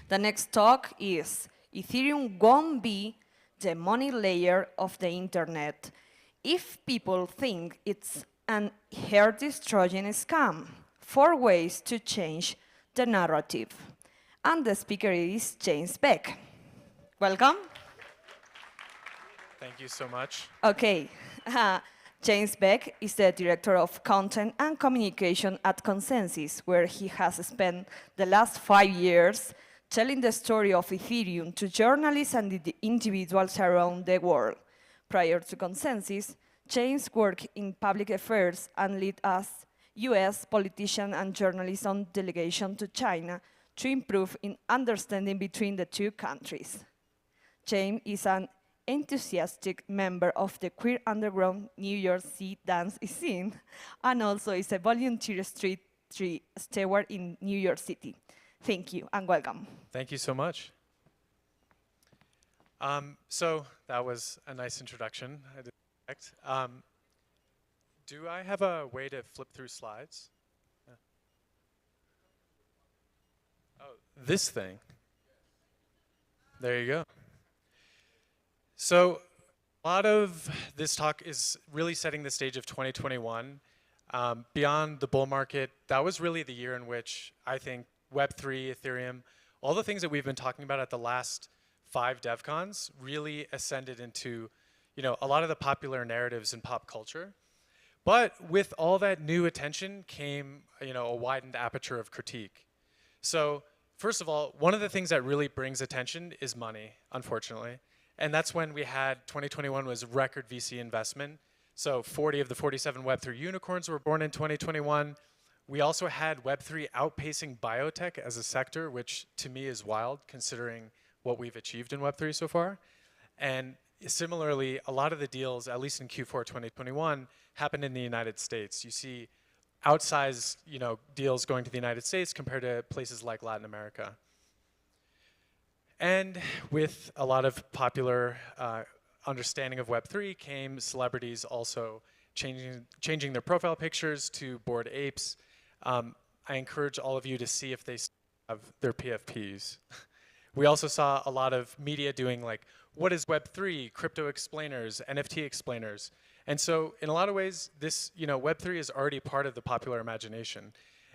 the next talk is Ethereum won't be the money layer of the internet if people think it's an hair-destroying scam. 4 ways to change the narrative. And the speaker is James Beck. Welcome. Thank you so much. Okay. James Beck is the Director of Content and Communication at Consensus, where he has spent the last 5 years telling the story of Ethereum to journalists and individuals around the world. Prior to Consensus, James worked in public affairs and led as US politician and journalist on delegation to China to improve in understanding between the two countries. James is an enthusiastic member of the queer underground New York City dance scene and also is a volunteer street tree steward in New York City. Thank you and welcome. Thank you so much. So that was a nice introduction. I didn't expect. Do I have a way to flip through slides? Yeah. Oh, this thing. There you go. So a lot of this talk is really setting the stage of 2021. Beyond the bull market, that was really the year in which I think Web3, Ethereum, all the things that we've been talking about at the last 5 DevCons really ascended into, a lot of the popular narratives in pop culture. But with all that new attention came, a widened aperture of critique. So first of all, one of the things that really brings attention is money, unfortunately. And that's when we had 2021 was record VC investment. So 40 of the 47 Web3 unicorns were born in 2021. We also had Web3 outpacing biotech as a sector, which to me is wild considering what we've achieved in Web3 so far. And similarly, a lot of the deals, at least in Q4 2021, happened in the United States. You see outsized, deals going to the United States compared to places like Latin America. And with a lot of popular understanding of Web3 came celebrities also changing their profile pictures to Bored Apes. I encourage all of you to see if they have their PFPs. We also saw a lot of media doing like, what is Web3, crypto explainers, NFT explainers. And so in a lot of ways, this, Web3 is already part of the popular imagination.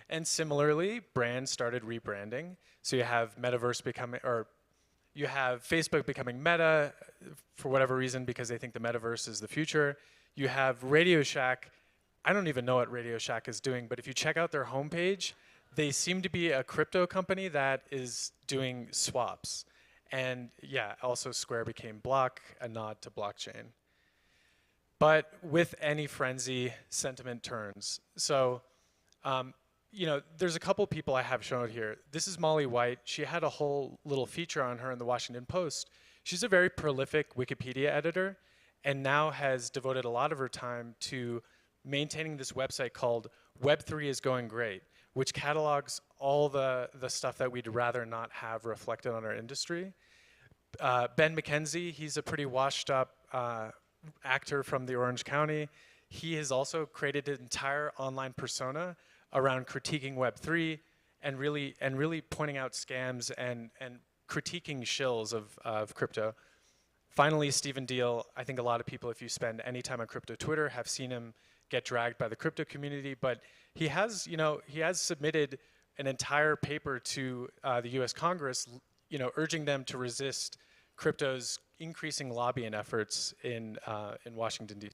And similarly, brands started rebranding. So you have Metaverse becoming, or you have Facebook becoming Meta for whatever reason because they think the Metaverse is the future. You have Radio Shack. I don't even know what Radio Shack is doing, but if you check out their homepage, they seem to be a crypto company that is doing swaps. And yeah, also Square became Block, a nod to blockchain. But with any frenzy, sentiment turns. So, there's a couple people I have shown here. This is Molly White. She had a whole little feature on her in the Washington Post. She's a very prolific Wikipedia editor and now has devoted a lot of her time to maintaining this website called Web3 is Going Great, which catalogs all the stuff that we'd rather not have reflected on our industry. Ben McKenzie, he's a pretty washed up actor from the Orange County. He has also created an entire online persona around critiquing Web3 and really pointing out scams and critiquing shills of crypto. Finally, Stephen Deal, I think a lot of people, if you spend any time on crypto Twitter, have seen him get dragged by the crypto community, but he has submitted an entire paper to the US Congress, urging them to resist crypto's increasing lobbying efforts in Washington, D.C.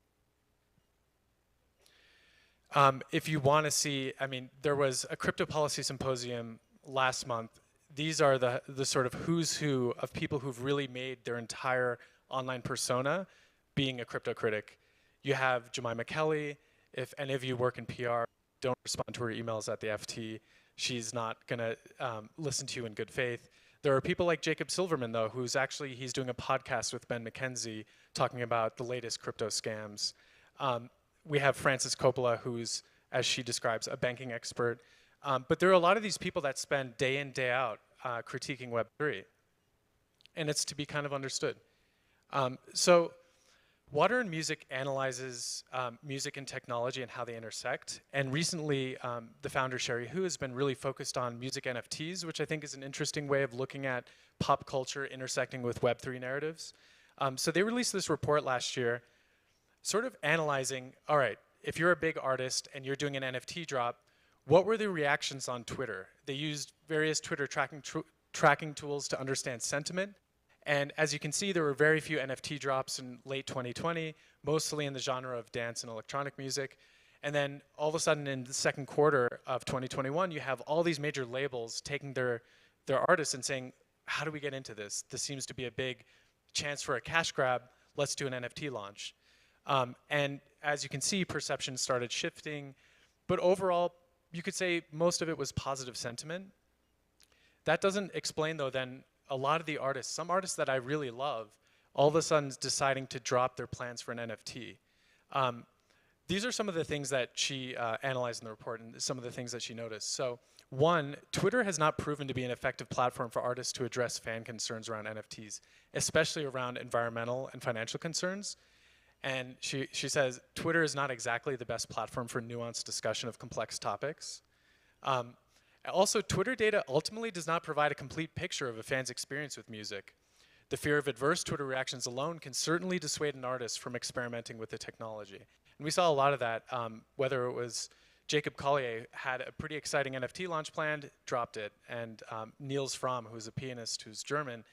If you want to see, there was a crypto policy symposium last month. These are the sort of who's who of people who've really made their entire online persona being a crypto critic. You have Jemima Kelly. If any of you work in PR, don't respond to her emails at the FT. She's not going to listen to you in good faith. There are people like Jacob Silverman, though, he's doing a podcast with Ben McKenzie talking about the latest crypto scams. We have Frances Coppola, who's, as she describes, a banking expert. But there are a lot of these people that spend day in, day out critiquing Web3. And it's to be kind of understood. So Water and Music analyzes music and technology and how they intersect. And recently, the founder, Sherry Hu, has been really focused on music NFTs, which I think is an interesting way of looking at pop culture intersecting with Web3 narratives. So they released this report last year, sort of analyzing, all right, if you're a big artist and you're doing an NFT drop, what were the reactions on Twitter? They used various Twitter tracking tools to understand sentiment. And as you can see, there were very few NFT drops in late 2020, mostly in the genre of dance and electronic music. And then all of a sudden in the second quarter of 2021, you have all these major labels taking their artists and saying, how do we get into this? This seems to be a big chance for a cash grab. Let's do an NFT launch. And as you can see, perception started shifting. But overall, you could say most of it was positive sentiment. That doesn't explain, though, then a lot of the artists, some artists that I really love, all of a sudden deciding to drop their plans for an NFT. These are some of the things that she analyzed in the report and some of the things that she noticed. So one, Twitter has not proven to be an effective platform for artists to address fan concerns around NFTs, especially around environmental and financial concerns. And she says, Twitter is not exactly the best platform for nuanced discussion of complex topics. Also, Twitter data ultimately does not provide a complete picture of a fan's experience with music. The fear of adverse Twitter reactions alone can certainly dissuade an artist from experimenting with the technology. And we saw a lot of that, whether it was Jacob Collier had a pretty exciting NFT launch planned, dropped it. And Niels Fromm, who's a pianist who's German,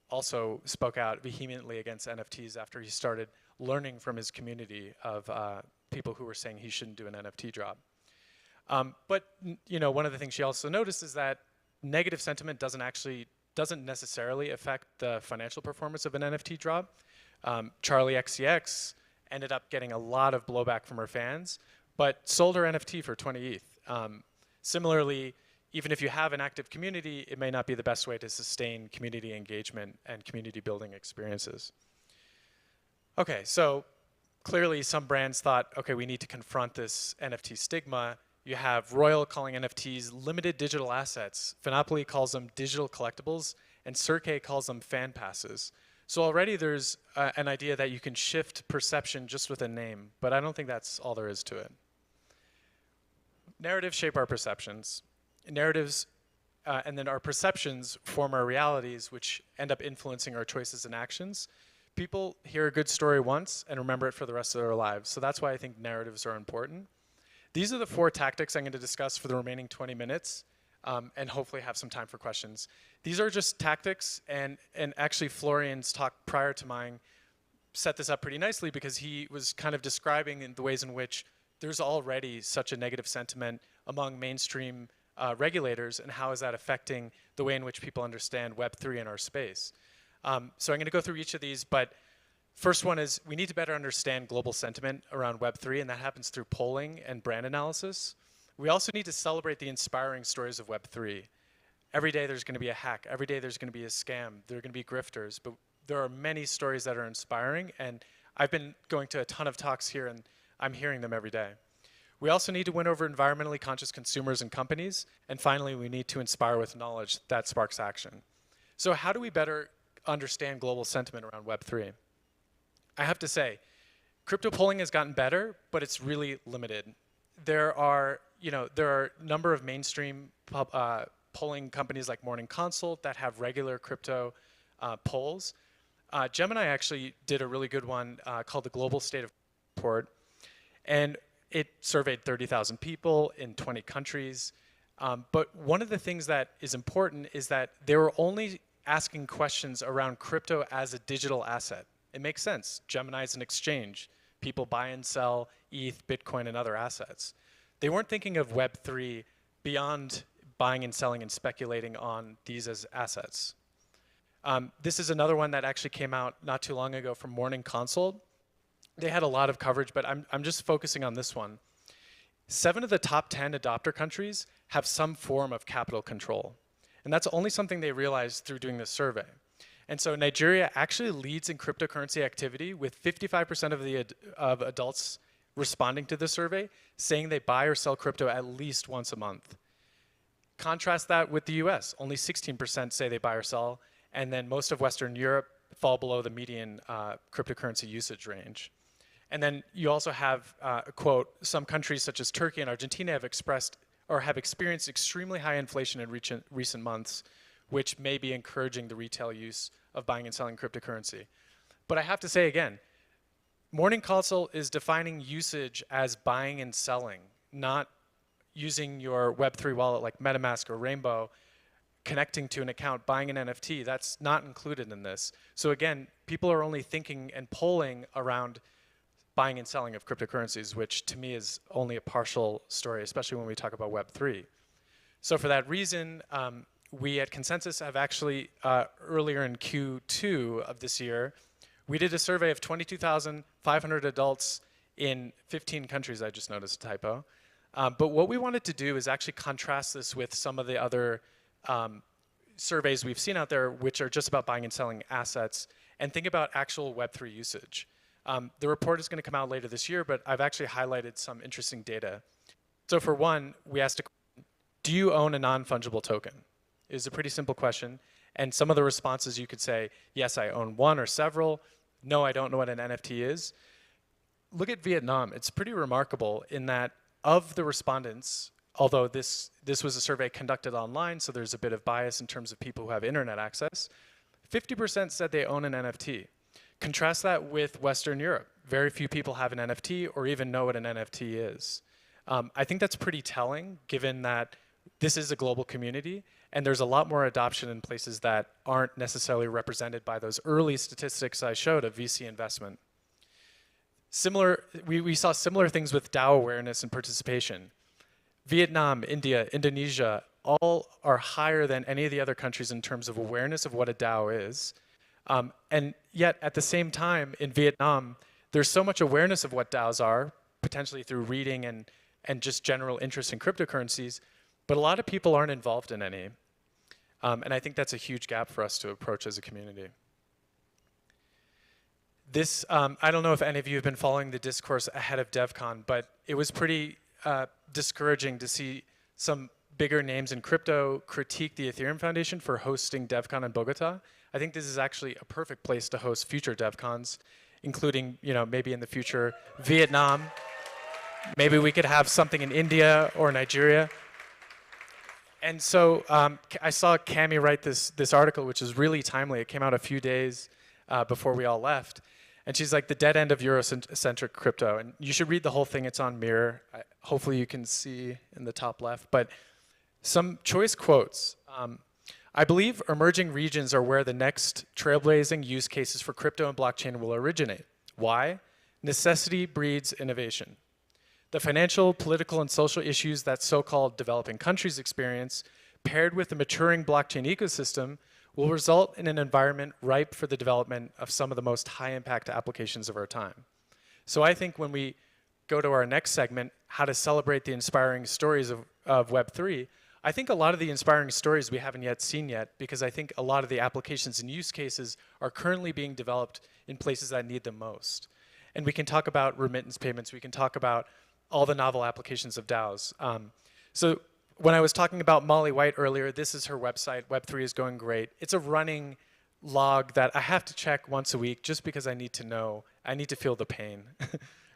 also spoke out vehemently against NFTs after he started learning from his community of people who were saying he shouldn't do an NFT drop. But you know, one of the things she also noticed is that negative sentiment doesn't necessarily affect the financial performance of an NFT drop. Charlie XCX ended up getting a lot of blowback from her fans, but sold her NFT for 20 ETH. Similarly, even if you have an active community, it may not be the best way to sustain community engagement and community building experiences. Okay, so clearly some brands thought, okay, we need to confront this NFT stigma. You have Royal calling NFTs limited digital assets. Finopoly calls them digital collectibles, and Cirque calls them fan passes. So already there's an idea that you can shift perception just with a name, but I don't think that's all there is to it. Narratives shape our perceptions. Narratives and then our perceptions form our realities, which end up influencing our choices and actions. People hear a good story once and remember it for the rest of their lives. So that's why I think narratives are important. These are the 4 tactics I'm going to discuss for the remaining 20 minutes, and hopefully have some time for questions. These are just tactics, and actually Florian's talk prior to mine set this up pretty nicely because he was kind of describing in the ways in which there's already such a negative sentiment among mainstream regulators, and how is that affecting the way in which people understand Web3 in our space. So I'm going to go through each of these, but first one is we need to better understand global sentiment around Web3, and that happens through polling and brand analysis. We also need to celebrate the inspiring stories of Web3. Every day there's going to be a hack. Every day there's going to be a scam. There are going to be grifters, but there are many stories that are inspiring, and I've been going to a ton of talks here, and I'm hearing them every day. We also need to win over environmentally conscious consumers and companies, and finally, we need to inspire with knowledge that sparks action. So how do we better understand global sentiment around Web3? I have to say, crypto polling has gotten better, but it's really limited. There are a number of mainstream polling companies like Morning Consult that have regular crypto polls. Gemini actually did a really good one called the Global State of Report, and it surveyed 30,000 people in 20 countries. But one of the things that is important is that they were only asking questions around crypto as a digital asset. It makes sense. Gemini is an exchange. People buy and sell ETH, Bitcoin, and other assets. They weren't thinking of Web3 beyond buying and selling and speculating on these as assets. This is another one that actually came out not too long ago from Morning Consult. They had a lot of coverage, but I'm just focusing on this one. 7 of the top 10 adopter countries have some form of capital control. And that's only something they realized through doing this survey. And so Nigeria actually leads in cryptocurrency activity, with 55% of adults responding to the survey saying they buy or sell crypto at least once a month. Contrast that with the US. Only 16% say they buy or sell, and then most of Western Europe fall below the median cryptocurrency usage range. And then you also have, quote, some countries such as Turkey and Argentina have expressed or have experienced extremely high inflation in recent months, which may be encouraging the retail use of buying and selling cryptocurrency. But I have to say again, Morning Consult is defining usage as buying and selling, not using your Web3 wallet like MetaMask or Rainbow, connecting to an account, buying an NFT. That's not included in this. So again, people are only thinking and polling around buying and selling of cryptocurrencies, which to me is only a partial story, especially when we talk about Web3. So for that reason, we at Consensus have actually, earlier in Q2 of this year, we did a survey of 22,500 adults in 15 countries. I just noticed a typo. But what we wanted to do is actually contrast this with some of the other surveys we've seen out there, which are just about buying and selling assets, and think about actual Web3 usage. The report is going to come out later this year, but I've actually highlighted some interesting data. So for one, we asked a question, do you own a non-fungible token? It was a pretty simple question. And some of the responses you could say, yes, I own one or several. No, I don't know what an NFT is. Look at Vietnam. It's pretty remarkable in that of the respondents, although this was a survey conducted online, so there's a bit of bias in terms of people who have internet access, 50% said they own an NFT. Contrast that with Western Europe. Very few people have an NFT or even know what an NFT is. I think that's pretty telling, given that this is a global community, and there's a lot more adoption in places that aren't necessarily represented by those early statistics I showed of VC investment. We saw similar things with DAO awareness and participation. Vietnam, India, Indonesia, all are higher than any of the other countries in terms of awareness of what a DAO is. And yet, at the same time, in Vietnam, there's so much awareness of what DAOs are, potentially through reading and just general interest in cryptocurrencies, but a lot of people aren't involved in any. And I think that's a huge gap for us to approach as a community. This, I don't know if any of you have been following the discourse ahead of DevCon, but it was pretty discouraging to see some bigger names in crypto critique the Ethereum Foundation for hosting DevCon in Bogotá. I think this is actually a perfect place to host future DevCons, including, maybe in the future, Vietnam. Maybe we could have something in India or Nigeria. And so I saw Cami write this article, which is really timely. It came out a few days before we all left. And she's like, the dead end of Eurocentric crypto. And you should read the whole thing. It's on Mirror. Hopefully you can see in the top left. But some choice quotes. I believe emerging regions are where the next trailblazing use cases for crypto and blockchain will originate. Why? Necessity breeds innovation. The financial, political, and social issues that so-called developing countries experience, paired with the maturing blockchain ecosystem, will result in an environment ripe for the development of some of the most high-impact applications of our time. So I think when we go to our next segment, how to celebrate the inspiring stories of Web3, I think a lot of the inspiring stories we haven't yet seen yet, because I think a lot of the applications and use cases are currently being developed in places that need them most. And we can talk about remittance payments, we can talk about all the novel applications of DAOs. So when I was talking about Molly White earlier, this is her website. Web3 is going great. It's a running log that I have to check once a week just because I need to know, I need to feel the pain.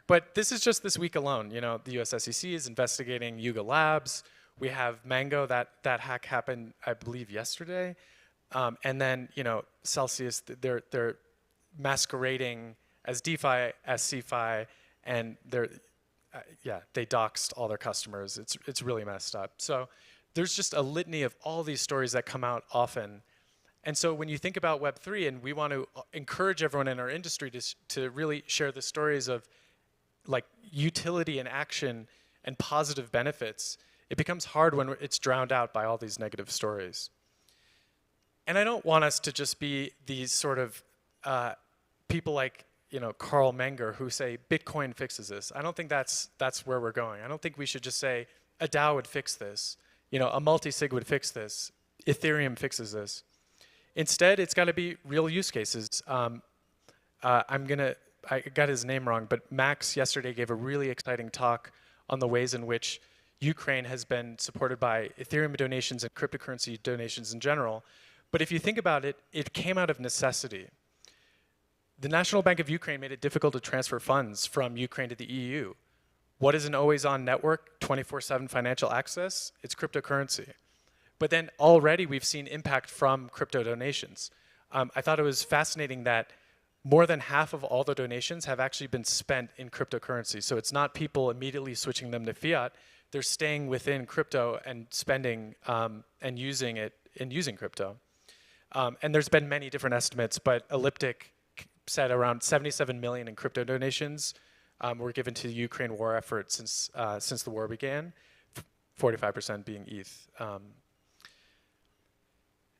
But this is just this week alone. The US SEC is investigating Yuga Labs. We have Mango, that hack happened, I believe, yesterday. And then, Celsius, they're masquerading as DeFi, as CeFi, and they doxed all their customers. It's really messed up. So there's just a litany of all these stories that come out often. And so when you think about Web3, and we want to encourage everyone in our industry to really share the stories of like utility and action and positive benefits, it becomes hard when it's drowned out by all these negative stories. And I don't want us to just be these sort of people like Carl Menger who say Bitcoin fixes this. I don't think that's where we're going. I don't think we should just say a DAO would fix this. A multi-sig would fix this. Ethereum fixes this. Instead, it's got to be real use cases. I got his name wrong, but Max yesterday gave a really exciting talk on the ways in which Ukraine has been supported by Ethereum donations and cryptocurrency donations in general. But if you think about it, it came out of necessity. The National Bank of Ukraine made it difficult to transfer funds from Ukraine to the EU. What is an always-on network, 24/7 financial access? It's cryptocurrency. But then already we've seen impact from crypto donations. I thought it was fascinating that more than half of all the donations have actually been spent in cryptocurrency. So it's not people immediately switching them to fiat, they're staying within crypto and spending and using it and using crypto. And there's been many different estimates, but Elliptic said around 77 million in crypto donations were given to the Ukraine war effort since the war began, 45% being ETH.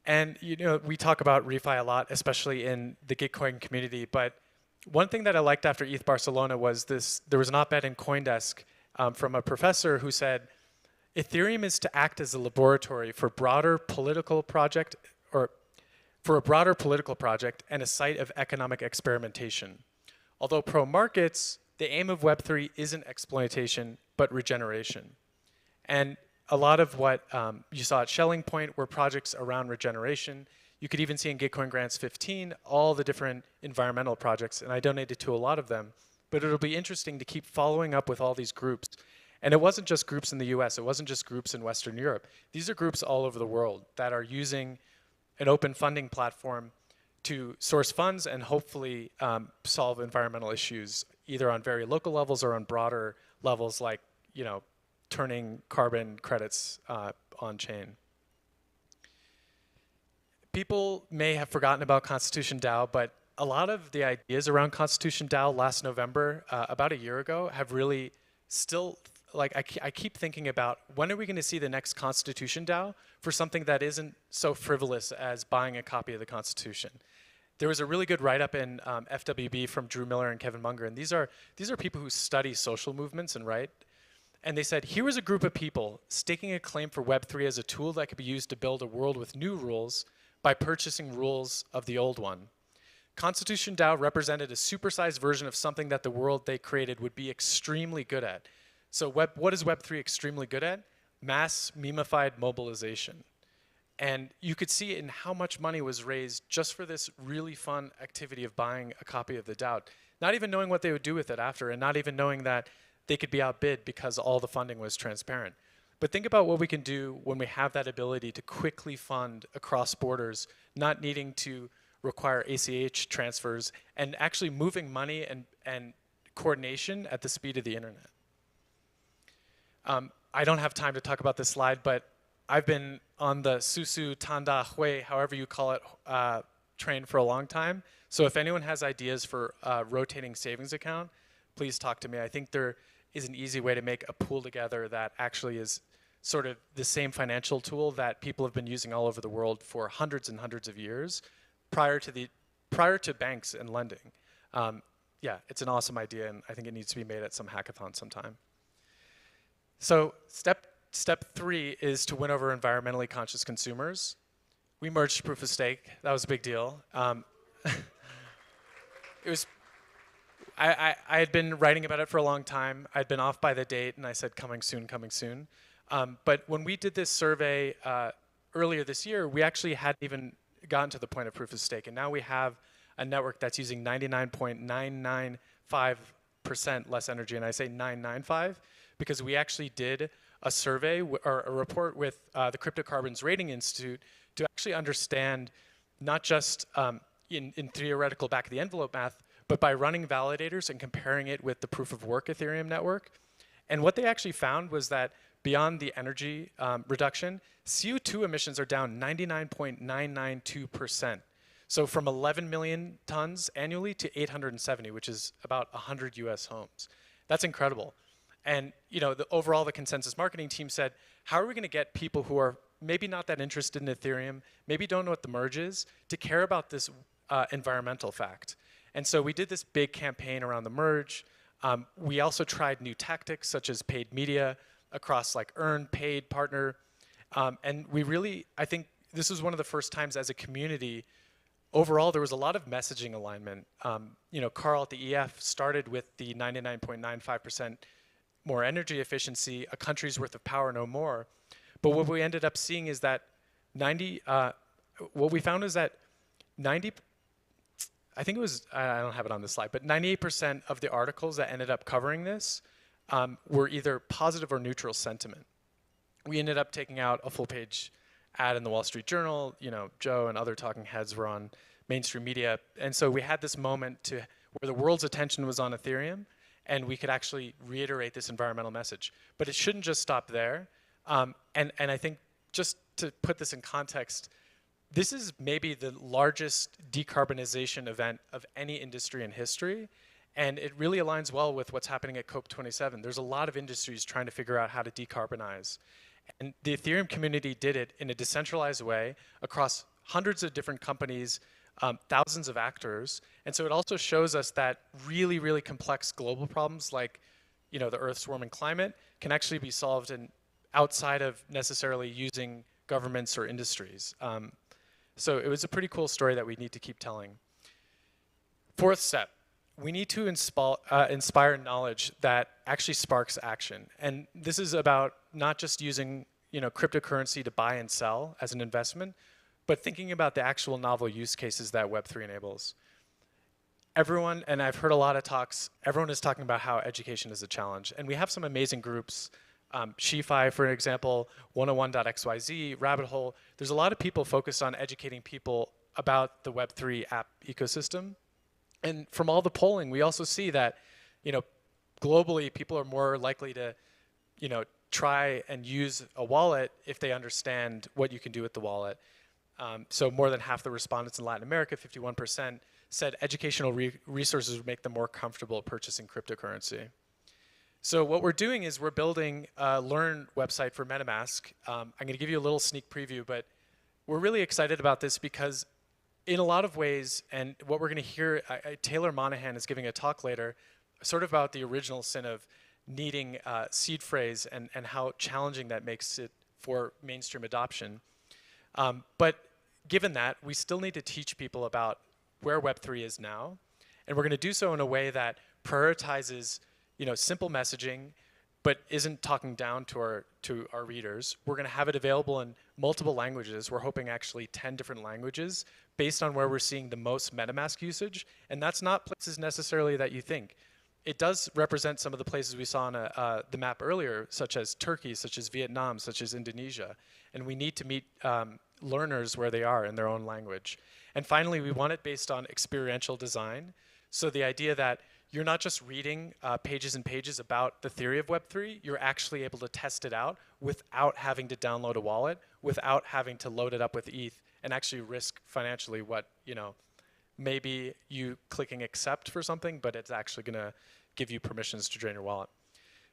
And you know, we talk about refi a lot, especially in the Gitcoin community. But one thing that I liked after ETH Barcelona was this: there was an op-ed in CoinDesk from a professor who said, Ethereum is to act as a laboratory for broader political project, or for a broader political project and a site of economic experimentation. Although pro-markets, the aim of Web3 isn't exploitation, but regeneration. And a lot of what you saw at Shelling Point were projects around regeneration. You could even see in Gitcoin Grants 15 all the different environmental projects, and I donated to a lot of them. But it'll be interesting to keep following up with all these groups. And it wasn't just groups in the US, it wasn't just groups in Western Europe. These are groups all over the world that are using an open funding platform to source funds and hopefully solve environmental issues, either on very local levels or on broader levels, like, you know, turning carbon credits on chain. People may have forgotten about Constitution DAO, but a lot of the ideas around Constitution DAO last November, about a year ago, have really still, like, I keep thinking about when are we going to see the next Constitution DAO for something that isn't so frivolous as buying a copy of the Constitution. There was a really good write-up in FWB from Drew Miller and Kevin Munger, and these are people who study social movements and write. And they said, here was a group of people staking a claim for Web3 as a tool that could be used to build a world with new rules by purchasing rules of the old one. Constitution DAO represented a supersized version of something that the world they created would be extremely good at. So what is Web3 extremely good at? Mass memified mobilization. And you could see in how much money was raised just for this really fun activity of buying a copy of the DAO, not even knowing what they would do with it after, and not even knowing that they could be outbid because all the funding was transparent. But think about what we can do when we have that ability to quickly fund across borders, not needing to require ACH transfers, and actually moving money and coordination at the speed of the internet. I don't have time to talk about this slide, but I've been on the Susu Tanda Hui, however you call it, train for a long time. So if anyone has ideas for a rotating savings account, please talk to me. I think there is an easy way to make a pool together that actually is sort of the same financial tool that people have been using all over the world for hundreds and hundreds of years prior to banks and lending. Yeah, it's an awesome idea, and I think it needs to be made at some hackathon sometime. So step 3 is to win over environmentally conscious consumers. We merged proof of stake. That was a big deal. It was. I had been writing about it for a long time. I'd been off by the date, and I said, coming soon, coming soon. But when we did this survey earlier this year, we actually hadn't even gotten to the point of proof of stake. And now we have a network that's using 99.995% less energy. And I say 995 because we actually did a survey or a report with the Cryptocarbons Rating Institute to actually understand not just in theoretical back-of-the-envelope math, but by running validators and comparing it with the proof of work Ethereum network. And what they actually found was that beyond the energy reduction, CO2 emissions are down 99.992%. So from 11 million tons annually to 870, which is about 100 US homes. That's incredible. And you know, overall the consensus marketing team said, how are we gonna get people who are maybe not that interested in Ethereum, maybe don't know what the merge is, to care about this environmental fact? And so we did this big campaign around the merge. We also tried new tactics such as paid media across like earned, paid, partner. And we really, I think this was one of the first times as a community, overall there was a lot of messaging alignment. You know, Carl at the EF started with the 99.95% more energy efficiency, a country's worth of power, no more. But what we ended up seeing is that what we found is that I think it was, I don't have it on the slide, but 98% of the articles that ended up covering this were either positive or neutral sentiment. We ended up taking out a full page ad in the Wall Street Journal. You know, Joe and other talking heads were on mainstream media. And so we had this moment where the world's attention was on Ethereum, and we could actually reiterate this environmental message. But it shouldn't just stop there. And I think just to put this in context, this is maybe the largest decarbonization event of any industry in history. And it really aligns well with what's happening at COP27. There's a lot of industries trying to figure out how to decarbonize. And the Ethereum community did it in a decentralized way across hundreds of different companies, thousands of actors. And so it also shows us that really, really complex global problems like, you know, the Earth's warming climate can actually be solved outside of necessarily using governments or industries. So it was a pretty cool story that we need to keep telling. Fourth step, we need to inspire knowledge that actually sparks action. And this is about not just using, you know, cryptocurrency to buy and sell as an investment, but thinking about the actual novel use cases that Web3 enables. Everyone, and I've heard a lot of talks, everyone is talking about how education is a challenge. And we have some amazing groups, SheFi, for example, 101.xyz, Rabbit Hole. There's a lot of people focused on educating people about the Web3 app ecosystem. And from all the polling, we also see that, you know, globally, people are more likely to, you know, try and use a wallet if they understand what you can do with the wallet. So more than half the respondents in Latin America, 51%, said educational resources would make them more comfortable purchasing cryptocurrency. So what we're doing is we're building a Learn website for MetaMask. I'm going to give you a little sneak preview, but we're really excited about this because in a lot of ways, and what we're going to hear, Taylor Monahan is giving a talk later, sort of about the original sin of needing seed phrase and how challenging that makes it for mainstream adoption. But given that, we still need to teach people about where Web3 is now, and we're going to do so in a way that prioritizes, you know, simple messaging, but isn't talking down to our readers. We're going to have it available in multiple languages. We're hoping actually 10 different languages based on where we're seeing the most MetaMask usage, and that's not places necessarily that you think. It does represent some of the places we saw on the map earlier, such as Turkey, such as Vietnam, such as Indonesia, and we need to meet learners where they are in their own language. And finally, we want it based on experiential design. So the idea that you're not just reading pages and pages about the theory of Web3, you're actually able to test it out without having to download a wallet, without having to load it up with ETH, and actually risk financially what, you know, maybe you clicking accept for something, but it's actually going to give you permissions to drain your wallet,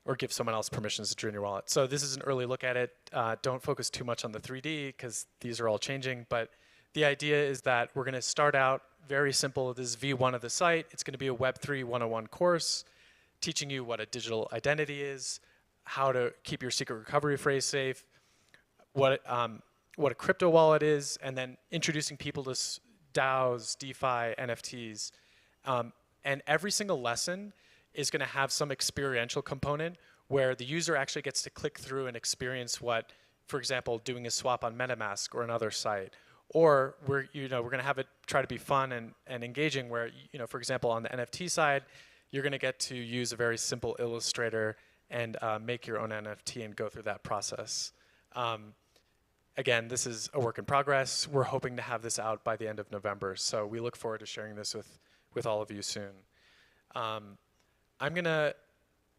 or give someone else permissions to drain your wallet. So this is an early look at it. Don't focus too much on the 3D, because these are all changing, but the idea is that we're going to start out very simple. This is V1 of the site. It's going to be a Web3 101 course, teaching you what a digital identity is, how to keep your secret recovery phrase safe, what a crypto wallet is, and then introducing people to DAOs, DeFi, NFTs. And every single lesson is going to have some experiential component where the user actually gets to click through and experience what, for example, doing a swap on MetaMask or another site. Or we're going to have it try to be fun and engaging where, you know, for example, on the NFT side, you're going to get to use a very simple Illustrator and make your own NFT and go through that process. Again, this is a work in progress. We're hoping to have this out by the end of November. So we look forward to sharing this with all of you soon. I'm going to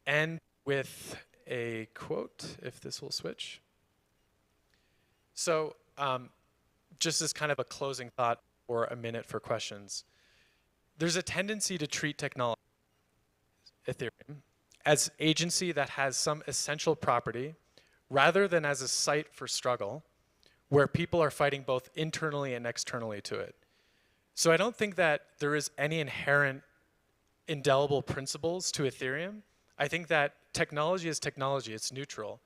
end with a quote, if this will switch. So just as kind of a closing thought or a minute for questions. There's a tendency to treat technology, Ethereum, as agency that has some essential property rather than as a site for struggle where people are fighting both internally and externally to it. So I don't think that there is any inherent indelible principles to Ethereum. I think that technology is technology, it's neutral.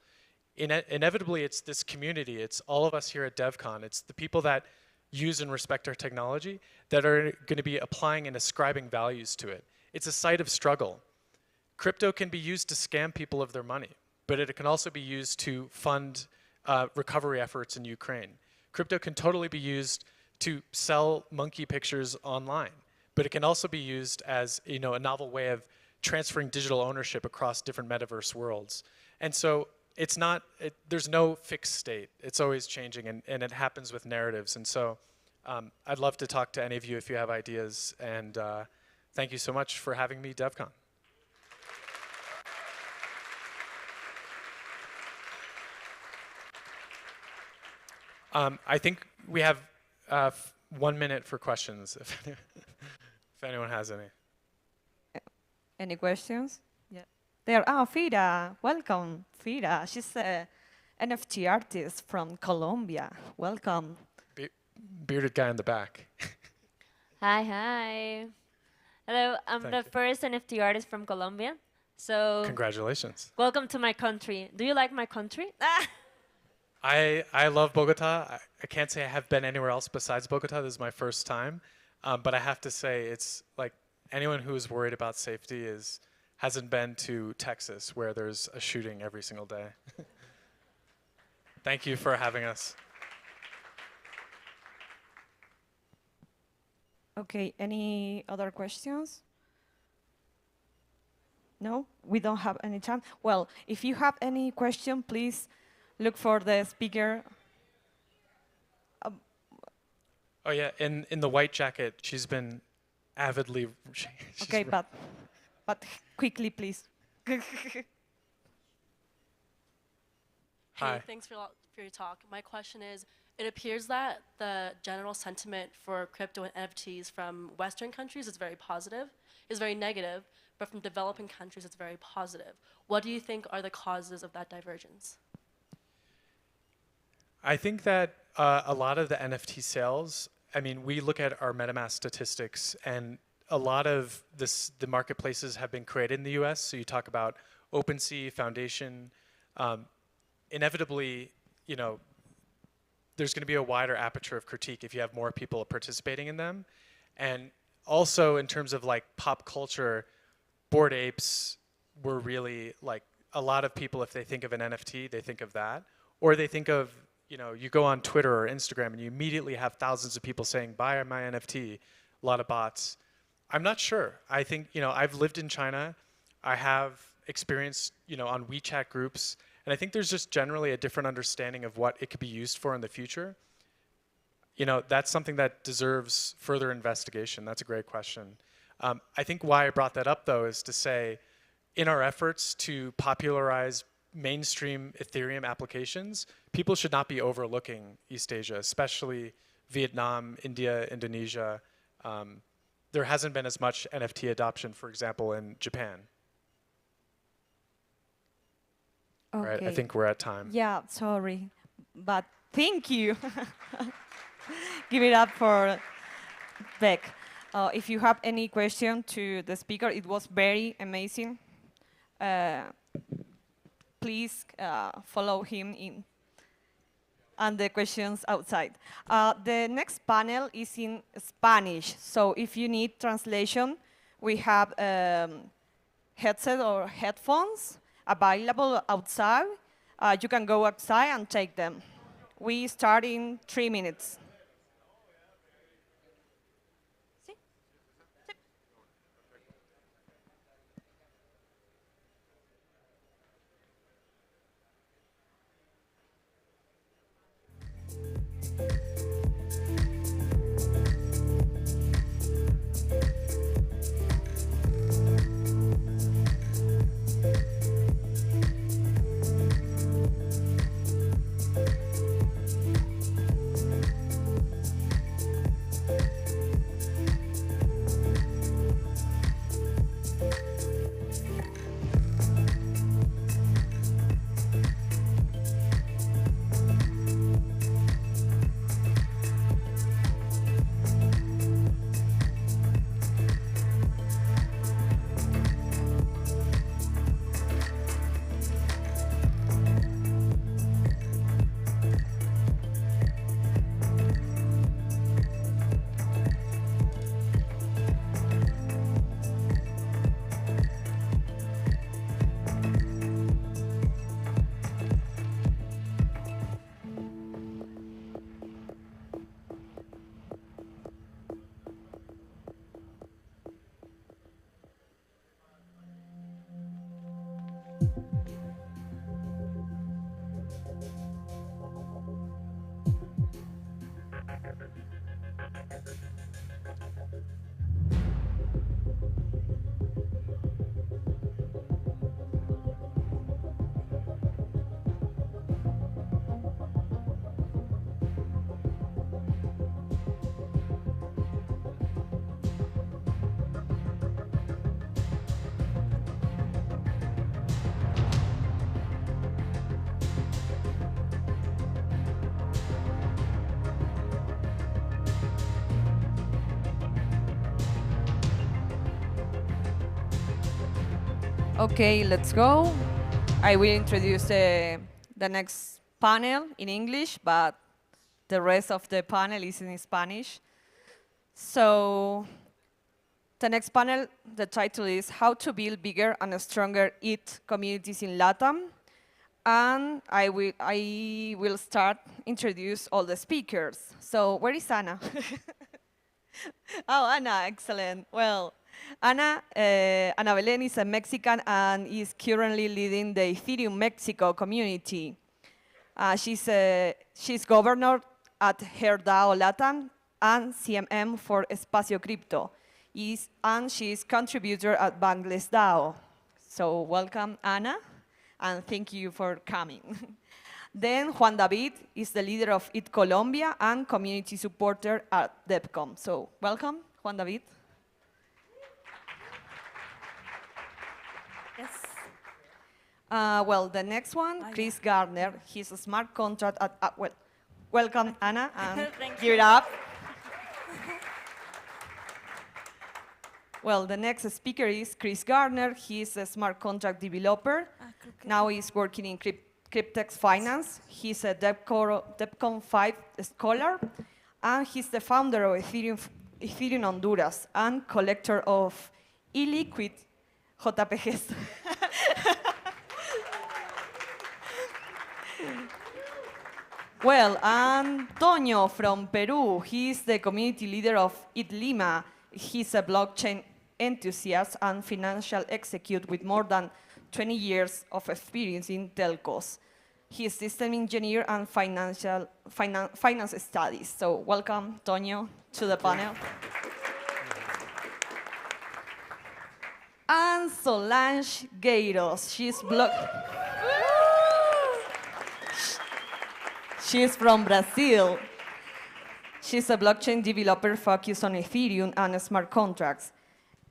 Inevitably, it's this community, it's all of us here at Devcon, it's the people that use and respect our technology that are going to be applying and ascribing values to it. It's a site of struggle. Crypto can be used to scam people of their money, but it can also be used to fund recovery efforts in Ukraine. Crypto can totally be used to sell monkey pictures online, but it can also be used as a novel way of transferring digital ownership across different metaverse worlds. And so it's not, there's no fixed state. It's always changing, and it happens with narratives. And so I'd love to talk to any of you if you have ideas. And thank you so much for having me, Devcon. I think we have 1 minute for questions, if anyone has any. Any questions? Yeah. There. Oh, Fira. Welcome, Fira. She's a NFT artist from Colombia. Welcome. Bearded guy in the back. Hi, hi. Hello, I'm the first NFT artist from Colombia. So congratulations. Welcome to my country. Do you like my country? I love Bogota. I can't say I have been anywhere else besides Bogota. This is my first time. But I have to say, it's like anyone who is worried about safety hasn't been to Texas, where there's a shooting every single day. Thank you for having us. Okay, any other questions? No, we don't have any time. Well, if you have any question, please look for the speaker. Oh yeah, in the white jacket, she's been avidly. Okay, but quickly, please. Hi. Hey, thanks for your talk. My question is, it appears that the general sentiment for crypto and NFTs from Western countries is very positive, is very negative, but from developing countries it's very positive. What do you think are the causes of that divergence? I think that a lot of the NFT sales, I mean, we look at our MetaMask statistics, and a lot of the marketplaces have been created in the US. So you talk about OpenSea, Foundation. Inevitably, there's going to be a wider aperture of critique if you have more people participating in them. And also in terms of like pop culture, Bored Apes were really like a lot of people, if they think of an NFT, they think of that. Or they think of, you go on Twitter or Instagram and you immediately have thousands of people saying, buy my NFT, a lot of bots. I'm not sure. I think, I've lived in China. I have experience, on WeChat groups. And I think there's just generally a different understanding of what it could be used for in the future. That's something that deserves further investigation. That's a great question. I think why I brought that up, though, is to say, in our efforts to popularize mainstream Ethereum applications, people should not be overlooking East Asia, especially Vietnam, India, Indonesia. There hasn't been as much NFT adoption, for example, in Japan. Okay. Right, I think we're at time. Yeah, sorry, but thank you. Give it up for Beck. If you have any question to the speaker, it was very amazing. Please follow him in and the questions outside. The next panel is in Spanish, so if you need translation, we have headset or headphones available outside. You can go outside and take them. We start in 3 minutes. Okay, let's go. I will introduce the next panel in English, but the rest of the panel is in Spanish. So the next panel, the title is How to Build Bigger and Stronger ETH Communities in LATAM. And I will start introduce all the speakers. So where is Ana? Oh, Ana, excellent. Well, Ana Belén is a Mexican and is currently leading the Ethereum Mexico community. She's governor at HERDAO LATAM and CMM for Espacio Crypto. And she's contributor at Bangladesh DAO. So welcome, Ana, and thank you for coming. Then Juan David is the leader of ETH Colombia and community supporter at Devcon. So welcome, Juan David. Yes. Well, the next one, Chris Gardner. He's a smart contract at welcome, Ana, and give it up. Well, the next speaker is Chris Gardner. He's a smart contract developer. Now he's working in Cryptex Finance. He's a Devcon V scholar, and he's the founder of Ethereum Honduras and collector of illiquid JPGs. Well, Antonio from Peru, he's the community leader of ETH Lima. He's a blockchain enthusiast and financial executive with more than 20 years of experience in telcos. He is system engineer and finance studies. So welcome, Tonio, to the panel. And Solange Gueiros, she's from Brazil. She's a blockchain developer focused on Ethereum and smart contracts.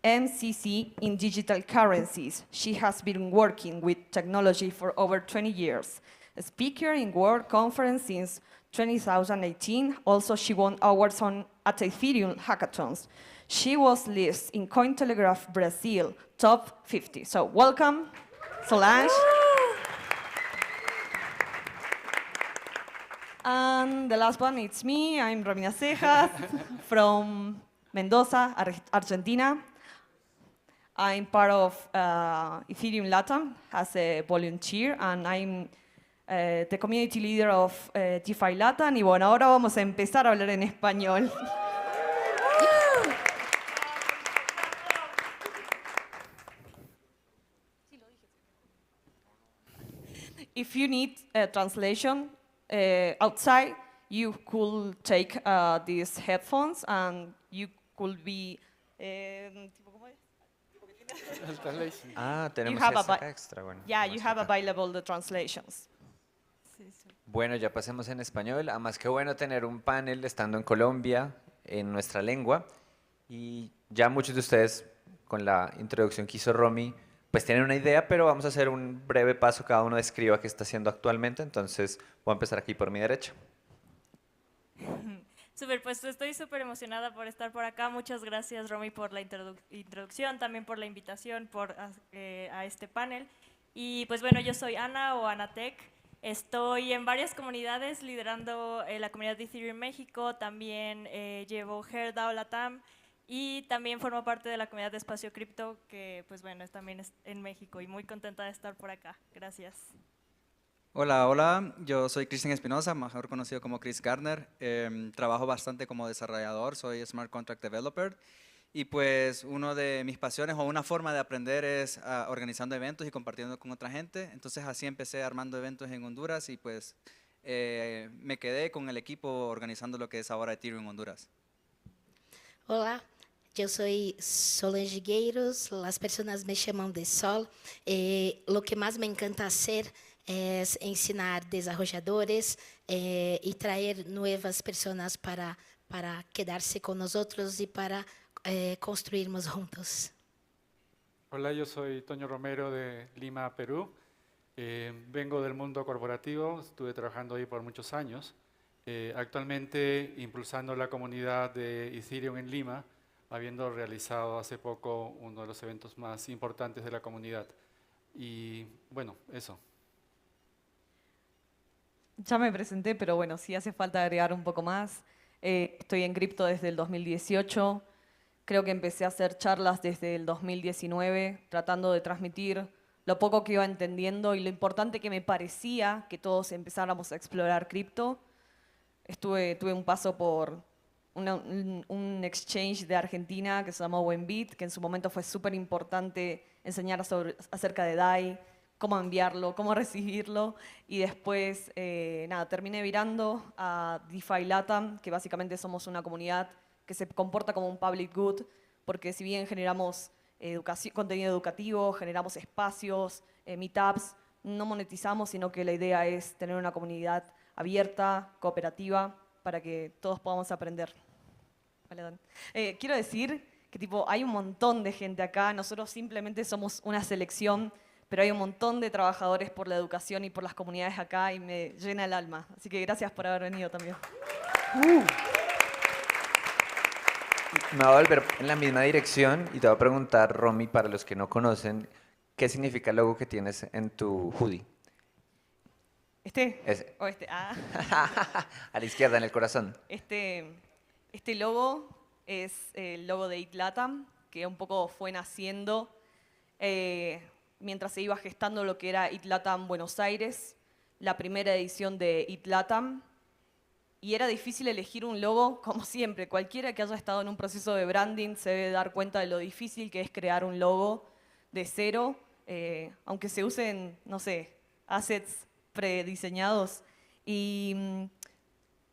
MCC in digital currencies. She has been working with technology for over 20 years. A speaker in World Conference since 2018. Also, she won awards at Ethereum hackathons. She was listed in Cointelegraph Brazil top 50. So welcome, Solange. And the last one, it's me. I'm Romina Cejas from Mendoza, Argentina. I'm part of Ethereum LATAM as a volunteer, and I'm the community leader of DeFi LATAM. Y bueno, ahora vamos a empezar a hablar en español. If you need a translation outside, you could take these headphones and you could be... tenemos esta extra, bueno. Yeah, you have available the translations. Bueno, ya pasemos en español. Además, qué bueno tener un panel estando en Colombia, en nuestra lengua. Y ya muchos de ustedes, con la introducción que hizo Romy, pues tienen una idea, pero vamos a hacer un breve paso, cada uno describa qué está haciendo actualmente. Entonces, voy a empezar aquí por mi derecha. Súper, pues estoy súper emocionada por estar por acá. Muchas gracias, Romy, por la introducción, también por la invitación a este panel. Y pues bueno, yo soy Ana o Anatech. Estoy en varias comunidades liderando la comunidad de Ethereum México, también llevo HERDAO LATAM y también formo parte de la comunidad de Espacio Cripto, que pues bueno, también es en México y muy contenta de estar por acá. Gracias. Hola, hola, yo soy Cristian Espinosa, mejor conocido como Chris Gardner. Trabajo bastante como desarrollador, soy Smart Contract Developer Y pues una de mis pasiones o una forma de aprender es organizando eventos y compartiendo con otra gente. Entonces así empecé armando eventos en Honduras y pues me quedé con el equipo organizando lo que es ahora Ethereum Honduras. Olá, eu sou Solange Gueiros, as pessoas me chamam de Sol. O que mais me encanta hacer es ensinar desenvolvedores y traer nuevas personas para quedarse con nosotros y para construirmos juntos. Hola, yo soy Toño Romero de Lima, Perú. Vengo del mundo corporativo, estuve trabajando ahí por muchos años. Actualmente impulsando la comunidad de Ethereum en Lima, habiendo realizado hace poco uno de los eventos más importantes de la comunidad. Y bueno, eso. Ya me presenté, pero bueno, sí hace falta agregar un poco más. Estoy en cripto desde el 2018. Creo que empecé a hacer charlas desde el 2019, tratando de transmitir lo poco que iba entendiendo y lo importante que me parecía que todos empezáramos a explorar cripto. Tuve un paso por un exchange de Argentina que se llamó Buenbit, que en su momento fue súper importante enseñar acerca de DAI, cómo enviarlo, cómo recibirlo, y después, terminé virando a DeFi LATAM, que básicamente somos una comunidad que se comporta como un public good, porque si bien generamos contenido educativo, generamos espacios, meetups, no monetizamos, sino que la idea es tener una comunidad abierta, cooperativa, para que todos podamos aprender. Vale, Dan. Quiero decir que hay un montón de gente acá, nosotros simplemente somos una selección, pero hay un montón de trabajadores por la educación y por las comunidades acá y me llena el alma. Así que gracias por haber venido también. Me voy a volver en la misma dirección y te voy a preguntar, Romy, para los que no conocen, ¿qué significa el logo que tienes en tu hoodie? Ese. ¿O este? Ah. A la izquierda, en el corazón. Este logo es el logo de LATAM, que un poco fue naciendo mientras se iba gestando lo que era LATAM Buenos Aires, la primera edición de LATAM. Y era difícil elegir un logo, como siempre. Cualquiera que haya estado en un proceso de branding se debe dar cuenta de lo difícil que es crear un logo de cero, aunque se usen, no sé, assets prediseñados. Y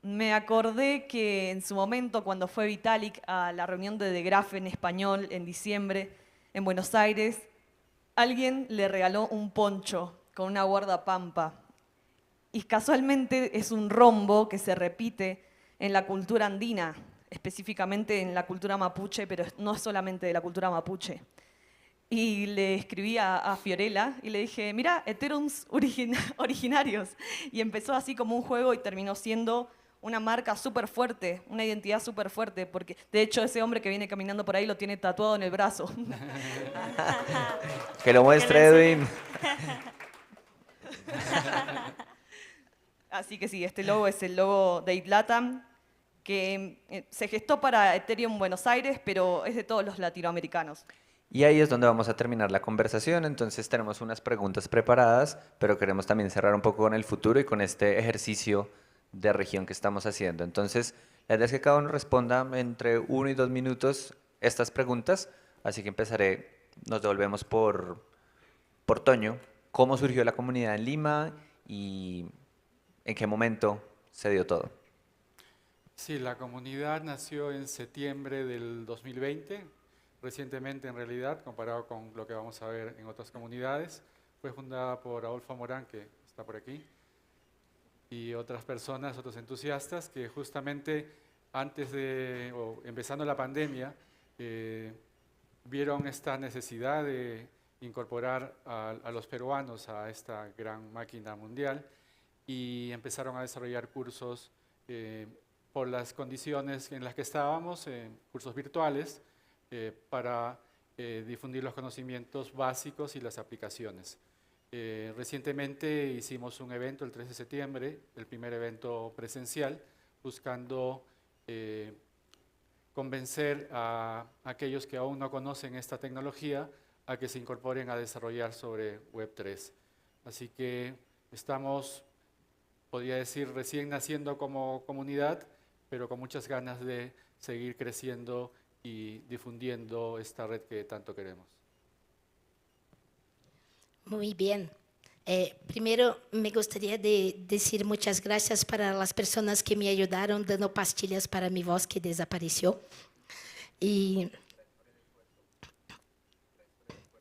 me acordé que en su momento, cuando fue Vitalik a la reunión de The Graph en español en diciembre en Buenos Aires, alguien le regaló un poncho con una guardapampa. Y casualmente es un rombo que se repite en la cultura andina, específicamente en la cultura mapuche, pero no es solamente de la cultura mapuche. Y le escribí a Fiorella y le dije, mira, Ethereums originarios. Y empezó así como un juego y terminó siendo una marca súper fuerte, una identidad súper fuerte, porque de hecho ese hombre que viene caminando por ahí lo tiene tatuado en el brazo. Que lo muestre, Edwin. Así que sí, este logo es el logo de LATAM, que se gestó para Ethereum Buenos Aires, pero es de todos los latinoamericanos. Y ahí es donde vamos a terminar la conversación, entonces tenemos unas preguntas preparadas, pero queremos también cerrar un poco con el futuro y con este ejercicio de región que estamos haciendo. Entonces, la idea es que cada uno responda entre 1 y 2 minutos estas preguntas, así que nos devolvemos por Toño. ¿Cómo surgió la comunidad en Lima y en qué momento se dio todo? Sí, la comunidad nació en septiembre del 2020, recientemente en realidad, comparado con lo que vamos a ver en otras comunidades. Fue fundada por Adolfo Morán, que está por aquí, y otras personas, otros entusiastas, que justamente empezando la pandemia, vieron esta necesidad de incorporar a los peruanos a esta gran máquina mundial y empezaron a desarrollar cursos por las condiciones en las que estábamos, cursos virtuales, para difundir los conocimientos básicos y las aplicaciones. Recientemente hicimos un evento el 3 de septiembre, el primer evento presencial, buscando convencer a aquellos que aún no conocen esta tecnología a que se incorporen a desarrollar sobre Web3. Así que estamos, podría decir, recién naciendo como comunidad, pero con muchas ganas de seguir creciendo y difundiendo esta red que tanto queremos. Muy bien. Primero, me gustaría decir muchas gracias para las personas que me ayudaron dando pastillas para mi voz que desapareció. Y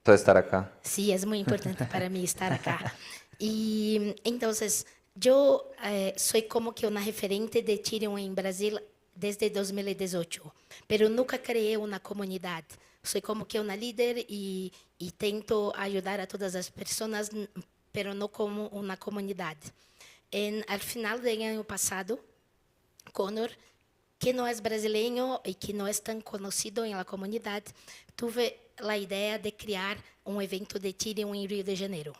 Estar acá. sí, es muy importante para mí estar acá. Y entonces, yo soy como que una referente de Ethereum en Brasil desde 2018, pero nunca creé una comunidad. Soy como que una líder y tento ayudar a todas las personas, pero no como una comunidad. Al final del año pasado, Connor, que no es brasileño y que no es tan conocido en la comunidad, tuve la idea de crear un evento de Ethereum en Río de Janeiro.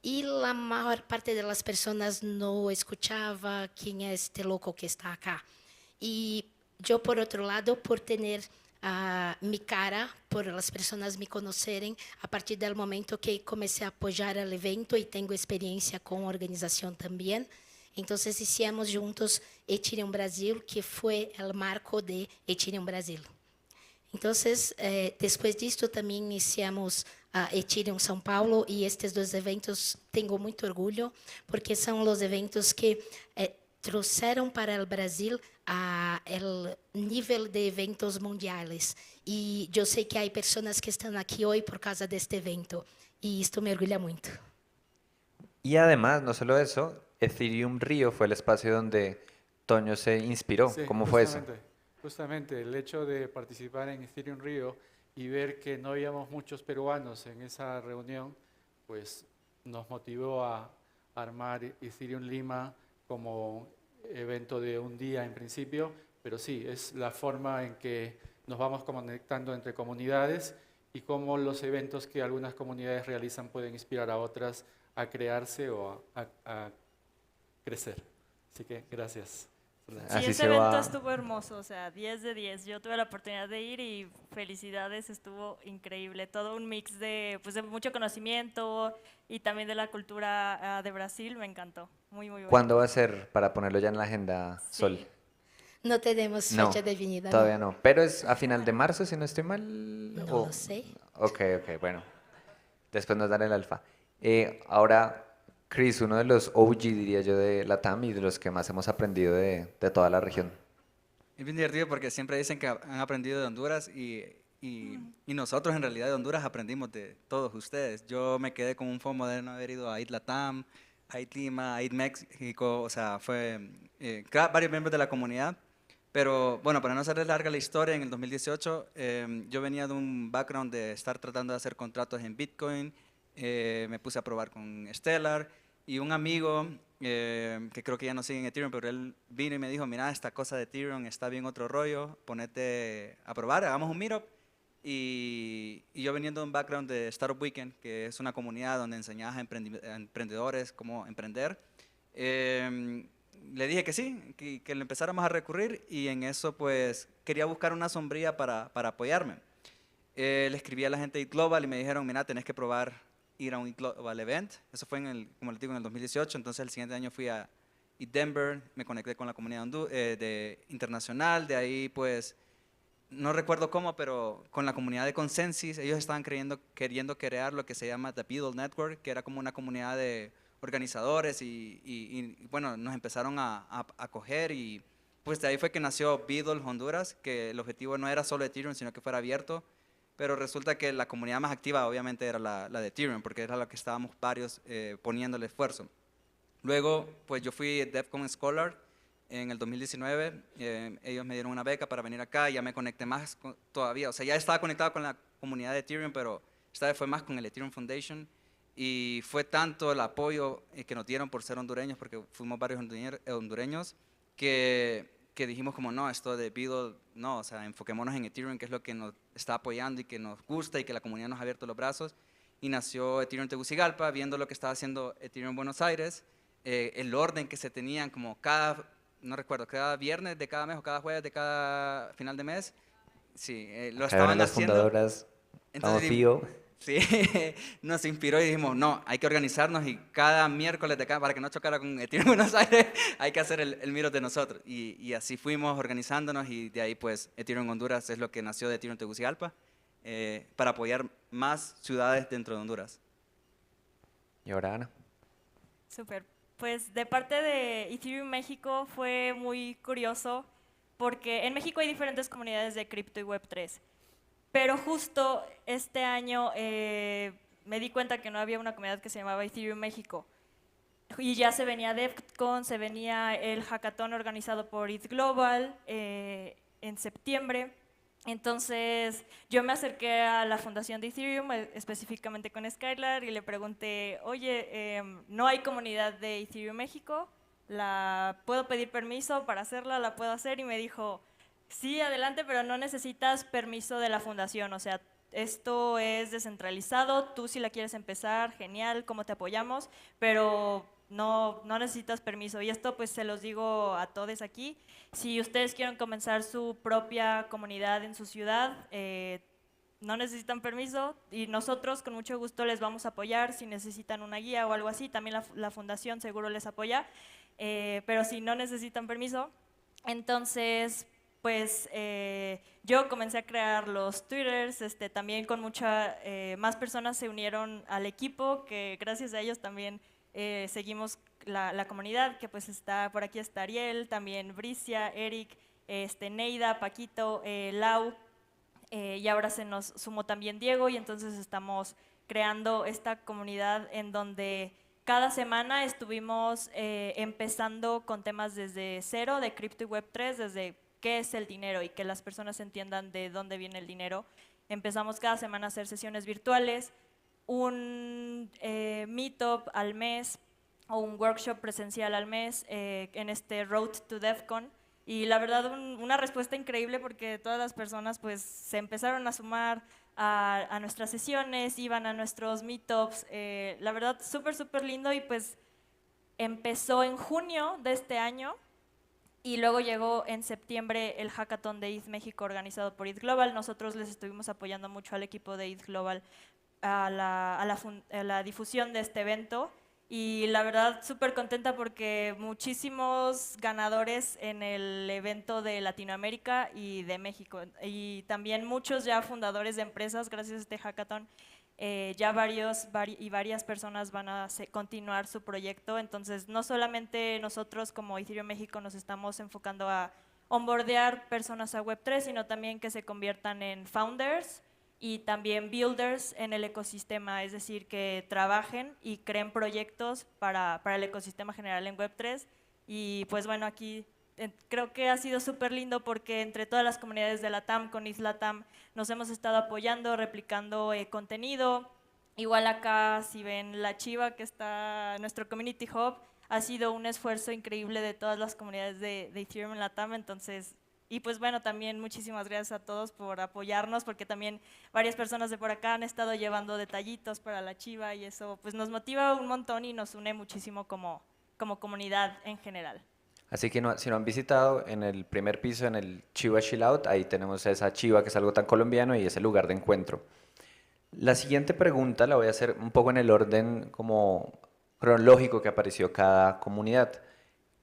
Y la mayor parte de las personas no escuchaba quién es este loco que está acá. Y yo, por otro lado, por tener mi cara, por las personas me conocerem, a partir del momento que comecei a apoiar el evento y tengo experiencia con organización también, entonces hicimos juntos Ethereum Brasil, que fue el marco de Ethereum Brasil. Entonces, después disto também iniciamos a Ethereum São Paulo, e estes dois eventos tenho muito orgulho, porque são os eventos que trouxeram para o Brasil o nível de eventos mundiais. E eu sei que há pessoas que estão aqui hoje por causa deste evento, e isto me orgulha muito. Y además, no solo eso, Ethereum Río fue el espacio donde Toño se inspiró. Sí, ¿Cómo fue eso? Justamente el hecho de participar en Ethereum Río y ver que no habíamos muchos peruanos en esa reunión, pues nos motivó a armar Ethereum Lima como evento de un día en principio, pero sí, es la forma en que nos vamos conectando entre comunidades y cómo los eventos que algunas comunidades realizan pueden inspirar a otras a crearse o a crecer. Así que gracias. Sí, ese evento estuvo hermoso, o sea, 10 de 10. Yo tuve la oportunidad de ir y felicidades, estuvo increíble. Todo un mix de, pues, de mucho conocimiento y también de la cultura de Brasil, me encantó. Muy, muy bueno. ¿Cuándo va a ser para ponerlo ya en la agenda, Sol? No tenemos fecha definida. Todavía no. Pero es a final de marzo, si no estoy mal. No lo sé. Ok, bueno. Después nos dan el alfa. Ahora, Chris, uno de los OG, diría yo, de LATAM y de los que más hemos aprendido de toda la región. Es bien divertido porque siempre dicen que han aprendido de Honduras y nosotros en realidad de Honduras aprendimos de todos ustedes. Yo me quedé con un FOMO de no haber ido a LATAM, a Lima, a México, o sea, fue varios miembros de la comunidad. Pero bueno, para no hacerles larga la historia, en el 2018 yo venía de un background de estar tratando de hacer contratos en Bitcoin. Me puse a probar con Stellar y un amigo que creo que ya no sigue en Ethereum, pero él vino y me dijo, mira, esta cosa de Ethereum está bien otro rollo, ponete a probar, hagamos un meetup. Y yo veniendo de un background de Startup Weekend, que es una comunidad donde enseñas a emprendedores cómo emprender, le dije que sí, que le empezáramos a recurrir, y en eso pues quería buscar una sombría para apoyarme. Le escribí a la gente de Global y me dijeron, mira, tenés que probar ir a un Global Event. Eso fue, como les digo, en el 2018. Entonces el siguiente año fui a Denver, me conecté con la comunidad internacional. De ahí pues, no recuerdo cómo, pero con la comunidad de Consensus, ellos estaban queriendo crear lo que se llama The Beetle Network, que era como una comunidad de organizadores y bueno, nos empezaron a acoger, y pues de ahí fue que nació Beetle Honduras, que el objetivo no era solo Ethereum, sino que fuera abierto. Pero resulta que la comunidad más activa obviamente era la de Ethereum, porque era la que estábamos varios poniéndole esfuerzo. Luego, pues yo fui Devcon Scholar en el 2019, ellos me dieron una beca para venir acá, ya me conecté más todavía, o sea, ya estaba conectado con la comunidad de Ethereum, pero esta vez fue más con el Ethereum Foundation, y fue tanto el apoyo que nos dieron por ser hondureños, porque fuimos varios hondureños, que dijimos como, no, esto de Beetle, no, o sea, enfoquémonos en Ethereum, que es lo que nos está apoyando y que nos gusta y que la comunidad nos ha abierto los brazos. Y nació Ethereum Tegucigalpa, viendo lo que estaba haciendo Ethereum Buenos Aires, el orden que se tenían como no recuerdo, cada viernes de cada mes o cada jueves de cada final de mes. Sí, lo estaban las haciendo. fundadoras, Entonces, Sí, nos inspiró y dijimos, no, hay que organizarnos y cada miércoles de acá, para que no chocara con Ethereum Buenos Aires, hay que hacer el meetup de nosotros. Y así fuimos organizándonos y de ahí pues Ethereum Honduras es lo que nació de Ethereum Tegucigalpa para apoyar más ciudades dentro de Honduras. Y ahora Ana. Súper. Pues de parte de Ethereum México fue muy curioso porque en México hay diferentes comunidades de cripto y Web3. Pero justo este año me di cuenta que no había una comunidad que se llamaba Ethereum México. Y ya se venía Devcon, se venía el hackathon organizado por ETH Global en septiembre. Entonces yo me acerqué a la fundación de Ethereum, específicamente con Skylar, y le pregunté, oye, no hay comunidad de Ethereum México, ¿puedo pedir permiso para hacerla? ¿La puedo hacer? Y me dijo, sí, adelante, pero no necesitas permiso de la fundación, o sea, esto es descentralizado, tú si la quieres empezar, genial, ¿cómo te apoyamos? Pero no necesitas permiso. Y esto pues se los digo a todos aquí, si ustedes quieren comenzar su propia comunidad en su ciudad, no necesitan permiso y nosotros con mucho gusto les vamos a apoyar si necesitan una guía o algo así, también la fundación seguro les apoya, pero si no necesitan permiso, entonces pues yo comencé a crear los Twitters, también con más personas se unieron al equipo, que gracias a ellos también seguimos la comunidad, que pues está, por aquí está Ariel, también Bricia, Eric, Neida, Paquito, Lau, y ahora se nos sumó también Diego, y entonces estamos creando esta comunidad en donde cada semana estuvimos empezando con temas desde cero de cripto y Web3, desde qué es el dinero y que las personas entiendan de dónde viene el dinero. Empezamos cada semana a hacer sesiones virtuales, un meetup al mes o un workshop presencial al mes en este Road to Devcon, y la verdad una respuesta increíble porque todas las personas pues se empezaron a sumar a nuestras sesiones, iban a nuestros meetups, la verdad súper lindo, y pues empezó en junio de este año y luego llegó en septiembre el hackathon de ETH México organizado por ETH Global. Nosotros les estuvimos apoyando mucho al equipo de ETH Global a la difusión de este evento, y la verdad súper contenta porque muchísimos ganadores en el evento de Latinoamérica y de México, y también muchos ya fundadores de empresas gracias a este hackathon. Ya varias personas van a continuar su proyecto, entonces no solamente nosotros como Ethereum México nos estamos enfocando a onboardear personas a Web3, sino también que se conviertan en founders y también builders en el ecosistema, es decir, que trabajen y creen proyectos para el ecosistema general en Web3. Y pues bueno, aquí creo que ha sido súper lindo porque entre todas las comunidades de LATAM, con LATAM, nos hemos estado apoyando, replicando contenido. Igual acá, si ven la chiva que está en nuestro Community Hub, ha sido un esfuerzo increíble de todas las comunidades de Ethereum en LATAM, entonces... Y pues bueno, también muchísimas gracias a todos por apoyarnos, porque también varias personas de por acá han estado llevando detallitos para la chiva y eso pues nos motiva un montón y nos une muchísimo como comunidad en general. Así que si no han visitado, en el primer piso, en el Chiva Chill Out, ahí tenemos esa chiva que es algo tan colombiano y es el lugar de encuentro. La siguiente pregunta la voy a hacer un poco en el orden como cronológico que apareció cada comunidad.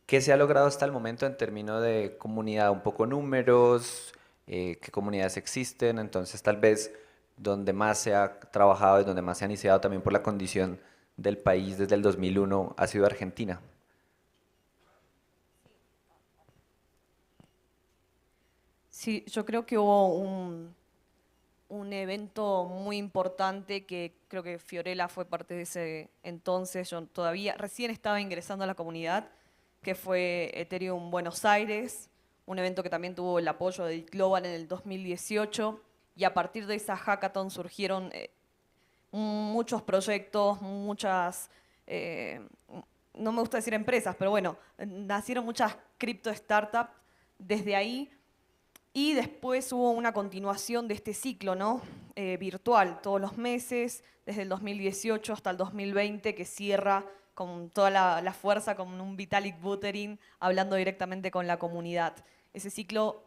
¿Qué se ha logrado hasta el momento en términos de comunidad? Un poco números, qué comunidades existen, entonces tal vez donde más se ha trabajado y donde más se ha iniciado también por la condición del país desde el 2001 ha sido Argentina. Sí, yo creo que hubo un evento muy importante que creo que Fiorella fue parte de ese entonces, yo todavía recién estaba ingresando a la comunidad, que fue Ethereum Buenos Aires, un evento que también tuvo el apoyo de Global en el 2018, y a partir de esa hackathon surgieron muchos proyectos, muchas, no me gusta decir empresas, pero bueno, nacieron muchas cripto startups desde ahí, y después hubo una continuación de este ciclo, ¿no? Virtual, todos los meses, desde el 2018 hasta el 2020, que cierra con toda la fuerza, con un Vitalik Buterin, hablando directamente con la comunidad. Ese ciclo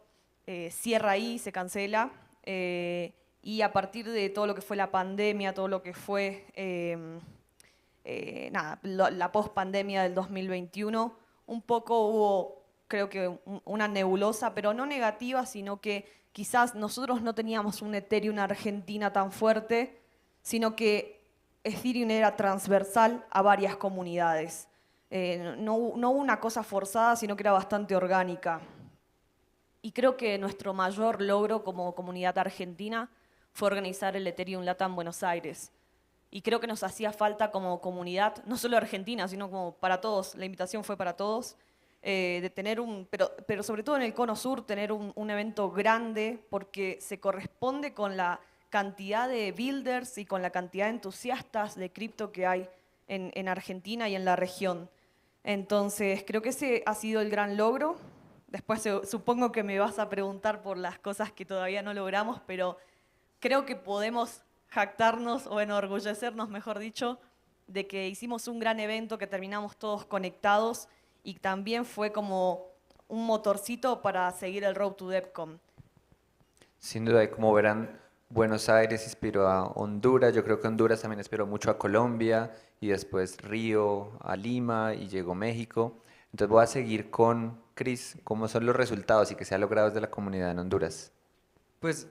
cierra ahí, se cancela, y y a partir de todo lo que fue la pandemia, todo lo que fue la post-pandemia del 2021, un poco hubo, creo que, una nebulosa, pero no negativa, sino que quizás nosotros no teníamos un Ethereum Argentina tan fuerte, sino que Ethereum era transversal a varias comunidades. No hubo una cosa forzada, sino que era bastante orgánica. Y creo que nuestro mayor logro como comunidad argentina fue organizar el Ethereum LATAM Buenos Aires. Y creo que nos hacía falta como comunidad, no solo argentina, sino como para todos, la invitación fue para todos, de tener pero sobre todo en el Cono Sur, tener un evento grande, porque se corresponde con la cantidad de builders y con la cantidad de entusiastas de cripto que hay en Argentina y en la región. Entonces, creo que ese ha sido el gran logro. Después supongo que me vas a preguntar por las cosas que todavía no logramos, pero creo que podemos jactarnos o enorgullecernos, mejor dicho, de que hicimos un gran evento, que terminamos todos conectados y también fue como un motorcito para seguir el Road to Devcon. Sin duda, y como verán, Buenos Aires inspiró a Honduras, yo creo que Honduras también inspiró mucho a Colombia, y después Río, a Lima, y llegó México. Entonces voy a seguir con Chris, ¿cómo son los resultados y qué se ha logrado desde la comunidad en Honduras? Pues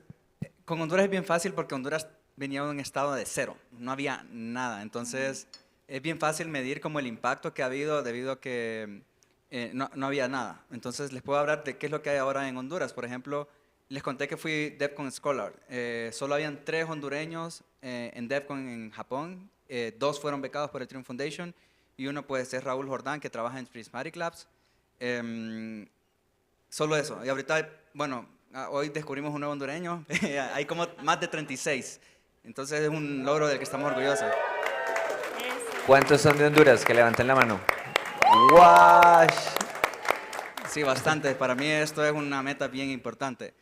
con Honduras es bien fácil porque Honduras venía de un estado de cero, no había nada. Entonces es bien fácil medir como el impacto que ha habido debido a que no había nada. Entonces les puedo hablar de qué es lo que hay ahora en Honduras. Por ejemplo, les conté que fui Devcon Scholar. Solo habían 3 hondureños en Devcon en Japón. 2 fueron becados por el Ethereum Foundation y uno pues es Raúl Jordán, que trabaja en Prismatic Labs. Solo eso. Y ahorita, bueno, hoy descubrimos un nuevo hondureño. Hay como más de 36. Entonces es un logro del que estamos orgullosos. ¿Cuántos son de Honduras? Que levanten la mano. ¡Wash! Sí, bastante. Para mí esto es una meta bien importante.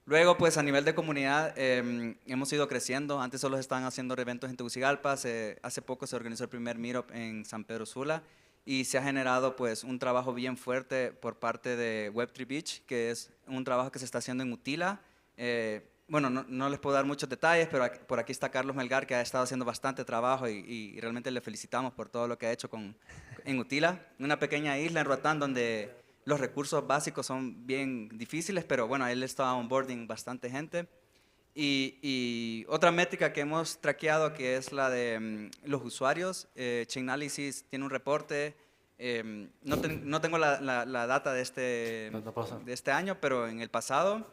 Luego, pues a nivel de comunidad, hemos ido creciendo. Antes solo estaban haciendo eventos en Tegucigalpa. Hace poco se organizó el primer meetup en San Pedro Sula. Y se ha generado pues un trabajo bien fuerte por parte de Web3 Beach, que es un trabajo que se está haciendo en Utila. Bueno, no les puedo dar muchos detalles, pero por aquí está Carlos Melgar, que ha estado haciendo bastante trabajo y realmente le felicitamos por todo lo que ha hecho en Utila. Una pequeña isla en Roatán donde los recursos básicos son bien difíciles, pero bueno, él está onboarding bastante gente. Y otra métrica que hemos traqueado, que es la de los usuarios. Chainalysis tiene un reporte. No tengo la data de este año, pero en el pasado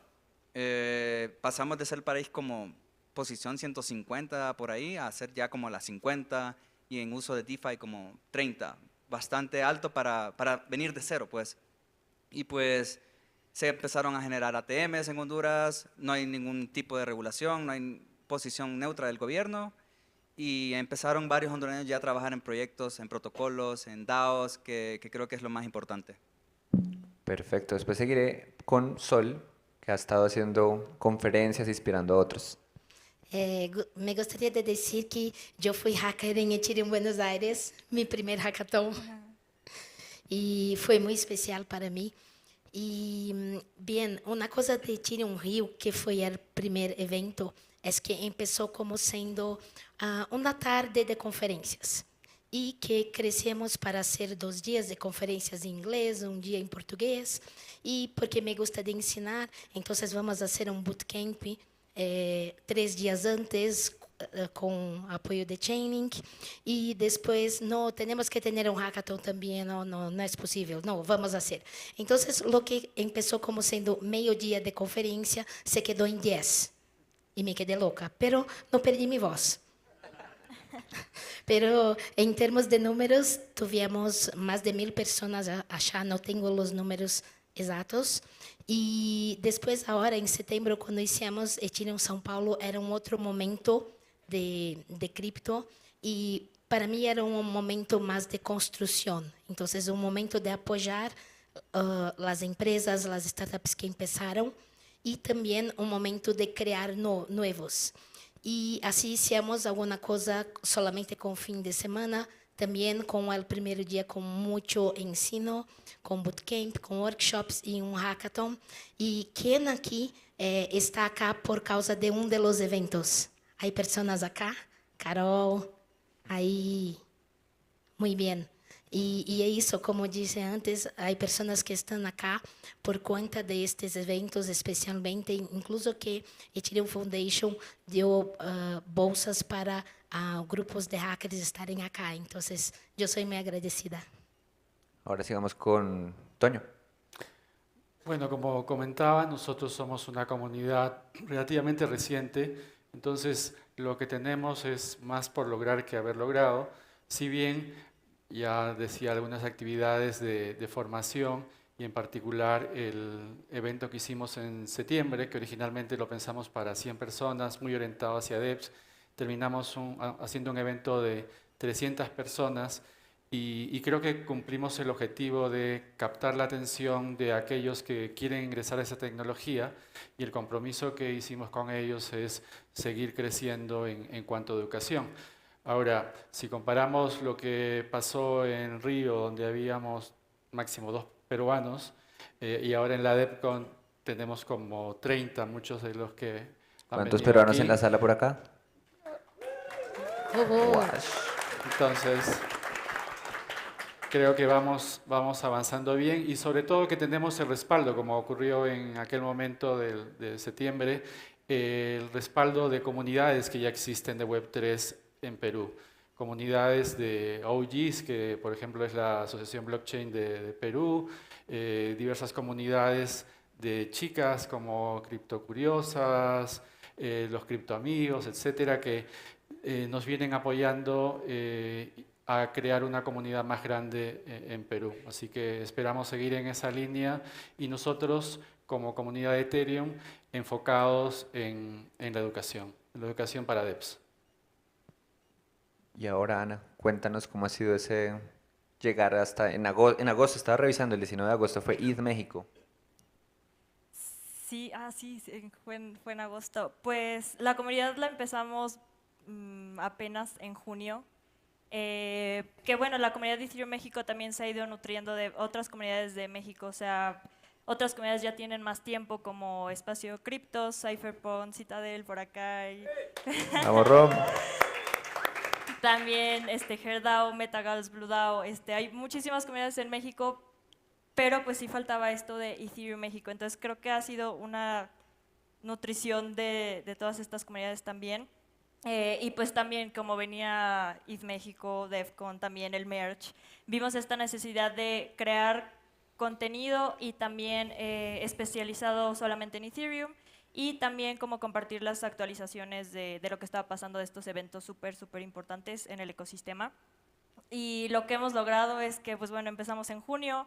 pasamos de ser el país como posición 150 por ahí a ser ya como la 50 y en uso de DeFi como 30. Bastante alto para venir de cero, pues. Y pues se empezaron a generar ATMs en Honduras, no hay ningún tipo de regulación, no hay posición neutra del gobierno y empezaron varios hondureños ya a trabajar en proyectos, en protocolos, en DAOs, que creo que es lo más importante. Perfecto, después seguiré con Sol, que ha estado haciendo conferencias inspirando a otros. Me gustaría de decir que yo fui hacker en Ethereum Buenos Aires, mi primer hackathon, y fue muy especial para mí. Y bien, una cosa de Ethereum Rio, que fue el primer evento, es que empezó como siendo una tarde de conferencias y que crecemos para hacer 2 días de conferencias en inglés, un día en portugués, y porque me gusta de ensinar, entonces vamos a hacer un bootcamp 3 días antes con apoyo de Chaining y después no tenemos que tener un hackathon también, no es posible, no, vamos a hacer. Entonces lo que empezó como siendo medio día de conferencia se quedó en 10 y me quedé loca, pero no perdí mi voz. Pero en términos de números tuvimos más de 1000 personas allá, no tengo los números exactos. E depois, agora, em setembro, quando iniciamos Ethereum São Paulo, era um outro momento de cripto e, para mim, era um momento mais de construção. Então, um momento de apoiar as empresas, as startups que começaram e também um momento de criar novos. E assim, hicimos alguma coisa solamente com fim de semana, También con el primer día con mucho ensino, con bootcamp, con workshops y un hackathon. ¿Y quién aquí está acá por causa de uno de los eventos? ¿Hay personas acá? Carol, ahí. Muy bien. Y eso, como dije antes, hay personas que están acá por cuenta de estos eventos, especialmente, incluso que Ethereum Foundation dio bolsas para grupos de hackers estarem acá. Entonces, yo soy muy agradecida. Ahora sigamos con Toño. Bueno, como comentaba, nosotros somos una comunidad relativamente reciente, entonces lo que tenemos es más por lograr que haber logrado, si bien ya decía algunas actividades de formación y en particular el evento que hicimos en septiembre, que originalmente lo pensamos para 100 personas, muy orientado hacia devs, terminamos haciendo un evento de 300 personas y creo que cumplimos el objetivo de captar la atención de aquellos que quieren ingresar a esa tecnología y el compromiso que hicimos con ellos es seguir creciendo en cuanto a educación. Ahora, si comparamos lo que pasó en Río, donde habíamos máximo 2 peruanos, y ahora en la Devcon tenemos como 30, muchos de los que han ¿Cuántos venido peruanos aquí. en la sala por acá? Entonces, creo que vamos avanzando bien y sobre todo que tenemos el respaldo, como ocurrió en aquel momento de septiembre, el respaldo de comunidades que ya existen de Web3 en Perú. Comunidades de OGs, que por ejemplo es la Asociación Blockchain de Perú, diversas comunidades de chicas como Criptocuriosas, los criptoamigos, etcétera, que nos vienen apoyando a crear una comunidad más grande en Perú. Así que esperamos seguir en esa línea y nosotros como comunidad de Ethereum enfocados en la educación para devs. Y ahora, Ana, cuéntanos cómo ha sido ese llegar hasta en agosto, estaba revisando, el 19 de agosto fue ETH México. Sí, fue en agosto. Pues la comunidad la empezamos apenas en junio. Que bueno, la comunidad de Ethereum México también se ha ido nutriendo de otras comunidades de México, o sea, otras comunidades ya tienen más tiempo como Espacio Criptos, Cypherpunk, Citadel, por acá. Vamos, Rom. También HerdDAO, MetaGals, BlueDAO, hay muchísimas comunidades en México, pero pues sí faltaba esto de Ethereum México, entonces creo que ha sido una nutrición de todas estas comunidades también. Y pues también como venía ETH México, Devcon, también el merch, vimos esta necesidad de crear contenido y también especializado solamente en Ethereum y también como compartir las actualizaciones de lo que estaba pasando de estos eventos súper importantes en el ecosistema. Y lo que hemos logrado es que, pues bueno, empezamos en junio,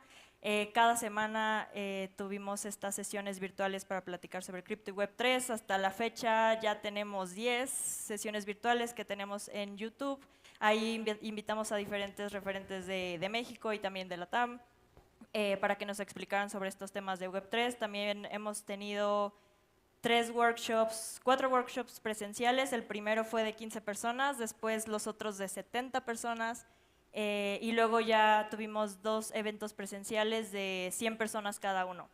cada semana tuvimos estas sesiones virtuales para platicar sobre cripto y Web3, hasta la fecha ya tenemos 10 sesiones virtuales que tenemos en YouTube, ahí invitamos a diferentes referentes de México y también de LATAM para que nos explicaran sobre estos temas de Web3, también hemos tenido 4 workshops presenciales, el primero fue de 15 personas, después los otros de 70 personas, y luego ya tuvimos 2 eventos presenciales de 100 personas cada uno.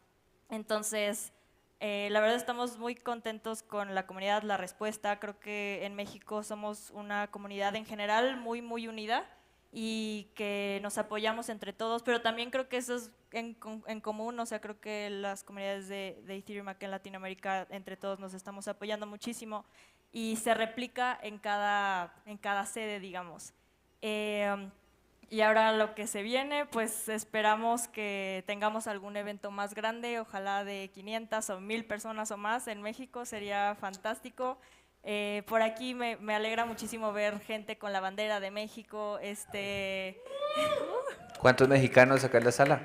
Entonces, la verdad estamos muy contentos con la comunidad, la respuesta. Creo que en México somos una comunidad en general muy unida y que nos apoyamos entre todos, pero también creo que eso es en común, o sea, creo que las comunidades de Ethereum aquí en Latinoamérica, entre todos nos estamos apoyando muchísimo y se replica en cada sede, digamos. Y ahora lo que se viene, pues esperamos que tengamos algún evento más grande, ojalá de 500 o 1000 personas o más en México, sería fantástico. Por aquí me alegra muchísimo ver gente con la bandera de México. ¿Cuántos mexicanos acá en la sala?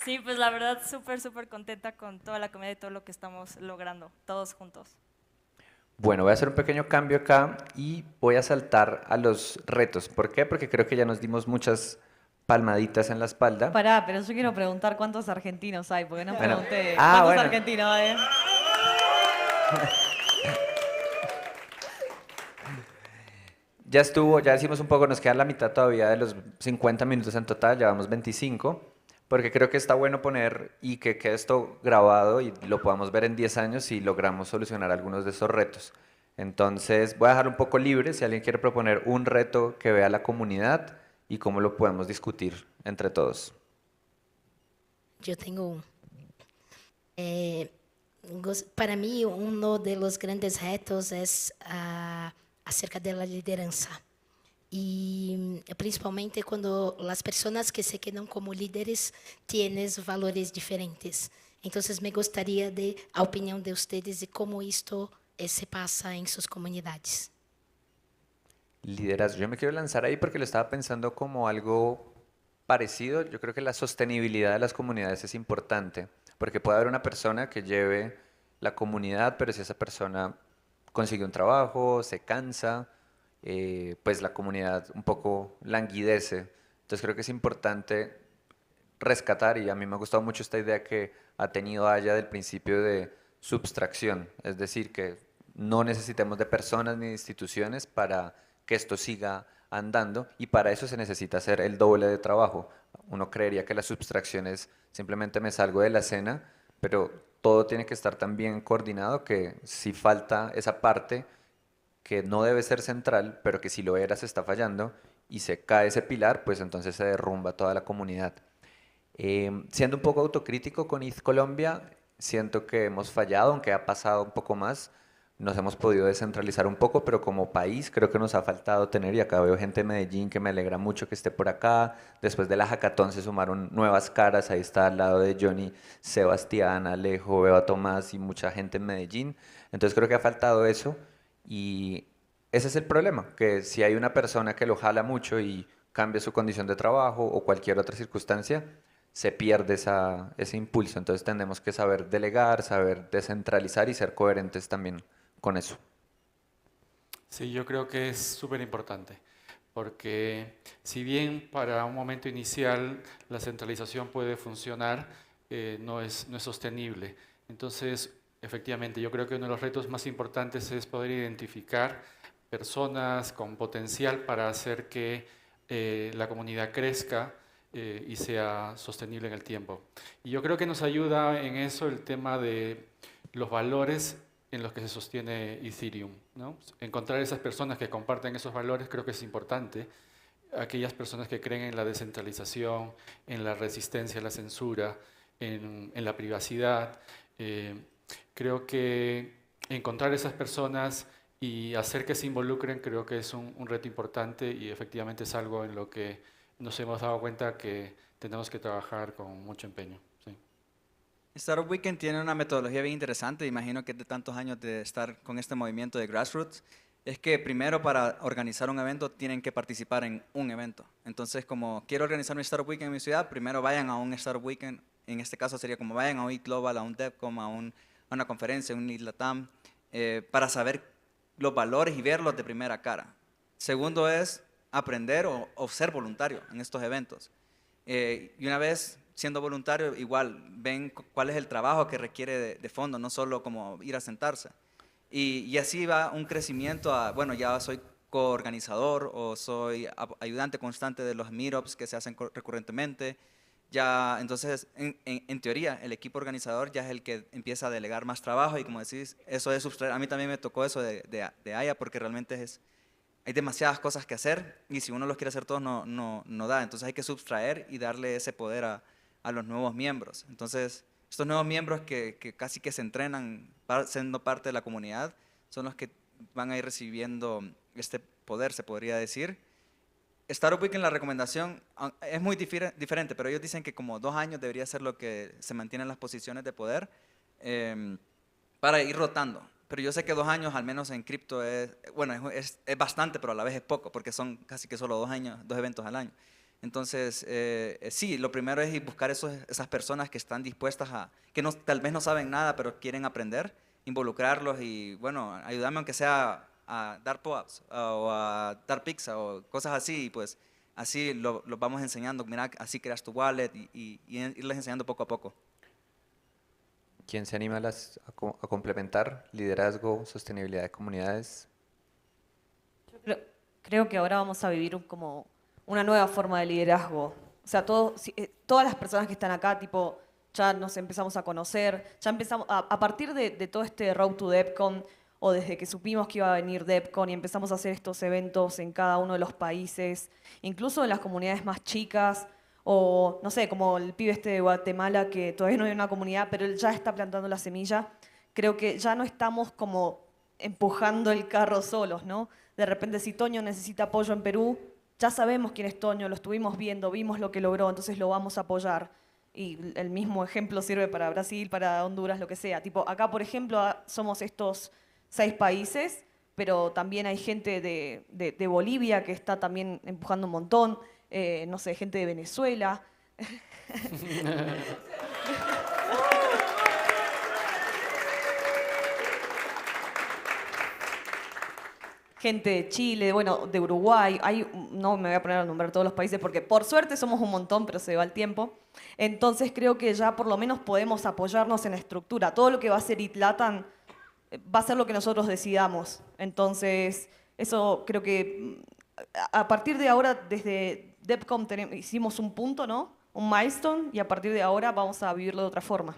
Sí, pues la verdad súper contenta con toda la comunidad y todo lo que estamos logrando, todos juntos. Bueno, voy a hacer un pequeño cambio acá y voy a saltar a los retos. ¿Por qué? Porque creo que ya nos dimos muchas palmaditas en la espalda. Pará, pero yo quiero preguntar cuántos argentinos hay, porque no pregunté. Ah, ¿Cuántos bueno. argentinos hay? ya estuvo, ya decimos un poco, nos queda la mitad todavía de los 50 minutos en total, llevamos 25, porque creo que está bueno poner y que quede esto grabado y lo podamos ver en 10 años si logramos solucionar algunos de esos retos. Entonces voy a dejar un poco libre si alguien quiere proponer un reto que vea la comunidad y cómo lo podemos discutir entre todos. Yo tengo un. Para mí, uno de los grandes retos es acerca de la lideranza. Y principalmente cuando las personas que se quedan como líderes tienen valores diferentes. Entonces, me gustaría de la opinión de ustedes de cómo esto se pasa en sus comunidades. Liderazgo. Yo me quiero lanzar ahí porque lo estaba pensando como algo parecido. Yo creo que la sostenibilidad de las comunidades es importante, porque puede haber una persona que lleve la comunidad, pero si esa persona consigue un trabajo, se cansa, pues la comunidad un poco languidece. Entonces creo que es importante rescatar, y a mí me ha gustado mucho esta idea que ha tenido Aya del principio de subtracción, es decir, que no necesitemos de personas ni de instituciones para que esto siga andando, y para eso se necesita hacer el doble de trabajo. Uno creería que la subtracción es simplemente me salgo de la escena, pero todo tiene que estar tan bien coordinado que si falta esa parte que no debe ser central, pero que si lo era se está fallando y se cae ese pilar, pues entonces se derrumba toda la comunidad. Siendo un poco autocrítico con ETH Colombia, siento que hemos fallado, aunque ha pasado un poco más. Nos hemos podido descentralizar un poco, pero como país creo que nos ha faltado tener, y acá veo gente de Medellín que me alegra mucho que esté por acá. Después de la hackathon se sumaron nuevas caras, ahí está al lado de Johnny, Sebastián, Alejo, veo a Tomás y mucha gente en Medellín. Entonces creo que ha faltado eso, y ese es el problema, que si hay una persona que lo jala mucho y cambia su condición de trabajo o cualquier otra circunstancia, se pierde ese impulso. Entonces tenemos que saber delegar, saber descentralizar y ser coherentes también con eso. Sí, yo creo que es súper importante, porque si bien para un momento inicial la centralización puede funcionar, no es sostenible. Entonces, efectivamente, yo creo que uno de los retos más importantes es poder identificar personas con potencial para hacer que la comunidad crezca y sea sostenible en el tiempo. Y yo creo que nos ayuda en eso el tema de los valores en los que se sostiene Ethereum, ¿no? Encontrar esas personas que comparten esos valores creo que es importante. Aquellas personas que creen en la descentralización, en la resistencia a la censura, en la privacidad. Creo que encontrar esas personas y hacer que se involucren creo que es un reto importante, y efectivamente es algo en lo que nos hemos dado cuenta que tenemos que trabajar con mucho empeño. Sí. Startup Weekend tiene una metodología bien interesante, imagino que es de tantos años de estar con este movimiento de grassroots. Es que primero para organizar un evento tienen que participar en un evento. Entonces, como quiero organizar un Startup Weekend en mi ciudad, primero vayan a un Startup Weekend. En este caso sería como vayan a un ETH Global, a un Devcon, a una conferencia, un ETH LATAM, para saber los valores y verlos de primera cara. Segundo es aprender o ser voluntario en estos eventos. Y una vez siendo voluntario, igual ven cuál es el trabajo que requiere de fondo, no solo como ir a sentarse. Y así va un crecimiento a, bueno, ya soy coorganizador o soy ayudante constante de los meetups que se hacen recurrentemente. Ya, entonces, en teoría, el equipo organizador ya es el que empieza a delegar más trabajo, y como decís, eso de sustraer, a mí también me tocó eso de Aya, porque realmente hay demasiadas cosas que hacer, y si uno los quiere hacer todos no da. Entonces hay que subtraer y darle ese poder a los nuevos miembros. Entonces, estos nuevos miembros que casi que se entrenan siendo parte de la comunidad son los que van a ir recibiendo este poder, se podría decir. Startup Week en la recomendación es muy diferente, pero ellos dicen que como 2 años debería ser lo que se mantienen las posiciones de poder para ir rotando. Pero yo sé que 2 años, al menos en cripto, es bastante, pero a la vez es poco, porque son casi que solo 2 años, 2 eventos al año. Entonces, sí, lo primero es buscar esas personas que están dispuestas que tal vez no saben nada, pero quieren aprender, involucrarlos y, bueno, ayudarme aunque sea a dar POAPs o a dar pizza o cosas así, y pues así los vamos enseñando. Mira, así creas tu wallet y irles enseñando poco a poco. ¿Quién se anima a complementar liderazgo, sostenibilidad de comunidades? creo que ahora vamos a vivir como una nueva forma de liderazgo. O sea, todas las personas que están acá, tipo, ya nos empezamos a conocer, ya empezamos, a partir de todo este Road to Devcon, o desde que supimos que iba a venir Devcon y empezamos a hacer estos eventos en cada uno de los países, incluso en las comunidades más chicas, o no sé, como el pibe este de Guatemala, que todavía no hay una comunidad, pero él ya está plantando la semilla. Creo que ya no estamos como empujando el carro solos, ¿no? De repente, si Toño necesita apoyo en Perú, ya sabemos quién es Toño, lo estuvimos viendo, vimos lo que logró, entonces lo vamos a apoyar. Y el mismo ejemplo sirve para Brasil, para Honduras, lo que sea. Tipo, acá, por ejemplo, somos estos 6 países, pero también hay gente de Bolivia que está también empujando un montón, no sé, gente de Venezuela. Gente de Chile, bueno, de Uruguay, no me voy a poner a nombrar todos los países porque por suerte somos un montón, pero se va el tiempo. Entonces creo que ya por lo menos podemos apoyarnos en la estructura. Todo lo que va a ser LATAM va a ser lo que nosotros decidamos. Entonces, eso creo que a partir de ahora, desde Devcon hicimos un punto, ¿no? Un milestone, y a partir de ahora vamos a vivirlo de otra forma.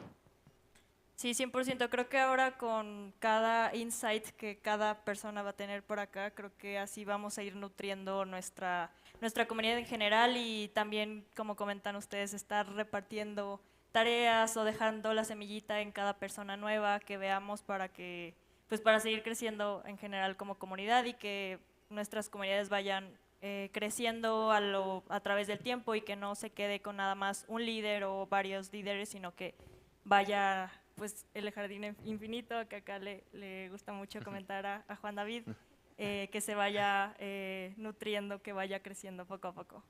Sí, 100%. Creo que ahora con cada insight que cada persona va a tener por acá, creo que así vamos a ir nutriendo nuestra comunidad en general, y también, como comentan ustedes, estar repartiendo tareas o dejando la semillita en cada persona nueva que veamos para seguir creciendo en general como comunidad, y que nuestras comunidades vayan creciendo a través del tiempo, y que no se quede con nada más un líder o varios líderes, sino que vaya pues el jardín infinito, que acá le gusta mucho comentar a Juan David, que se vaya nutriendo, que vaya creciendo poco a poco.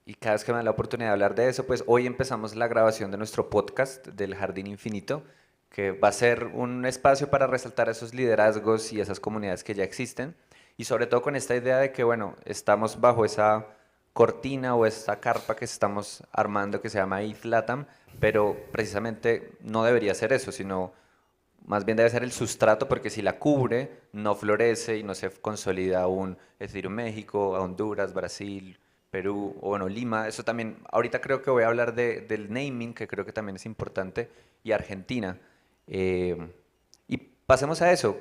Y cada vez que me da la oportunidad de hablar de eso, pues hoy empezamos la grabación de nuestro podcast del Jardín Infinito, que va a ser un espacio para resaltar esos liderazgos y esas comunidades que ya existen, y sobre todo con esta idea de que, bueno, estamos bajo esa cortina o esta carpa que estamos armando que se llama LATAM, pero precisamente no debería ser eso, sino más bien debe ser el sustrato, porque si la cubre, no florece y no se consolida un Ethereum México, Honduras, Brasil, Perú, o bueno, Lima. Eso también, ahorita creo que voy a hablar del naming, que creo que también es importante, y Argentina. Y pasemos a eso.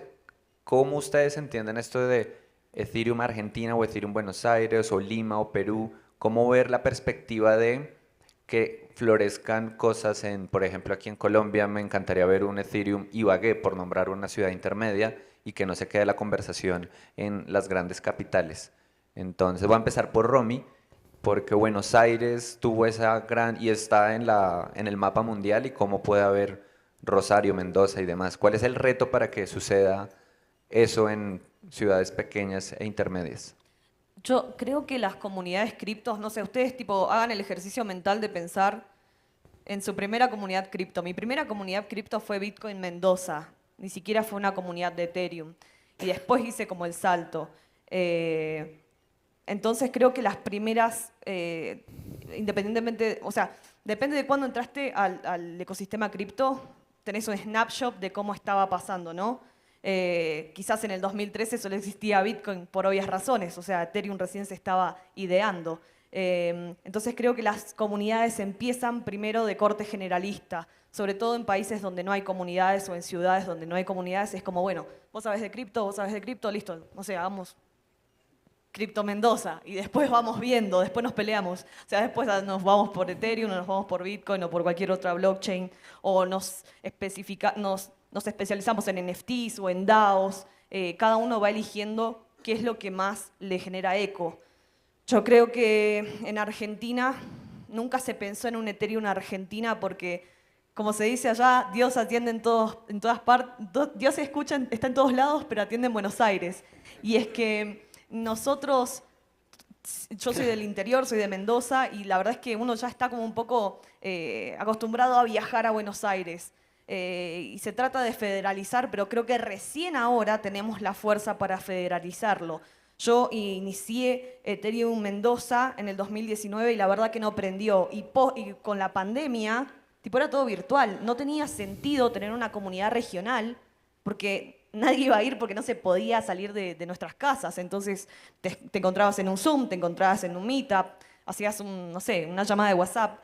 ¿Cómo ustedes entienden esto de Ethereum Argentina o Ethereum Buenos Aires o Lima o Perú? ¿Cómo ver la perspectiva de que florezcan cosas por ejemplo, aquí en Colombia me encantaría ver un Ethereum Ibagué, por nombrar una ciudad intermedia, y que no se quede la conversación en las grandes capitales? Entonces voy a empezar por Romy, porque Buenos Aires tuvo esa y está en el mapa mundial, y cómo puede haber Rosario, Mendoza y demás. ¿Cuál es el reto para que suceda eso en ciudades pequeñas e intermedias? Yo creo que las comunidades criptos, no sé, ustedes tipo hagan el ejercicio mental de pensar en su primera comunidad cripto. Mi primera comunidad cripto fue Bitcoin Mendoza, ni siquiera fue una comunidad de Ethereum. Y después hice como el salto. Entonces creo que las primeras, independientemente, o sea, depende de cuándo entraste al ecosistema cripto, tenés un snapshot de cómo estaba pasando, ¿no? Quizás en el 2013 solo existía Bitcoin por obvias razones, o sea, Ethereum recién se estaba ideando. Entonces creo que las comunidades empiezan primero de corte generalista, sobre todo en países donde no hay comunidades o en ciudades donde no hay comunidades. Es como, bueno, vos sabés de cripto, listo, no sé, hagamos Cripto Mendoza, y después vamos viendo, después nos peleamos. O sea, después nos vamos por Ethereum, o nos vamos por Bitcoin, o por cualquier otra blockchain, o nos especializamos en NFTs o en DAOs. Cada uno va eligiendo qué es lo que más le genera eco. Yo creo que en Argentina nunca se pensó en un Ethereum Argentina porque, como se dice allá, Dios atiende en todas partes, Dios escucha, está en todos lados, pero atiende en Buenos Aires. Y es que nosotros, yo soy del interior, soy de Mendoza, y la verdad es que uno ya está como un poco acostumbrado a viajar a Buenos Aires. Y se trata de federalizar, pero creo que recién ahora tenemos la fuerza para federalizarlo. Yo inicié Ethereum Mendoza en el 2019 y la verdad que no prendió. Y con la pandemia, tipo, era todo virtual. No tenía sentido tener una comunidad regional porque nadie iba a ir porque no se podía salir de nuestras casas. Entonces te encontrabas en un Zoom, te encontrabas en un Meetup, hacías no sé, una llamada de WhatsApp.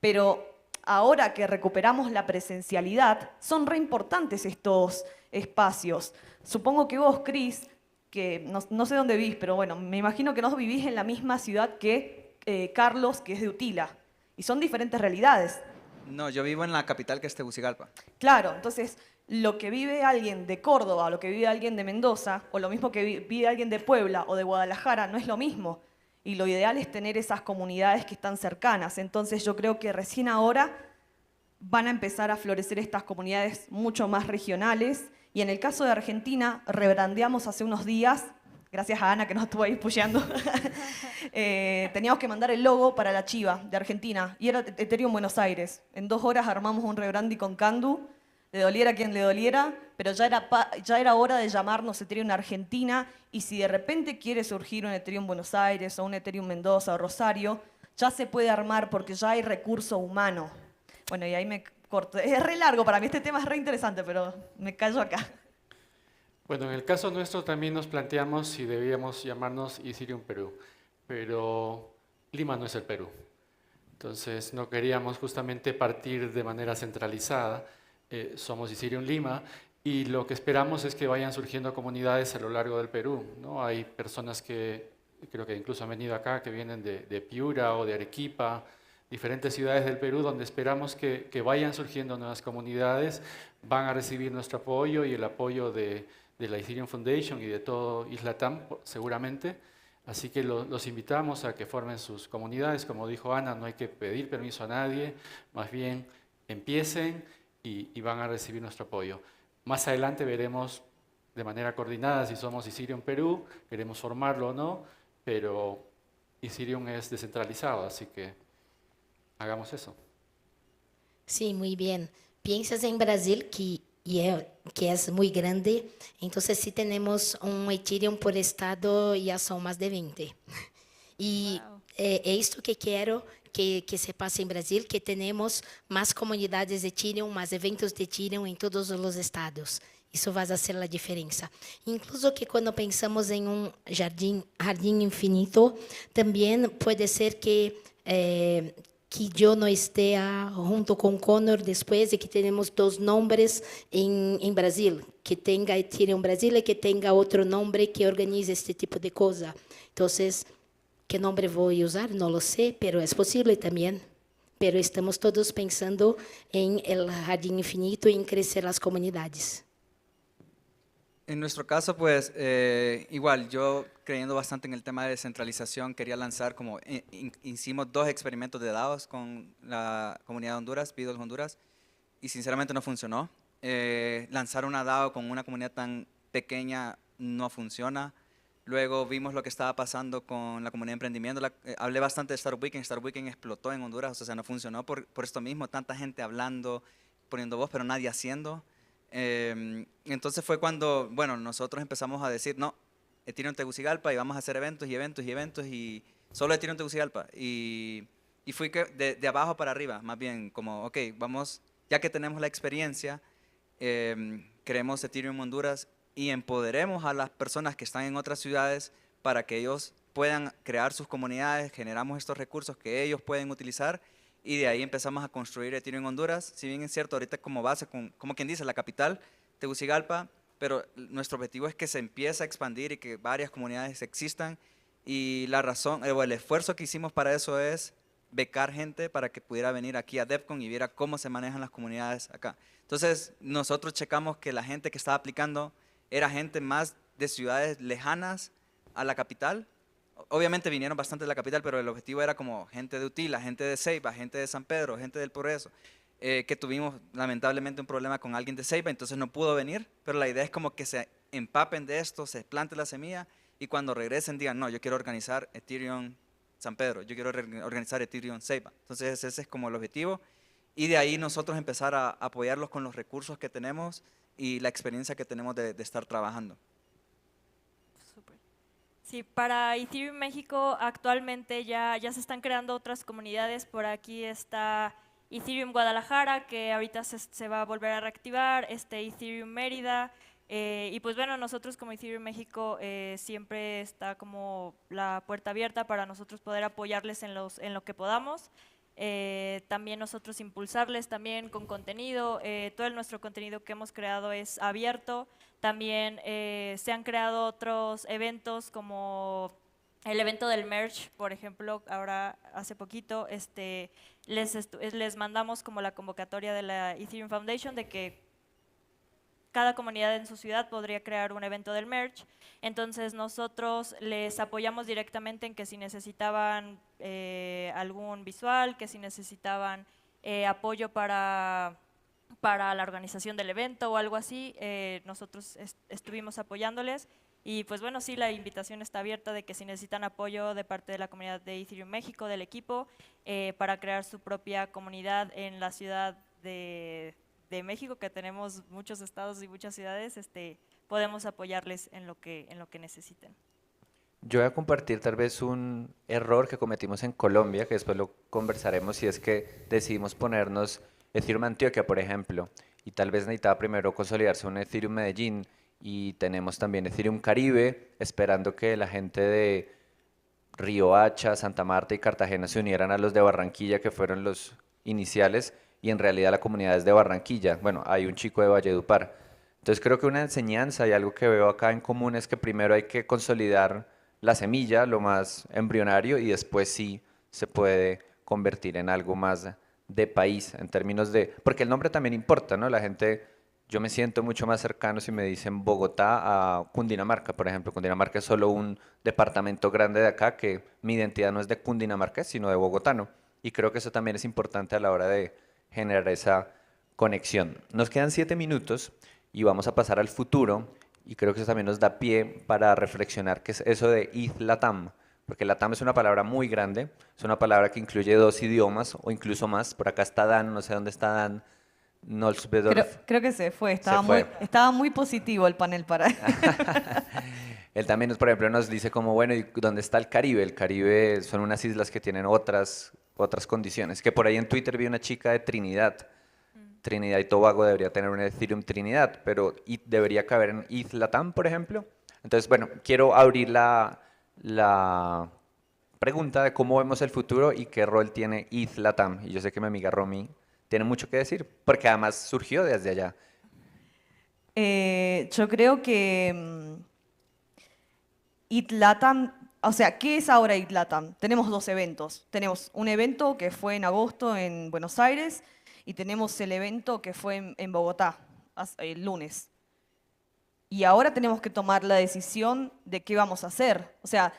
Pero ahora que recuperamos la presencialidad, son re importantes estos espacios. Supongo que vos, Cris, que no sé dónde vivís, pero bueno, me imagino que no vivís en la misma ciudad que Carlos, que es de Utila. Y son diferentes realidades. No, yo vivo en la capital, que es Tegucigalpa. Claro, entonces lo que vive alguien de Córdoba, o lo que vive alguien de Mendoza, o lo mismo que vive alguien de Puebla o de Guadalajara, no es lo mismo. Y lo ideal es tener esas comunidades que están cercanas. Entonces yo creo que recién ahora van a empezar a florecer estas comunidades mucho más regionales. Y en el caso de Argentina, rebrandeamos hace unos días, gracias a Ana que nos estuvo ahí pusheando, teníamos que mandar el logo para la chiva de Argentina, y era Ethereum Buenos Aires. En 2 horas armamos un rebranding con Candu, le doliera a quien le doliera, pero ya era hora de llamarnos Ethereum Argentina, y si de repente quiere surgir un Ethereum Buenos Aires, o un Ethereum Mendoza o Rosario, ya se puede armar porque ya hay recurso humano. Bueno, y ahí me corto. Es re largo para mí, este tema es re interesante, pero me callo acá. Bueno, en el caso nuestro también nos planteamos si debíamos llamarnos Ethereum Perú, pero Lima no es el Perú. Entonces no queríamos justamente partir de manera centralizada. Somos Ethereum Lima y lo que esperamos es que vayan surgiendo comunidades a lo largo del Perú, ¿no? Hay personas que creo que incluso han venido acá, que vienen de Piura o de Arequipa, diferentes ciudades del Perú, donde esperamos que vayan surgiendo nuevas comunidades, van a recibir nuestro apoyo y el apoyo de la Ethereum Foundation y de todo LATAM seguramente. Así que los invitamos a que formen sus comunidades. Como dijo Ana, no hay que pedir permiso a nadie, más bien empiecen y van a recibir nuestro apoyo. Más adelante veremos de manera coordinada si somos Ethereum Perú, queremos formarlo o no, pero Ethereum es descentralizado, así que hagamos eso. Sí, muy bien. Piensas en Brasil, que es muy grande, entonces sí tenemos un Ethereum por estado, ya son más de 20. Y esto que quiero que se pase en Brasil, que tenemos más comunidades de Ethereum, más eventos de Ethereum en todos los estados. Isso vai fazer a diferença. Incluso que quando pensamos em jardim infinito, também pode ser que eu não esteja junto com Connor depois e que tenhamos 2 nomes em Brasil, que tenha Ethereum Brasil e que tenha outro nome que organize este tipo de coisa. Então, que nome vou usar? Não lo sei, pero é possível também. Pero estamos todos pensando em el jardim infinito e em crescer as comunidades. En nuestro caso, pues, igual, yo creyendo bastante en el tema de descentralización, quería lanzar como, hicimos 2 experimentos de DAOs con la comunidad de Honduras, Beatles Honduras, y sinceramente no funcionó. Lanzar una DAO con una comunidad tan pequeña no funciona. Luego vimos lo que estaba pasando con la comunidad de emprendimiento. Hablé bastante de Startup Weekend. Startup Weekend explotó en Honduras, o sea, no funcionó por esto mismo. Tanta gente hablando, poniendo voz, pero nadie haciendo. Entonces fue cuando, bueno, nosotros empezamos a decir, no, Ethereum Tegucigalpa, y vamos a hacer eventos y eventos y eventos, y solo Ethereum Tegucigalpa. Y fui de abajo para arriba, más bien, como, ok, vamos, ya que tenemos la experiencia, creemos Ethereum Honduras y empoderemos a las personas que están en otras ciudades para que ellos puedan crear sus comunidades, generamos estos recursos que ellos pueden utilizar, y de ahí empezamos a construir Ethereum Honduras. Si bien es cierto, ahorita como base, como quien dice, la capital, Tegucigalpa, pero nuestro objetivo es que se empiece a expandir y que varias comunidades existan, y la razón, o el esfuerzo que hicimos para eso es becar gente para que pudiera venir aquí a Devcon y viera cómo se manejan las comunidades acá. Entonces nosotros checamos que la gente que estaba aplicando era gente más de ciudades lejanas a la capital. Obviamente vinieron bastante de la capital, pero el objetivo era como gente de Utila, gente de Ceiba, gente de San Pedro, gente del Progreso, que tuvimos lamentablemente un problema con alguien de Ceiba, entonces no pudo venir, pero la idea es como que se empapen de esto, se plante la semilla, y cuando regresen digan, no, yo quiero organizar Ethereum San Pedro, yo quiero organizar Ethereum Ceiba. Entonces ese es como el objetivo, y de ahí nosotros empezar a apoyarlos con los recursos que tenemos y la experiencia que tenemos de estar trabajando. Sí, para Ethereum México actualmente ya se están creando otras comunidades. Por aquí está Ethereum Guadalajara, que ahorita se va a volver a reactivar, Ethereum Mérida, Y pues bueno, nosotros como Ethereum México siempre está como la puerta abierta para nosotros poder apoyarles en lo que podamos. También nosotros impulsarles también con contenido. Todo nuestro contenido que hemos creado es abierto. También se han creado otros eventos como el evento del merch, por ejemplo, ahora hace poquito les mandamos como la convocatoria de la Ethereum Foundation de que cada comunidad en su ciudad podría crear un evento del merch. Entonces nosotros les apoyamos directamente en que si necesitaban algún visual, que si necesitaban apoyo para la organización del evento o algo así, nosotros estuvimos apoyándoles. Y pues bueno, sí, la invitación está abierta de que si necesitan apoyo de parte de la comunidad de Ethereum México, del equipo, para crear su propia comunidad en la ciudad de México, que tenemos muchos estados y muchas ciudades, podemos apoyarles en lo que necesiten. Yo voy a compartir tal vez un error que cometimos en Colombia, que después lo conversaremos, y es que decidimos ponernos Ethereum Antioquia, por ejemplo, y tal vez necesitaba primero consolidarse un Ethereum Medellín, y tenemos también Ethereum Caribe, esperando que la gente de Riohacha, Santa Marta y Cartagena se unieran a los de Barranquilla, que fueron los iniciales, y en realidad la comunidad es de Barranquilla. Bueno, hay un chico de Valledupar. Entonces creo que una enseñanza y algo que veo acá en común es que primero hay que consolidar la semilla, lo más embrionario, y después sí se puede convertir en algo más de país, en términos de... Porque el nombre también importa, ¿no? La gente, yo me siento mucho más cercano si me dicen Bogotá a Cundinamarca, por ejemplo. Cundinamarca es solo un departamento grande de acá, que mi identidad no es de Cundinamarca, sino de bogotano. Y creo que eso también es importante a la hora de generar esa conexión. Nos quedan 7 minutos y vamos a pasar al futuro, y creo que eso también nos da pie para reflexionar qué es eso de LATAM, porque LATAM es una palabra muy grande, es una palabra que incluye 2 idiomas o incluso más. Por acá está Dan, no sé dónde está Dan. Creo que se fue, estaba muy positivo el panel para él. Él también, por ejemplo, nos dice como, bueno, ¿y dónde está el Caribe? El Caribe son unas islas que tienen otras condiciones, que por ahí en Twitter vi una chica de Trinidad. Trinidad y Tobago debería tener un Ethereum Trinidad, pero debería caber en ETH LATAM, por ejemplo. Entonces, bueno, quiero abrir la pregunta de cómo vemos el futuro y qué rol tiene ETH LATAM. Y yo sé que mi amiga Romy tiene mucho que decir, porque además surgió desde allá. Yo creo que ETH LATAM, o sea, ¿qué es ahora ETH LATAM? Tenemos 2 eventos. Tenemos un evento que fue en agosto en Buenos Aires, y tenemos el evento que fue en Bogotá, el lunes. Y ahora tenemos que tomar la decisión de qué vamos a hacer. O sea,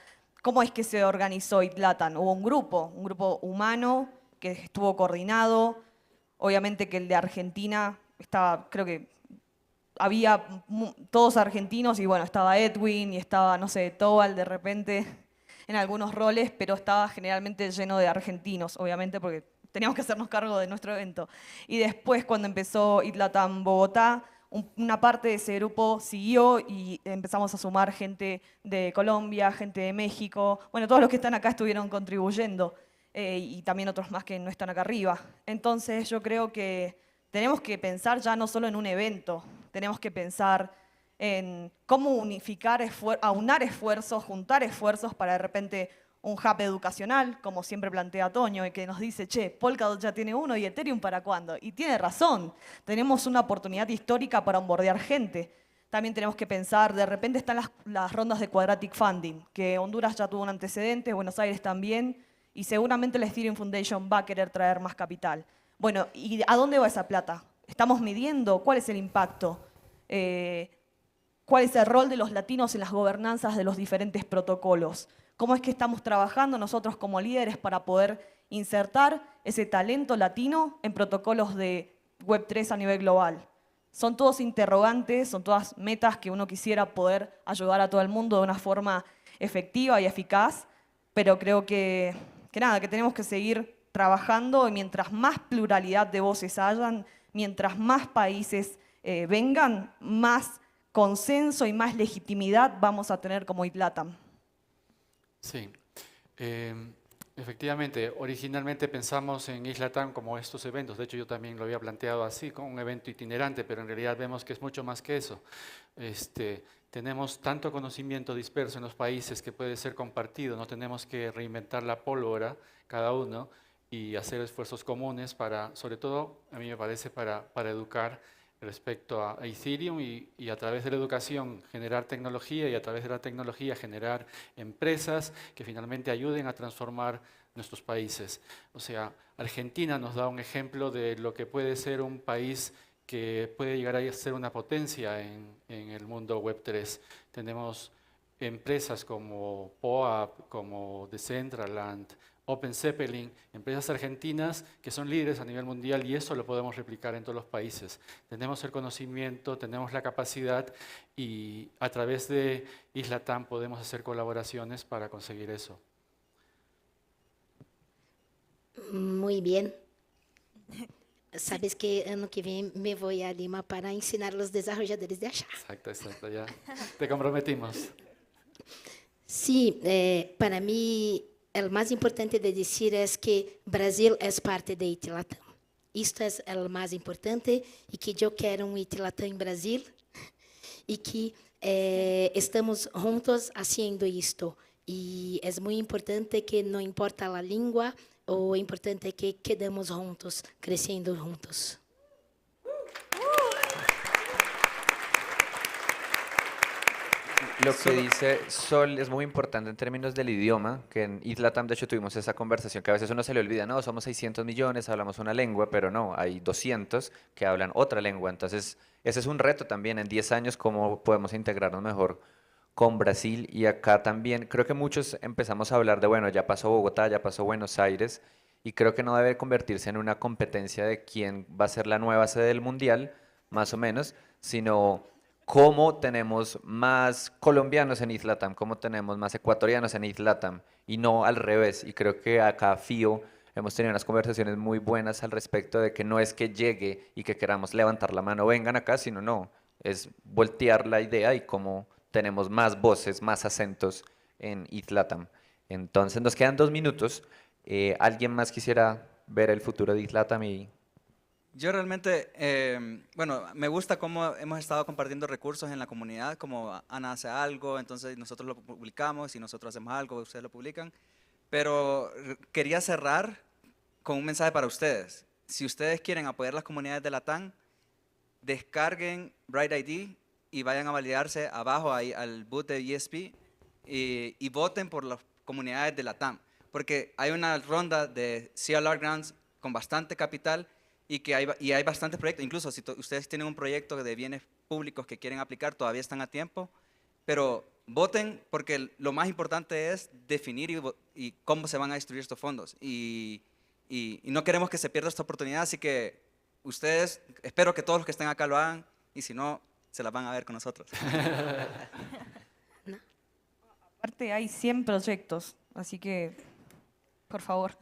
¿cómo es que se organizó ETH LATAM? Hubo un grupo humano que estuvo coordinado. Obviamente que el de Argentina estaba, creo que había todos argentinos, y bueno, estaba Edwin y estaba, no sé, Tobal de repente en algunos roles, pero estaba generalmente lleno de argentinos, obviamente, porque teníamos que hacernos cargo de nuestro evento. Y después, cuando empezó ETH LATAM Bogotá, una parte de ese grupo siguió y empezamos a sumar gente de Colombia, gente de México. Bueno, todos los que están acá estuvieron contribuyendo, y también otros más que no están acá arriba. Entonces yo creo que tenemos que pensar ya no solo en un evento, tenemos que pensar en cómo unificar, aunar esfuerzos, juntar esfuerzos para de repente un hub educacional, como siempre plantea Toño, y que nos dice, che, Polkadot ya tiene uno y Ethereum ¿para cuándo? Y tiene razón, tenemos una oportunidad histórica para onboardear gente. También tenemos que pensar, de repente están las rondas de Quadratic Funding, que Honduras ya tuvo un antecedente, Buenos Aires también, y seguramente la Ethereum Foundation va a querer traer más capital. Bueno, ¿y a dónde va esa plata? ¿Estamos midiendo cuál es el impacto? ¿Cuál es el rol de los latinos en las gobernanzas de los diferentes protocolos? ¿Cómo es que estamos trabajando nosotros como líderes para poder insertar ese talento latino en protocolos de Web3 a nivel global? Son todos interrogantes, son todas metas que uno quisiera poder ayudar a todo el mundo de una forma efectiva y eficaz, pero creo que tenemos que seguir trabajando, y mientras más pluralidad de voces hayan, mientras más países vengan, más consenso y más legitimidad vamos a tener como ETH LATAM. Sí. Efectivamente, originalmente pensamos en LATAM como estos eventos. De hecho, yo también lo había planteado así, como un evento itinerante, pero en realidad vemos que es mucho más que eso. Tenemos tanto conocimiento disperso en los países que puede ser compartido. No tenemos que reinventar la pólvora cada uno y hacer esfuerzos comunes para, sobre todo, a mí me parece, para educar respecto a Ethereum y a través de la educación generar tecnología y a través de la tecnología generar empresas que finalmente ayuden a transformar nuestros países. O sea, Argentina nos da un ejemplo de lo que puede ser un país que puede llegar a ser una potencia en el mundo Web3. Tenemos empresas como POAP, como Decentraland, Open Zeppelin, empresas argentinas que son líderes a nivel mundial y eso lo podemos replicar en todos los países. Tenemos el conocimiento, tenemos la capacidad y a través de LATAM podemos hacer colaboraciones para conseguir eso. Muy bien. Sabes que ano que vem me voy a Lima para ensinar a los desarrolladores de allá. Exacto, ya te comprometimos. Sí, para mí el más importante de decir es que Brasil es parte de LATAM. Esto es el más importante y que yo quiero un LATAM en Brasil y que estamos juntos haciendo esto. Y es muy importante que no importa la lengua, o importante que quedemos juntos, creciendo juntos. Lo que dice Sol es muy importante en términos del idioma, que en LATAM de hecho tuvimos esa conversación que a veces uno se le olvida, no, somos 600 millones, hablamos una lengua, pero no, hay 200 que hablan otra lengua, entonces ese es un reto también, en 10 años cómo podemos integrarnos mejor con Brasil y acá también. Creo que muchos empezamos a hablar de, bueno, ya pasó Bogotá, ya pasó Buenos Aires, y creo que no debe convertirse en una competencia de quién va a ser la nueva sede del Mundial, más o menos, sino cómo tenemos más colombianos en LATAM, cómo tenemos más ecuatorianos en LATAM, y no al revés. Y creo que acá, FIO, hemos tenido unas conversaciones muy buenas al respecto de que no es que llegue y que queramos levantar la mano, vengan acá, sino no, es voltear la idea y cómo tenemos más voces, más acentos en LATAM. Entonces nos quedan 2 minutos. ¿Alguien más quisiera ver el futuro de LATAM? Yo realmente, bueno, me gusta cómo hemos estado compartiendo recursos en la comunidad, como Ana hace algo, entonces nosotros lo publicamos, y nosotros hacemos algo, ustedes lo publican, pero quería cerrar con un mensaje para ustedes. Si ustedes quieren apoyar las comunidades de LATAM, descarguen Bright ID y vayan a validarse abajo ahí al boot de ESP y voten por las comunidades de LATAM, porque hay una ronda de CLR Grants con bastante capital y que hay bastantes proyectos. Incluso si ustedes tienen un proyecto de bienes públicos que quieren aplicar, todavía están a tiempo, pero voten porque lo más importante es definir y cómo se van a distribuir estos fondos y no queremos que se pierda esta oportunidad, así que ustedes, espero que todos los que estén acá lo hagan y si no, se las van a ver con nosotros. Aparte hay 100 proyectos, así que, por favor.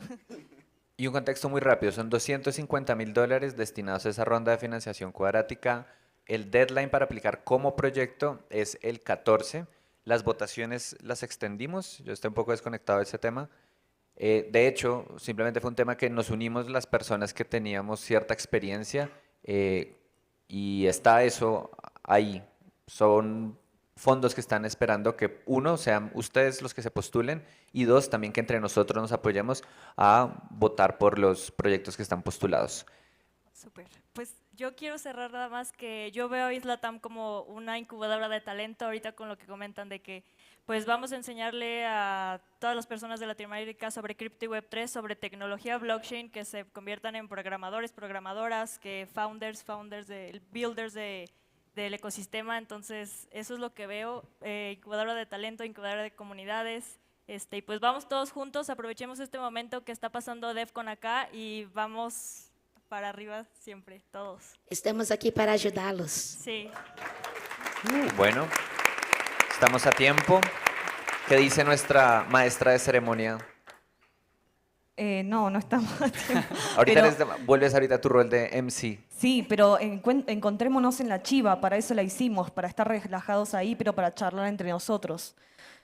Y un contexto muy rápido, son $250.000 destinados a esa ronda de financiación cuadrática. El deadline para aplicar como proyecto es el 14. Las votaciones las extendimos, yo estoy un poco desconectado de ese tema. De hecho, simplemente fue un tema que nos unimos las personas que teníamos cierta experiencia y está eso ahí. Son fondos que están esperando que, uno, sean ustedes los que se postulen y dos, también que entre nosotros nos apoyemos a votar por los proyectos que están postulados. Súper. Pues yo quiero cerrar nada más que yo veo a LATAM como una incubadora de talento ahorita con lo que comentan de que pues vamos a enseñarle a todas las personas de Latinoamérica sobre cripto y Web3, sobre tecnología blockchain, que se conviertan en programadores, programadoras, que builders del ecosistema. Entonces eso es lo que veo, incubadora de talento, incubadora de comunidades, y pues vamos todos juntos, aprovechemos este momento que está pasando Devcon acá y vamos para arriba siempre, todos. Estamos aquí para ayudarlos. Sí. Bueno, estamos a tiempo. ¿Qué dice nuestra maestra de ceremonia? No estamos a tiempo. Ahorita vuelves ahorita a tu rol de MC. Sí, pero encontrémonos en la chiva, para eso la hicimos, para estar relajados ahí, pero para charlar entre nosotros.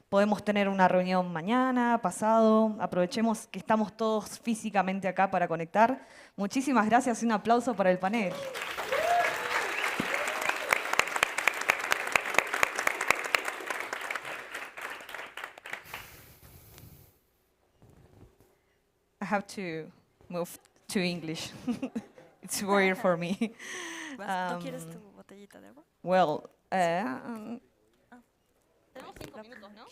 Podemos tener una reunión mañana, pasado. Aprovechemos que estamos todos físicamente acá para conectar. Muchísimas gracias y un aplauso para el panel. I have to move to English. It's weird for me. ¿No quieres tu botellita de agua? Well, Tenemos 5 minutos, ¿no?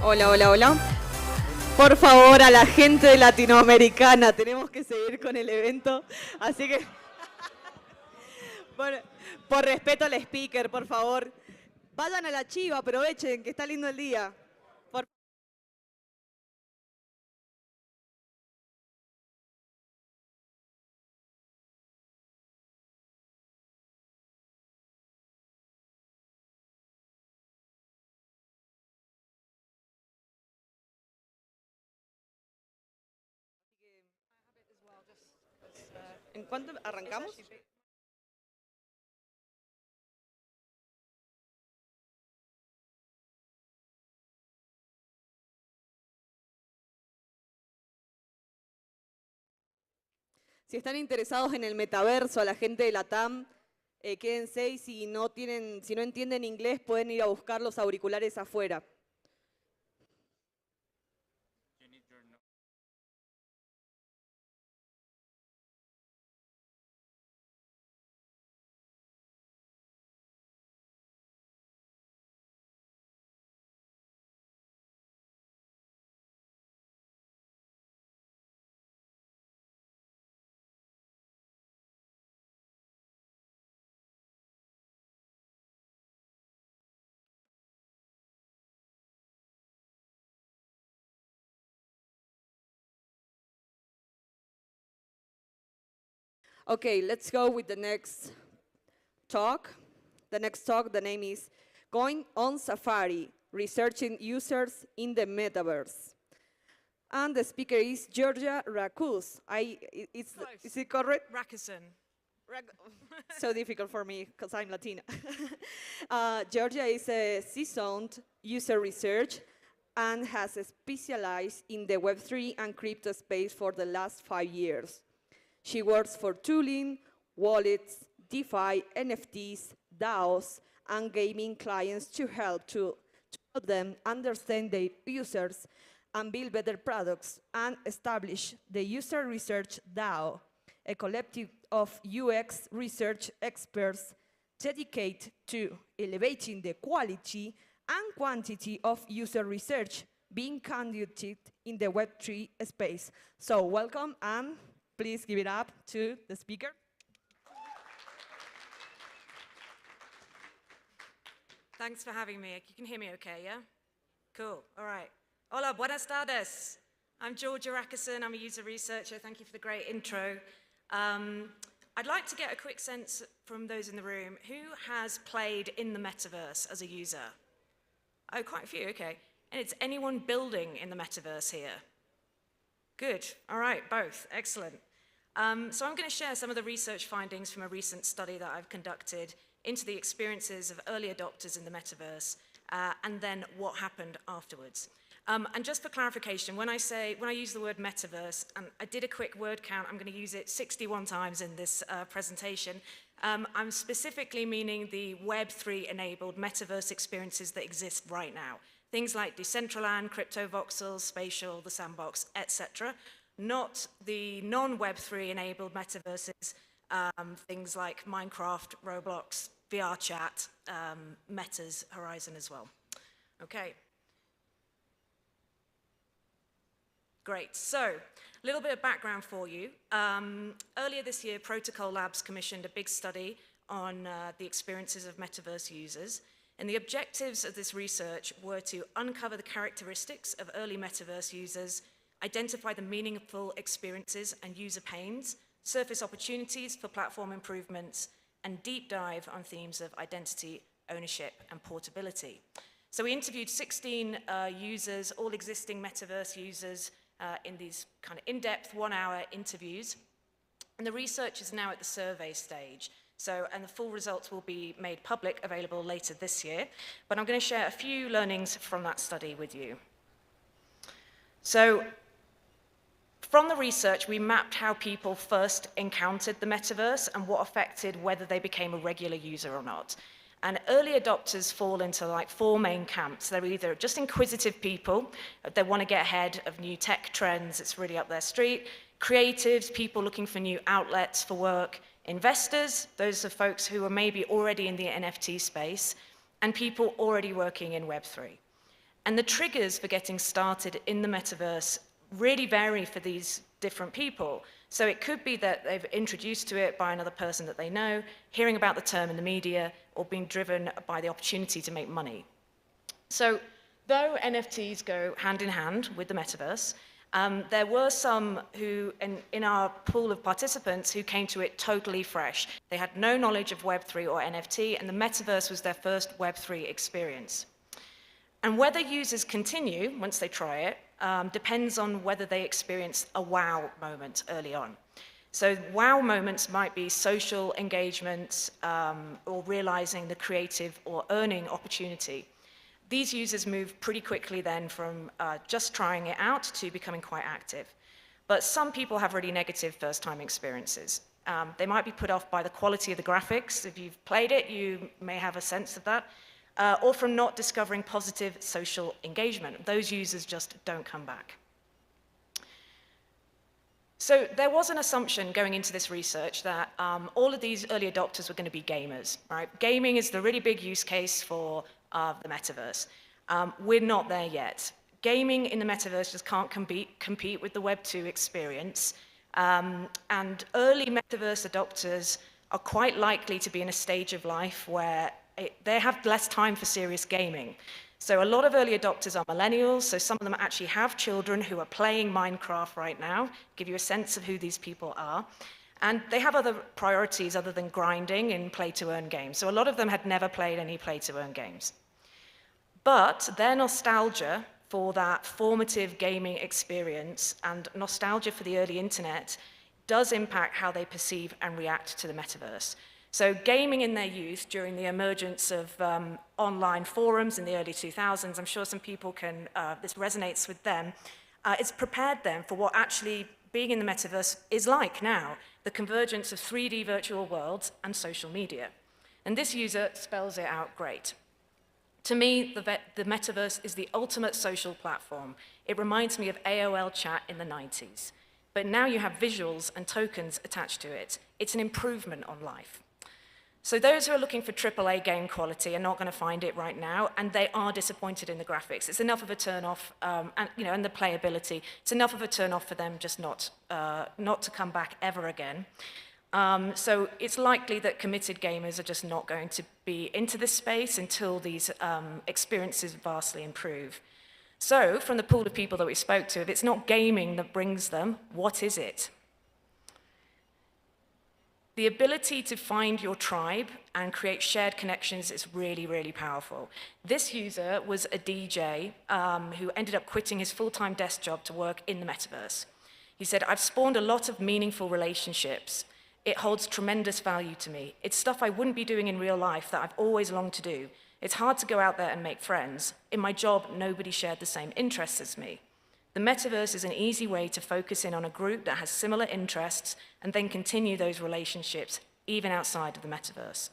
Hola, hola, hola. Por favor, a la gente latinoamericana, tenemos que seguir con el evento, así que por respeto al speaker, por favor, vayan a la chiva, aprovechen que está lindo el día. ¿En cuánto arrancamos? Si están interesados en el metaverso, a la gente de LATAM, quédense y si no entienden inglés, pueden ir a buscar los auriculares afuera. Okay, let's go with the next talk, the name is Going on Safari, Researching Users in the Metaverse. And the speaker is Georgia Racus. Is it correct? Rakusen. So difficult for me because I'm Latina. Georgia is a seasoned user research and has specialized in the Web3 and crypto space for the last 5 years. She works for tooling, wallets, DeFi, NFTs, DAOs, and gaming clients to help them understand their users and build better products and establish the User Research DAO, a collective of UX research experts dedicated to elevating the quality and quantity of user research being conducted in the Web3 space. So welcome, and please give it up to the speaker. Thanks for having me. You can hear me okay, yeah? Cool, all right. Hola, buenas tardes. I'm Georgia Rackusen. I'm a user researcher. Thank you for the great intro. I'd like to get a quick sense from those in the room. Who has played in the Metaverse as a user? Oh, quite a few, okay. And it's anyone building in the Metaverse here? Good, all right, both, excellent. So I'm going to share some of the research findings from a recent study that I've conducted into the experiences of early adopters in the Metaverse, and then what happened afterwards. And just for clarification, when I use the word Metaverse, and I did a quick word count, I'm going to use it 61 times in this presentation. I'm specifically meaning the Web3-enabled Metaverse experiences that exist right now. Things like Decentraland, Crypto Voxels, Spatial, the Sandbox, etc. Not the non-Web3-enabled Metaverses, things like Minecraft, Roblox, VR chat, Meta's Horizon as well. Okay. Great, so a little bit of background for you. Earlier this year, Protocol Labs commissioned a big study on the experiences of Metaverse users. And the objectives of this research were to uncover the characteristics of early Metaverse users, identify the meaningful experiences and user pains, surface opportunities for platform improvements, and deep dive on themes of identity, ownership, and portability. So we interviewed 16 users, all existing Metaverse users, in these kind of in-depth 1-hour interviews. And the research is now at the survey stage. And the full results will be made public, available later this year. But I'm going to share a few learnings from that study with you. So from the research, we mapped how people first encountered the Metaverse and what affected whether they became a regular user or not. And early adopters fall into like 4 main camps. They're either just inquisitive people, they want to get ahead of new tech trends, it's really up their street. Creatives, people looking for new outlets for work. Investors, those are folks who are maybe already in the NFT space. And people already working in Web3. And the triggers for getting started in the Metaverse really vary for these different people. So it could be that they've introduced to it by another person that they know, hearing about the term in the media, or being driven by the opportunity to make money. So though NFTs go hand in hand with the Metaverse, there were some who, in our pool of participants, who came to it totally fresh. They had no knowledge of Web3 or NFT, and the Metaverse was their first Web3 experience. And whether users continue once they try it depends on whether they experience a wow moment early on. So wow moments might be social engagement or realizing the creative or earning opportunity. These users move pretty quickly then from just trying it out to becoming quite active. But some people have really negative first-time experiences. They might be put off by the quality of the graphics. If you've played it, you may have a sense of that. Or from not discovering positive social engagement. Those users just don't come back. So there was an assumption going into this research that all of these early adopters were going to be gamers, right? Gaming is the really big use case for the Metaverse. We're not there yet. Gaming in the Metaverse just can't compete with the Web 2 experience. And early Metaverse adopters are quite likely to be in a stage of life where they have less time for serious gaming. So a lot of early adopters are millennials, so some of them actually have children who are playing Minecraft right now, give you a sense of who these people are. And they have other priorities other than grinding in play-to-earn games. So a lot of them had never played any play-to-earn games. But their nostalgia for that formative gaming experience and nostalgia for the early internet does impact how they perceive and react to the metaverse. So gaming in their youth during the emergence of online forums in the early 2000s, I'm sure some people can, this resonates with them, it's prepared them for what actually being in the metaverse is like now, the convergence of 3D virtual worlds and social media. And this user spells it out great. To me, the metaverse is the ultimate social platform. It reminds me of AOL chat in the 90s. But now you have visuals and tokens attached to it. It's an improvement on life. So those who are looking for AAA game quality are not going to find it right now, and they are disappointed in the graphics. It's enough of a turn-off, and the playability. It's enough of a turn-off for them just not to come back ever again. So it's likely that committed gamers are just not going to be into this space until these experiences vastly improve. So from the pool of people that we spoke to, if it's not gaming that brings them, what is it? The ability to find your tribe and create shared connections is really, really powerful. This user was a DJ who ended up quitting his full-time desk job to work in the metaverse. He said, "I've spawned a lot of meaningful relationships. It holds tremendous value to me. It's stuff I wouldn't be doing in real life that I've always longed to do. It's hard to go out there and make friends. In my job, nobody shared the same interests as me. The metaverse is an easy way to focus in on a group that has similar interests and then continue those relationships even outside of the metaverse."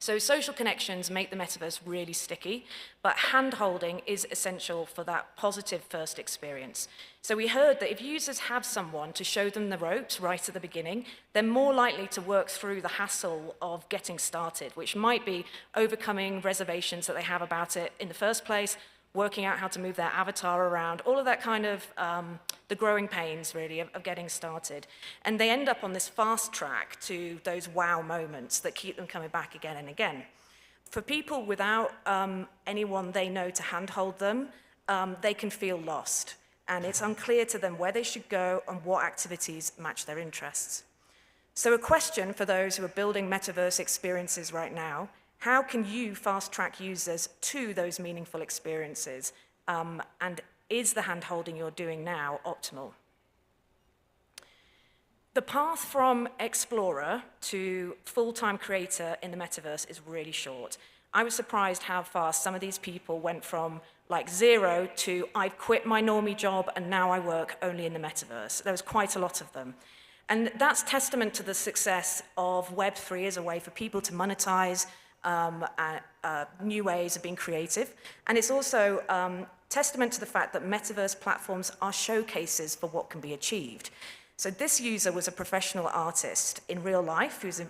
So social connections make the metaverse really sticky, but hand-holding is essential for that positive first experience. So we heard that if users have someone to show them the ropes right at the beginning, they're more likely to work through the hassle of getting started, which might be overcoming reservations that they have about it in the first place, working out how to move their avatar around, all of that kind of the growing pains, really, of getting started. And they end up on this fast track to those wow moments that keep them coming back again and again. For people without anyone they know to handhold them, they can feel lost. And it's unclear to them where they should go and what activities match their interests. So a question for those who are building metaverse experiences right now: how can you fast-track users to those meaningful experiences? And is the hand-holding you're doing now optimal? The path from explorer to full-time creator in the metaverse is really short. I was surprised how fast some of these people went from like 0 to "I've quit my normie job and now I work only in the metaverse." There was quite a lot of them. And that's testament to the success of Web3 as a way for people to monetize new ways of being creative. And it's also testament to the fact that metaverse platforms are showcases for what can be achieved. So this user was a professional artist in real life who was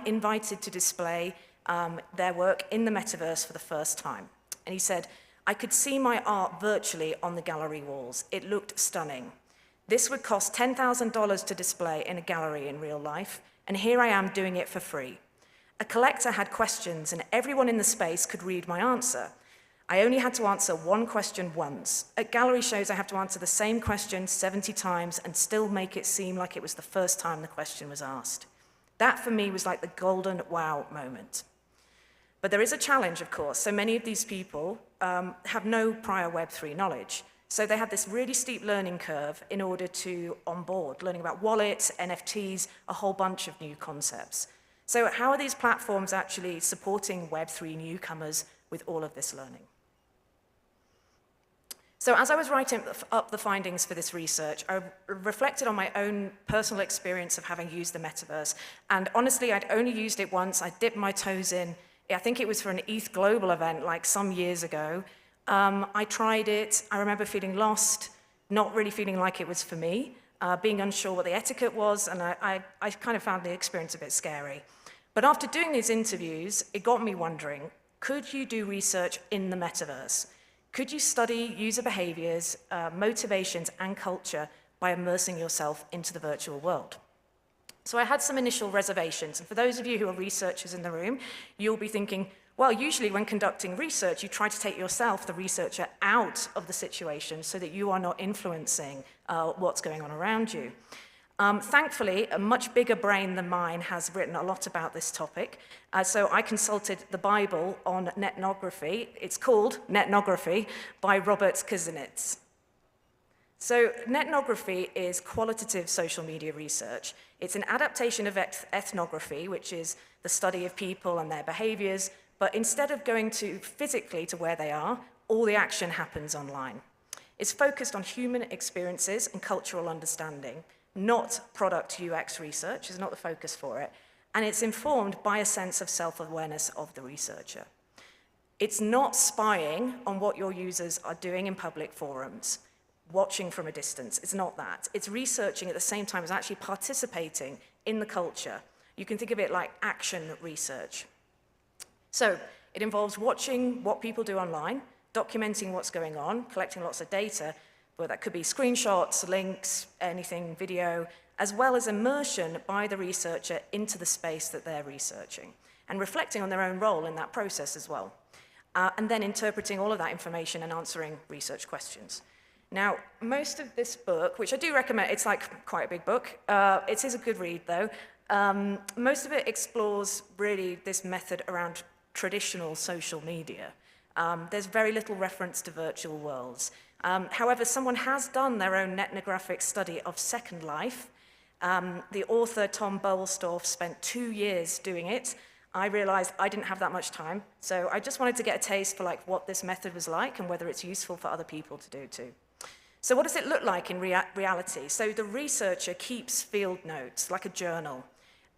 invited to display their work in the metaverse for the first time. And he said, "I could see my art virtually on the gallery walls. It looked stunning. This would cost $10,000 to display in a gallery in real life, and here I am doing it for free. A collector had questions, and everyone in the space could read my answer. I only had to answer one question once. At gallery shows, I have to answer the same question 70 times and still make it seem like it was the first time the question was asked. That, for me, was like the golden wow moment." But there is a challenge, of course. So many of these people have no prior Web3 knowledge. So they had this really steep learning curve in order to onboard, learning about wallets, NFTs, a whole bunch of new concepts. So how are these platforms actually supporting Web3 newcomers with all of this learning? So as I was writing up the findings for this research, I reflected on my own personal experience of having used the metaverse. And honestly, I'd only used it once. I dipped my toes in. I think it was for an ETH Global event like some years ago. I tried it. I remember feeling lost, not really feeling like it was for me, being unsure what the etiquette was, and I kind of found the experience a bit scary. But after doing these interviews, it got me wondering, could you do research in the metaverse? Could you study user behaviors, motivations, and culture by immersing yourself into the virtual world? So I had some initial reservations, and for those of you who are researchers in the room, you'll be thinking, well, usually when conducting research, you try to take yourself, the researcher, out of the situation so that you are not influencing what's going on around you. Thankfully, a much bigger brain than mine has written a lot about this topic, so I consulted the Bible on netnography. It's called Netnography by Robert Kuznets. So netnography is qualitative social media research. It's an adaptation of ethnography, which is the study of people and their behaviors, but instead of going physically to where they are, all the action happens online. It's focused on human experiences and cultural understanding, not product UX research, is not the focus for it, and it's informed by a sense of self-awareness of the researcher. It's not spying on what your users are doing in public forums, watching from a distance. It's not that. It's researching at the same time as actually participating in the culture. You can think of it like action research. So it involves watching what people do online, documenting what's going on, collecting lots of data, but that could be screenshots, links, anything, video, as well as immersion by the researcher into the space that they're researching, and reflecting on their own role in that process as well. And then interpreting all of that information and answering research questions. Now, most of this book, which I do recommend, it's like quite a big book, it is a good read though, most of it explores really this method around traditional social media. There's very little reference to virtual worlds. However, someone has done their own ethnographic study of Second Life. The author, Tom Bowlstorff, spent 2 years doing it. I realized I didn't have that much time, so I just wanted to get a taste for like what this method was like and whether it's useful for other people to do too. So what does it look like in reality? So the researcher keeps field notes, like a journal,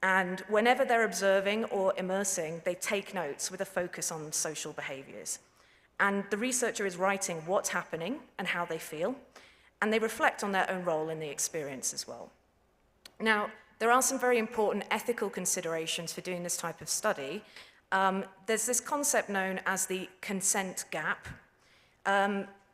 and whenever they're observing or immersing, they take notes with a focus on social behaviors. And the researcher is writing what's happening and how they feel, and they reflect on their own role in the experience as well. Now, there are some very important ethical considerations for doing this type of study. There's this concept known as the consent gap.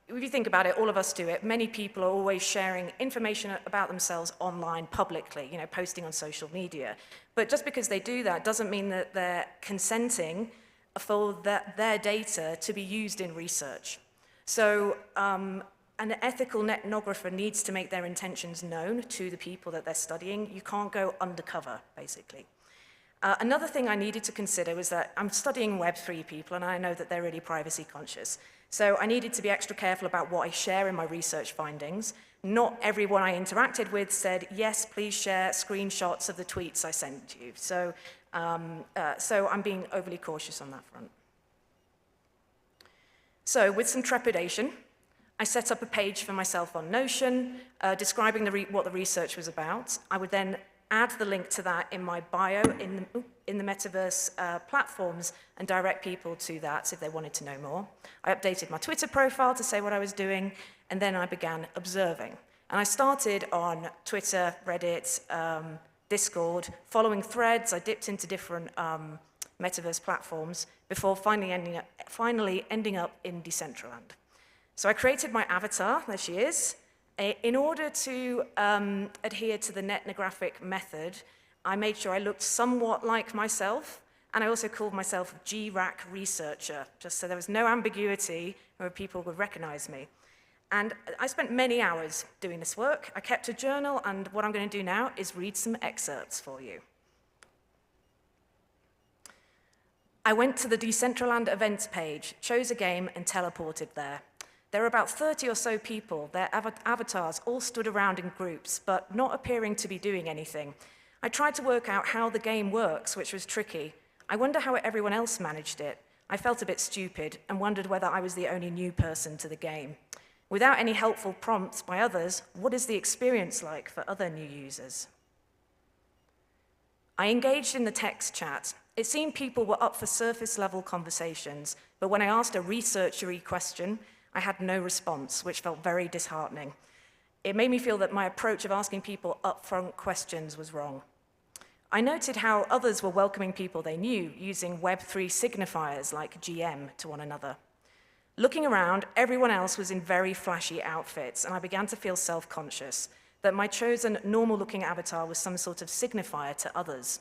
If you think about it, all of us do it. Many people are always sharing information about themselves online publicly, you know, posting on social media. But just because they do that doesn't mean that they're consenting for their data to be used in research. So an ethical ethnographer needs to make their intentions known to the people that they're studying. You can't go undercover, basically. Another thing I needed to consider was that I'm studying Web3 people, and I know that they're really privacy conscious. So I needed to be extra careful about what I share in my research findings. Not everyone I interacted with said, yes, please share screenshots of the tweets I sent you. So I'm being overly cautious on that front. So with some trepidation, I set up a page for myself on Notion, describing what the research was about. I would then add the link to that in my bio in the Metaverse platforms and direct people to that if they wanted to know more. I updated my Twitter profile to say what I was doing, and then I began observing. And I started on Twitter, Reddit, Discord, following threads. I dipped into different Metaverse platforms before finally ending up in Decentraland. So I created my avatar, there she is. In order to adhere to the ethnographic method, I made sure I looked somewhat like myself, and I also called myself GRAC researcher, just so there was no ambiguity where people would recognize me. And I spent many hours doing this work. I kept a journal, and what I'm going to do now is read some excerpts for you. I went to the Decentraland events page, chose a game, and teleported there. There were about 30 or so people. Their avatars all stood around in groups, but not appearing to be doing anything. I tried to work out how the game works, which was tricky. I wonder how everyone else managed it. I felt a bit stupid and wondered whether I was the only new person to the game. Without any helpful prompts by others, what is the experience like for other new users? I engaged in the text chat. It seemed people were up for surface-level conversations, but when I asked a researchery question, I had no response, which felt very disheartening. It made me feel that my approach of asking people upfront questions was wrong. I noted how others were welcoming people they knew, using Web3 signifiers like GM to one another. Looking around, everyone else was in very flashy outfits, and I began to feel self-conscious that my chosen normal-looking avatar was some sort of signifier to others.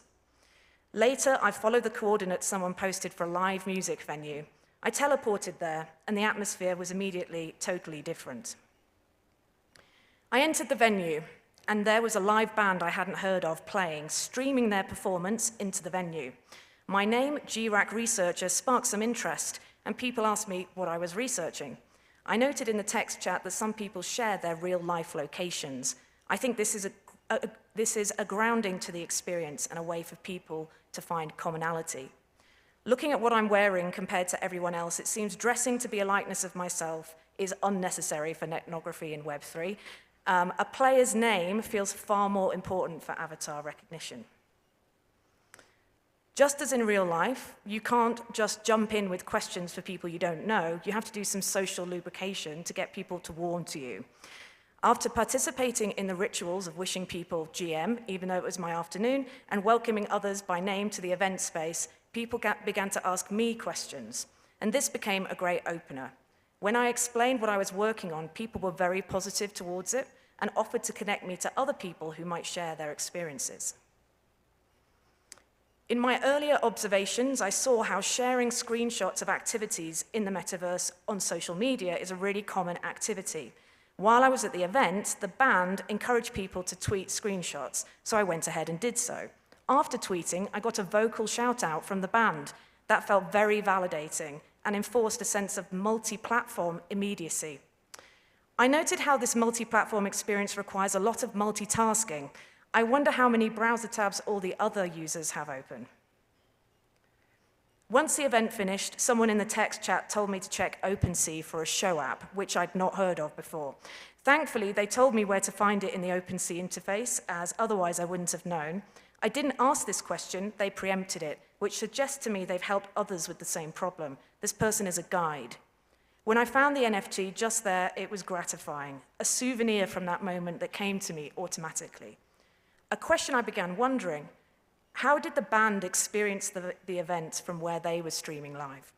Later, I followed the coordinates someone posted for a live music venue. I teleported there, and the atmosphere was immediately totally different. I entered the venue. and there was a live band I hadn't heard of playing, streaming their performance into the venue. My name, GRAC Researcher, sparked some interest, and people asked me what I was researching. I noted in the text chat that some people share their real-life locations. I think this is a grounding to the experience and a way for people to find commonality. Looking at what I'm wearing compared to everyone else, it seems dressing to be a likeness of myself is unnecessary for ethnography in Web3. A player's name feels far more important for avatar recognition. Just as in real life, you can't just jump in with questions for people you don't know. You have to do some social lubrication to get people to warm to you. After participating in the rituals of wishing people GM, even though it was my afternoon, and welcoming others by name to the event space, people began to ask me questions. And this became a great opener. When I explained what I was working on, people were very positive towards it and offered to connect me to other people who might share their experiences. In my earlier observations, I saw how sharing screenshots of activities in the metaverse on social media is a really common activity. While I was at the event, the band encouraged people to tweet screenshots, so I went ahead and did so. After tweeting, I got a vocal shout out from the band. That felt very validating and enforced a sense of multi-platform immediacy. I noted how this multi-platform experience requires a lot of multitasking. I wonder how many browser tabs all the other users have open. Once the event finished, someone in the text chat told me to check OpenSea for a show app, which I'd not heard of before. Thankfully, they told me where to find it in the OpenSea interface, as otherwise I wouldn't have known. I didn't ask this question, they preempted it, which suggests to me they've helped others with the same problem. This person is a guide. When I found the NFT just there, it was gratifying, a souvenir from that moment that came to me automatically. A question I began wondering, how did the band experience the event from where they were streaming live?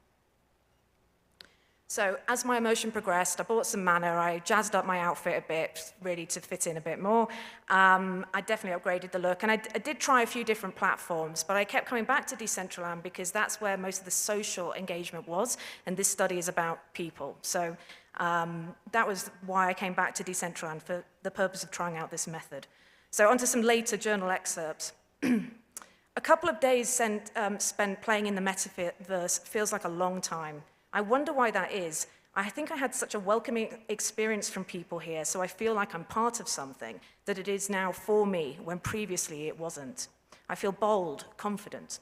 So as my emotion progressed, I bought some mana, I jazzed up my outfit a bit, really to fit in a bit more. I definitely upgraded the look, and I did try a few different platforms, but I kept coming back to Decentraland because that's where most of the social engagement was, and this study is about people. So that was why I came back to Decentraland, for the purpose of trying out this method. So onto some later journal excerpts. A couple of days spent playing in the Metaverse feels like a long time. I wonder why that is. I think I had such a welcoming experience from people here, so I feel like I'm part of something, that it is now for me, when previously it wasn't. I feel bold, confident.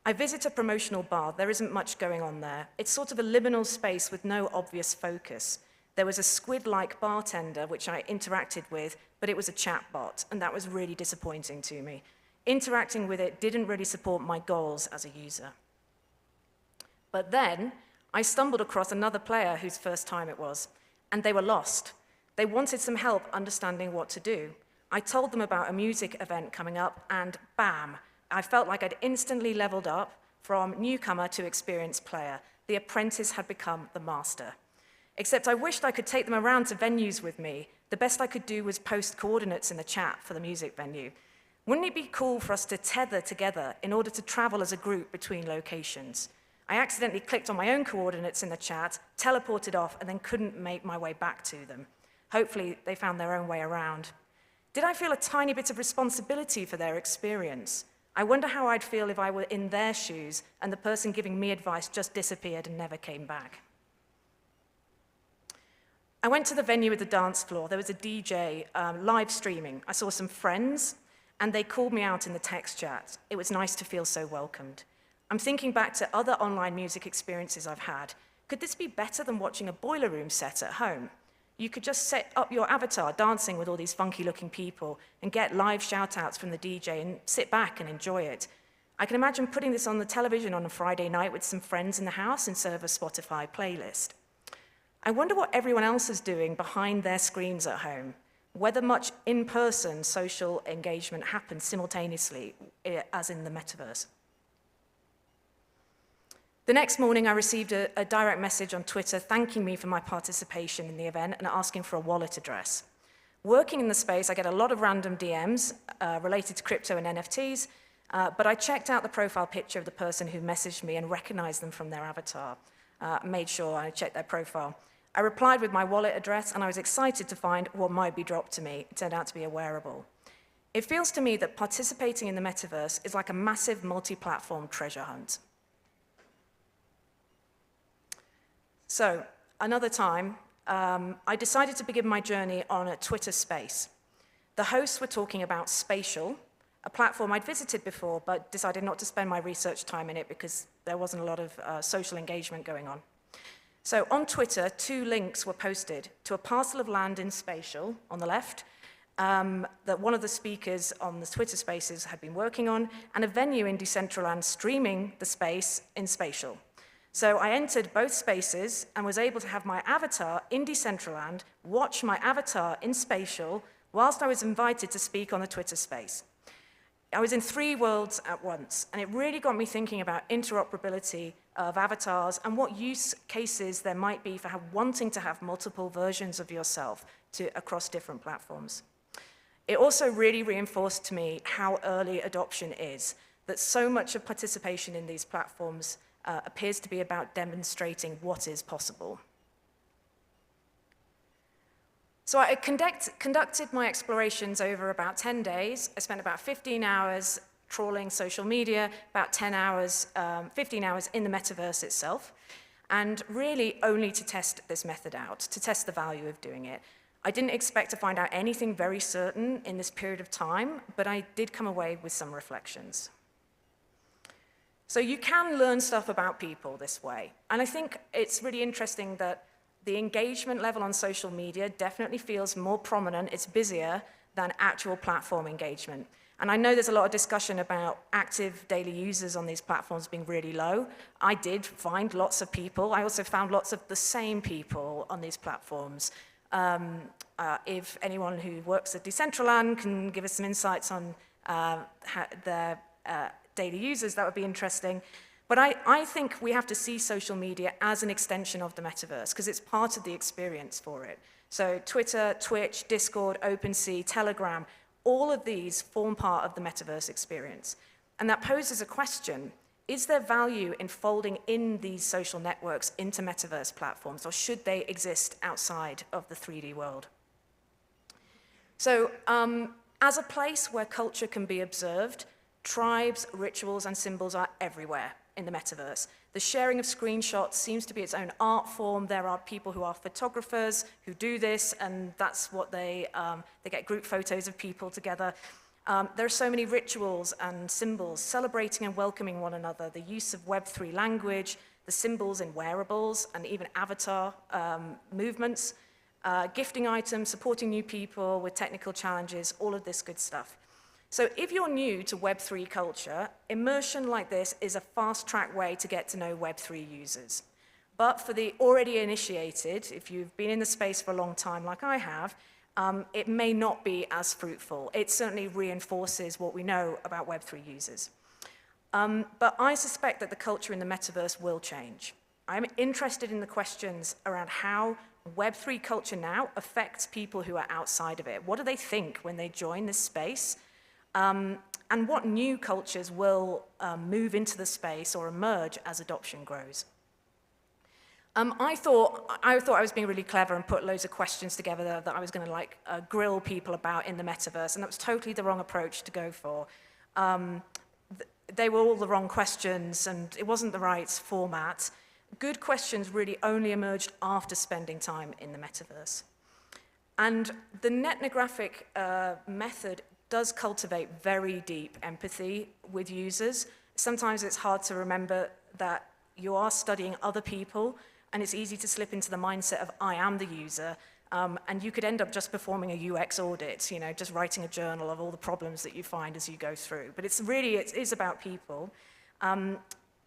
I visit a promotional bar. There isn't much going on there. It's sort of a liminal space with no obvious focus. There was a squid-like bartender, which I interacted with, but it was a chatbot, and that was really disappointing to me. Interacting with it didn't really support my goals as a user. But then, I stumbled across another player whose first time it was, and they were lost. They wanted some help understanding what to do. I told them about a music event coming up, and bam, I felt like I'd instantly leveled up from newcomer to experienced player. The apprentice had become the master. Except I wished I could take them around to venues with me. The best I could do was post coordinates in the chat for the music venue. Wouldn't it be cool for us to tether together in order to travel as a group between locations? I accidentally clicked on my own coordinates in the chat, teleported off, and then couldn't make my way back to them. Hopefully, they found their own way around. Did I feel a tiny bit of responsibility for their experience? I wonder how I'd feel if I were in their shoes and the person giving me advice just disappeared and never came back. I went to the venue with the dance floor. There was a DJ live streaming. I saw some friends, and they called me out in the text chat. It was nice to feel so welcomed. I'm thinking back to other online music experiences I've had. Could this be better than watching a boiler room set at home? You could just set up your avatar dancing with all these funky-looking people and get live shout-outs from the DJ and sit back and enjoy it. I can imagine putting this on the television on a Friday night with some friends in the house and serve a Spotify playlist. I wonder what everyone else is doing behind their screens at home, whether much in-person social engagement happens simultaneously, as in the metaverse. The next morning, I received a direct message on Twitter thanking me for my participation in the event and asking for a wallet address. Working in the space, I get a lot of random DMs related to crypto and NFTs, but I checked out the profile picture of the person who messaged me and recognized them from their avatar, made sure I checked their profile. I replied with my wallet address, and I was excited to find what might be dropped to me. It turned out to be a wearable. It feels to me that participating in the metaverse is like a massive multi-platform treasure hunt. So, another time, I decided to begin my journey on a Twitter space. The hosts were talking about Spatial, a platform I'd visited before, but decided not to spend my research time in it because there wasn't a lot of social engagement going on. So on Twitter, 2 links were posted to a parcel of land in Spatial, on the left, that one of the speakers on the Twitter Spaces had been working on, and a venue in Decentraland streaming the space in Spatial. So I entered both spaces and was able to have my avatar in Decentraland watch my avatar in Spatial whilst I was invited to speak on the Twitter Space. I was in 3 worlds at once, and it really got me thinking about interoperability of avatars and what use cases there might be for wanting to have multiple versions of yourself across different platforms. It also really reinforced to me how early adoption is, that so much of participation in these platforms appears to be about demonstrating what is possible. So I conducted my explorations over about 10 days. I spent about 15 hours trawling social media, about 15 hours in the metaverse itself, and really only to test this method out, to test the value of doing it. I didn't expect to find out anything very certain in this period of time, but I did come away with some reflections. So you can learn stuff about people this way, and I think it's really interesting that the engagement level on social media definitely feels more prominent, it's busier than actual platform engagement. And I know there's a lot of discussion about active daily users on these platforms being really low. I did find lots of people. I also found lots of the same people on these platforms. If anyone who works at Decentraland can give us some insights on their daily users, that would be interesting. But I think we have to see social media as an extension of the metaverse because it's part of the experience for it. So Twitter, Twitch, Discord, OpenSea, Telegram, all of these form part of the metaverse experience. And that poses a question, is there value in folding in these social networks into metaverse platforms, or should they exist outside of the 3D world? So as a place where culture can be observed, tribes, rituals, and symbols are everywhere in the metaverse. The sharing of screenshots seems to be its own art form. There are people who are photographers who do this, and that's what they get group photos of people together. There are so many rituals and symbols celebrating and welcoming one another, the use of Web3 language, the symbols in wearables, and even avatar movements, gifting items, supporting new people with technical challenges, all of this good stuff. So if you're new to Web3 culture, immersion like this is a fast-track way to get to know Web3 users. But for the already initiated, if you've been in the space for a long time like I have, it may not be as fruitful. It certainly reinforces what we know about Web3 users. But I suspect that the culture in the metaverse will change. I'm interested in the questions around how Web3 culture now affects people who are outside of it. What do they think when they join this space? And what new cultures will move into the space or emerge as adoption grows? I thought I was being really clever and put loads of questions together that I was going to grill people about in the metaverse, and that was totally the wrong approach to go for. They were all the wrong questions, and it wasn't the right format. Good questions really only emerged after spending time in the metaverse. And the netnographic method does cultivate very deep empathy with users. Sometimes it's hard to remember that you are studying other people, and it's easy to slip into the mindset of I am the user, and you could end up just performing a UX audit, just writing a journal of all the problems that you find as you go through. But it is about people.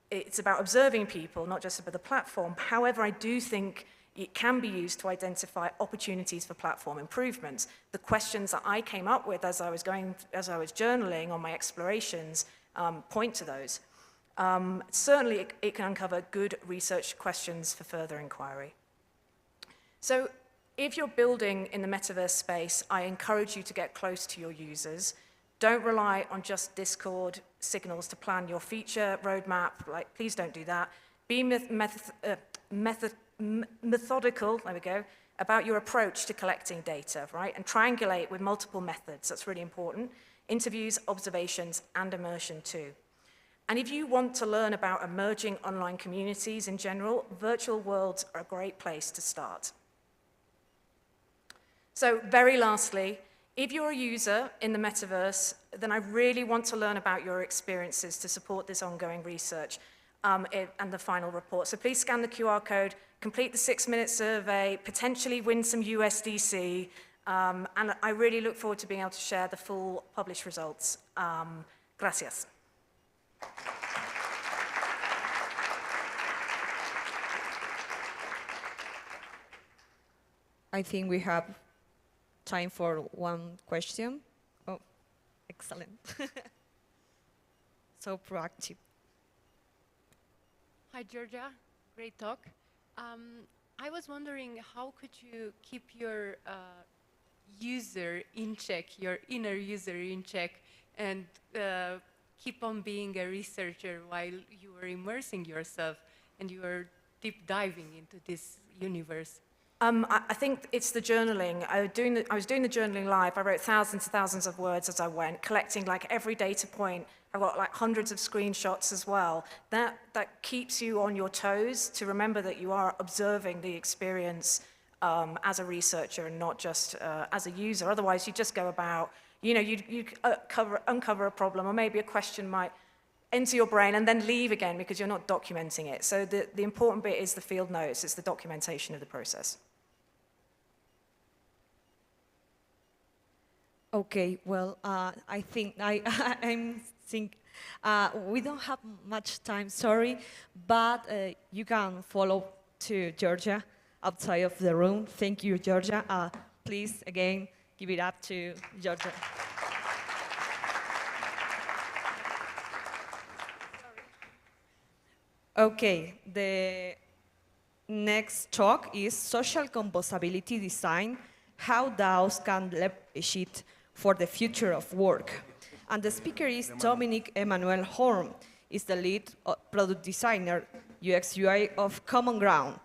It's about observing people, not just about the platform. However, I do think it can be used to identify opportunities for platform improvements. The questions that I came up with as I was journaling on my explorations point to those. Certainly, it can uncover good research questions for further inquiry. So if you're building in the metaverse space, I encourage you to get close to your users. Don't rely on just Discord signals to plan your feature roadmap. Please don't do that. Be methodical, there we go, about your approach to collecting data, right? And triangulate with multiple methods, that's really important. Interviews, observations, and immersion too. And if you want to learn about emerging online communities in general, virtual worlds are a great place to start. So very lastly, if you're a user in the metaverse, then I really want to learn about your experiences to support this ongoing research and the final report. So please scan the QR code, complete the 6-minute survey, potentially win some USDC, and I really look forward to being able to share the full published results. Gracias. I think we have time for one question. Oh, excellent. So proactive. Hi, Georgia. Great talk. I was wondering, how could you keep your user in check, your inner user in check, and keep on being a researcher while you were immersing yourself and you were deep diving into this universe? I think it's the journaling. I was doing the journaling live. I wrote thousands and thousands of words as I went, collecting like every data point. I've got like hundreds of screenshots as well. That keeps you on your toes to remember that you are observing the experience as a researcher and not just as a user. Otherwise, you just go about, you know, you uncover a problem, or maybe a question might enter your brain and then leave again because you're not documenting it. So the important bit is the field notes. It's the documentation of the process. Okay, well, I think we don't have much time, sorry, but you can follow to Georgia outside of the room. Thank you, Georgia. Please, again, give it up to Georgia. Okay, the next talk is Social Composability Design, how DAOs can leverage it for the future of work. And the speaker is Dominic Emmanuel Horn, is the lead product designer, UX UI of Common Ground,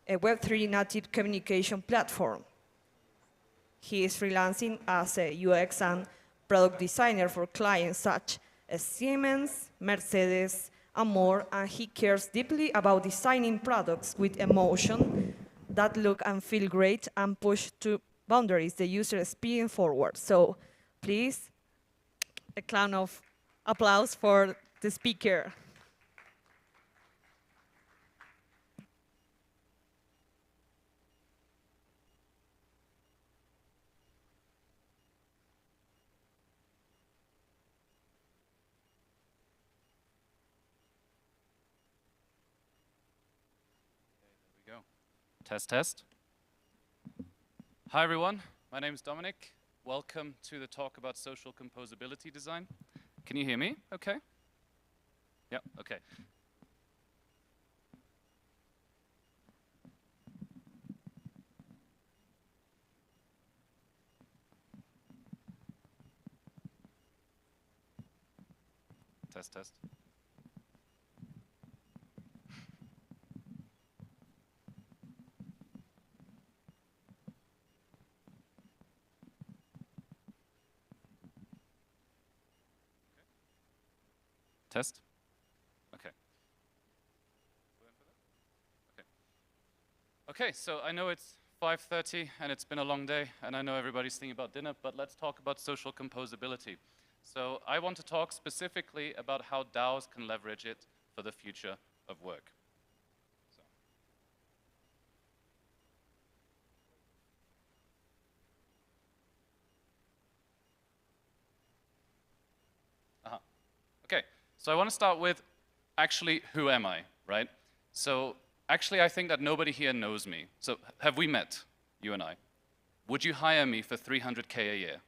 a Web3 native communication platform. He is freelancing as a UX and product designer for clients such as Siemens, Mercedes, and more, and he cares deeply about designing products with emotion that look and feel great and push to boundaries the user experience forward. So please, a clown of applause for the speaker. There we go. Test, test. Hi everyone, my name is Dominic. Welcome to the talk about social composability design. Can you hear me? Okay. Yeah, okay. Test, test. Test? Okay. Okay, so I know it's 5:30 and it's been a long day and I know everybody's thinking about dinner, but let's talk about social composability. So I want to talk specifically about how DAOs can leverage it for the future of work. Okay, so I want to start with actually who am I, right? So actually I think that nobody here knows me. So have we met, you and I? Would you hire me for 300K a year?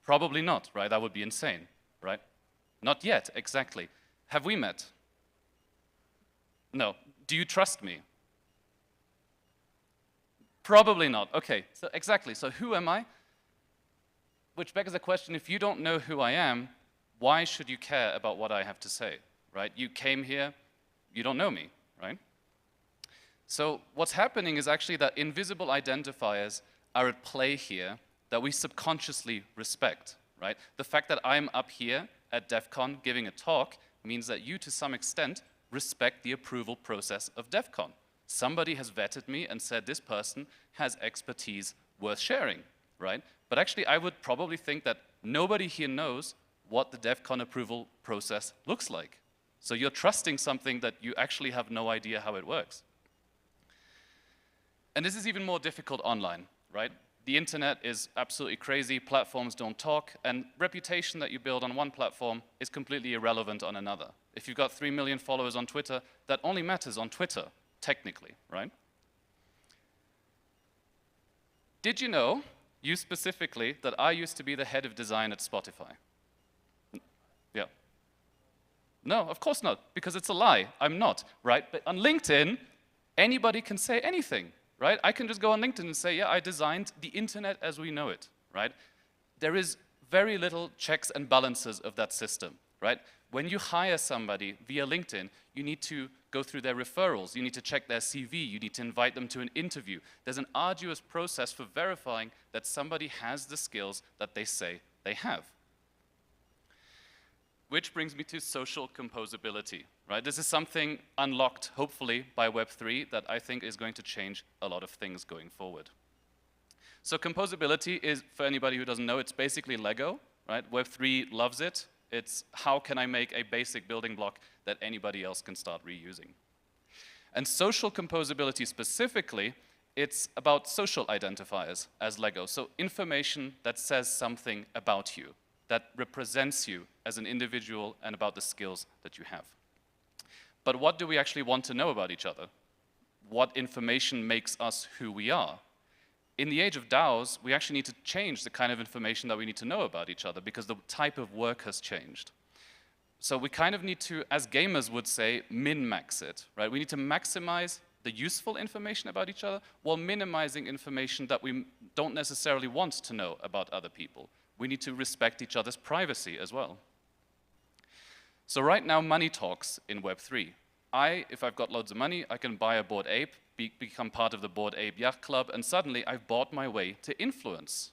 Probably not, right? That would be insane, right? Not yet, exactly. Have we met? No. Do you trust me? Probably not. Okay, so exactly. So who am I? Which begs the question, if you don't know who I am, why should you care about what I have to say, right? You came here, you don't know me, right? So what's happening is actually that invisible identifiers are at play here that we subconsciously respect, right? The fact that I'm up here at Devcon giving a talk means that you, to some extent, respect the approval process of Devcon. Somebody has vetted me and said this person has expertise worth sharing, right? But actually, I would probably think that nobody here knows what the Devcon approval process looks like. So you're trusting something that you actually have no idea how it works. And this is even more difficult online, right? The internet is absolutely crazy, platforms don't talk, and reputation that you build on one platform is completely irrelevant on another. If you've got 3 million followers on Twitter, that only matters on Twitter, technically, right? Did you know, you specifically, that I used to be the head of design at Spotify? Yeah. No, of course not, because it's a lie. I'm not, right? But on LinkedIn, anybody can say anything. Right? I can just go on LinkedIn and say, yeah, I designed the internet as we know it, right? There is very little checks and balances of that system, right? When you hire somebody via LinkedIn, you need to go through their referrals, you need to check their CV, you need to invite them to an interview. There's an arduous process for verifying that somebody has the skills that they say they have. Which brings me to social composability, right? This is something unlocked, hopefully, by Web3 that I think is going to change a lot of things going forward. So composability is, for anybody who doesn't know, it's basically Lego, right? Web3 loves it. It's how can I make a basic building block that anybody else can start reusing. And social composability specifically, it's about social identifiers as Lego. So information that says something about you, that represents you as an individual and about the skills that you have. But what do we actually want to know about each other? What information makes us who we are? In the age of DAOs, we actually need to change the kind of information that we need to know about each other because the type of work has changed. So we kind of need to, as gamers would say, min-max it, right? We need to maximize the useful information about each other while minimizing information that we don't necessarily want to know about other people. We need to respect each other's privacy as well. So right now, money talks in Web3. If I've got loads of money, I can buy a Bored Ape, become part of the Bored Ape Yacht Club, and suddenly I've bought my way to influence.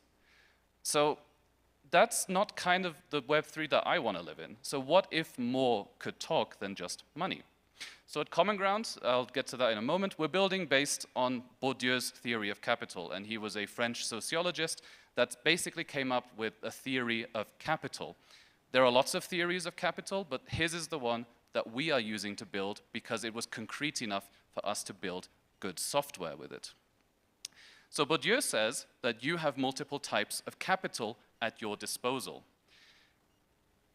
So that's not kind of the Web3 that I want to live in. So what if more could talk than just money? So at Common Ground, I'll get to that in a moment, we're building based on Bourdieu's theory of capital, and he was a French sociologist that basically came up with a theory of capital. There are lots of theories of capital, but his is the one that we are using to build because it was concrete enough for us to build good software with it. So Bourdieu says that you have multiple types of capital at your disposal.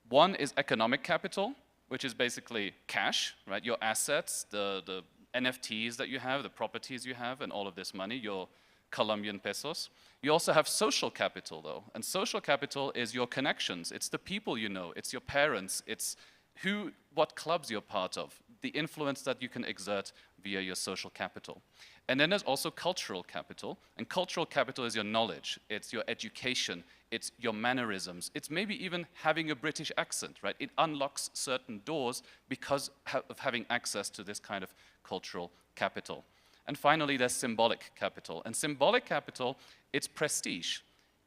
One is economic capital, which is basically cash, right? Your assets, the NFTs that you have, the properties you have, and all of this money, your Colombian pesos. You also have social capital, though, and social capital is your connections. It's the people you know, it's your parents, it's what clubs you're part of, the influence that you can exert via your social capital. And then there's also cultural capital, and cultural capital is your knowledge, it's your education, it's your mannerisms, it's maybe even having a British accent, right? It unlocks certain doors because of having access to this kind of cultural capital. And finally, there's symbolic capital. And symbolic capital, it's prestige.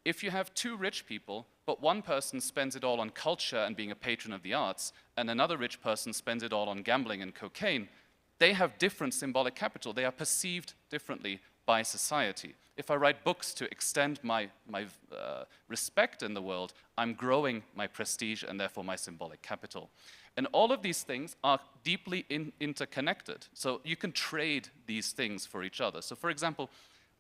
If you have two rich people, but one person spends it all on culture and being a patron of the arts, and another rich person spends it all on gambling and cocaine, they have different symbolic capital. They are perceived differently by society. If I write books to extend my respect in the world, I'm growing my prestige and therefore my symbolic capital. And all of these things are deeply interconnected. So you can trade these things for each other. So for example,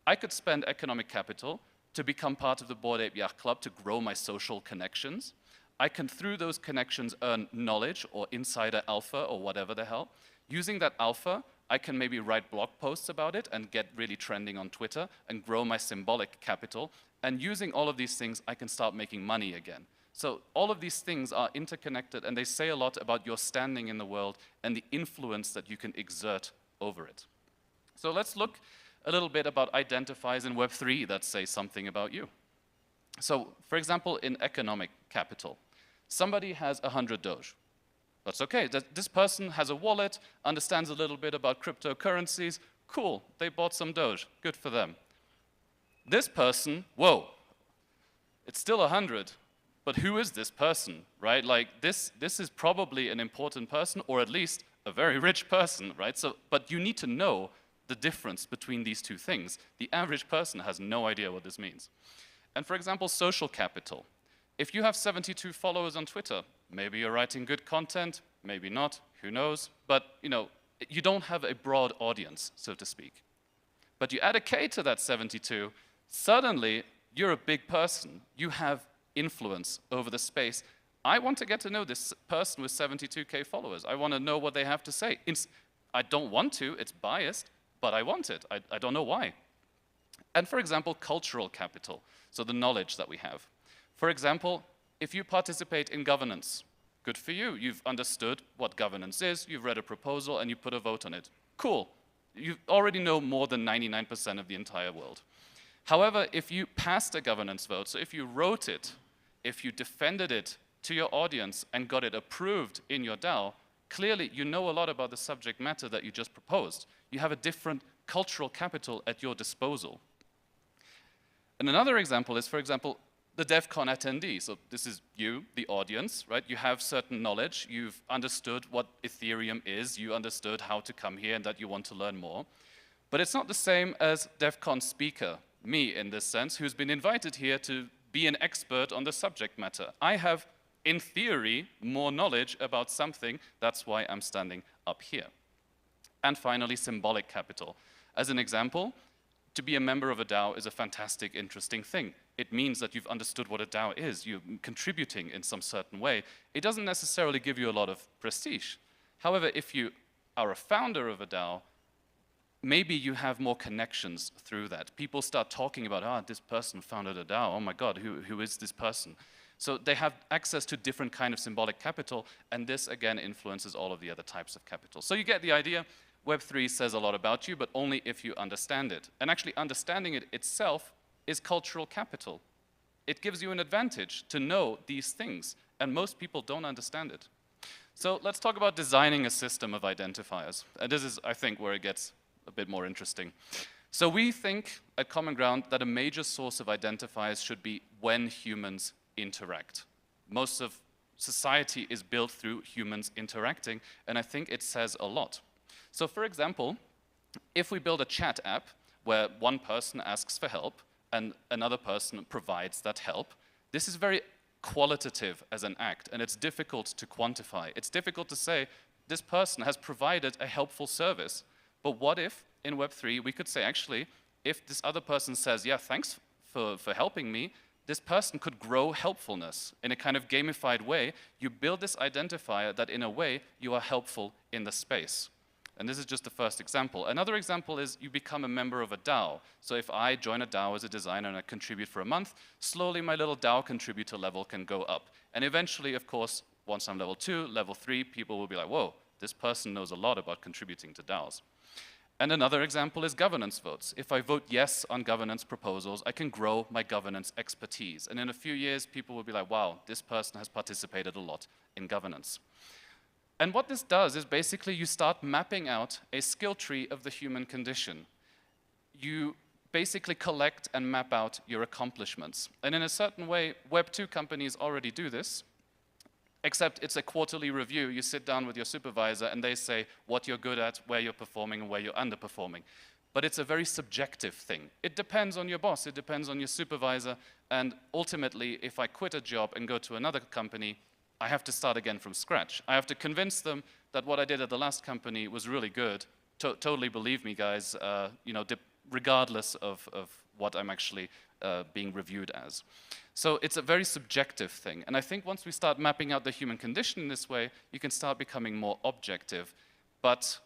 I could spend economic capital to become part of the Bored Ape Yacht Club to grow my social connections. I can, through those connections, earn knowledge or insider alpha or whatever the hell. Using that alpha, I can maybe write blog posts about it and get really trending on Twitter and grow my symbolic capital. And using all of these things, I can start making money again. So all of these things are interconnected, and they say a lot about your standing in the world and the influence that you can exert over it. So let's look a little bit about identifiers in Web3 that say something about you. So for example, in economic capital, somebody has 100 Doge. That's okay. This person has a wallet, understands a little bit about cryptocurrencies, Cool, they bought some Doge, good for them. This person, whoa, it's still 100, but who is this person, right? Like this is probably an important person, or at least a very rich person, right? So, but you need to know the difference between these two things. The average person has no idea what this means. And for example, social capital. If you have 72 followers on Twitter, maybe you're writing good content, maybe not, who knows? But you don't have a broad audience, so to speak. But you add a K to that 72, suddenly you're a big person. You have influence over the space. I want to get to know this person with 72K followers. I want to know what they have to say. I don't want to, it's biased, but I want it. I don't know why. And for example, cultural capital, so the knowledge that we have. For example, if you participate in governance, good for you. You've understood what governance is, you've read a proposal, and you put a vote on it. Cool. You already know more than 99% of the entire world. However, if you passed a governance vote, so if you wrote it, if you defended it to your audience and got it approved in your DAO, clearly you know a lot about the subject matter that you just proposed. You have a different cultural capital at your disposal. And another example is, for example, the Devcon attendee. So this is you, the audience, right? You have certain knowledge. You've understood what Ethereum is. You understood how to come here and that you want to learn more. But it's not the same as Devcon speaker, me in this sense, who's been invited here to be an expert on the subject matter. I have, in theory, more knowledge about something. That's why I'm standing up here. And finally, symbolic capital. As an example, to be a member of a DAO is a fantastic, interesting thing. It means that you've understood what a DAO is. You're contributing in some certain way. It doesn't necessarily give you a lot of prestige. However, if you are a founder of a DAO, maybe you have more connections through that. People start talking about, this person founded a DAO. Oh my God, who is this person? So they have access to different kind of symbolic capital, and this again influences all of the other types of capital. So you get the idea. Web3 says a lot about you, but only if you understand it. And actually understanding it itself is cultural capital. It gives you an advantage to know these things, and most people don't understand it. So let's talk about designing a system of identifiers. And this is, I think, where it gets a bit more interesting. So we think at Common Ground that a major source of identifiers should be when humans interact. Most of society is built through humans interacting, and I think it says a lot. So for example, if we build a chat app where one person asks for help and another person provides that help, this is very qualitative as an act, and it's difficult to quantify. It's difficult to say, this person has provided a helpful service. But what if, in Web3, we could say, actually, if this other person says, yeah, thanks for helping me, this person could grow helpfulness in a kind of gamified way. You build this identifier that, in a way, you are helpful in the space. And this is just the first example. Another example is you become a member of a DAO. So if I join a DAO as a designer and I contribute for a month, slowly my little DAO contributor level can go up. And eventually, of course, once I'm level 2, level 3, people will be like, whoa, this person knows a lot about contributing to DAOs. And another example is governance votes. If I vote yes on governance proposals, I can grow my governance expertise. And in a few years, people will be like, wow, this person has participated a lot in governance. And what this does is basically you start mapping out a skill tree of the human condition. You basically collect and map out your accomplishments. And in a certain way, Web2 companies already do this, except it's a quarterly review. You sit down with your supervisor and they say what you're good at, where you're performing, and where you're underperforming. But it's a very subjective thing. It depends on your boss, it depends on your supervisor, and ultimately, if I quit a job and go to another company, I have to start again from scratch. I have to convince them that what I did at the last company was really good. Totally believe me, guys, regardless of what I'm actually being reviewed as. So it's a very subjective thing. And I think once we start mapping out the human condition in this way, you can start becoming more objective. But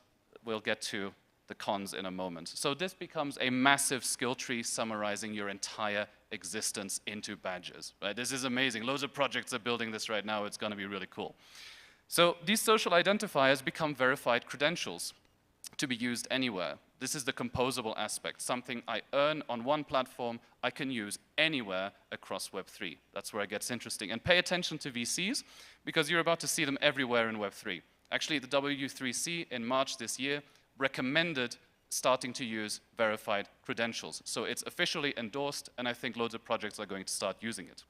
we'll get to the cons in a moment. So this becomes a massive skill tree summarizing your entire existence into badges, right? This is amazing. Loads of projects are building this right now. It's going to be really cool. So these social identifiers become verified credentials to be used anywhere. This is the composable aspect, something I earn on one platform, I can use anywhere across Web3. That's where it gets interesting. And pay attention to VCs, because you're about to see them everywhere in Web3. Actually, the W3C in March this year recommended starting to use verified credentials. So it's officially endorsed, and I think loads of projects are going to start using it.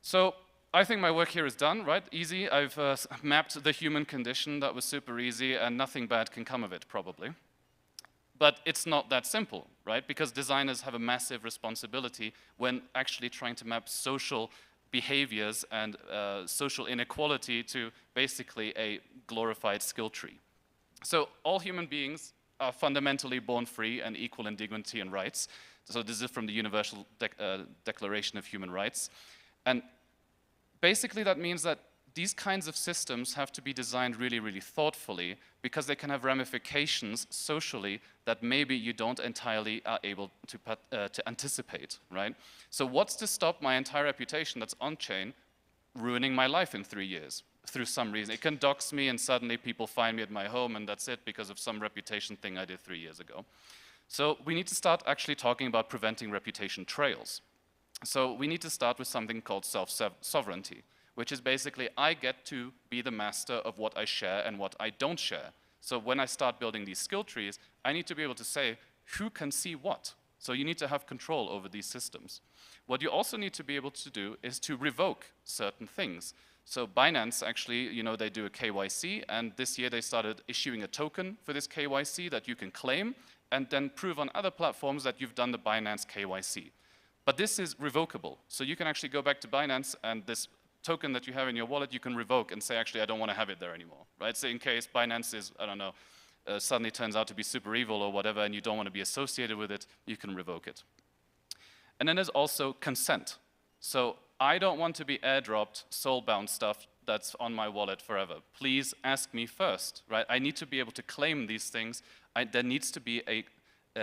So I think my work here is done, right? Easy. I've mapped the human condition. That was super easy, and nothing bad can come of it, probably. But it's not that simple, right? Because designers have a massive responsibility when actually trying to map social behaviors and social inequality to basically a glorified skill tree. So all human beings are fundamentally born free and equal in dignity and rights. So this is from the Universal Declaration of Human Rights. And basically that means that these kinds of systems have to be designed really, really thoughtfully because they can have ramifications socially that maybe you don't entirely are able to anticipate, right? So what's to stop my entire reputation that's on-chain ruining my life in 3 years through some reason? It can dox me and suddenly people find me at my home and that's it because of some reputation thing I did 3 years ago. So we need to start actually talking about preventing reputation trails. So we need to start with something called self-sovereignty, which is basically I get to be the master of what I share and what I don't share. So when I start building these skill trees, I need to be able to say who can see what. So you need to have control over these systems. What you also need to be able to do is to revoke certain things. So Binance actually, you know, they do a KYC, and this year they started issuing a token for this KYC that you can claim and then prove on other platforms that you've done the Binance KYC. But this is revocable. So you can actually go back to Binance and this token that you have in your wallet, you can revoke and say, actually, I don't want to have it there anymore, right? So in case Binance is, I don't know, suddenly turns out to be super evil or whatever, and you don't want to be associated with it, you can revoke it. And then there's also consent. So I don't want to be airdropped soul-bound stuff that's on my wallet forever. Please ask me first, right? I need to be able to claim these things. There needs to be a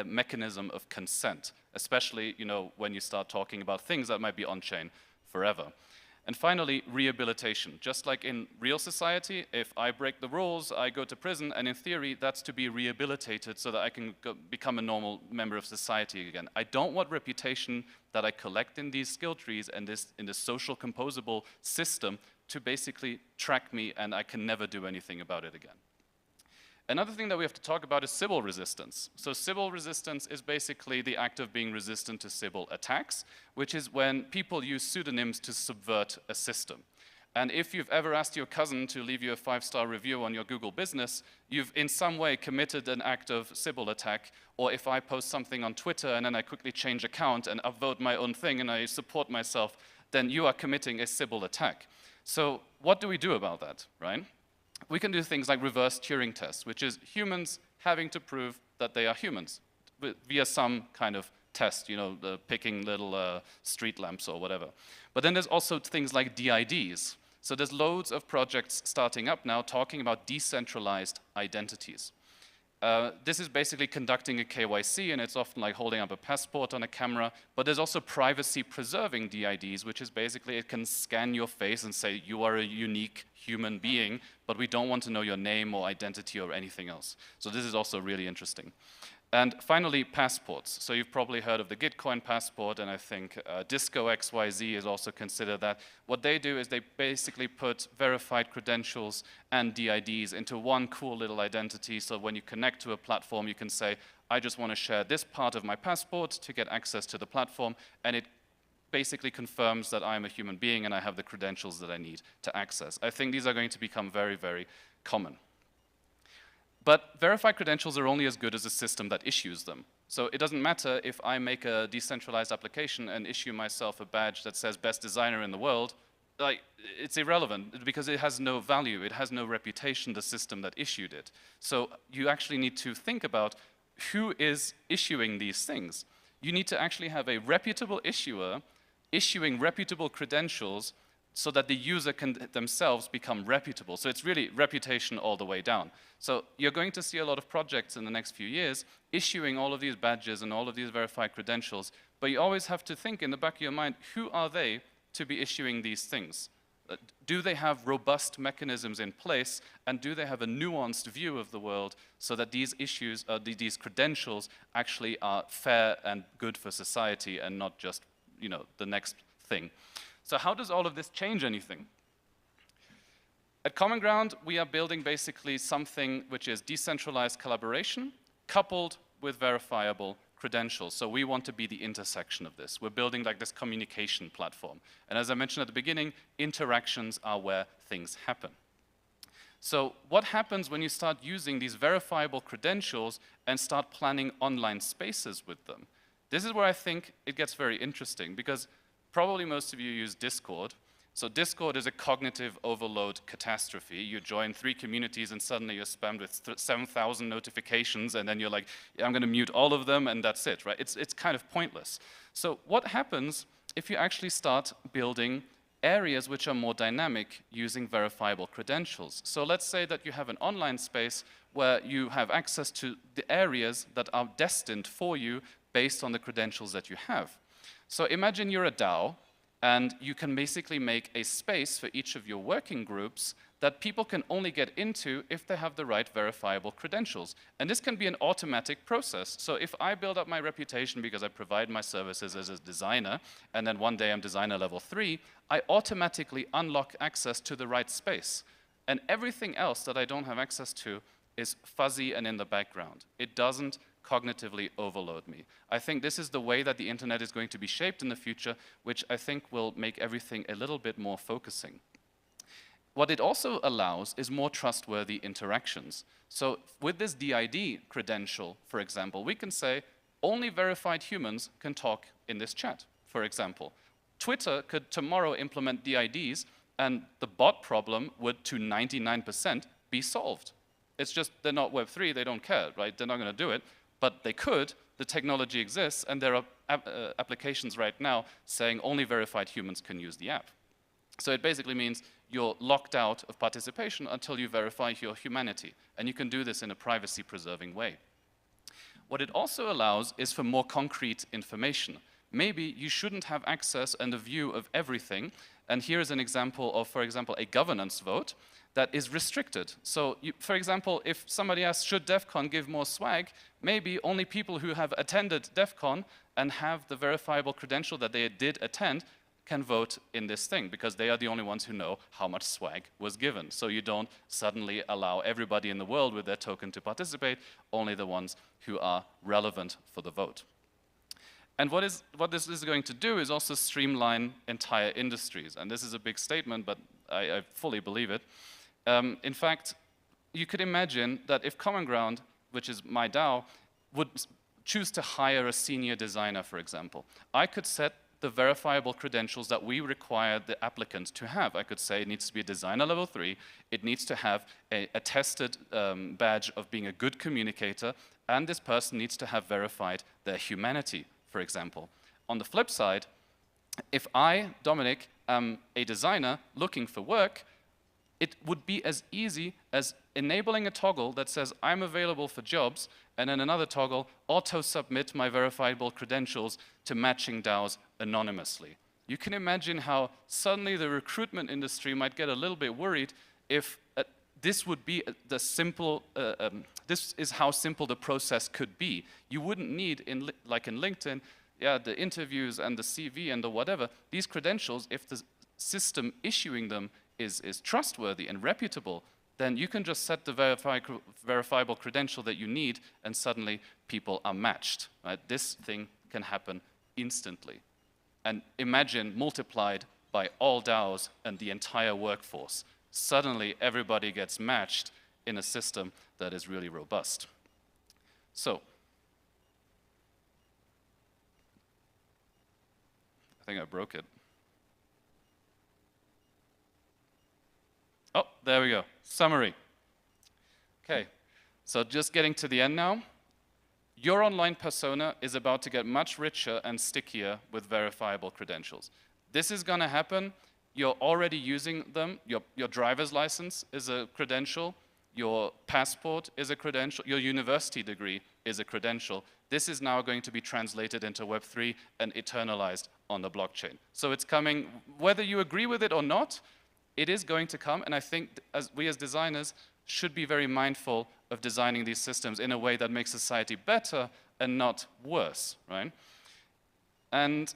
mechanism of consent, especially, you know, when you start talking about things that might be on-chain forever. And finally, rehabilitation. Just like in real society, if I break the rules, I go to prison, and in theory, that's to be rehabilitated so that I can become a normal member of society again. I don't want reputation that I collect in these skill trees and in this social composable system to basically track me, and I can never do anything about it again. Another thing that we have to talk about is Sybil resistance. So Sybil resistance is basically the act of being resistant to Sybil attacks, which is when people use pseudonyms to subvert a system. And if you've ever asked your cousin to leave you a 5-star review on your Google business, you've in some way committed an act of Sybil attack. Or if I post something on Twitter and then I quickly change account and upvote my own thing and I support myself, then you are committing a Sybil attack. So what do we do about that, right? We can do things like reverse Turing tests, which is humans having to prove that they are humans via some kind of test, you know, picking little street lamps or whatever. But then there's also things like DIDs. So there's loads of projects starting up now talking about decentralized identities. This is basically conducting a KYC, and it's often like holding up a passport on a camera, but there's also privacy-preserving DIDs, which is basically it can scan your face and say you are a unique human being, but we don't want to know your name or identity or anything else. So this is also really interesting. And finally, passports. So you've probably heard of the Gitcoin passport, and I think Disco XYZ is also considered that. What they do is they basically put verified credentials and DIDs into one cool little identity, so when you connect to a platform, you can say, I just want to share this part of my passport to get access to the platform, and it basically confirms that I'm a human being and I have the credentials that I need to access. I think these are going to become very, very common. But verified credentials are only as good as the system that issues them. So it doesn't matter if I make a decentralized application and issue myself a badge that says best designer in the world, like, it's irrelevant because it has no value, it has no reputation, the system that issued it. So you actually need to think about who is issuing these things. You need to actually have a reputable issuer issuing reputable credentials so that the user can themselves become reputable. So it's really reputation all the way down. So you're going to see a lot of projects in the next few years issuing all of these badges and all of these verified credentials, but you always have to think in the back of your mind, who are they to be issuing these things? Do they have robust mechanisms in place, and do they have a nuanced view of the world so that these issues, these credentials actually are fair and good for society and not just, you know, the next thing? So how does all of this change anything? At Common Ground, we are building basically something which is decentralized collaboration coupled with verifiable credentials. So we want to be the intersection of this. We're building like this communication platform. And as I mentioned at the beginning, interactions are where things happen. So what happens when you start using these verifiable credentials and start planning online spaces with them? This is where I think it gets very interesting, because probably most of you use Discord. So Discord is a cognitive overload catastrophe. You join 3 communities and suddenly you're spammed with 7,000 notifications, and then you're like, yeah, I'm going to mute all of them, and that's it, right? It's kind of pointless. So what happens if you actually start building areas which are more dynamic using verifiable credentials? So let's say that you have an online space where you have access to the areas that are destined for you based on the credentials that you have. So imagine you're a DAO, and you can basically make a space for each of your working groups that people can only get into if they have the right verifiable credentials. And this can be an automatic process. So if I build up my reputation because I provide my services as a designer, and then one day I'm designer level 3, I automatically unlock access to the right space. And everything else that I don't have access to is fuzzy and in the background. It doesn't cognitively overload me. I think this is the way that the internet is going to be shaped in the future, which I think will make everything a little bit more focusing. What it also allows is more trustworthy interactions. So with this DID credential, for example, we can say only verified humans can talk in this chat, for example. Twitter could tomorrow implement DIDs, and the bot problem would, to 99%, be solved. It's just they're not Web3, they don't care, right? They're not going to do it. But they could, the technology exists, and there are applications right now saying only verified humans can use the app. So it basically means you're locked out of participation until you verify your humanity, and you can do this in a privacy-preserving way. What it also allows is for more concrete information. Maybe you shouldn't have access and a view of everything, and here is an example of, for example, a governance vote that is restricted. So, for example, if somebody asks, should DevCon give more swag, maybe only people who have attended DevCon and have the verifiable credential that they did attend can vote in this thing, because they are the only ones who know how much swag was given. So you don't suddenly allow everybody in the world with their token to participate, only the ones who are relevant for the vote. And what this is going to do is also streamline entire industries. And this is a big statement, but I fully believe it. In fact, you could imagine that if Common Ground, which is my DAO, would choose to hire a senior designer, for example, I could set the verifiable credentials that we require the applicant to have. I could say it needs to be a designer level 3, it needs to have a tested badge of being a good communicator, and this person needs to have verified their humanity, for example. On the flip side, if I, Dominic, am a designer looking for work, it would be as easy as enabling a toggle that says I'm available for jobs, and then another toggle, auto-submit my verifiable credentials to matching DAOs anonymously. You can imagine how suddenly the recruitment industry might get a little bit worried if this would be the simple, this is how simple the process could be. You wouldn't need, like in LinkedIn, yeah, the interviews and the CV and the whatever. These credentials, if the system issuing them is trustworthy and reputable, then you can just set the verifiable credential that you need, and suddenly people are matched. Right? This thing can happen instantly. And imagine multiplied by all DAOs and the entire workforce. Suddenly everybody gets matched in a system that is really robust. So, I think I broke it. Oh, there we go. Summary. Okay, so just getting to the end now. Your online persona is about to get much richer and stickier with verifiable credentials. This is going to happen. You're already using them. Your driver's license is a credential. Your passport is a credential. Your university degree is a credential. This is now going to be translated into Web3 and eternalized on the blockchain. So it's coming, whether you agree with it or not, it is going to come, and I think we as designers should be very mindful of designing these systems in a way that makes society better and not worse, right? And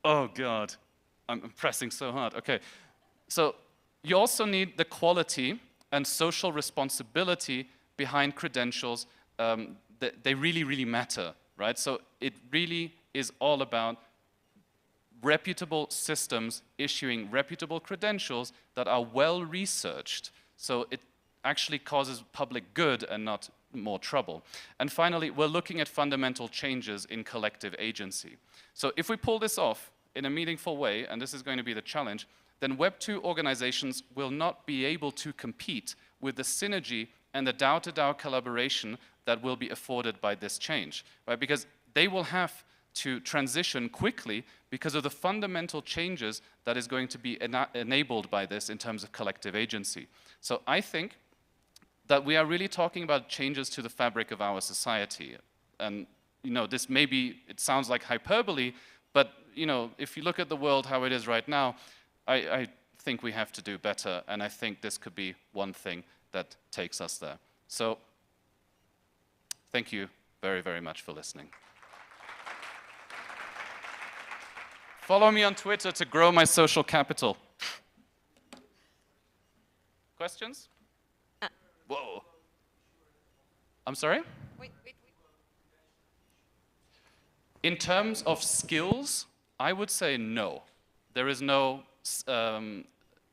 Oh God, I'm pressing so hard. Okay, so you also need the quality and social responsibility behind credentials. They really, really matter, right? So it really is all about reputable systems issuing reputable credentials that are well researched. So it actually causes public good and not more trouble. And finally, we're looking at fundamental changes in collective agency. So if we pull this off in a meaningful way, and this is going to be the challenge, then Web 2 organizations will not be able to compete with the synergy and the DAO-to-DAO collaboration that will be afforded by this change, right? Because they will have to transition quickly because of the fundamental changes that is going to be enabled by this in terms of collective agency. So I think that we are really talking about changes to the fabric of our society. And this maybe, it sounds like hyperbole, but if you look at the world how it is right now, I think we have to do better, and I think this could be one thing that takes us there. So thank you very, very much for listening. Follow me on Twitter to grow my social capital. Questions? Whoa. I'm sorry? Wait. In terms of skills, I would say no. There is no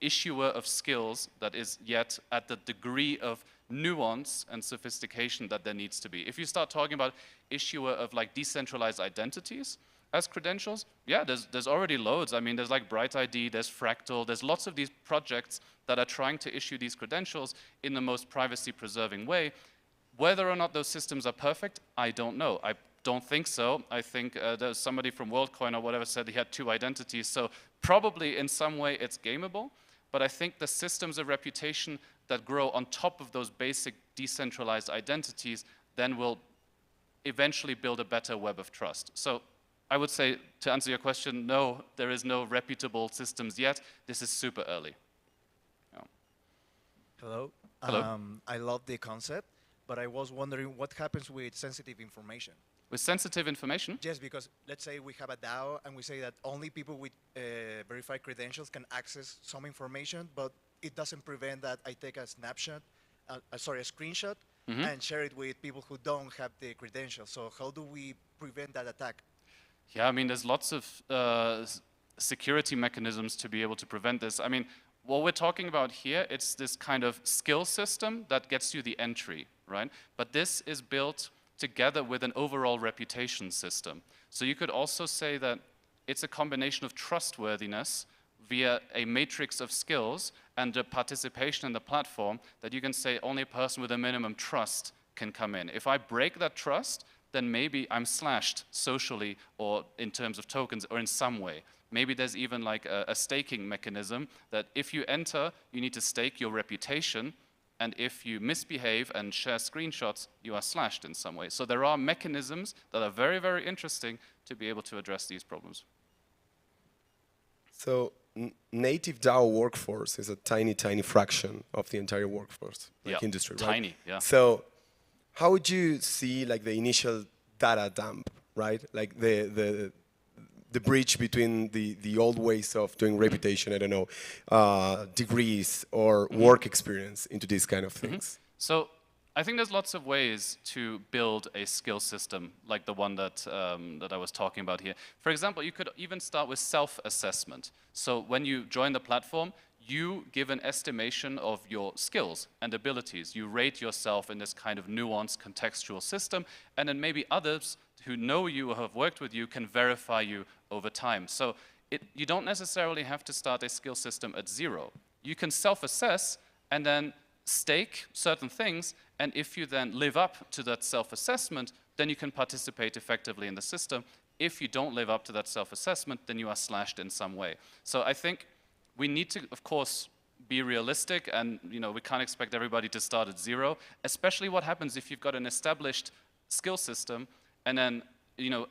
issuer of skills that is yet at the degree of nuance and sophistication that there needs to be. If you start talking about issuer of like decentralized identities as credentials, yeah, there's already loads. I mean, there's like Bright ID, there's Fractal, there's lots of these projects that are trying to issue these credentials in the most privacy-preserving way. Whether or not those systems are perfect, I don't know. I don't think so. I think there's somebody from WorldCoin or whatever said he had 2 identities, so probably in some way it's gameable, but I think the systems of reputation that grow on top of those basic decentralized identities then will eventually build a better web of trust. So I would say, to answer your question, no, there is no reputable systems yet. This is super early. Yeah. Hello. Hello. I love the concept, but I was wondering what happens with sensitive information. With sensitive information? Yes, because let's say we have a DAO and we say that only people with verified credentials can access some information, but it doesn't prevent that I take a snapshot, a screenshot, and share it with people who don't have the credentials. So how do we prevent that attack? Yeah, I mean, there's lots of security mechanisms to be able to prevent this. I mean, what we're talking about here, it's this kind of skill system that gets you the entry, right? But this is built together with an overall reputation system. So you could also say that it's a combination of trustworthiness via a matrix of skills and the participation in the platform that you can say only a person with a minimum trust can come in. If I break that trust, then maybe I'm slashed socially or in terms of tokens or in some way. Maybe there's even like a staking mechanism that if you enter, you need to stake your reputation, and if you misbehave and share screenshots, you are slashed in some way. So there are mechanisms that are very, very interesting to be able to address these problems. So native DAO workforce is a tiny, tiny fraction of the entire workforce industry, right? Tiny, yeah. So how would you see like the initial data dump, right? Like the bridge between the old ways of doing reputation, I don't know, degrees or work experience into these kind of things? So I think there's lots of ways to build a skill system like the one that, that I was talking about here. For example, you could even start with self-assessment. So when you join the platform, you give an estimation of your skills and abilities. You rate yourself in this kind of nuanced contextual system, and then maybe others who know you or have worked with you can verify you over time. So you don't necessarily have to start a skill system at 0. You can self-assess and then stake certain things, and if you then live up to that self-assessment, then you can participate effectively in the system. If you don't live up to that self-assessment, then you are slashed in some way. So I think we need to, of course, be realistic, and we can't expect everybody to start at 0, especially what happens if you've got an established skill system and then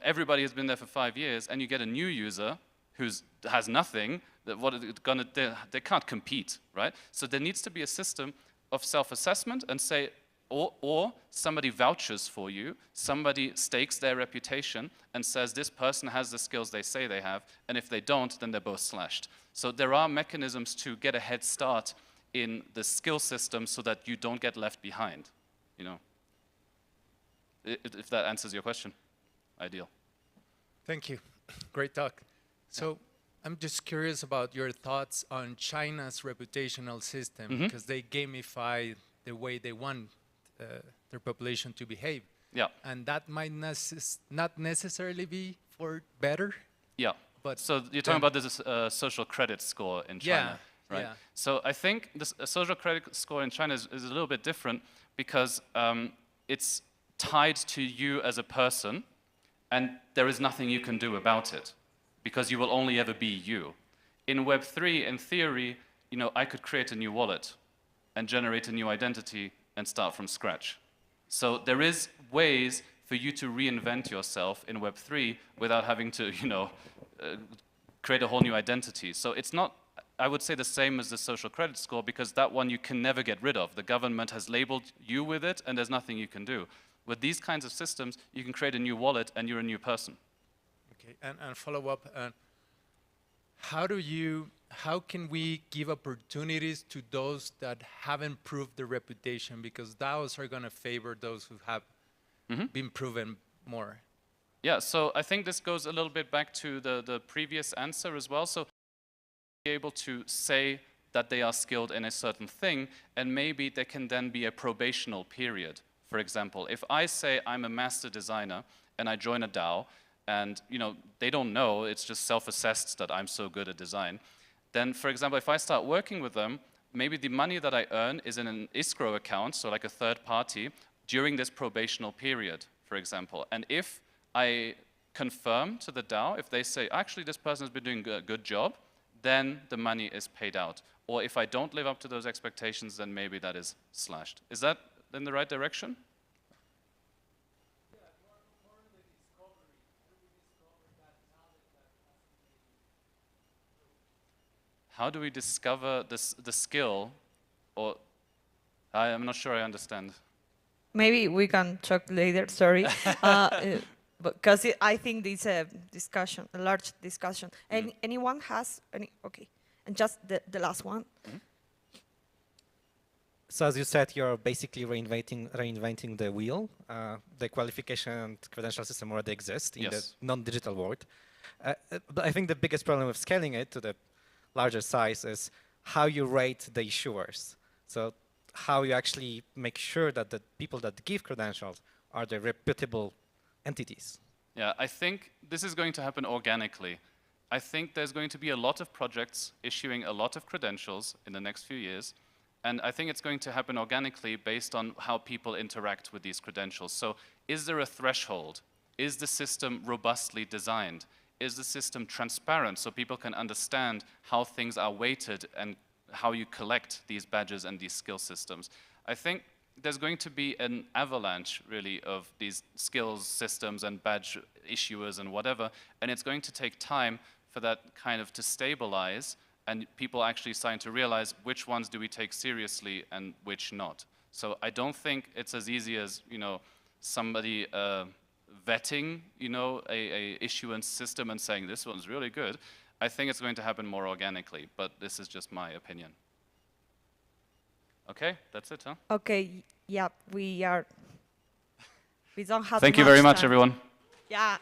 everybody has been there for 5 years and you get a new user who has nothing, they can't compete, right? So there needs to be a system of self-assessment and say, Or somebody vouches for you, somebody stakes their reputation and says this person has the skills they say they have, and if they don't, then they're both slashed. So there are mechanisms to get a head start in the skill system so that you don't get left behind, you know. If that answers your question, ideal. Thank you. Great talk. So I'm just curious about your thoughts on China's reputational system, because they gamify the way they want their population to behave. Yeah. And that might not necessarily be for better. Yeah. But so you're talking about this social credit score in China, right? Yeah. So I think this social credit score in China is a little bit different because it's tied to you as a person, and there is nothing you can do about it because you will only ever be you. In Web3, in theory, you know, I could create a new wallet and generate a new identity and start from scratch. So there is ways for you to reinvent yourself in Web3 without having to, you know, create a whole new identity. So it's not, I would say, the same as the social credit score, because that one you can never get rid of. The government has labeled you with it, and there's nothing you can do. With these kinds of systems, you can create a new wallet, and you're a new person. Okay, and follow up, how can we give opportunities to those that haven't proved their reputation? Because DAOs are going to favor those who have been proven more. Yeah, so I think this goes a little bit back to the previous answer as well. So be able to say that they are skilled in a certain thing, and maybe there can then be a probational period. For example, if I say I'm a master designer and I join a DAO, and you know they don't know, it's just self-assessed that I'm so good at design, then, for example, if I start working with them, maybe the money that I earn is in an escrow account, so like a third party, during this probational period, for example. And if I confirm to the DAO, if they say, actually, this person has been doing a good job, then the money is paid out. Or if I don't live up to those expectations, then maybe that is slashed. Is that in the right direction? How do we discover the skill? Or I'm not sure I understand. Maybe we can talk later, sorry. Because I think it's a discussion, a large discussion. And anyone has any? Okay. And just the last one. So as you said, you're basically reinventing the wheel. The qualification and credential system already exists in the non-digital world. But I think the biggest problem with scaling it to the larger size is how you rate the issuers. So how you actually make sure that the people that give credentials are the reputable entities. Yeah, I think this is going to happen organically. I think there's going to be a lot of projects issuing a lot of credentials in the next few years. And I think it's going to happen organically based on how people interact with these credentials. So is there a threshold? Is the system robustly designed? Is the system transparent so people can understand how things are weighted and how you collect these badges and these skill systems? I think there's going to be an avalanche, really, of these skills systems and badge issuers and whatever, and it's going to take time for that kind of to stabilize and people actually starting to realize which ones do we take seriously and which not. So I don't think it's as easy as, you know, somebody vetting, you know, a issuance system and saying this one's really good. I think it's going to happen more organically, but this is just my opinion. Okay, that's it, huh? Okay, yeah, we don't have Thank you very much, time. everyone. Yeah.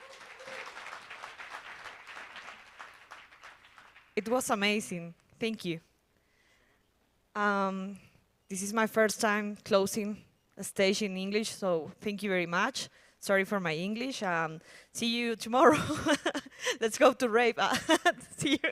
It was amazing. Thank you. This is my first time closing a stage in English, so thank you very much. Sorry for my English. See you tomorrow. Let's go to rave. See you.